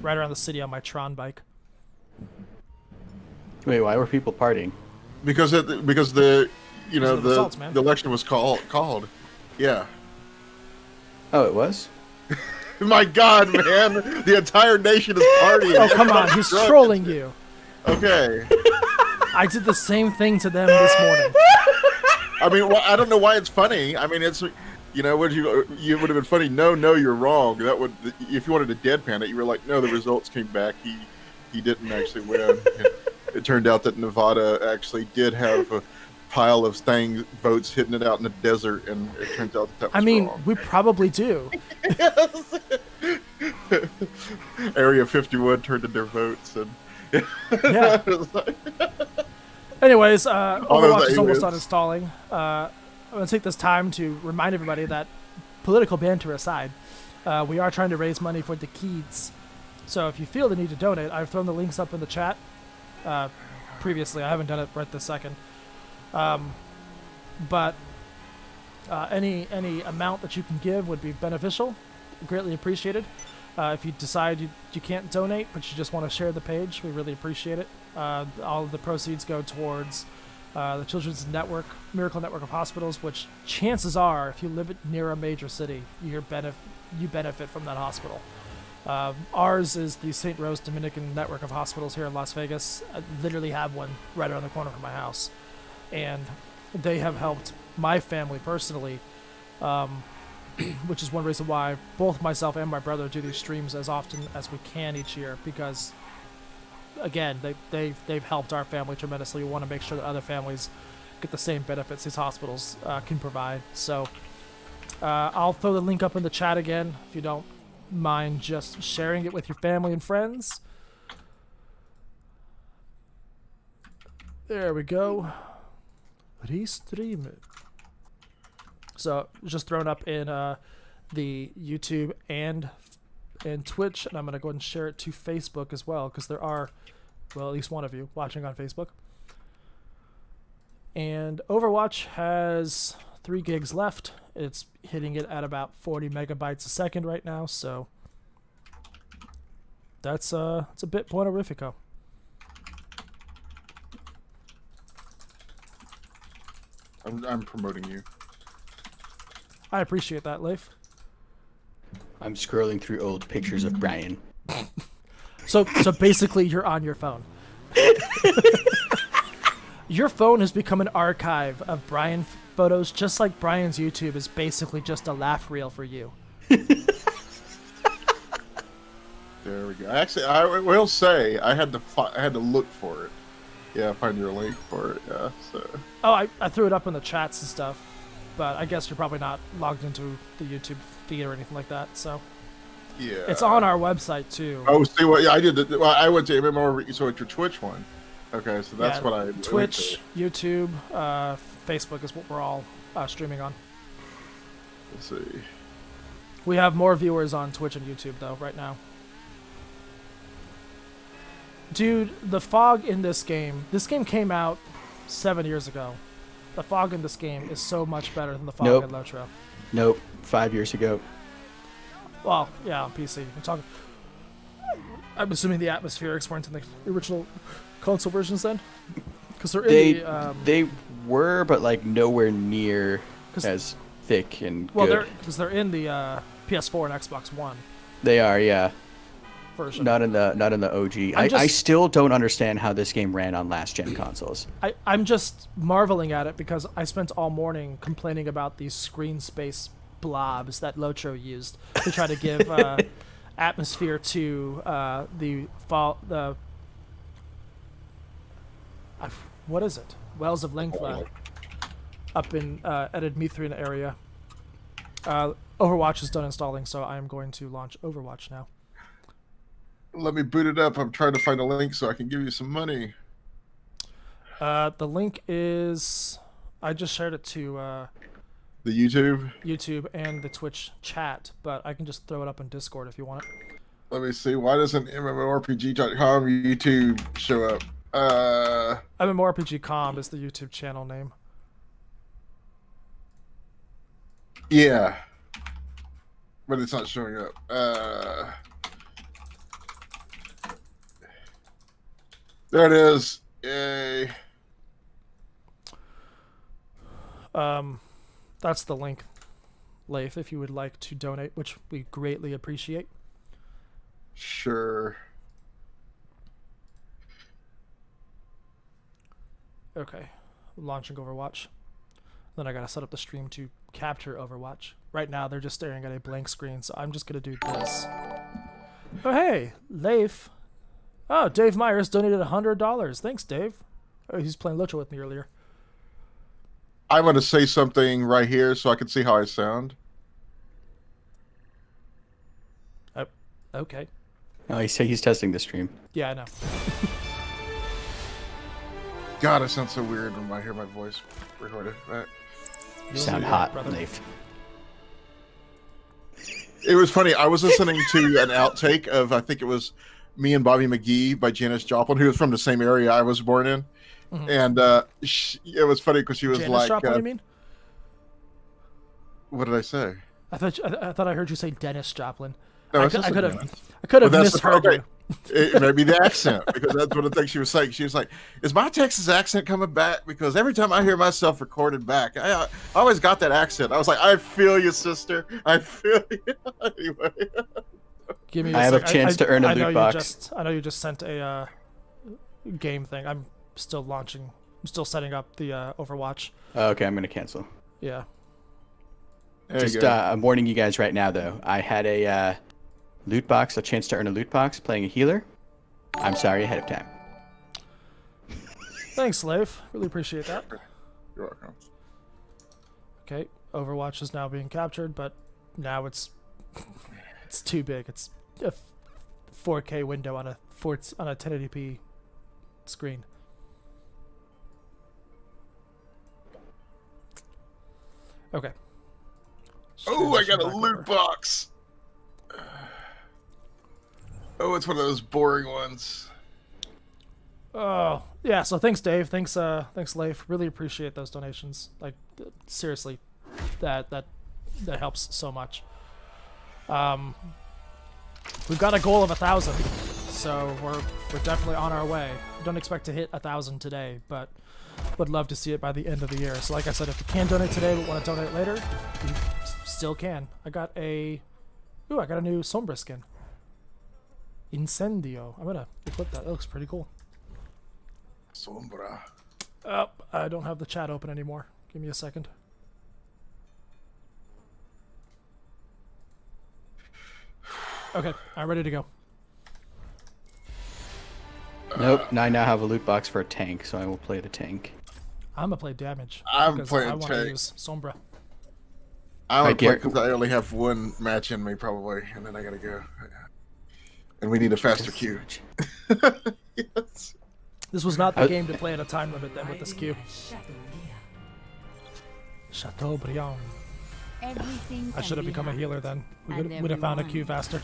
around the city on my Tron bike. Wait, why were people partying? Because the results, man. The election was called. Yeah. Oh, it was? My God, man! The entire nation is partying. Oh, come on, he's trolling you. Okay. I did the same thing to them this morning. I mean, I don't know why it's funny. I mean, it's, you would have been funny. No, you're wrong. That would, if you wanted to deadpan it, you were like, no, the results came back. He didn't actually win. It turned out that Nevada actually did have a pile of votes hitting it out in the desert, and it turns out that was wrong. We probably do. Yes. Area 51 turned in their votes, and yeah. Anyways, Overwatch is almost done installing. I'm going to take this time to remind everybody that, political banter aside, we are trying to raise money for the kids. So if you feel the need to donate, I've thrown the links up in the chat. previously. I haven't done it right this second. But any amount that you can give would be beneficial, greatly appreciated. If you decide you can't donate, but you just want to share the page, we really appreciate it. All of the proceeds go towards the Children's Network, Miracle Network of Hospitals, which chances are, if you live near a major city, you benefit from that hospital. Ours is the St. Rose Dominican Network of Hospitals here in Las Vegas. I literally have one right around the corner from my house. And they have helped my family personally, which is one reason why both myself and my brother do these streams as often as we can each year, because again, they've helped our family tremendously. We want to make sure that other families get the same benefits these hospitals can provide. So I'll throw the link up in the chat again if you don't mind just sharing it with your family and friends. There we go. Restream it. So just thrown up in the YouTube and Twitch, and I'm gonna go ahead and share it to Facebook as well, because there are, well, at least one of you watching on Facebook. And Overwatch has 3 gigs left. It's hitting it at about 40 megabytes a second right now, so that's it's a bit Buonorifico. I'm promoting you. I appreciate that, Leif. I'm scrolling through old pictures of Brian. So basically, you're on your phone. Your phone has become an archive of Brian photos, just like Brian's YouTube is basically just a laugh reel for you. There we go. Actually, I will say I had to look for it. Yeah, find your link for it. Yeah. So. Oh, I threw it up in the chats and stuff, but I guess you're probably not logged into the YouTube feed or anything like that. So. Yeah. It's on our website too. Oh, see what? Yeah, I did. Well, I went to MMORPG, so it's your Twitch one. Okay, so that's what I. Twitch, YouTube, Facebook is what we're all streaming on. Let's see. We have more viewers on Twitch and YouTube though right now. Dude, the fog in this game came out 7 years ago. The fog in this game is so much better than the fog in LOTRO. Nope, 5 years ago. Well, yeah, on PC. I'm assuming the atmospherics weren't in the original console versions then? Because they were, but like nowhere near as thick and good. Because they're in the PS4 and Xbox One. They are, yeah. Version. Not in the OG. I still don't understand how this game ran on last gen consoles. I'm just marveling at it because I spent all morning complaining about these screen space blobs that LOTRO used to try to give atmosphere to what is it? Wells of Lengthla up in Edid Mithrin area. Overwatch is done installing, so I am going to launch Overwatch now. Let me boot it up. I'm trying to find a link so I can give you some money. The link is... I just shared it to... the YouTube? YouTube and the Twitch chat, but I can just throw it up in Discord if you want it. Let me see. Why doesn't MMORPG.com YouTube show up? MMORPG.com is the YouTube channel name. Yeah. But it's not showing up. There it is. Yay. That's the link, Leif, if you would like to donate, which we greatly appreciate. Sure. Okay. Launching Overwatch. Then I gotta set up the stream to capture Overwatch. Right now, they're just staring at a blank screen, so I'm just gonna do this. Oh, hey, Leif. Oh, Dave Myers donated $100. Thanks, Dave. Oh, he's playing LOTRO with me earlier. I want to say something right here so I can see how I sound. Oh, okay. Oh, he's testing the stream. Yeah, I know. God, it sounds so weird when I hear my voice recorded. You sound hot, Leif. It was funny. I was listening to an outtake of, I think it was Me and Bobby McGee by Janis Joplin, who was from the same area I was born in. Mhm. And it was funny because she was Janis like, Joplin, you mean? what did I say? I thought I heard you say Dennis Joplin. No, I it's just could a have Janis. I could have But that's the misheard problem. you. It may be the accent, because that's one of the things she was saying. She was like, "Is my Texas accent coming back?" Because every time I hear myself recorded back, I always got that accent. I was like, "I feel you, sister. I feel you." Anyway, Give me I have a sec. chance to earn a loot box. I know you just sent a game thing. I'm still launching. I'm still setting up the Overwatch. Okay, I'm gonna cancel. Yeah. There you Just go. I'm warning you guys right now, though. I had a loot box, a chance to earn a loot box, playing a healer. I'm sorry ahead of time. Thanks, Slave. Really appreciate that. You're welcome. Okay, Overwatch is now being captured, but now it's too big. It's a 4K window on a 1080p screen. Okay. Oh, I got a Transition back loot over. box. Oh, it's one of those boring ones. Oh, yeah, so thanks, Dave. Thanks, Leif. Really appreciate those donations. Like, seriously, that helps so much. We've got a goal of 1,000, so we're definitely on our way. Don't expect to hit 1,000 today, but would love to see it by the end of the year. So like I said, if you can't donate today but want to donate later, you still can. I got a new Sombra skin. Incendio. I'm gonna equip that. That looks pretty cool. Sombra. Oh, I don't have the chat open anymore. Give me a second. Okay, I'm ready to go. Nope. I now have a loot box for a tank, so I will play the tank. I'm gonna play damage. I'm because playing I want to tank. use Sombra. I'm Right, gonna play Garrett. because I only have one match in me probably, and then I gotta go. And we need a faster queue. Yes. This was not the game to play at a time limit then with this queue. Chateaubriand. I should have become a healer then. We would have found a queue faster.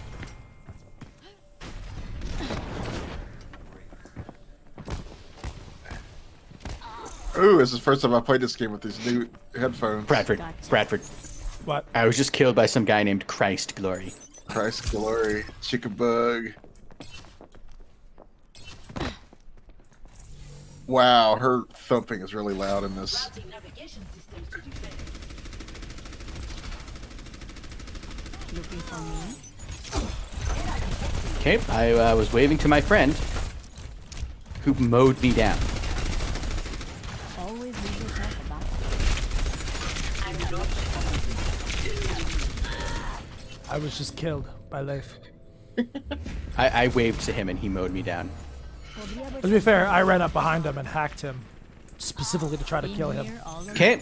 Ooh, this is the first time I played this game with these new headphones. Bradford. What? I was just killed by some guy named Christ Glory. Christ Glory. Chickabug. Wow, her thumping is really loud in this. Okay, I was waving to my friend, who mowed me down. I was just killed by Leif. I waved to him and he mowed me down. To be fair, I ran up behind him and hacked him, specifically to try to kill him. Okay.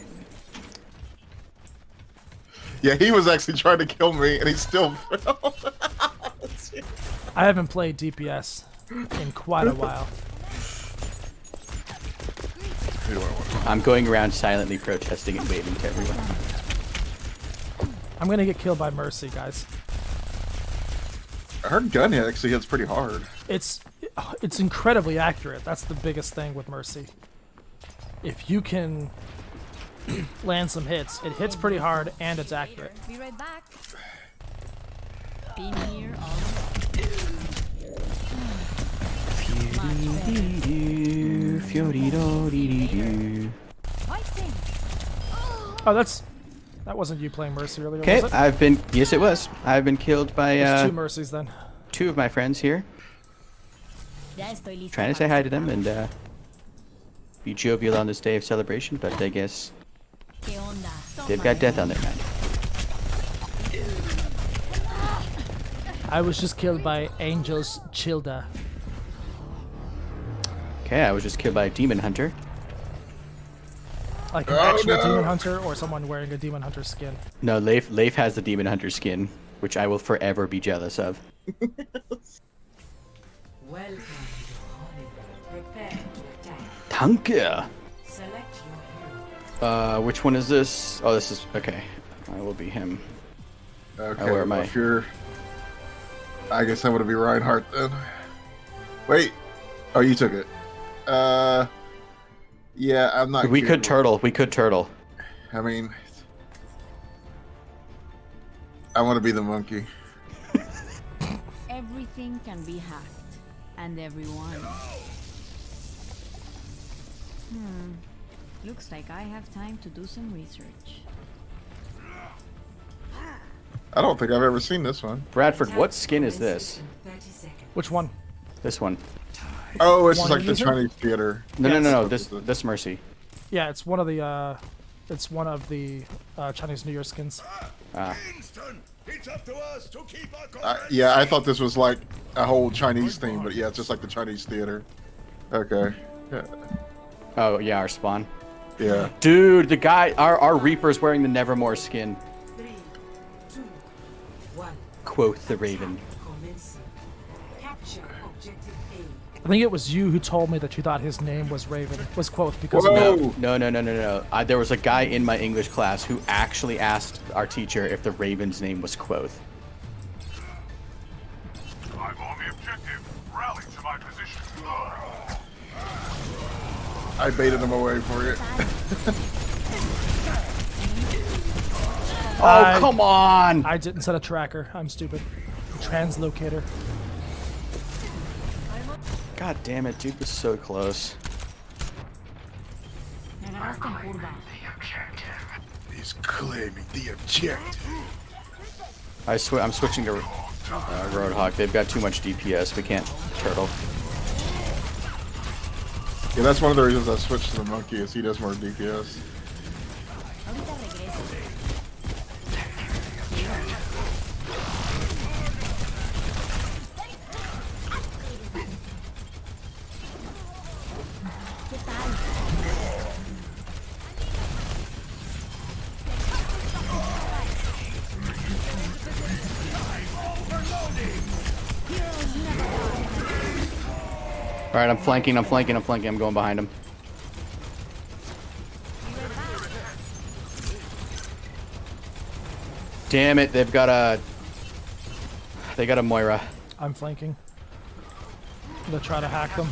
Yeah, he was actually trying to kill me, and he still fell. I haven't played DPS in quite a while. I'm going around silently protesting and waving to everyone. I'm gonna get killed by Mercy, guys. Her gun actually hits pretty hard. It's incredibly accurate. That's the biggest thing with Mercy. If you can land some hits, it hits pretty hard and it's accurate. Be right back. Been here all Oh, that wasn't you playing Mercy earlier, Okay, was it? yes it was. I've been killed by There's two Mercies then. two of my friends here. Trying to say hi to them and be jovial on this day of celebration, but I guess they've got death on their mind. I was just killed by Angel's Childa. Okay, I was just killed by a demon hunter. Like an actual demon hunter or someone wearing a demon hunter skin. No, Leif has the demon hunter skin, which I will forever be jealous of. Welcome. Prepare to attack. Tanka. Select your hero. Which one is this? Oh, this is okay. I will be him. Okay, where am I? if you're... I guess I would be Reinhardt then. Wait. Oh, you took it. Yeah, I'm not. We could turtle. We could turtle. I mean, I want to be the monkey. Everything can be hacked, and everyone. Looks like I have time to do some research. I don't think I've ever seen this one. Bradford, what skin is this? Which one? This one. Oh, it's One like the user? Chinese theater. No. This Mercy. Yeah, it's one of the Chinese New Year skins. Yeah, I thought this was like a whole Chinese theme, but yeah, it's just like the Chinese theater. Okay. Yeah. Oh yeah, our spawn. Yeah. Dude, the guy, our Reaper's wearing the Nevermore skin. 3, 2, 1. Quoth the Raven. Capture objective A. I think it was you who told me that you thought his name was Quoth because No. There was a guy in my English class who actually asked our teacher if the Raven's name was Quoth. I'm on the objective. Rally to my position. I baited him away for you. Oh, come on! I didn't set a tracker. I'm stupid. Translocator. God damn it, dude was so close. He's claiming the objective. I'm switching to Roadhog. They've got too much DPS. We can't turtle. Yeah, that's one of the reasons I switched to the monkey, is he does more DPS. Alright, I'm flanking. I'm going behind him. Damn it, they've got a Moira. I'm flanking. I'm gonna try to hack them.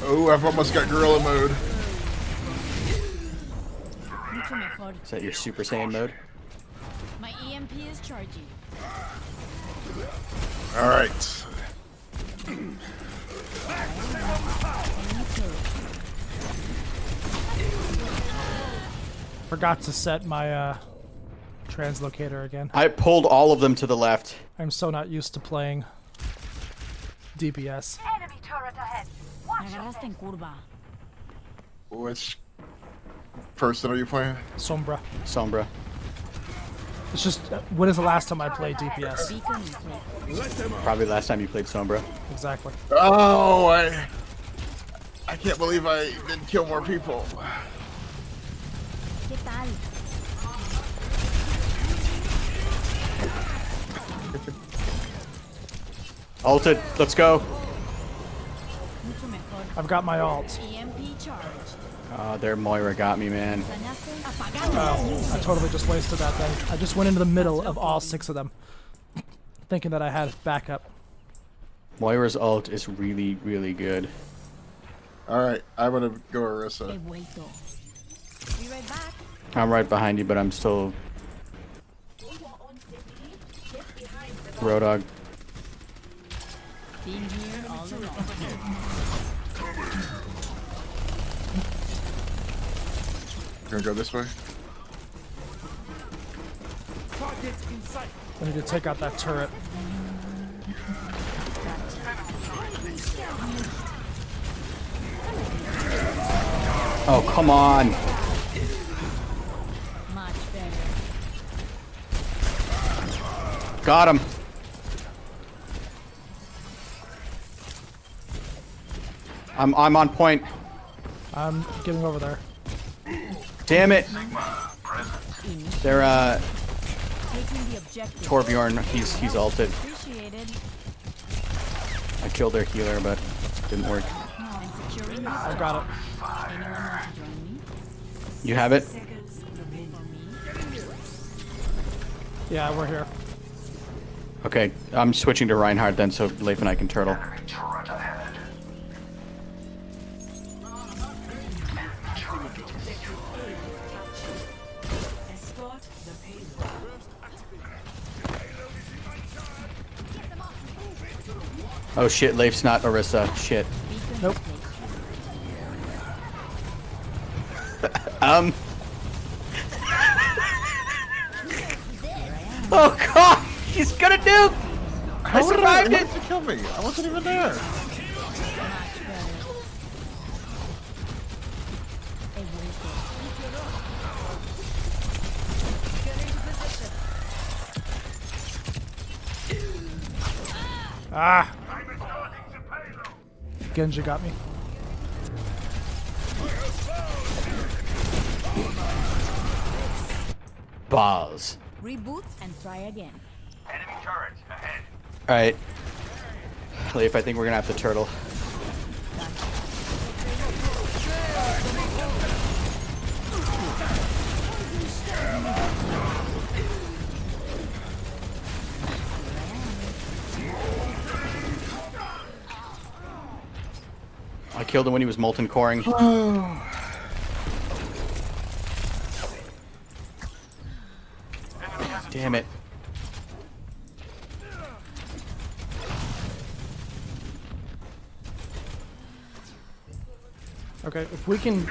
Oh, I've almost got gorilla mode. Is that your Super Saiyan mode? My EMP is charging. All right. Forgot to set my translocator again. I pulled all of them to the left. I'm so not used to playing DPS. Enemy turret ahead. Which person are you playing? Sombra. It's just, when is the last time I played DPS? Probably last time you played Sombra. Exactly. Oh, I can't believe I didn't kill more people. Ulted, let's go. I've got my ult. Oh, their Moira got me, man. Oh, I totally just wasted that then. I just went into the middle of all 6 of them, thinking that I had backup. Moira's ult is really, really good. Alright, I'm gonna go Orisa. I'm right behind you, but I'm still... Roadhog. Gonna go this way? I need to take out that turret. Oh, come on. Got him. I'm on point. I'm getting over there. Damn it. They're Torbjorn, he's ulted. I killed their healer, but it didn't work. I got it. You have it? Yeah, we're here. Okay, I'm switching to Reinhardt then, so Leif and I can turtle. Oh shit, Leif's not Orisa. Shit. Nope. Oh god! He's gonna nuke! I survived it! How did you kill me? I wasn't even there. Ah! Genji got me. Balls. Reboot and try again. Enemy turret ahead. Alright. Leif, I think we're gonna have to turtle. I killed him when he was molten coring. Damn it. Okay, if we can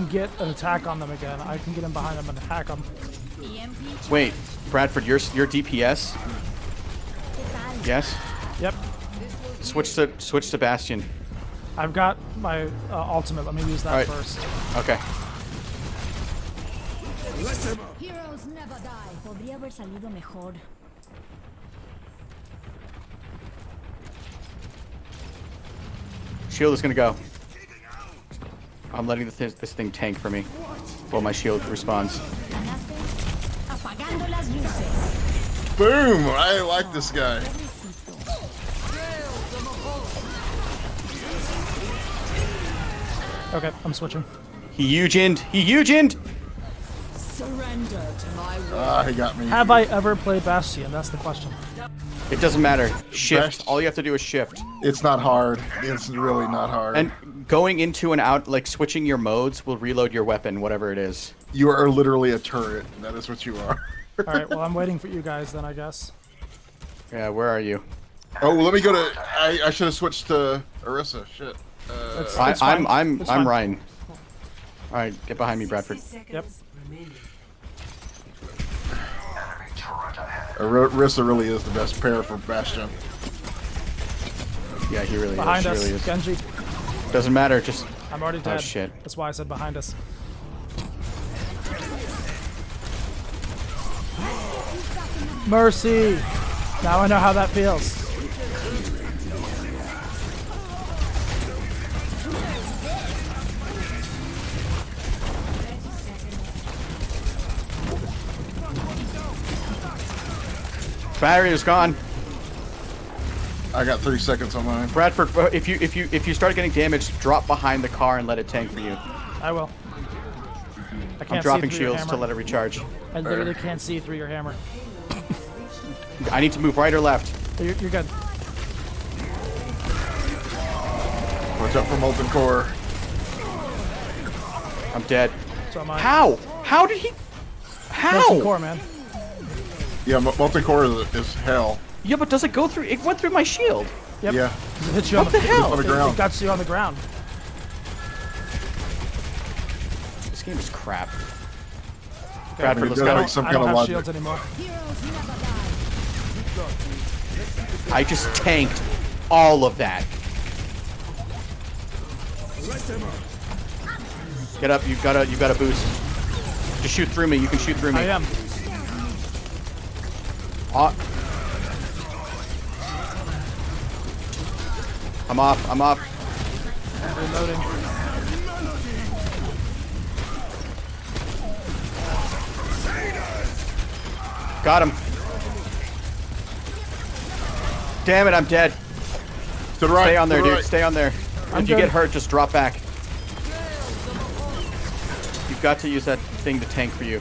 get an attack on them again, I can get in behind them and hack them. Wait, Bradford, you're DPS? Yes? Yep. Switch to Bastion. I've got my ultimate. Let me use that first. Okay. Heroes never die. Podría haber salido mejor. Shield is gonna go. I'm letting this thing tank for me while my shield responds. Apagando las luces. Boom! I like this guy. Okay, I'm switching. He huge-ind! He huge-ind! Surrender to my will. Ah, he got me. Have I ever played Bastion? That's the question. It doesn't matter. Shift. All you have to do is shift. It's not hard. It's really not hard. And going into and out, like switching your modes, will reload your weapon, whatever it is. You are literally a turret. That is what you are. Alright, well I'm waiting for you guys then, I guess. Yeah, where are you? Oh, well, let me go to... I should have switched to Orisa. Shit. I'm Ryan. Alright, get behind me, Bradford. Yep. Orisa really is the best pair for Bastion. Yeah, he really behind is. us, He really is. Genji. Doesn't matter, just... I'm already dead. Oh, shit. That's why I said behind us. Mercy! Now I know how that feels. Battery is gone. I got 30 seconds on mine. Bradford, if you start getting damaged, drop behind the car and let it tank for you. I will. I can't I'm dropping see through your shields to hammer. let it recharge. I literally can't see through your hammer. I need to move right or left. You're good. Watch out for Molten Core. I'm dead. So am I. How? How did he? How? Molten Core, man. Yeah, Molten Core is hell. Yeah, but does it go through? It went through my shield. Yep. Yeah. It hits you What on the hell? On the ground. It got you on the ground. This game is crap. Okay, Bradford, let's there's go. like some I kind don't of have logic. shields anymore. I just tanked all of that. Get up! You've got a boost. Just shoot through me. You can shoot through me. I am. I'm off. I'm off. Reloading. Got him. Damn it! I'm dead. To the right. Stay on there, to the dude. right. Stay on there. I'm If you good. get hurt, just drop back. You've got to use that thing to tank for you.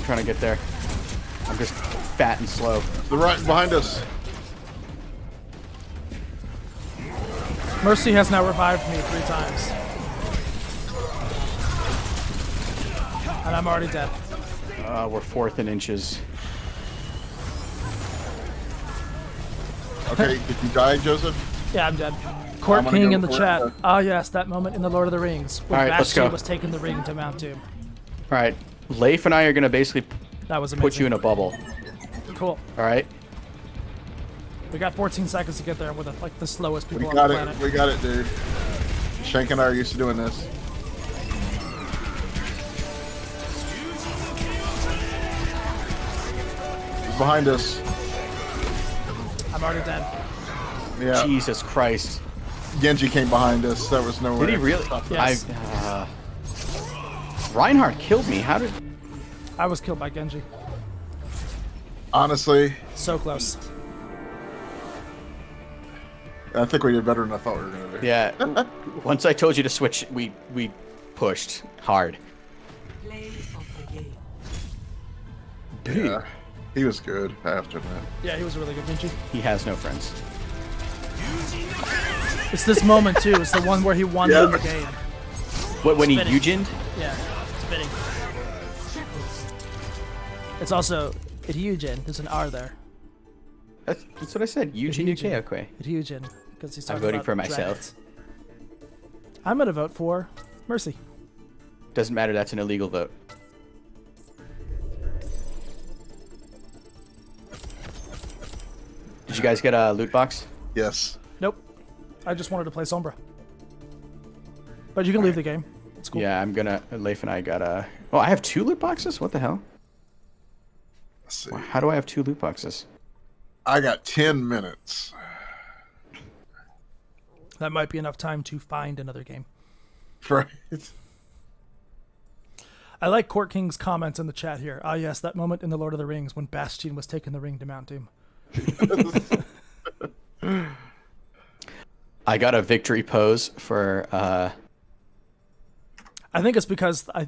trying to get there. I'm just fat and slow. The right behind us. Mercy has now revived me 3 times. And I'm already dead. We're 4th in inches. Okay, did you die, Joseph? Yeah, I'm dead. Court I'm gonna King go in the for it. chat. Ah, yes, that moment in the Lord of the Rings when All right, let's Bastion go. was taking the ring to Mount Doom. All right, Leif and I are gonna basically That was put amazing. you in a bubble. Cool. All right. We got 14 seconds to get there with like the slowest people We on got the it. planet. We got it, dude. Shank and I are used to doing this. He's behind us. I'm already dead. Yeah. Jesus Christ. Genji came behind us. That was nowhere. Did he really? Yes. Reinhardt killed me. How did? I was killed by Genji. Honestly, So close. I think we did better than I thought we were gonna do. Yeah. Once I told you to switch, we pushed hard. Yeah. He was good, I have to admit. Yeah, he was a really good Genji. He has no friends. It's this moment too. It's the one where he won Yeah. the game. What, when he Spitting. Eugened? Yeah, spitting. It's also it Eugen. There's an R there. That's what I said. Eugen Ucheokwe. It Eugen because he's I'm talking voting about for myself. dragons. I'm gonna vote for Mercy. Doesn't matter. That's an illegal vote. Did you guys get a loot box? Yes. Nope. I just wanted to play Sombra. But you can leave the game. It's cool. Yeah, I'm gonna. Leif and I got a. Oh, I have 2 loot boxes. What the hell? Let's see. How do I have 2 loot boxes? I got 10 minutes. That might be enough time to find another game. Right. I like Court King's comments in the chat here. Ah, yes, that moment in the Lord of the Rings when Bastion was taking the ring to Mount Doom. I got a victory pose for. I think it's because I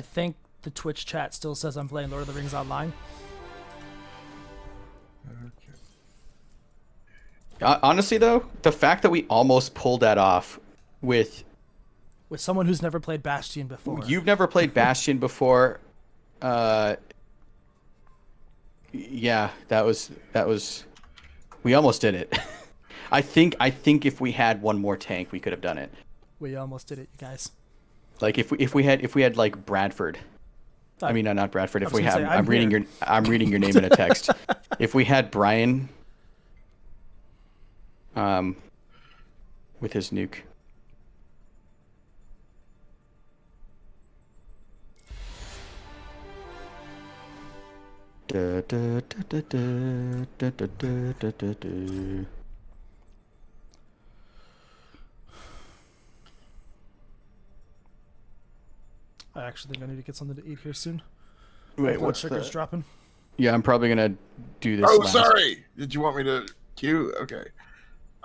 think the Twitch chat still says I'm playing Lord of the Rings online. Honestly, though, the fact that we almost pulled that off with someone who's never played Bastion before. You've never played Bastion before. Yeah, that was. We almost did it. I think if we had one more tank, we could have done it. We almost did it, you guys. Like if we had like Bradford. I mean, not Bradford. If we had, I'm reading your name in a text. If we had Brian. With his nuke. I actually think I need to get something to eat here soon. Wait, Blood what's sugar's the... dropping? Yeah, I'm probably gonna do this. Oh, last. sorry. Did you want me to queue? Okay.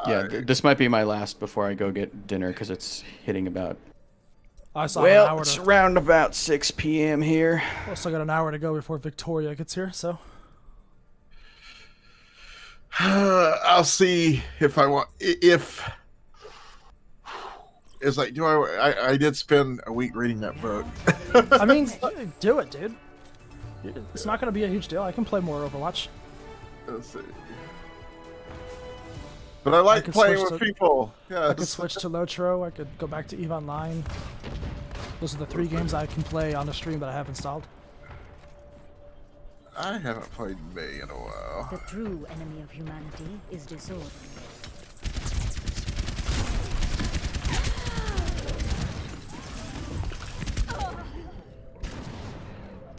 Yeah, this might be my last before I go get dinner because it's hitting about. I saw an hour it's to... around about 6 p.m. here. Also got an hour to go before Victoria gets here, so. I'll see if I want. If it's like, do I did spend a week reading that book. I mean, do it, dude. It's not going to be a huge deal. I can play more Overwatch. Let's see. But I like playing with people. Yeah, I could switch to LOTRO. I could go back to EVE Online. Those are the 3 games I can play on the stream that I have installed. I haven't played May in a while. The true enemy of humanity is disorder.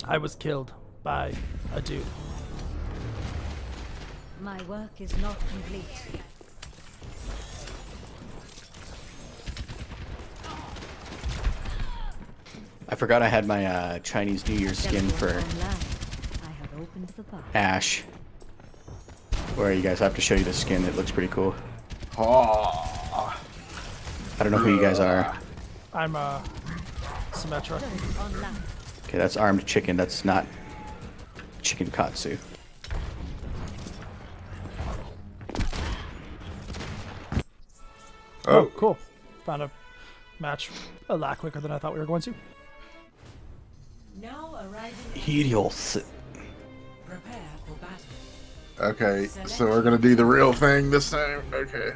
I was killed by a dude. My work is not complete. I forgot I had my Chinese New Year skin for Ash. Where you guys have to show you the skin. It looks pretty cool. Oh. I don't know who you guys are. I'm Symmetra. Okay, that's armed chicken. That's not chicken katsu. Oh, cool. Found a match a lot quicker than I thought we were going to. Now arriving. Helios. Prepare for battle. Okay, so we're gonna do the real thing this time. Okay.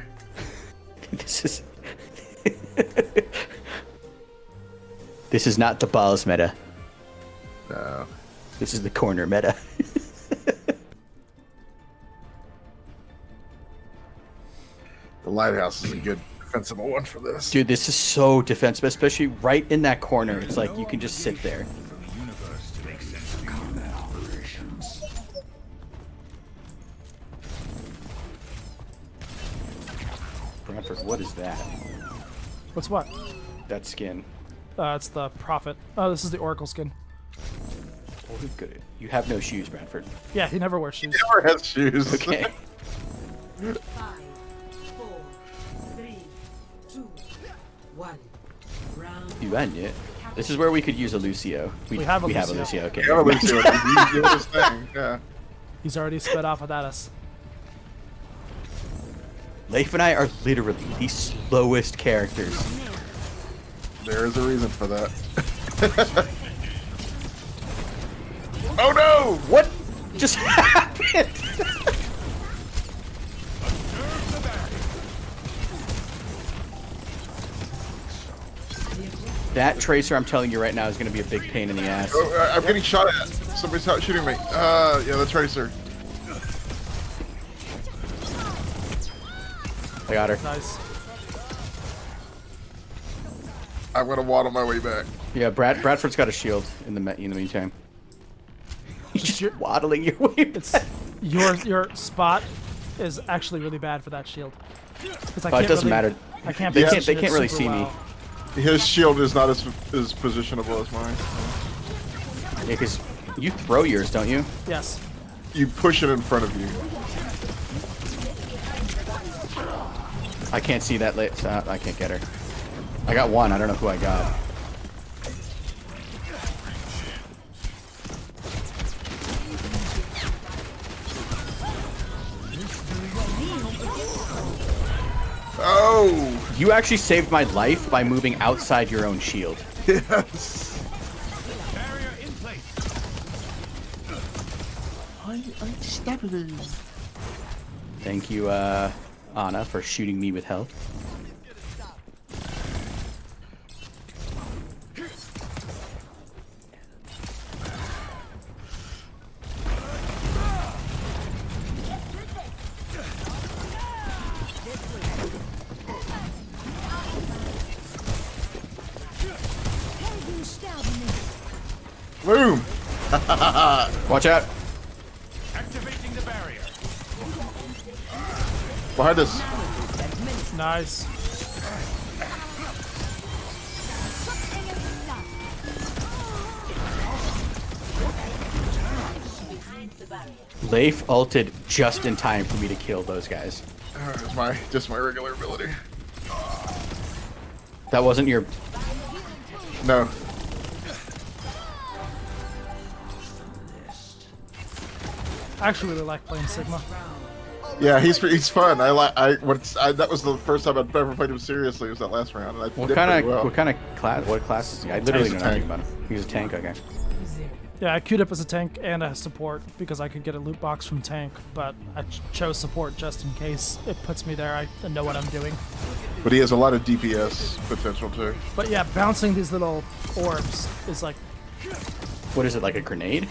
This is. This is not the balls meta. No. This is the corner meta. The lighthouse is a good defensible one for this. Dude, this is so defensive, especially right in that corner. It's like you can just sit there. Bradford, what is that? What's what? That skin. It's the Prophet. Oh, this is the Oracle skin. Oh, good. You have no shoes, Bradford. Yeah, he never wears shoes. He never has shoes. Okay. 5, 4, 3, 2, 1. Round. You ran it. This is where we could use a Lucio. We have a Lucio. Okay. We have a Lucio. He's doing his thing. Yeah. He's already sped off without us. Leif and I are literally the slowest characters. There is a reason for that. Oh no! What just happened? That tracer, I'm telling you right now, is going to be a big pain in the ass. Oh, I'm getting shot at. Somebody's out shooting me. Yeah, the tracer. I got her. Nice. I'm gonna waddle my way back. Yeah, Bradford's got a shield in the meantime. You're just waddling your way back. Your spot is actually really bad for that shield. It doesn't matter. I can't. They can't really see me. His shield is not as positionable as mine. Yeah, because you throw yours, don't you? Yes. You push it in front of you. I can't see that late. I can't get her. I got one. I don't know who I got. Oh! You actually saved my life by moving outside your own shield. Yes. Barrier in place. Thank you, Anna, for shooting me with health. Boom! Watch out! Activating the barrier. Behind us. Nice. Leif ulted just in time for me to kill those guys. It's just my regular ability. That wasn't your... No. I actually really like playing Sigma. Yeah, he's fun. That was the first time I'd ever played him seriously. Was that last round? And I What did kind pretty of well. what kind of class? What class is he? I literally He's a don't know anything tank. about him. He's a tank. Okay. Yeah, I queued up as a tank and a support because I could get a loot box from tank, but I chose support just in case it puts me there. I know what I'm doing. But he has a lot of DPS potential too. But yeah, bouncing these little orbs is like What is it, like a grenade?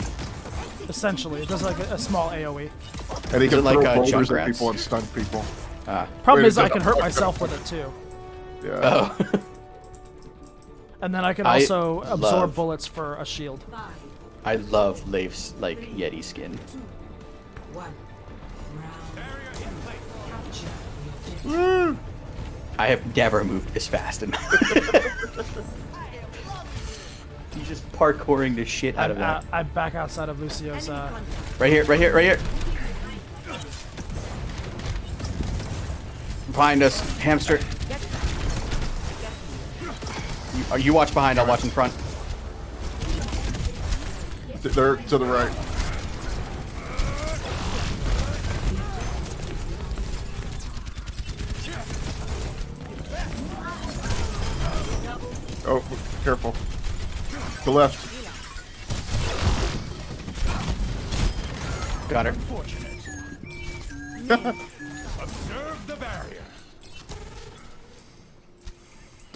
essentially it does like a small AOE. And he Is can it like, throw boulders Junkratz? at people and stun people. Problem Wait, is I it's can a- hurt myself with it too. Yeah. Oh. And then I can I also absorb love- bullets for a shield. I love Leif's like Yeti skin. 1. Woo! I have never moved this fast in my He's just parkouring the shit out of that. I'm back outside of Lucio's. Right here, right here, right here. Behind us, hamster. You watch behind, I'll watch in front. They're to the right. Oh, careful. To left. Got her. Observe the barrier.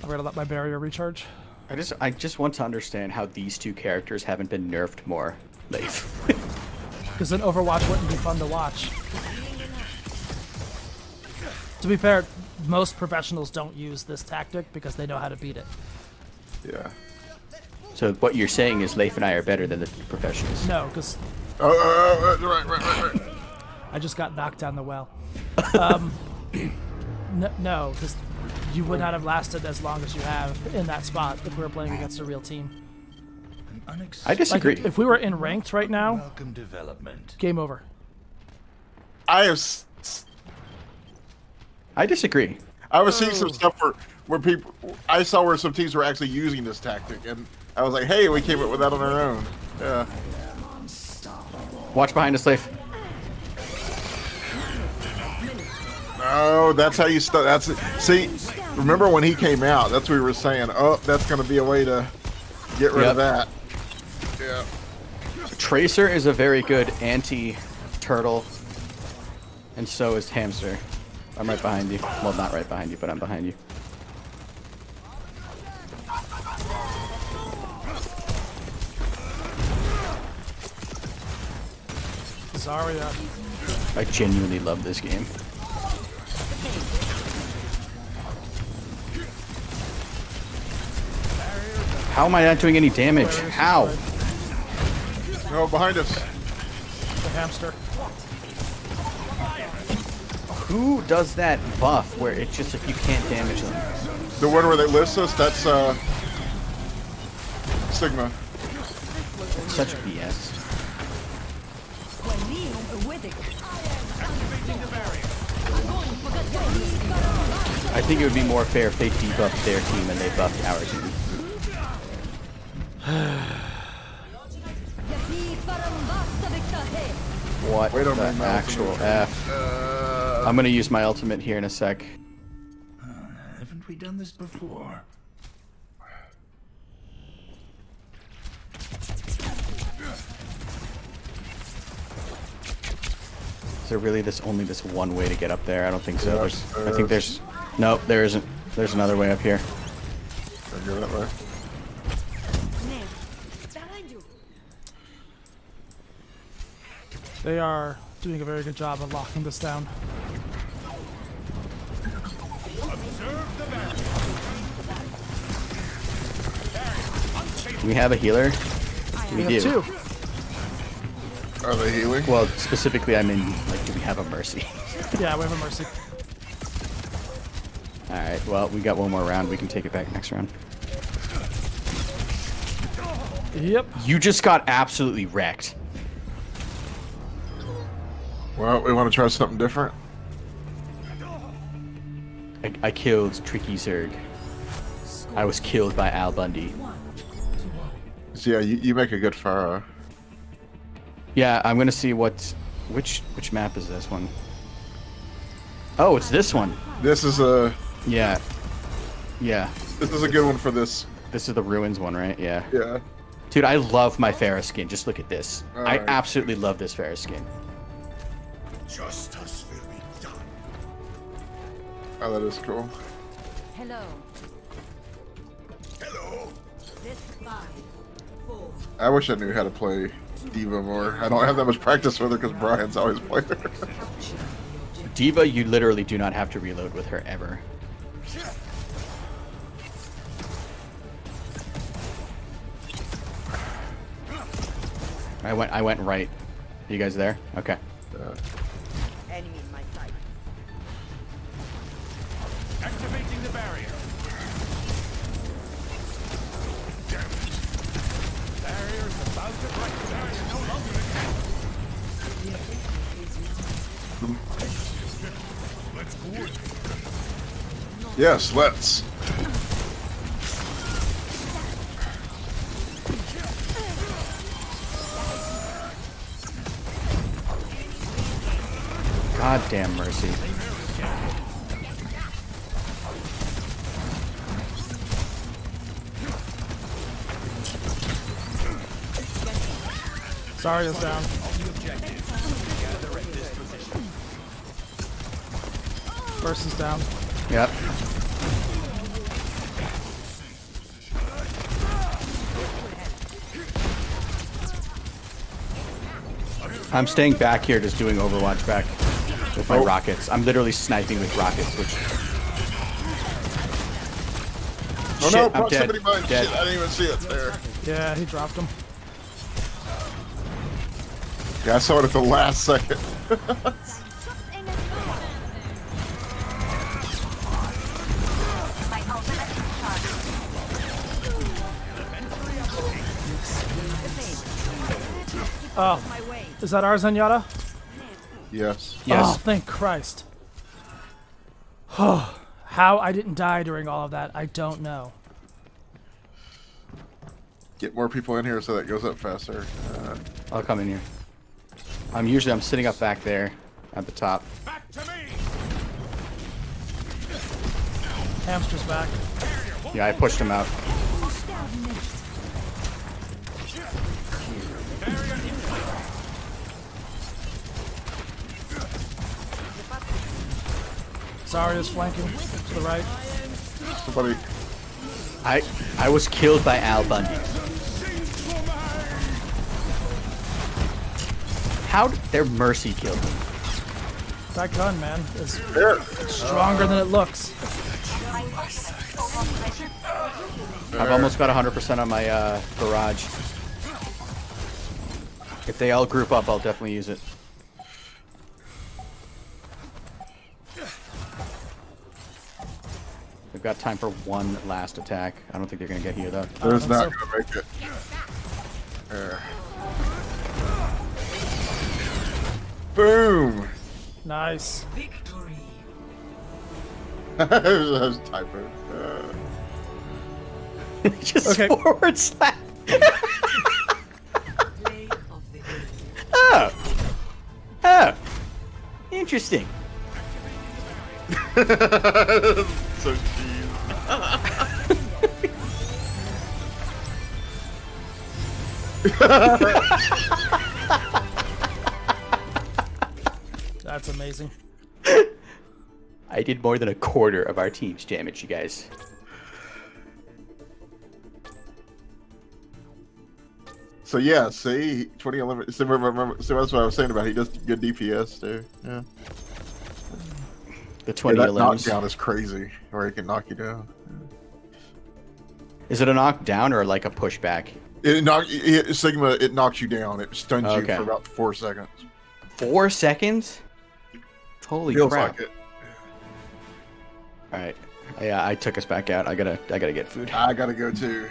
I'm gonna let my barrier recharge. I just want to understand how these two characters haven't been nerfed more. Because then Overwatch wouldn't be fun to watch. To be fair, most professionals don't use this tactic because they know how to beat it. Yeah. So what you're saying is Leif and I are better than the professionals. No, because right. I just got knocked down the well. No, because you would not have lasted as long as you have in that spot if we were playing against a real team. I disagree. Like, if we were in ranked right now, Welcome development. game over. I disagree. I was seeing some stuff where people. I saw where some teams were actually using this tactic, and I was like, "Hey, we came up with that on our own." Yeah. Watch behind us, Leif. No, that's how you start. That's it. See, remember when he came out? That's what we were saying. Oh, that's going to be a way to get rid of that. Yeah. Tracer is a very good anti-turtle, and so is Hamster. I'm right behind you. Well, not right behind you, but I'm behind you. Zarya. I genuinely love this game. How am I not doing any damage? How? No, behind us. The hamster. Who does that buff where it's just if you can't damage them? The one where they list us, that's Sigma. Such BS. I think it would be more fair if they debuffed their team and they buffed our team. What the actual F? I'm gonna use my ultimate here in a sec. Haven't we done this before? Is there really only this one way to get up there? I don't think so. Yes, I think there's... Nope, there isn't. There's another way up here. Go that way. They are doing a very good job of locking this down. Do we have a healer? We have do. two. Are they healing? Well, specifically, I mean, like, do we have a mercy? Yeah, we have a mercy. Alright, well, we got one more round. We can take it back next round. Yep. You just got absolutely wrecked. Well, we want to try something different. I killed Tricky Zerg. I was killed by Al Bundy. So yeah, you make a good Pharaoh. Yeah, I'm gonna see which map is this one? Oh, it's this one. This is a... Yeah. Yeah. This is a good one for this. This is the Ruins one, right? Yeah. Yeah. Dude, I love my Pharah skin. Just look at this. I Alright. absolutely love this Pharah skin. Justice will be done. Oh, that is cool. Hello. Hello. This 5, 4. I wish I knew how to play Diva more. I don't have that much practice with her because Brian's always played her. Diva, you literally do not have to reload with her ever. I went right. You guys there? Okay. Enemy in my sight. Activating the barrier. Damn it. Barrier's about to break. Barrier no longer exists. Let's coordinate. Yes, let's. God damn Mercy. Zarya's down. Burst is down. Yep. I'm staying back here just doing Overwatch back with my rockets. I'm literally sniping with rockets, which... Oh Shit, no, I'm proximity dead. mine. Dead. Shit, I didn't even see it there. Yeah, he dropped him. Yeah, I saw it at the last second. Oh, is that our Zenyatta? Yes. Yes. Oh, thank Christ. How I didn't die during all of that, I don't know. Get more people in here so that goes up faster. I'll come in here. I'm sitting up back there at the top. Hamster's back. Yeah, I pushed him out. Zarya's flanking to the right. Somebody. I was killed by Al Bundy. How did their Mercy kill me? That gun, man, is stronger than it looks. I've almost got 100% on my barrage. If they all group up, I'll definitely use it. They've got time for one last attack. I don't think they're gonna get healed up. There's not gonna make it. There. Boom! Nice. Victory. I was typing. Just forward slap. Oh, interesting. So cheese. That's amazing. I did more than a quarter of our team's damage, you guys. So yeah, see, 2011. So remember, so that's what I was saying about he does good DPS too. Yeah. The That 2011. knockdown is crazy, where he can knock you down. Is it a knockdown or like a pushback? Sigma, it knocks you down. It stuns you Okay. for about 4 seconds. 4 seconds? Holy Feels crap! like it. All right, yeah, I took us back out. I gotta get food. I gotta go too.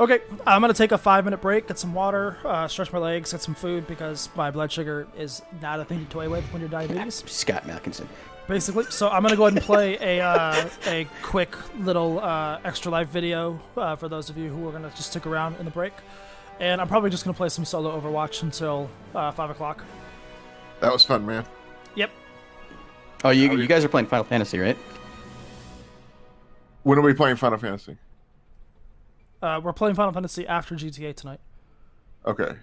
Okay, I'm gonna take a 5-minute break, get some water, stretch my legs, get some food because my blood sugar is not a thing to toy with when you're diabetes. Scott Malkinson. Basically, so I'm gonna go ahead and play a quick little extra life video for those of you who are gonna just stick around in the break, and I'm probably just gonna play some solo Overwatch until 5 o'clock. That was fun, man. Yep. Oh, you guys are playing Final Fantasy, right? When are we playing Final Fantasy? We're playing Final Fantasy after GTA tonight. Okay.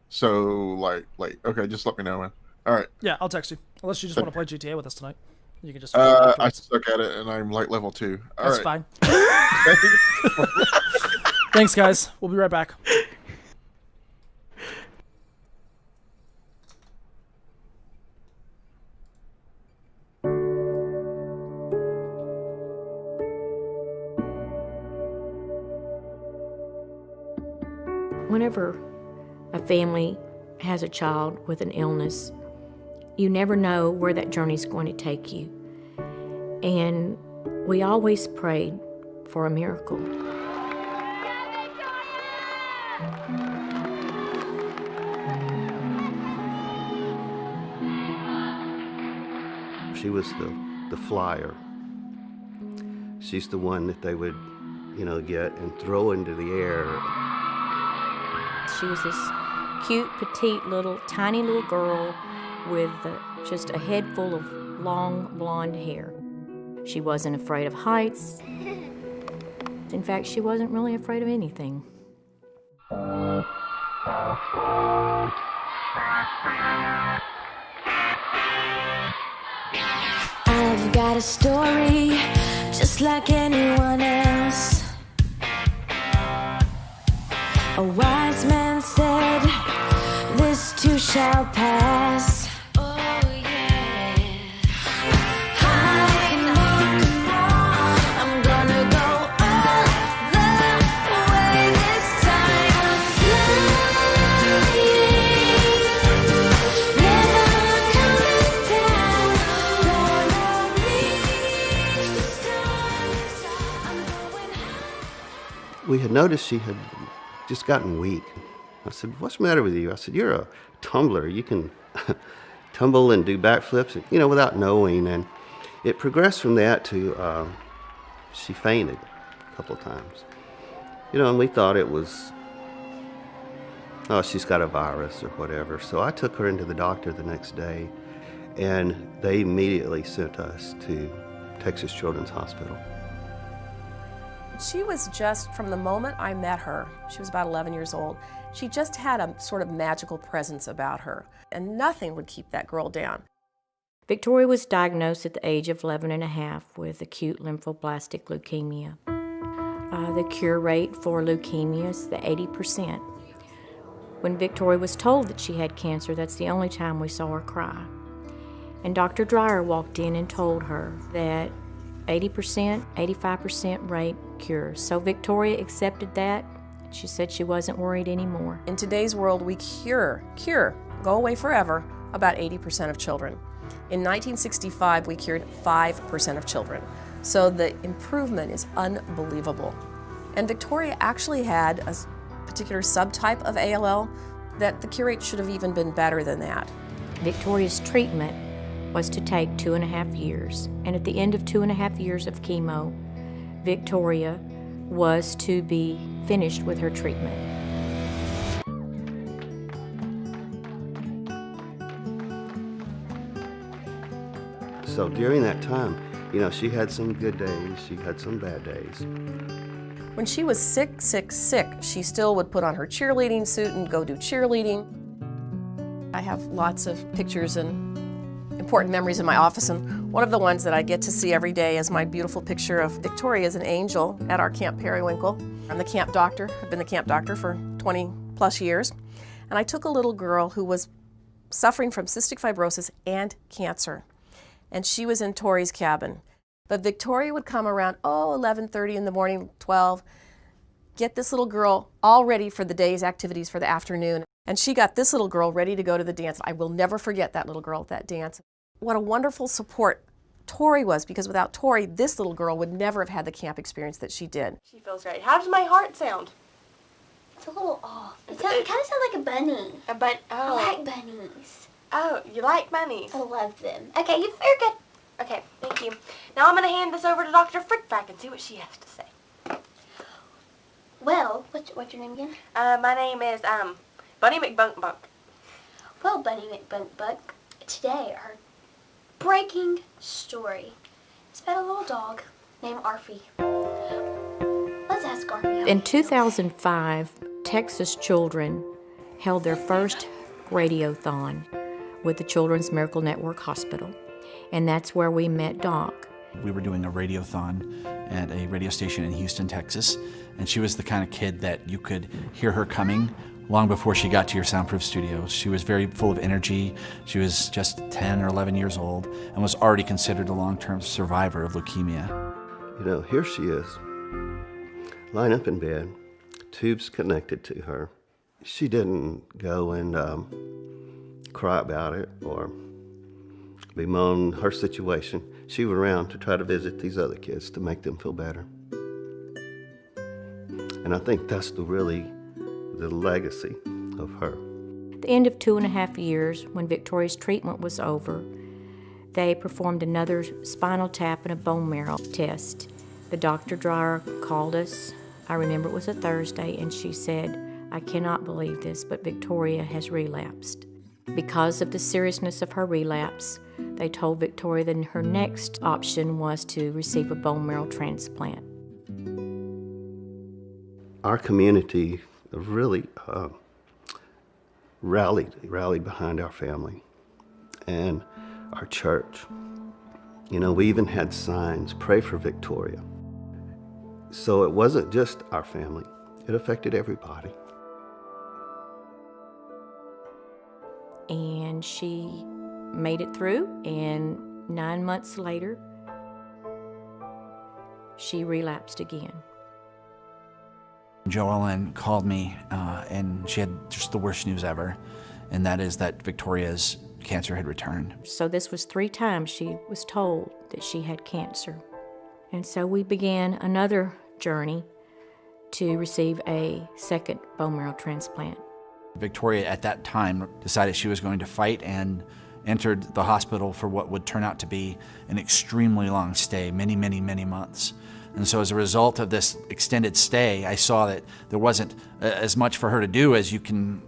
So, like, okay, just let me know, man. All right. Yeah, I'll text you. Unless you just want to play GTA with us tonight. You can just... I suck at it, and I'm like level 2. All That's right. fine. Thanks, guys. We'll be right back. Whenever a family has a child with an illness, you never know where that journey's going to take you. And we always prayed for a miracle. She was the flyer. She's the one that they would, get and throw into the air. She was this cute, petite, tiny little girl with just a head full of long blonde hair. She wasn't afraid of heights. In fact, she wasn't really afraid of anything. I've got a story just like anyone else. A wise man said, this too shall pass. Oh yeah. Come on, I'm gonna go all the way this time. Flying, never coming down. Gonna reach the stars. I'm going high. We had noticed she had just gotten weak. I said, what's the matter with you? I said, you're a tumbler. You can tumble and do backflips, without knowing. And it progressed from that to she fainted a couple of times. And we thought it was, she's got a virus or whatever. So I took her into the doctor the next day, and they immediately sent us to Texas Children's Hospital. She was just, from the moment I met her, she was about 11 years old, she just had a sort of magical presence about her, and nothing would keep that girl down. Victoria was diagnosed at the age of 11 and a half with acute lymphoblastic leukemia. The cure rate for leukemia is the 80%. When Victoria was told that she had cancer, that's the only time we saw her cry. And Dr. Dreyer walked in and told her that 80%, 85% rate cure. So Victoria accepted that. She said she wasn't worried anymore. In today's world, we cure, go away forever, about 80% of children. In 1965, we cured 5% of children. So the improvement is unbelievable. And Victoria actually had a particular subtype of ALL that the cure rate should have even been better than that. Victoria's treatment was to take 2.5 years. And at the end of 2.5 years of chemo, Victoria was to be finished with her treatment. So during that time, she had some good days, she had some bad days. When she was sick, she still would put on her cheerleading suit and go do cheerleading. I have lots of pictures and important memories in my office, and one of the ones that I get to see every day is my beautiful picture of Victoria as an angel at our Camp Periwinkle. I'm the camp doctor. I've been the camp doctor for 20 plus years, and I took a little girl who was suffering from cystic fibrosis and cancer, and she was in Tori's cabin. But Victoria would come around 11:30 in the morning, 12, get this little girl all ready for the day's activities for the afternoon. And she got this little girl ready to go to the dance. I will never forget that little girl at that dance. What a wonderful support Tori was, because without Tori, this little girl would never have had the camp experience that she did. She feels great. How does my heart sound? It's a little off. It kind of sounds like a bunny. A bunny? Oh. I like bunnies. Oh, you like bunnies? I love them. Okay, you're good. Okay, thank you. Now I'm going to hand this over to Dr. FFXIV and see what she has to say. Well, what's your name again? My name is, Bunny McBunkbunk. Well, Bunny McBunkbunk, today our breaking story is about a little dog named Arfie. Let's ask Arfie. In 2005, Texas children held their first radiothon with the Children's Miracle Network Hospital, and that's where we met Doc. We were doing a radiothon at a radio station in Houston, Texas, and she was the kind of kid that you could hear her coming long before she got to your soundproof studio. She was very full of energy. She was just 10 or 11 years old and was already considered a long-term survivor of leukemia. Here she is, lying up in bed, tubes connected to her. She didn't go and cry about it or bemoan her situation. She was around to try to visit these other kids to make them feel better. And I think that's the legacy of her. At the end of 2.5 years, when Victoria's treatment was over, they performed another spinal tap and a bone marrow test. The Dr. Dreyer called us. I remember it was a Thursday, and she said, "I cannot believe this, but Victoria has relapsed." Because of the seriousness of her relapse, they told Victoria that her next option was to receive a bone marrow transplant. Our community really rallied behind our family and our church. You know, we even had signs, "Pray for Victoria." So it wasn't just our family, it affected everybody. And she made it through, and 9 months later, she relapsed again. Joellen called me, and she had just the worst news ever, and that is that Victoria's cancer had returned. So this was 3 times she was told that she had cancer. And so we began another journey to receive a second bone marrow transplant. Victoria at that time decided she was going to fight and entered the hospital for what would turn out to be an extremely long stay, many, many, many months. And so as a result of this extended stay, I saw that there wasn't as much for her to do as you can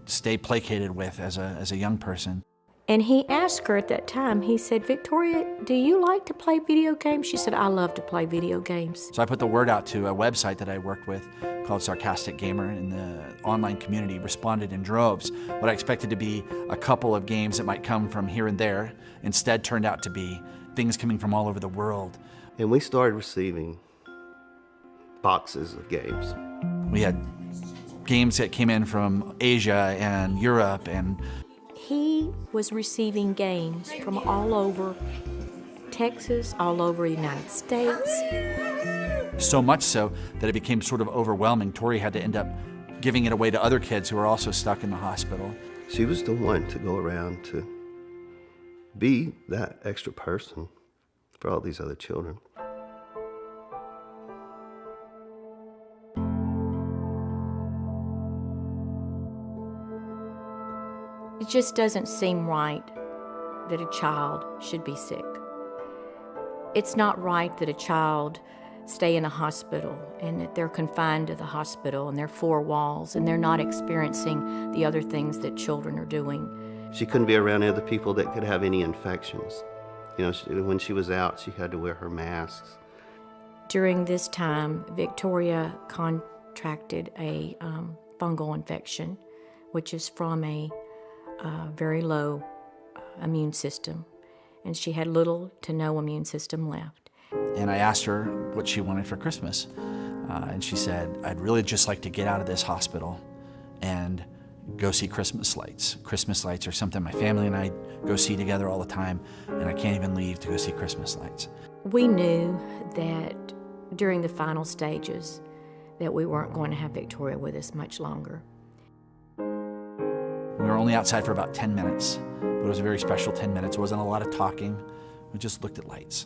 stay placated with as a young person. And he asked her at that time, he said, "Victoria, do you like to play video games?" She said, "I love to play video games." So I put the word out to a website that I worked with called Sarcastic Gamer, and the online community responded in droves. What I expected to be a couple of games that might come from here and there instead turned out to be things coming from all over the world. And we started receiving boxes of games. We had games that came in from Asia and Europe, and He was receiving games from all over Texas, all over the United States. so much so that it became sort of overwhelming. Tori had to end up giving it away to other kids who were also stuck in the hospital. She was the one to go around to be that extra person for all these other children. It just doesn't seem right that a child should be sick. It's not right that a child stay in a hospital and that they're confined to the hospital and their 4 walls and they're not experiencing the other things that children are doing. She couldn't be around other people that could have any infections. You know, when she was out, she had to wear her masks. During this time, Victoria contracted a fungal infection, which is from a very low immune system, and she had little to no immune system left. And I asked her what she wanted for Christmas, and she said, "I'd really just like to get out of this hospital and go see Christmas lights. Christmas lights are something my family and I go see together all the time, and I can't even leave to go see Christmas lights." We knew that during the final stages that we weren't going to have Victoria with us much longer. We were only outside for about 10 minutes, but it was a very special 10 minutes. It wasn't a lot of talking. We just looked at lights.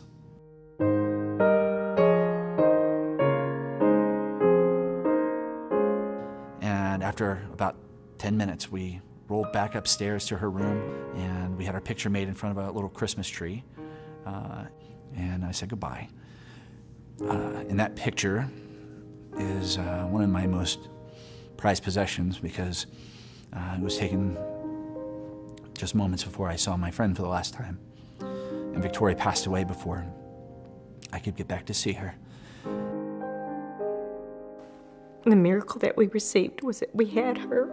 And after about 10 minutes, we rolled back upstairs to her room, and we had our picture made in front of a little Christmas tree. And I said goodbye. And that picture is one of my most prized possessions because it was taken just moments before I saw my friend for the last time. And Victoria passed away before I could get back to see her. The miracle that we received was that we had her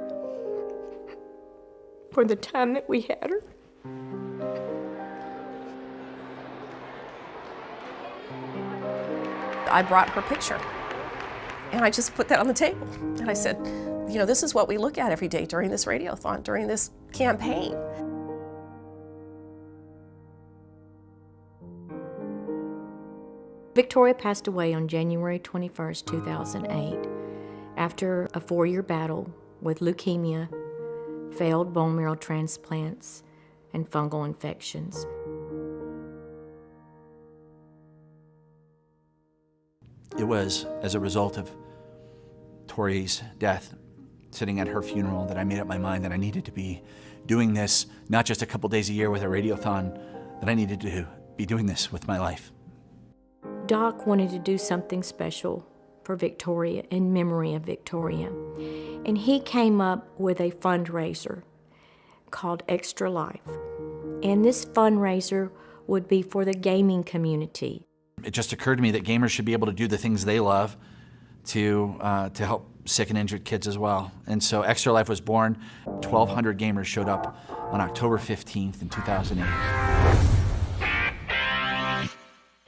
for the time that we had her. I brought her picture, and I just put that on the table. And I said, you know, this is what we look at every day during this radiothon, during this campaign. Victoria passed away on January 21st, 2008, after a 4-year battle with leukemia, failed bone marrow transplants, and fungal infections. It was as a result of Tori's death, sitting at her funeral, that I made up my mind that I needed to be doing this, not just a couple days a year with a radiothon, that I needed to be doing this with my life. Doc wanted to do something special for Victoria, in memory of Victoria. And he came up with a fundraiser called Extra Life. And this fundraiser would be for the gaming community. It just occurred to me that gamers should be able to do the things they love to help sick and injured kids as well. And so Extra Life was born. 1,200 gamers showed up on October 15th in 2008.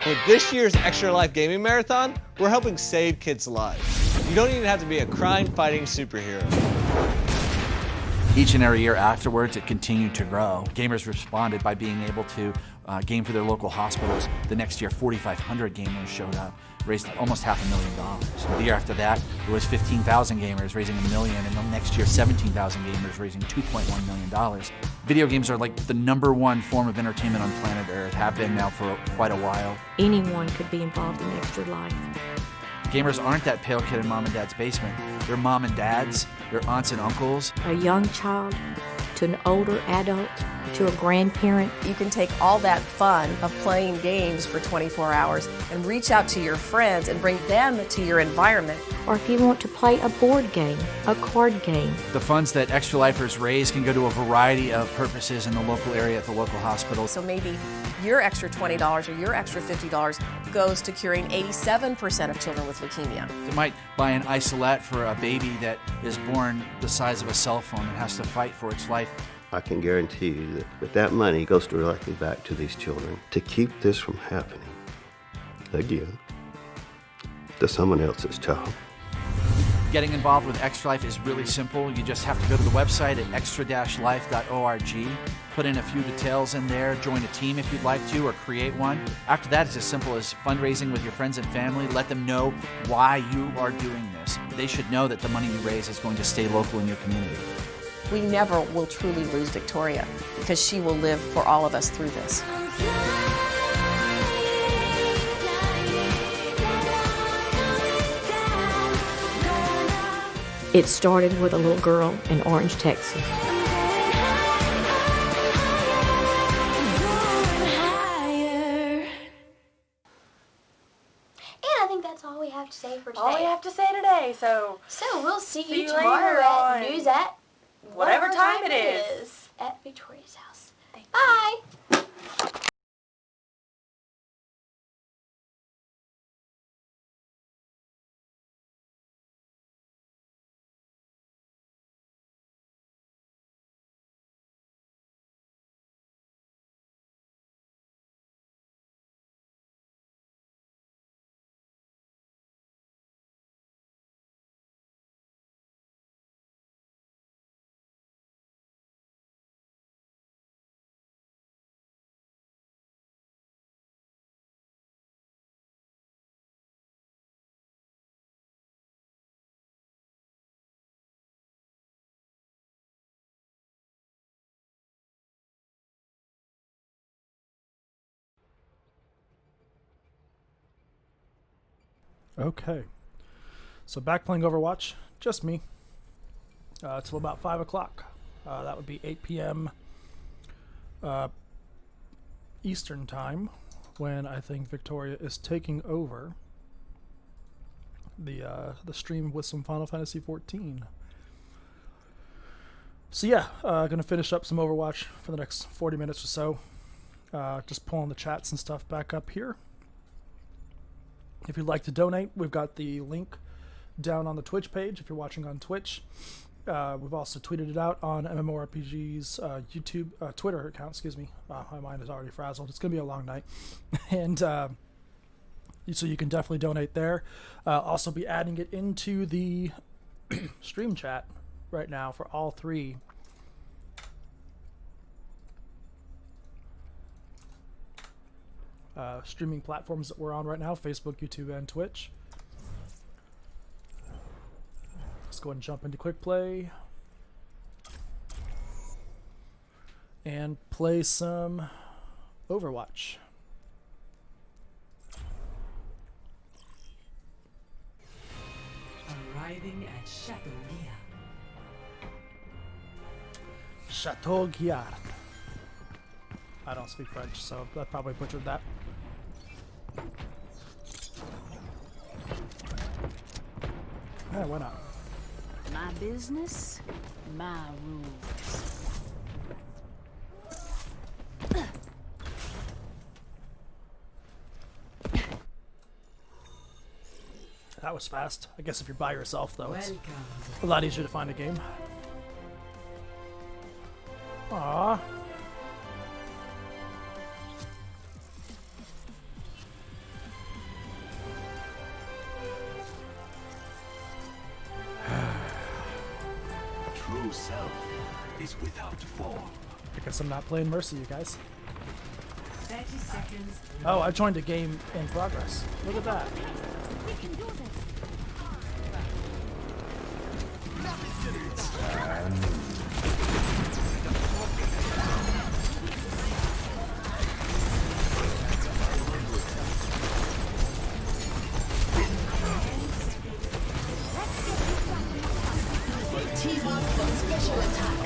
With this year's Extra Life Gaming Marathon, we're helping save kids' lives. You don't even have to be a crime-fighting superhero. Each and every year afterwards, it continued to grow. Gamers responded by being able to game for their local hospitals. The next year, 4,500 gamers showed up, raised almost $500,000. The year after that, it was 15,000 gamers raising $1 million, and the next year, 17,000 gamers raising $2.1 million. Video games are like the #1 form of entertainment on planet Earth, have been now for quite a while. Anyone could be involved in Extra Life. Gamers aren't that pale kid in mom and dad's basement. They're mom and dads, they're aunts and uncles. A young child to an older adult to a grandparent. You can take all that fun of playing games for 24 hours and reach out to your friends and bring them to your environment. Or if you want to play a board game, a card game. The funds that Extra Lifers raise can go to a variety of purposes in the local area at the local hospital. So maybe your extra $20 or your extra $50 goes to curing 87% of children with leukemia. They might buy an isolette for a baby that is born the size of a cell phone and has to fight for its life. I can guarantee you that that money goes directly back to these children to keep this from happening again to someone else's child. Getting involved with Extra Life is really simple. You just have to go to the website at extra-life.org, put in a few details in there, join a team if you'd like to, or create one. After that, it's as simple as fundraising with your friends and family. Let them know why you are doing this. They should know that the money you raise is going to stay local in your community. We never will truly lose Victoria because she will live for all of us through this. It started with a little girl in Orange, Texas. And I think that's all we have to say for today. All we have to say today, so we'll see you you tomorrow later at on news at whatever time it is. At Victoria's house. Bye. Okay, so back playing Overwatch, just me, till about 5 o'clock. That would be 8 p.m. Eastern time, when I think Victoria is taking over the stream with some Final Fantasy XIV. So yeah, gonna finish up some Overwatch for the next 40 minutes or so. Just pulling the chats and stuff back up here. If you'd like to donate, we've got the link down on the Twitch page if you're watching on Twitch. We've also tweeted it out on MMORPG's Twitter account, excuse me. Wow, my mind is already frazzled. It's going to be a long night. And so you can definitely donate there. Also be adding it into the stream chat right now for all three. Streaming platforms that we're on right now, Facebook, YouTube, and Twitch. Let's go ahead and jump into Quick Play and play some Overwatch. Arriving at Chateau Guillard. Chateau Guillard. I don't speak French, so I probably butchered that. Yeah, why not? My business, my rules. That was fast. I guess if you're by yourself, though, it's Welcome. a lot easier to find a game. Aww. True self is without form. I guess I'm not playing Mercy, you guys. 30 seconds. Oh, I joined a game in progress. Look at that. We can do this. Team up for special attack.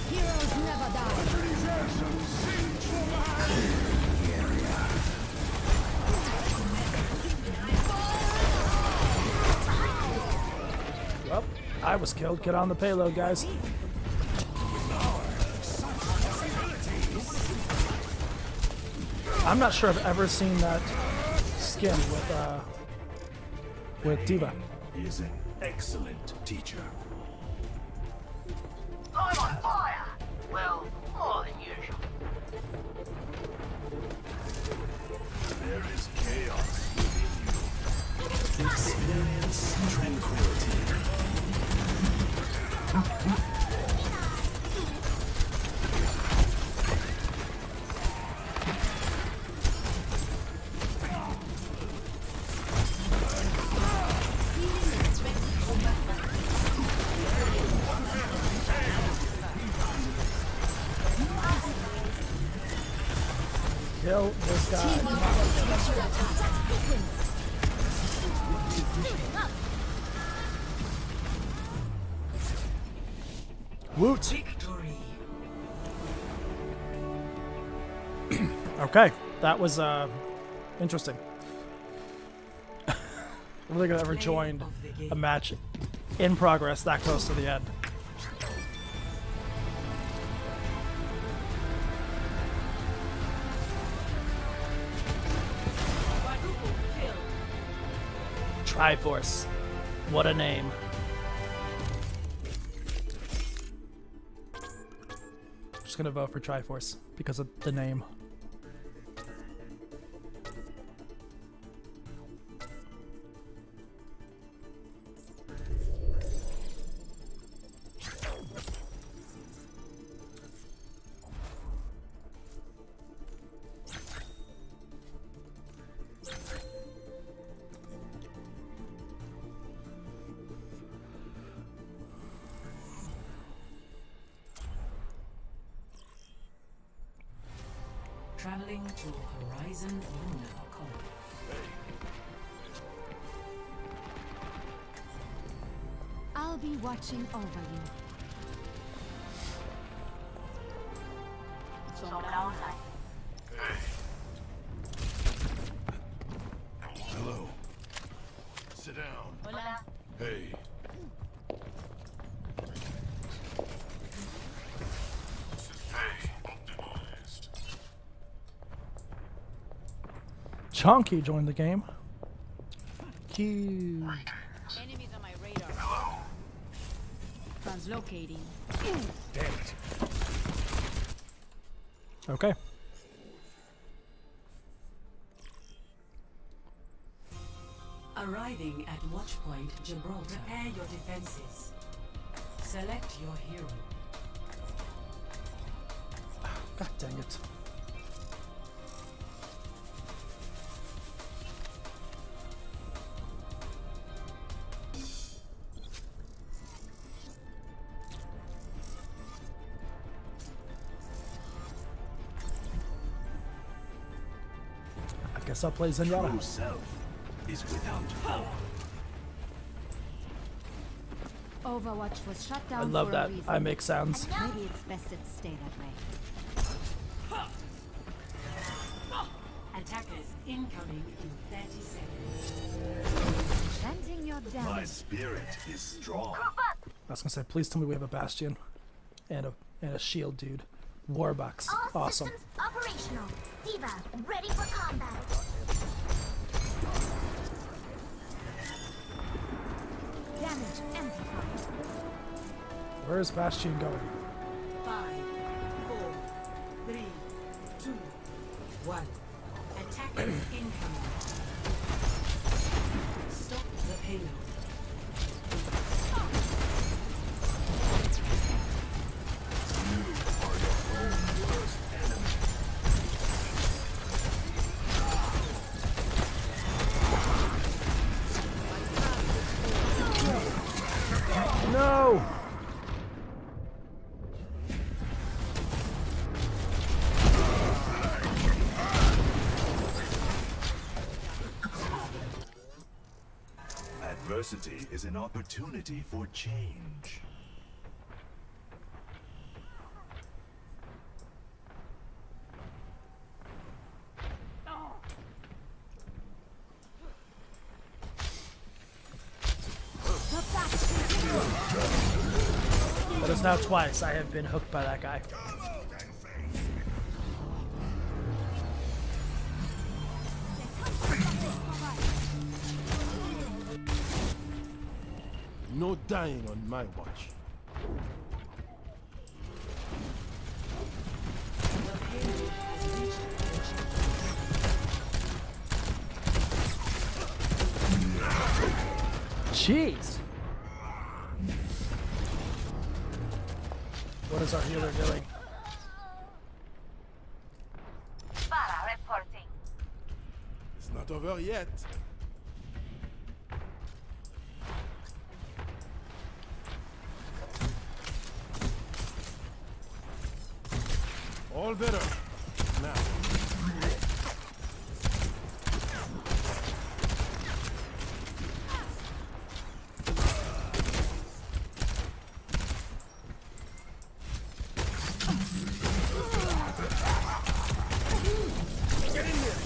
Heroes never die. Well, I was killed. Get on the payload, guys. I'm not sure I've ever seen that skin with Diva. He is an excellent teacher. I'm on fire. Well, more than usual. There is chaos within you. Experience tranquility. Kill this guy. Woot! Victory. Okay, that was interesting. I don't think I've ever joined a match in progress that close to the end. Triforce. What a name. Just gonna vote for Triforce because of the name. Traveling to Horizon Lunar Colony. I'll be watching over you. Hello. Sit down. Hola. Hey. Chunky joined the game. Cute. Enemies on my radar. Hello. Translocating. Damn it. Okay. Arriving at Watchpoint Gibraltar. Prepare your defenses. Select your hero. God dang it. I guess I'll play Zenyatta. True self is without form. Overwatch was shut down I love for that. a reason. I make sounds. Maybe it's best it stay that way. Attackers incoming in 30 seconds. Planting your damage. My spirit is strong. I was gonna say, please tell me we have a bastion and a shield, dude. Warbucks, awesome. Systems operational. Diva, ready for combat. Damage amplified. Where is bastion going? 5, 4, 3, 2, 1. Attackers incoming. Stop the payload. No! Adversity is an opportunity for change. That is now twice I have been hooked by that guy. No dying on my watch. Jeez! What is our healer doing? Para reporting. It's not over yet. All better. Now. Get in here.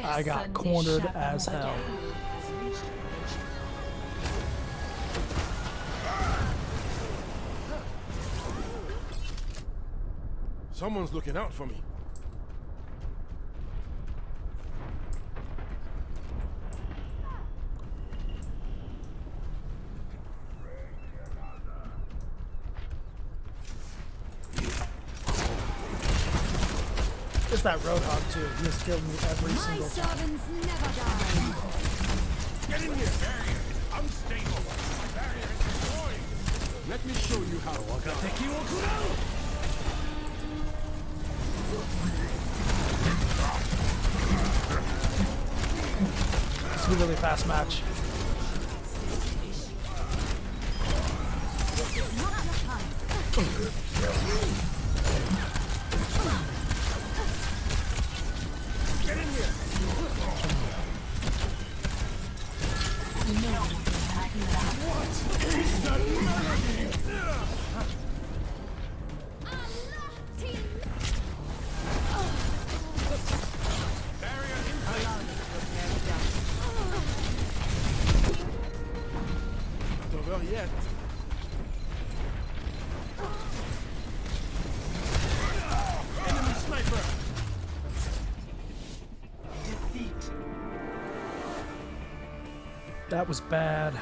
I got cornered as hell. Someone's looking out for me. It's that Roadhog too. He has killed me every single time. Servants never die. Get in here. Unstable. My barrier is destroyed. Let me show you how. This is a really fast match. Get in here. What is that melody? Barrier in place. Not over yet. Enemy sniper. That was bad.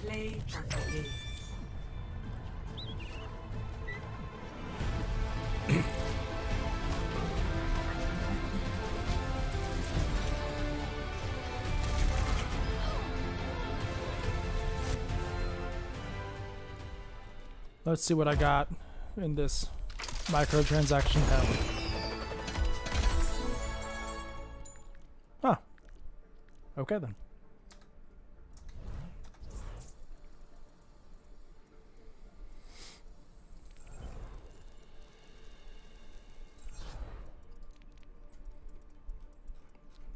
Play of the game. Let's see what I got in this microtransaction hell. Huh. Okay then.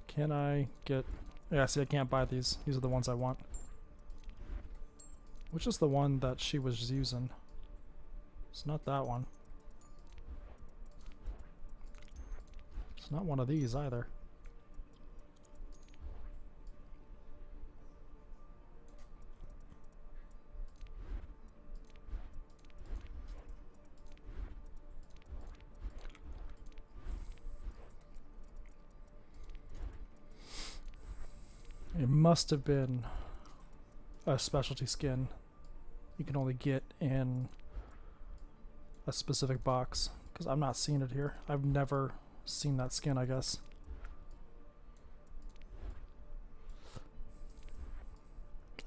Can I get Yeah, see, I can't buy these. These are the ones I want. Which is the one that she was using? It's not that one. It's not one of these either. It must have been a specialty skin you can only get in a specific box, because I'm not seeing it here. I've never seen that skin, I guess.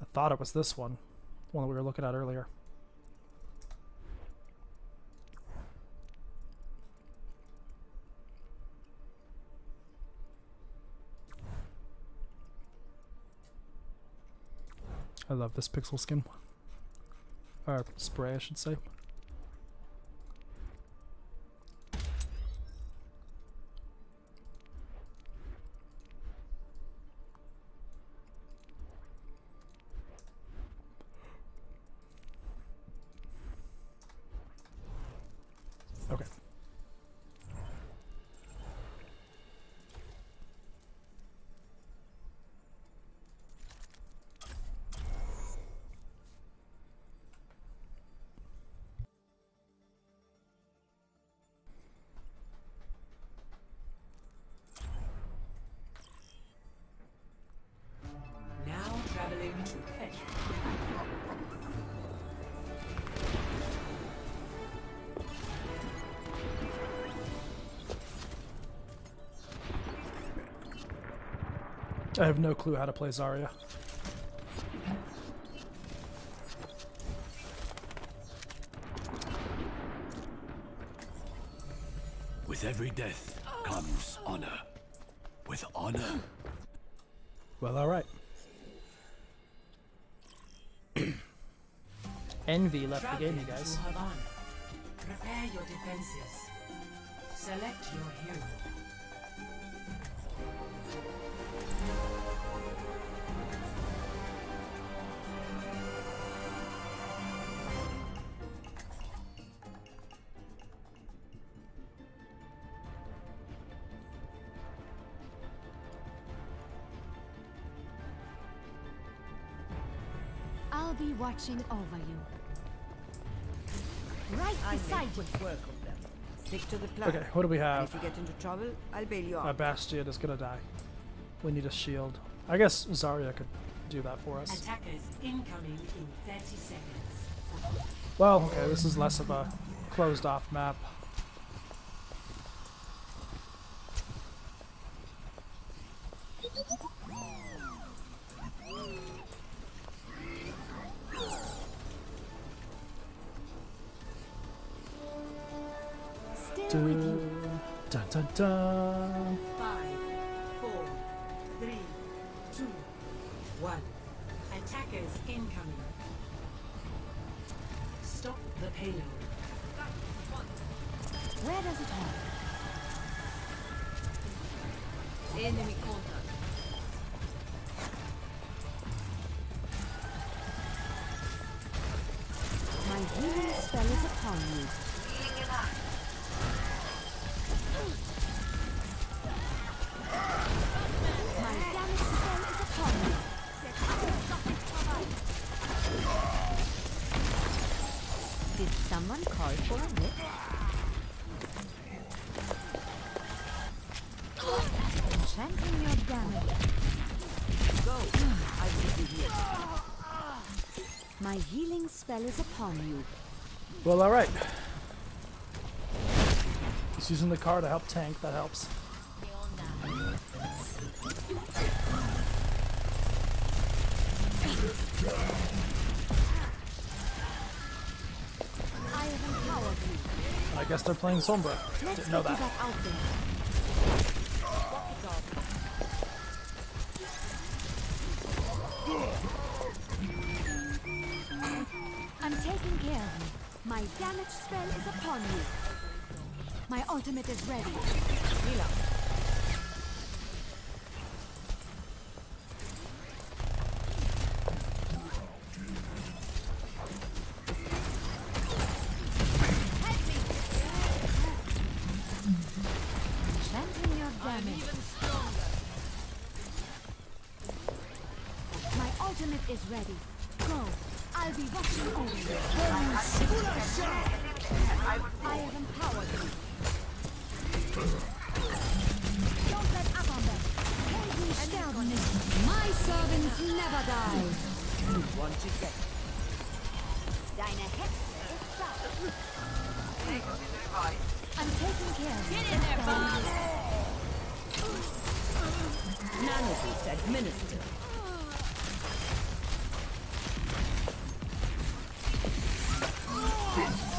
I thought it was this one that we were looking at earlier. I love this pixel skin. Or spray, I should say. Okay. Now traveling to Petra. I have no clue how to play Zarya. With every death comes honor. With honor. Well, alright. Envy left the game, you guys. Prepare your defenses. Select your hero. I'll be watching over you. Right beside you. Work of them. Stick to the plan. Okay, what do we have? And if you get into trouble, I'll bail you out. Bastion is gonna die. We need a shield. I guess Zarya could do that for us. Attackers incoming in 30 seconds. Well, okay, this is less of a closed off map. Still with you. Dun dun dun. 5, 4, 3, 2, 1. Attackers incoming. Stop the payload. Where does it hurt? Enemy contact. My healing spell is upon you. My damage spell is upon you. Did someone call for a whip? Enchanting your damage. Go. I will be here. My healing spell is upon you. Well, alright. Just using the car to help tank, that helps. I have empowered you. I guess they're playing Sombra. Let's Didn't know get you that. back out there. I'm taking care of you. My damage spell is upon you. My ultimate is ready. Heal up. damage. My ultimate is ready. Go. I'll be watching over you. I have empowered you. Don't let up on them. Helden sterben nicht. My servants never die. You want to get Deine Hexe ist da. I'm taking care of you. Get in there, Bob! Nanobeast administered.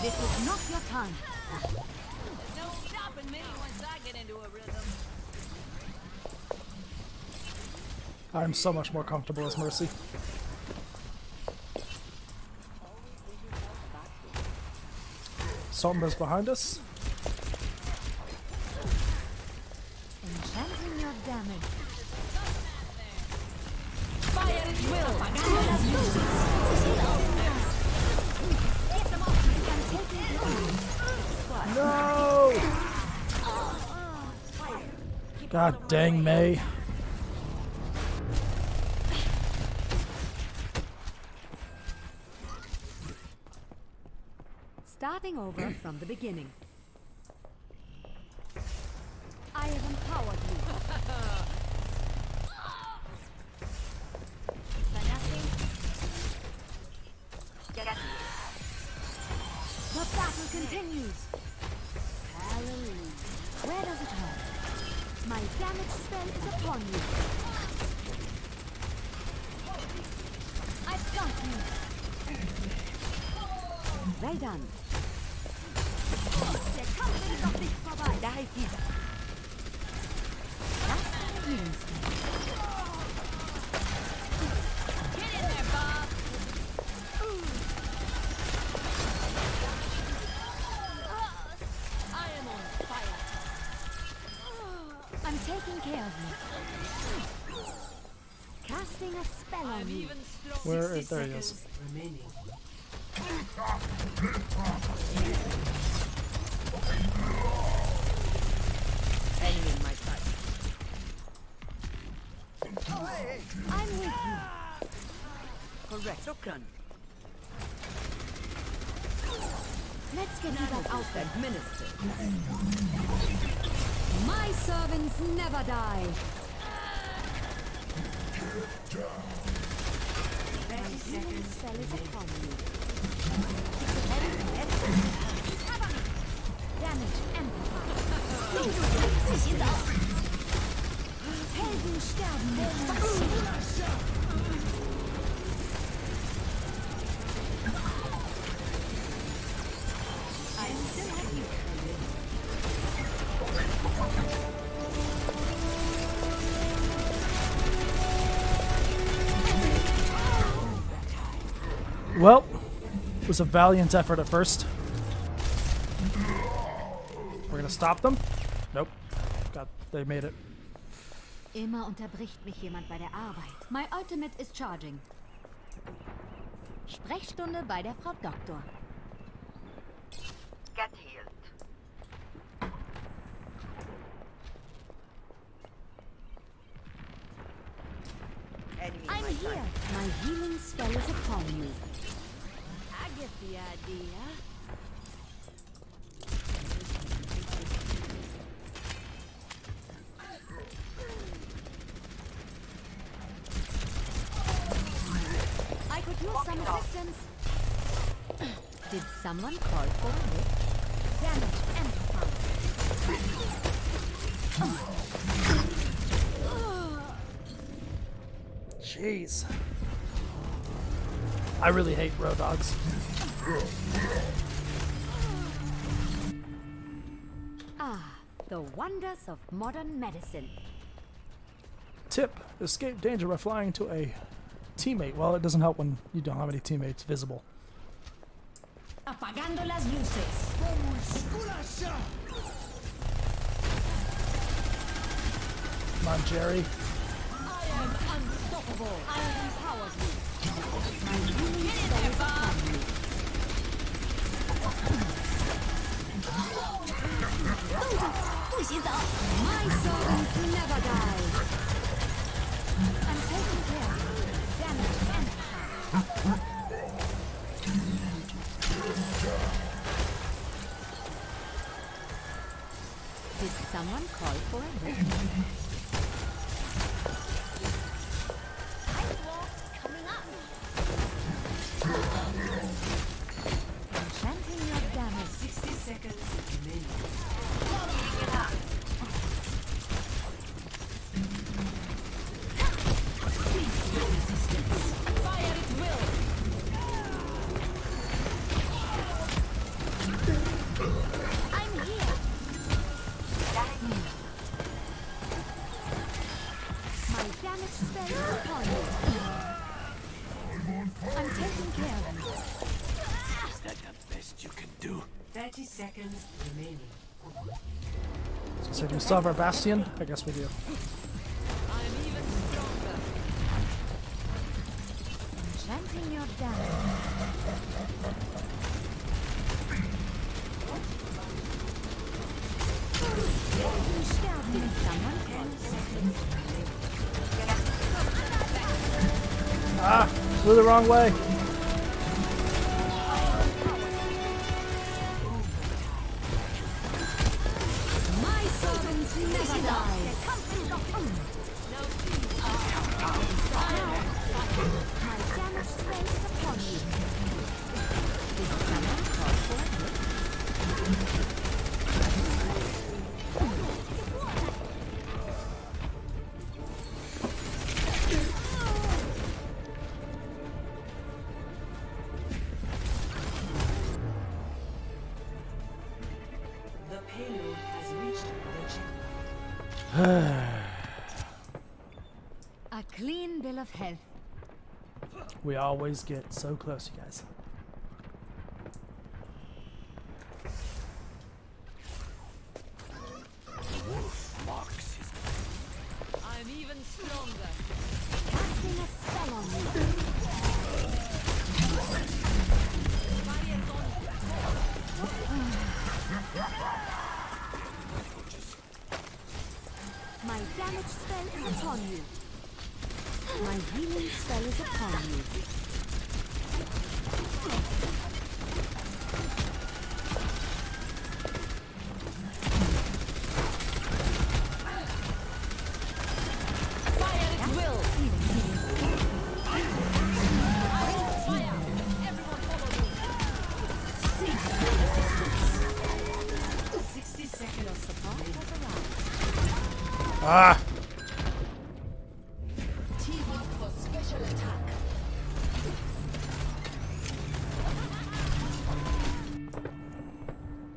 This is not your time. No stopping me once I get into a rhythm. I'm so much more comfortable as Mercy. Sombra's behind us. Enchanting your damage. Fire at will! No! God dang, May. Starting over from the beginning. I have empowered you. The battle continues. Hallelujah. Where does it hurt? My damage spell is upon you. I've got you. Well done. Der Kampf ist noch nicht vorbei. Da ist dieser. Das ist ein Healing-Spell. Get in there, Bob! I am on fire. I'm taking care of you. Casting a spell on you. Where is there he is. Remaining. Enemy in my sight. I'm with you. Correct. So done. Let's get you back out there. Administered. My servants never die. My healing spell is upon you. Damage amplified. Helden sterben nicht. I still have you. Well, it was a valiant effort at first. We're gonna stop them. Nope. God, they made it. Immer unterbricht mich jemand bei der Arbeit. My ultimate is charging. Sprechstunde bei der Frau Doktor. Get healed. I'm here. My healing spell is upon you. I get the idea. I could use some assistance. Did someone call for it? Damage amplified. Jeez. I really hate road dogs. Ah, the wonders of modern medicine. Tip: escape danger by flying to a teammate. Well, it doesn't help when you don't have any teammates visible. Apagando las luces. Come on, Jerry. I am unstoppable. I have empowered you. My healing spell is upon you. My servants never die. I'm taking care of you. Damage and did someone call for a lift? Enchanting your damage. 60 seconds remaining. Fire at will. I'm here. My damage spell is upon you. I'm taking care of you. Is that the best you can do? 30 seconds remaining. So do we still have our Bastion? I guess we do. I'm even stronger. Enchanting your damage. Did someone call for Ah! Flew the wrong way. my servants never die? My damage spell is upon you. Did someone call for it? The payload has reached the checkpoint. A clean bill of health. We always get so close, you guys. I'm even stronger. Casting a spell on you. My damage spell is upon you. My healing spell is upon you. Fire at will. Fire. Everyone follow me. 60 seconds Support has arrived. Ah! Team up for special attack.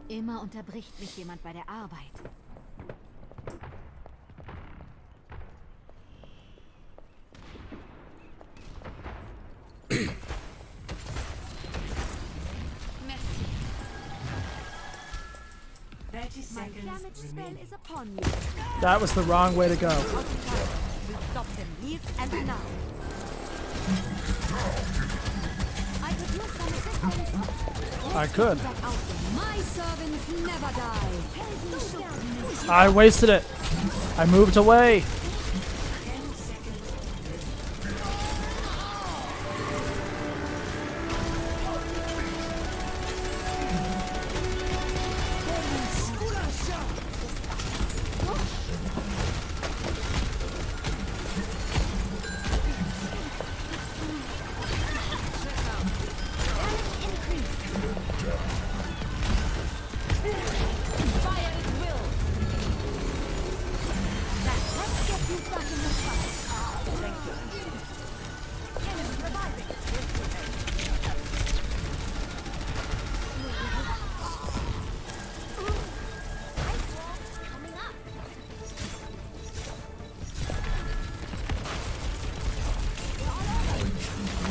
Immer unterbricht mich jemand bei der Arbeit. Merci. 30 My seconds damage spell remaining. is upon you. That was the wrong way to go. We'll stop them here and now. I could use some assistance. I could. Back out there. My servants never die. I wasted it. I moved away. Fire at will. Let's get you back in the fight. Thank you. Enemy reviving. Coming up.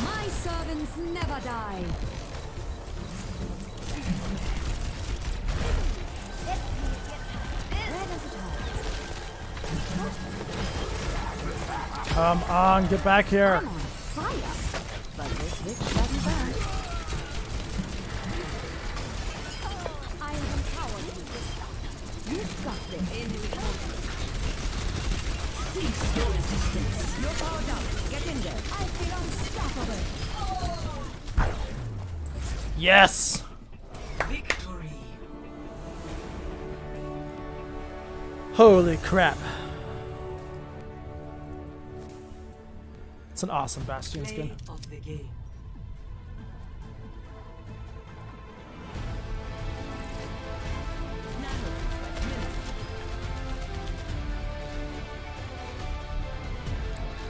My servants never die. Where does it hurt? Come on, get back here. I'm on fire. But this witch doesn't burn. I am empowered with this. You've got this. Cease your resistance. You're powered up. Get in there. I feel unstoppable. Yes! Victory. Holy crap. It's an awesome Bastion skin. Play of the game.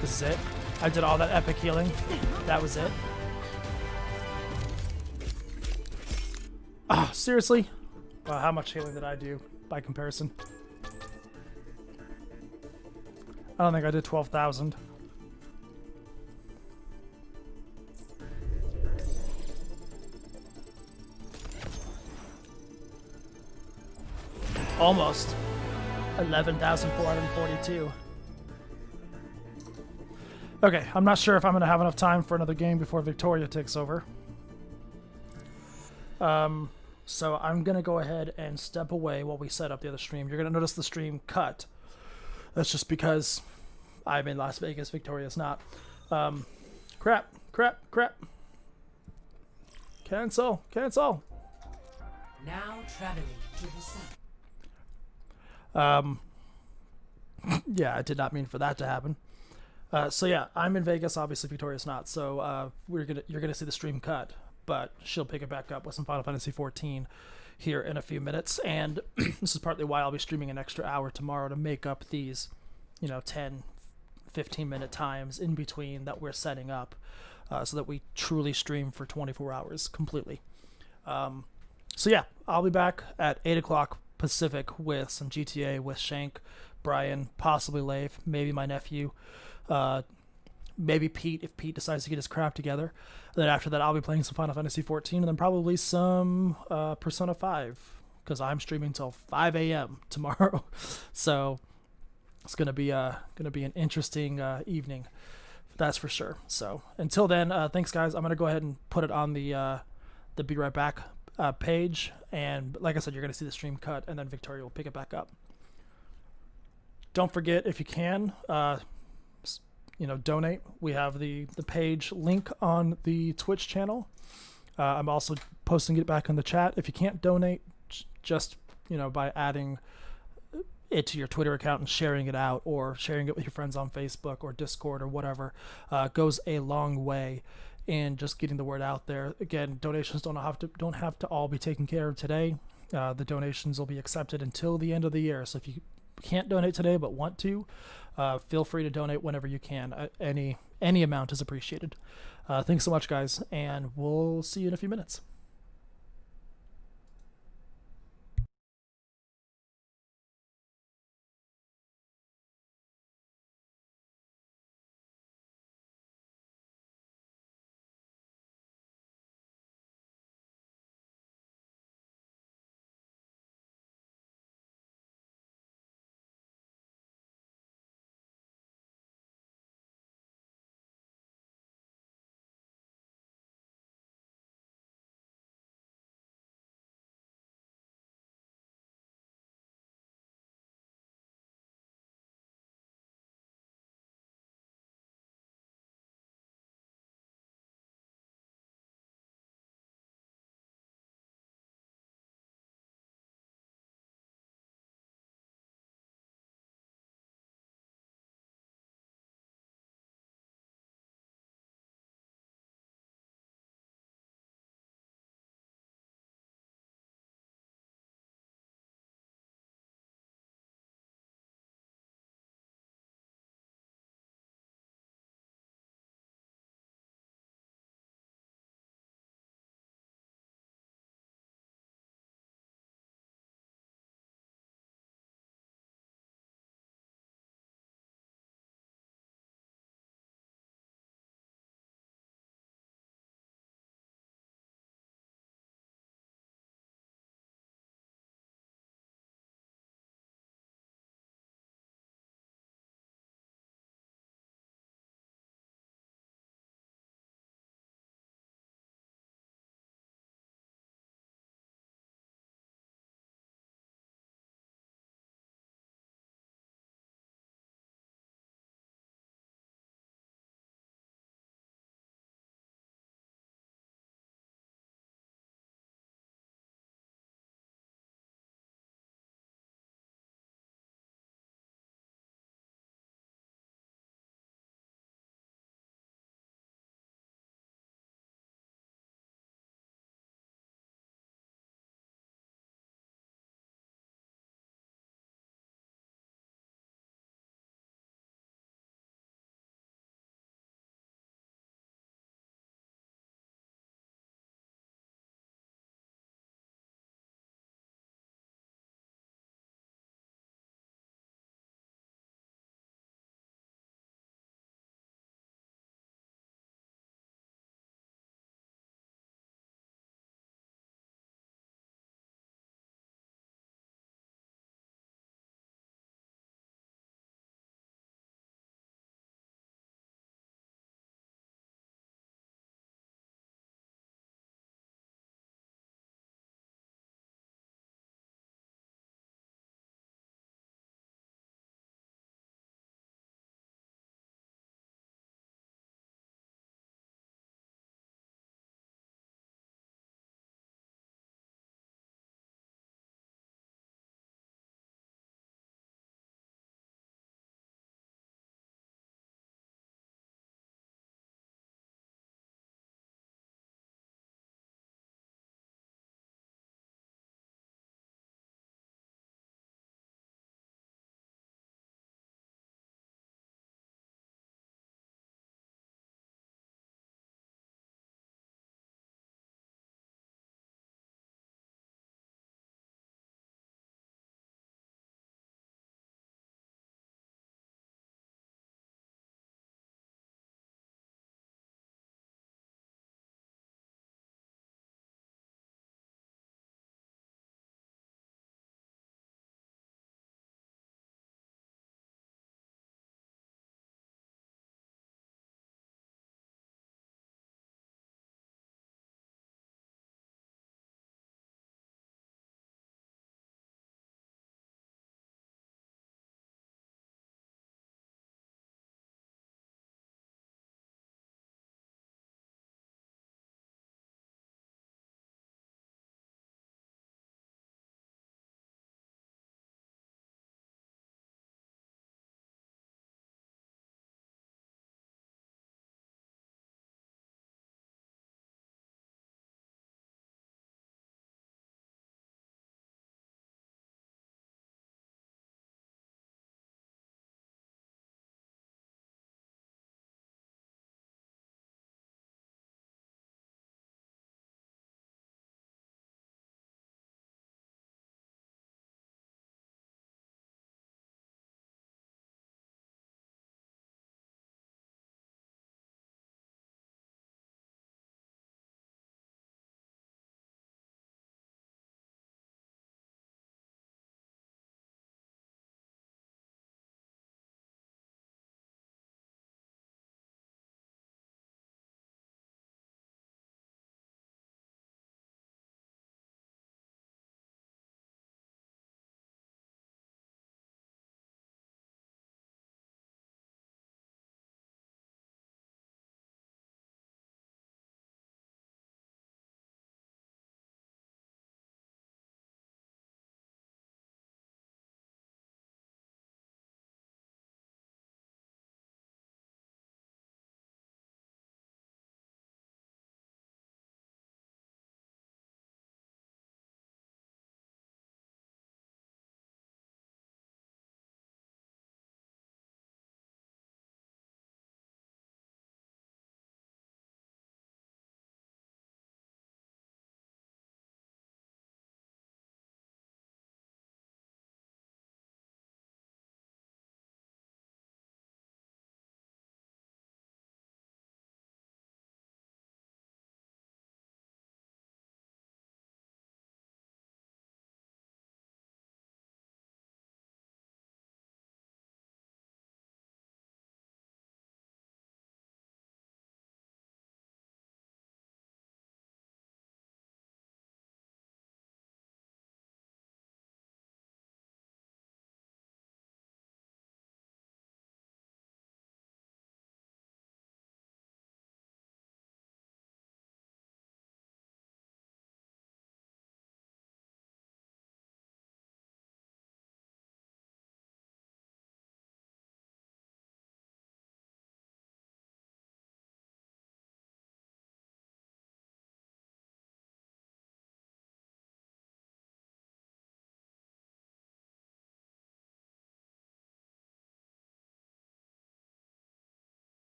This is it. I did all that epic healing. That was it. Ah, seriously? Well, how much healing did I do by comparison? I don't think I did 12,000. Almost. 11,442. Okay, I'm not sure if I'm going to have enough time for another game before Victoria takes over. So I'm going to go ahead and step away while we set up the other stream. You're going to notice the stream cut. That's just because I'm in Las Vegas, Victoria's not. Crap. Cancel. Now traveling to the south. Yeah, I did not mean for that to happen. So yeah, I'm in Vegas. Obviously, Victoria's not. So you're gonna see the stream cut, but she'll pick it back up with some Final Fantasy XIV here in a few minutes. And this is partly why I'll be streaming an extra hour tomorrow to make up these, 10, 15-minute times in between that we're setting up, so that we truly stream for 24 hours completely. So yeah, I'll be back at 8 o'clock Pacific with some GTA with Shank, Brian, possibly Leif, maybe my nephew, maybe Pete if Pete decides to get his crap together. And then after that, I'll be playing some Final Fantasy XIV and then probably some Persona 5 because I'm streaming till 5 a.m. tomorrow. So it's gonna be an interesting evening, that's for sure. So until then, thanks guys. I'm gonna go ahead and put it on the Be Right Back page, and like I said, you're gonna see the stream cut, and then Victoria will pick it back up. Don't forget, if you can, donate. We have the page link on the Twitch channel. I'm also posting it back in the chat. If you can't donate, just by adding it to your Twitter account and sharing it out, or sharing it with your friends on Facebook or Discord or whatever, goes a long way in just getting the word out there. Again, donations don't have to all be taken care of today. The donations will be accepted until the end of the year. So if you can't donate today but want to, feel free to donate whenever you can. Any amount is appreciated. Thanks so much, guys, and we'll see you in a few minutes.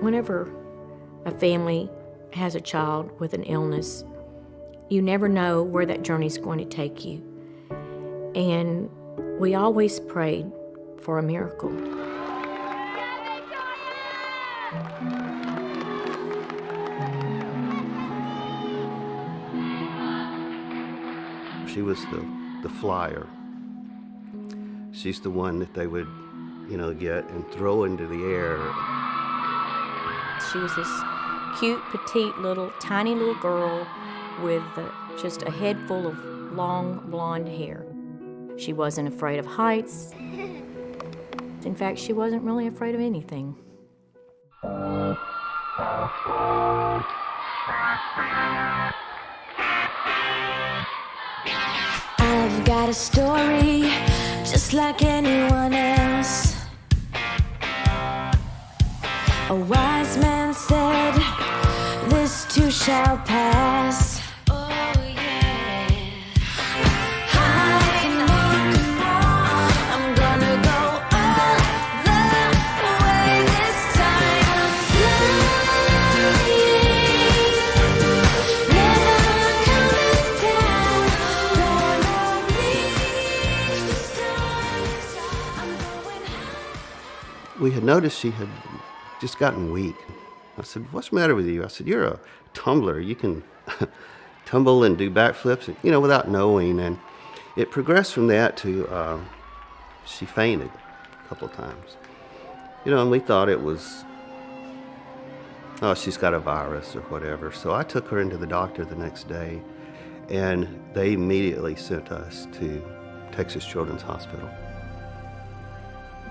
Whenever a family has a child with an illness, you never know where that journey's going to take you. And we always prayed for a miracle. She was the flyer. She's the one that they would, get and throw into the air. She was this cute, petite, tiny little girl with just a head full of long blonde hair. She wasn't afraid of heights. In fact, she wasn't really afraid of anything. I've got a story just like anyone else. A wise man said, this too shall pass. Oh yeah. I can walk on. I'm gonna go all the way this time. We had noticed she had just gotten weak. I said, what's the matter with you? I said, you're a tumbler. You can tumble and do backflips, without knowing. And it progressed from that to she fainted a couple of times. And we thought it was, oh, she's got a virus or whatever. So I took her into the doctor the next day, and they immediately sent us to Texas Children's Hospital.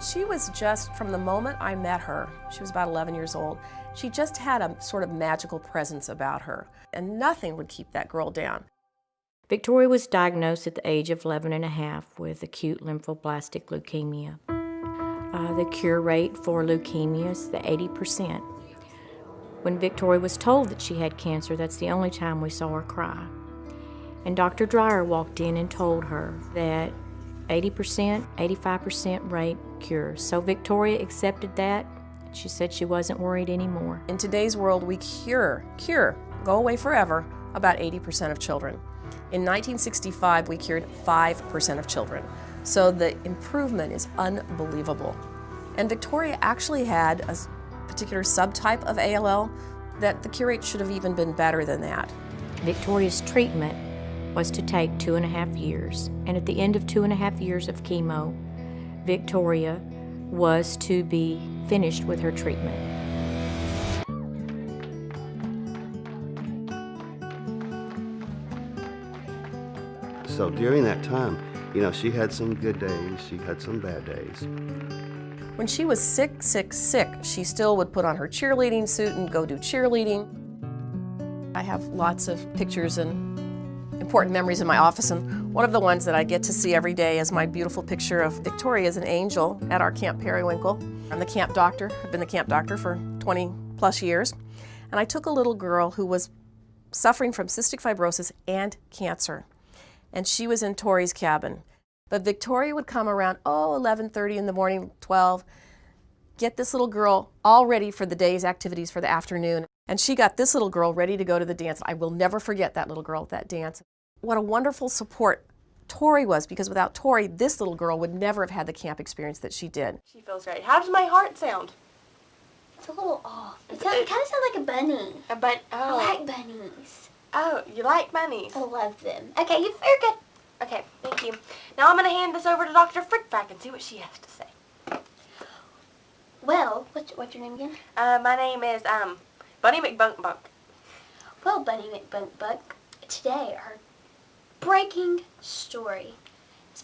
She was just, from the moment I met her, she was about 11 years old, she just had a sort of magical presence about her, and nothing would keep that girl down. Victoria was diagnosed at the age of 11 and a half with acute lymphoblastic leukemia. The cure rate for leukemia is the 80%. When Victoria was told that she had cancer, that's the only time we saw her cry. And Dr. Dreyer walked in and told her that 80%, 85% rate cure. So Victoria accepted that. She said she wasn't worried anymore. In today's world, we cure, go away forever, about 80% of children. In 1965, we cured 5% of children. So the improvement is unbelievable. And Victoria actually had a particular subtype of ALL that the cure rate should have even been better than that. Victoria's treatment was to take 2.5 years. And at the end of 2.5 years of chemo, Victoria was to be finished with her treatment. So during that time, she had some good days, she had some bad days. When she was sick, she still would put on her cheerleading suit and go do cheerleading. I have lots of pictures and important memories in my office, and one of the ones that I get to see every day is my beautiful picture of Victoria as an angel at our Camp Periwinkle. I'm the camp doctor. I've been the camp doctor for 20 plus years, and I took a little girl who was suffering from cystic fibrosis and cancer, and she was in Tori's cabin. But Victoria would come around 11:30 in the morning, 12, get this little girl all ready for the day's activities for the afternoon. And she got this little girl ready to go to the dance. I will never forget that little girl at that dance. What a wonderful support Tori was, because without Tori, this little girl would never have had the camp experience that she did. She feels great. How does my heart sound? It's a little off. It kind of sounds like a bunny. Oh. I like bunnies. Oh, you like bunnies? I love them. Okay, you're good. Okay, thank you. Now I'm going to hand this over to Dr. FFXIV and see what she has to say. Well, what's your name again? My name is, Bunny McBunkbunk. Well, Bunny McBunkbunk, today our breaking story.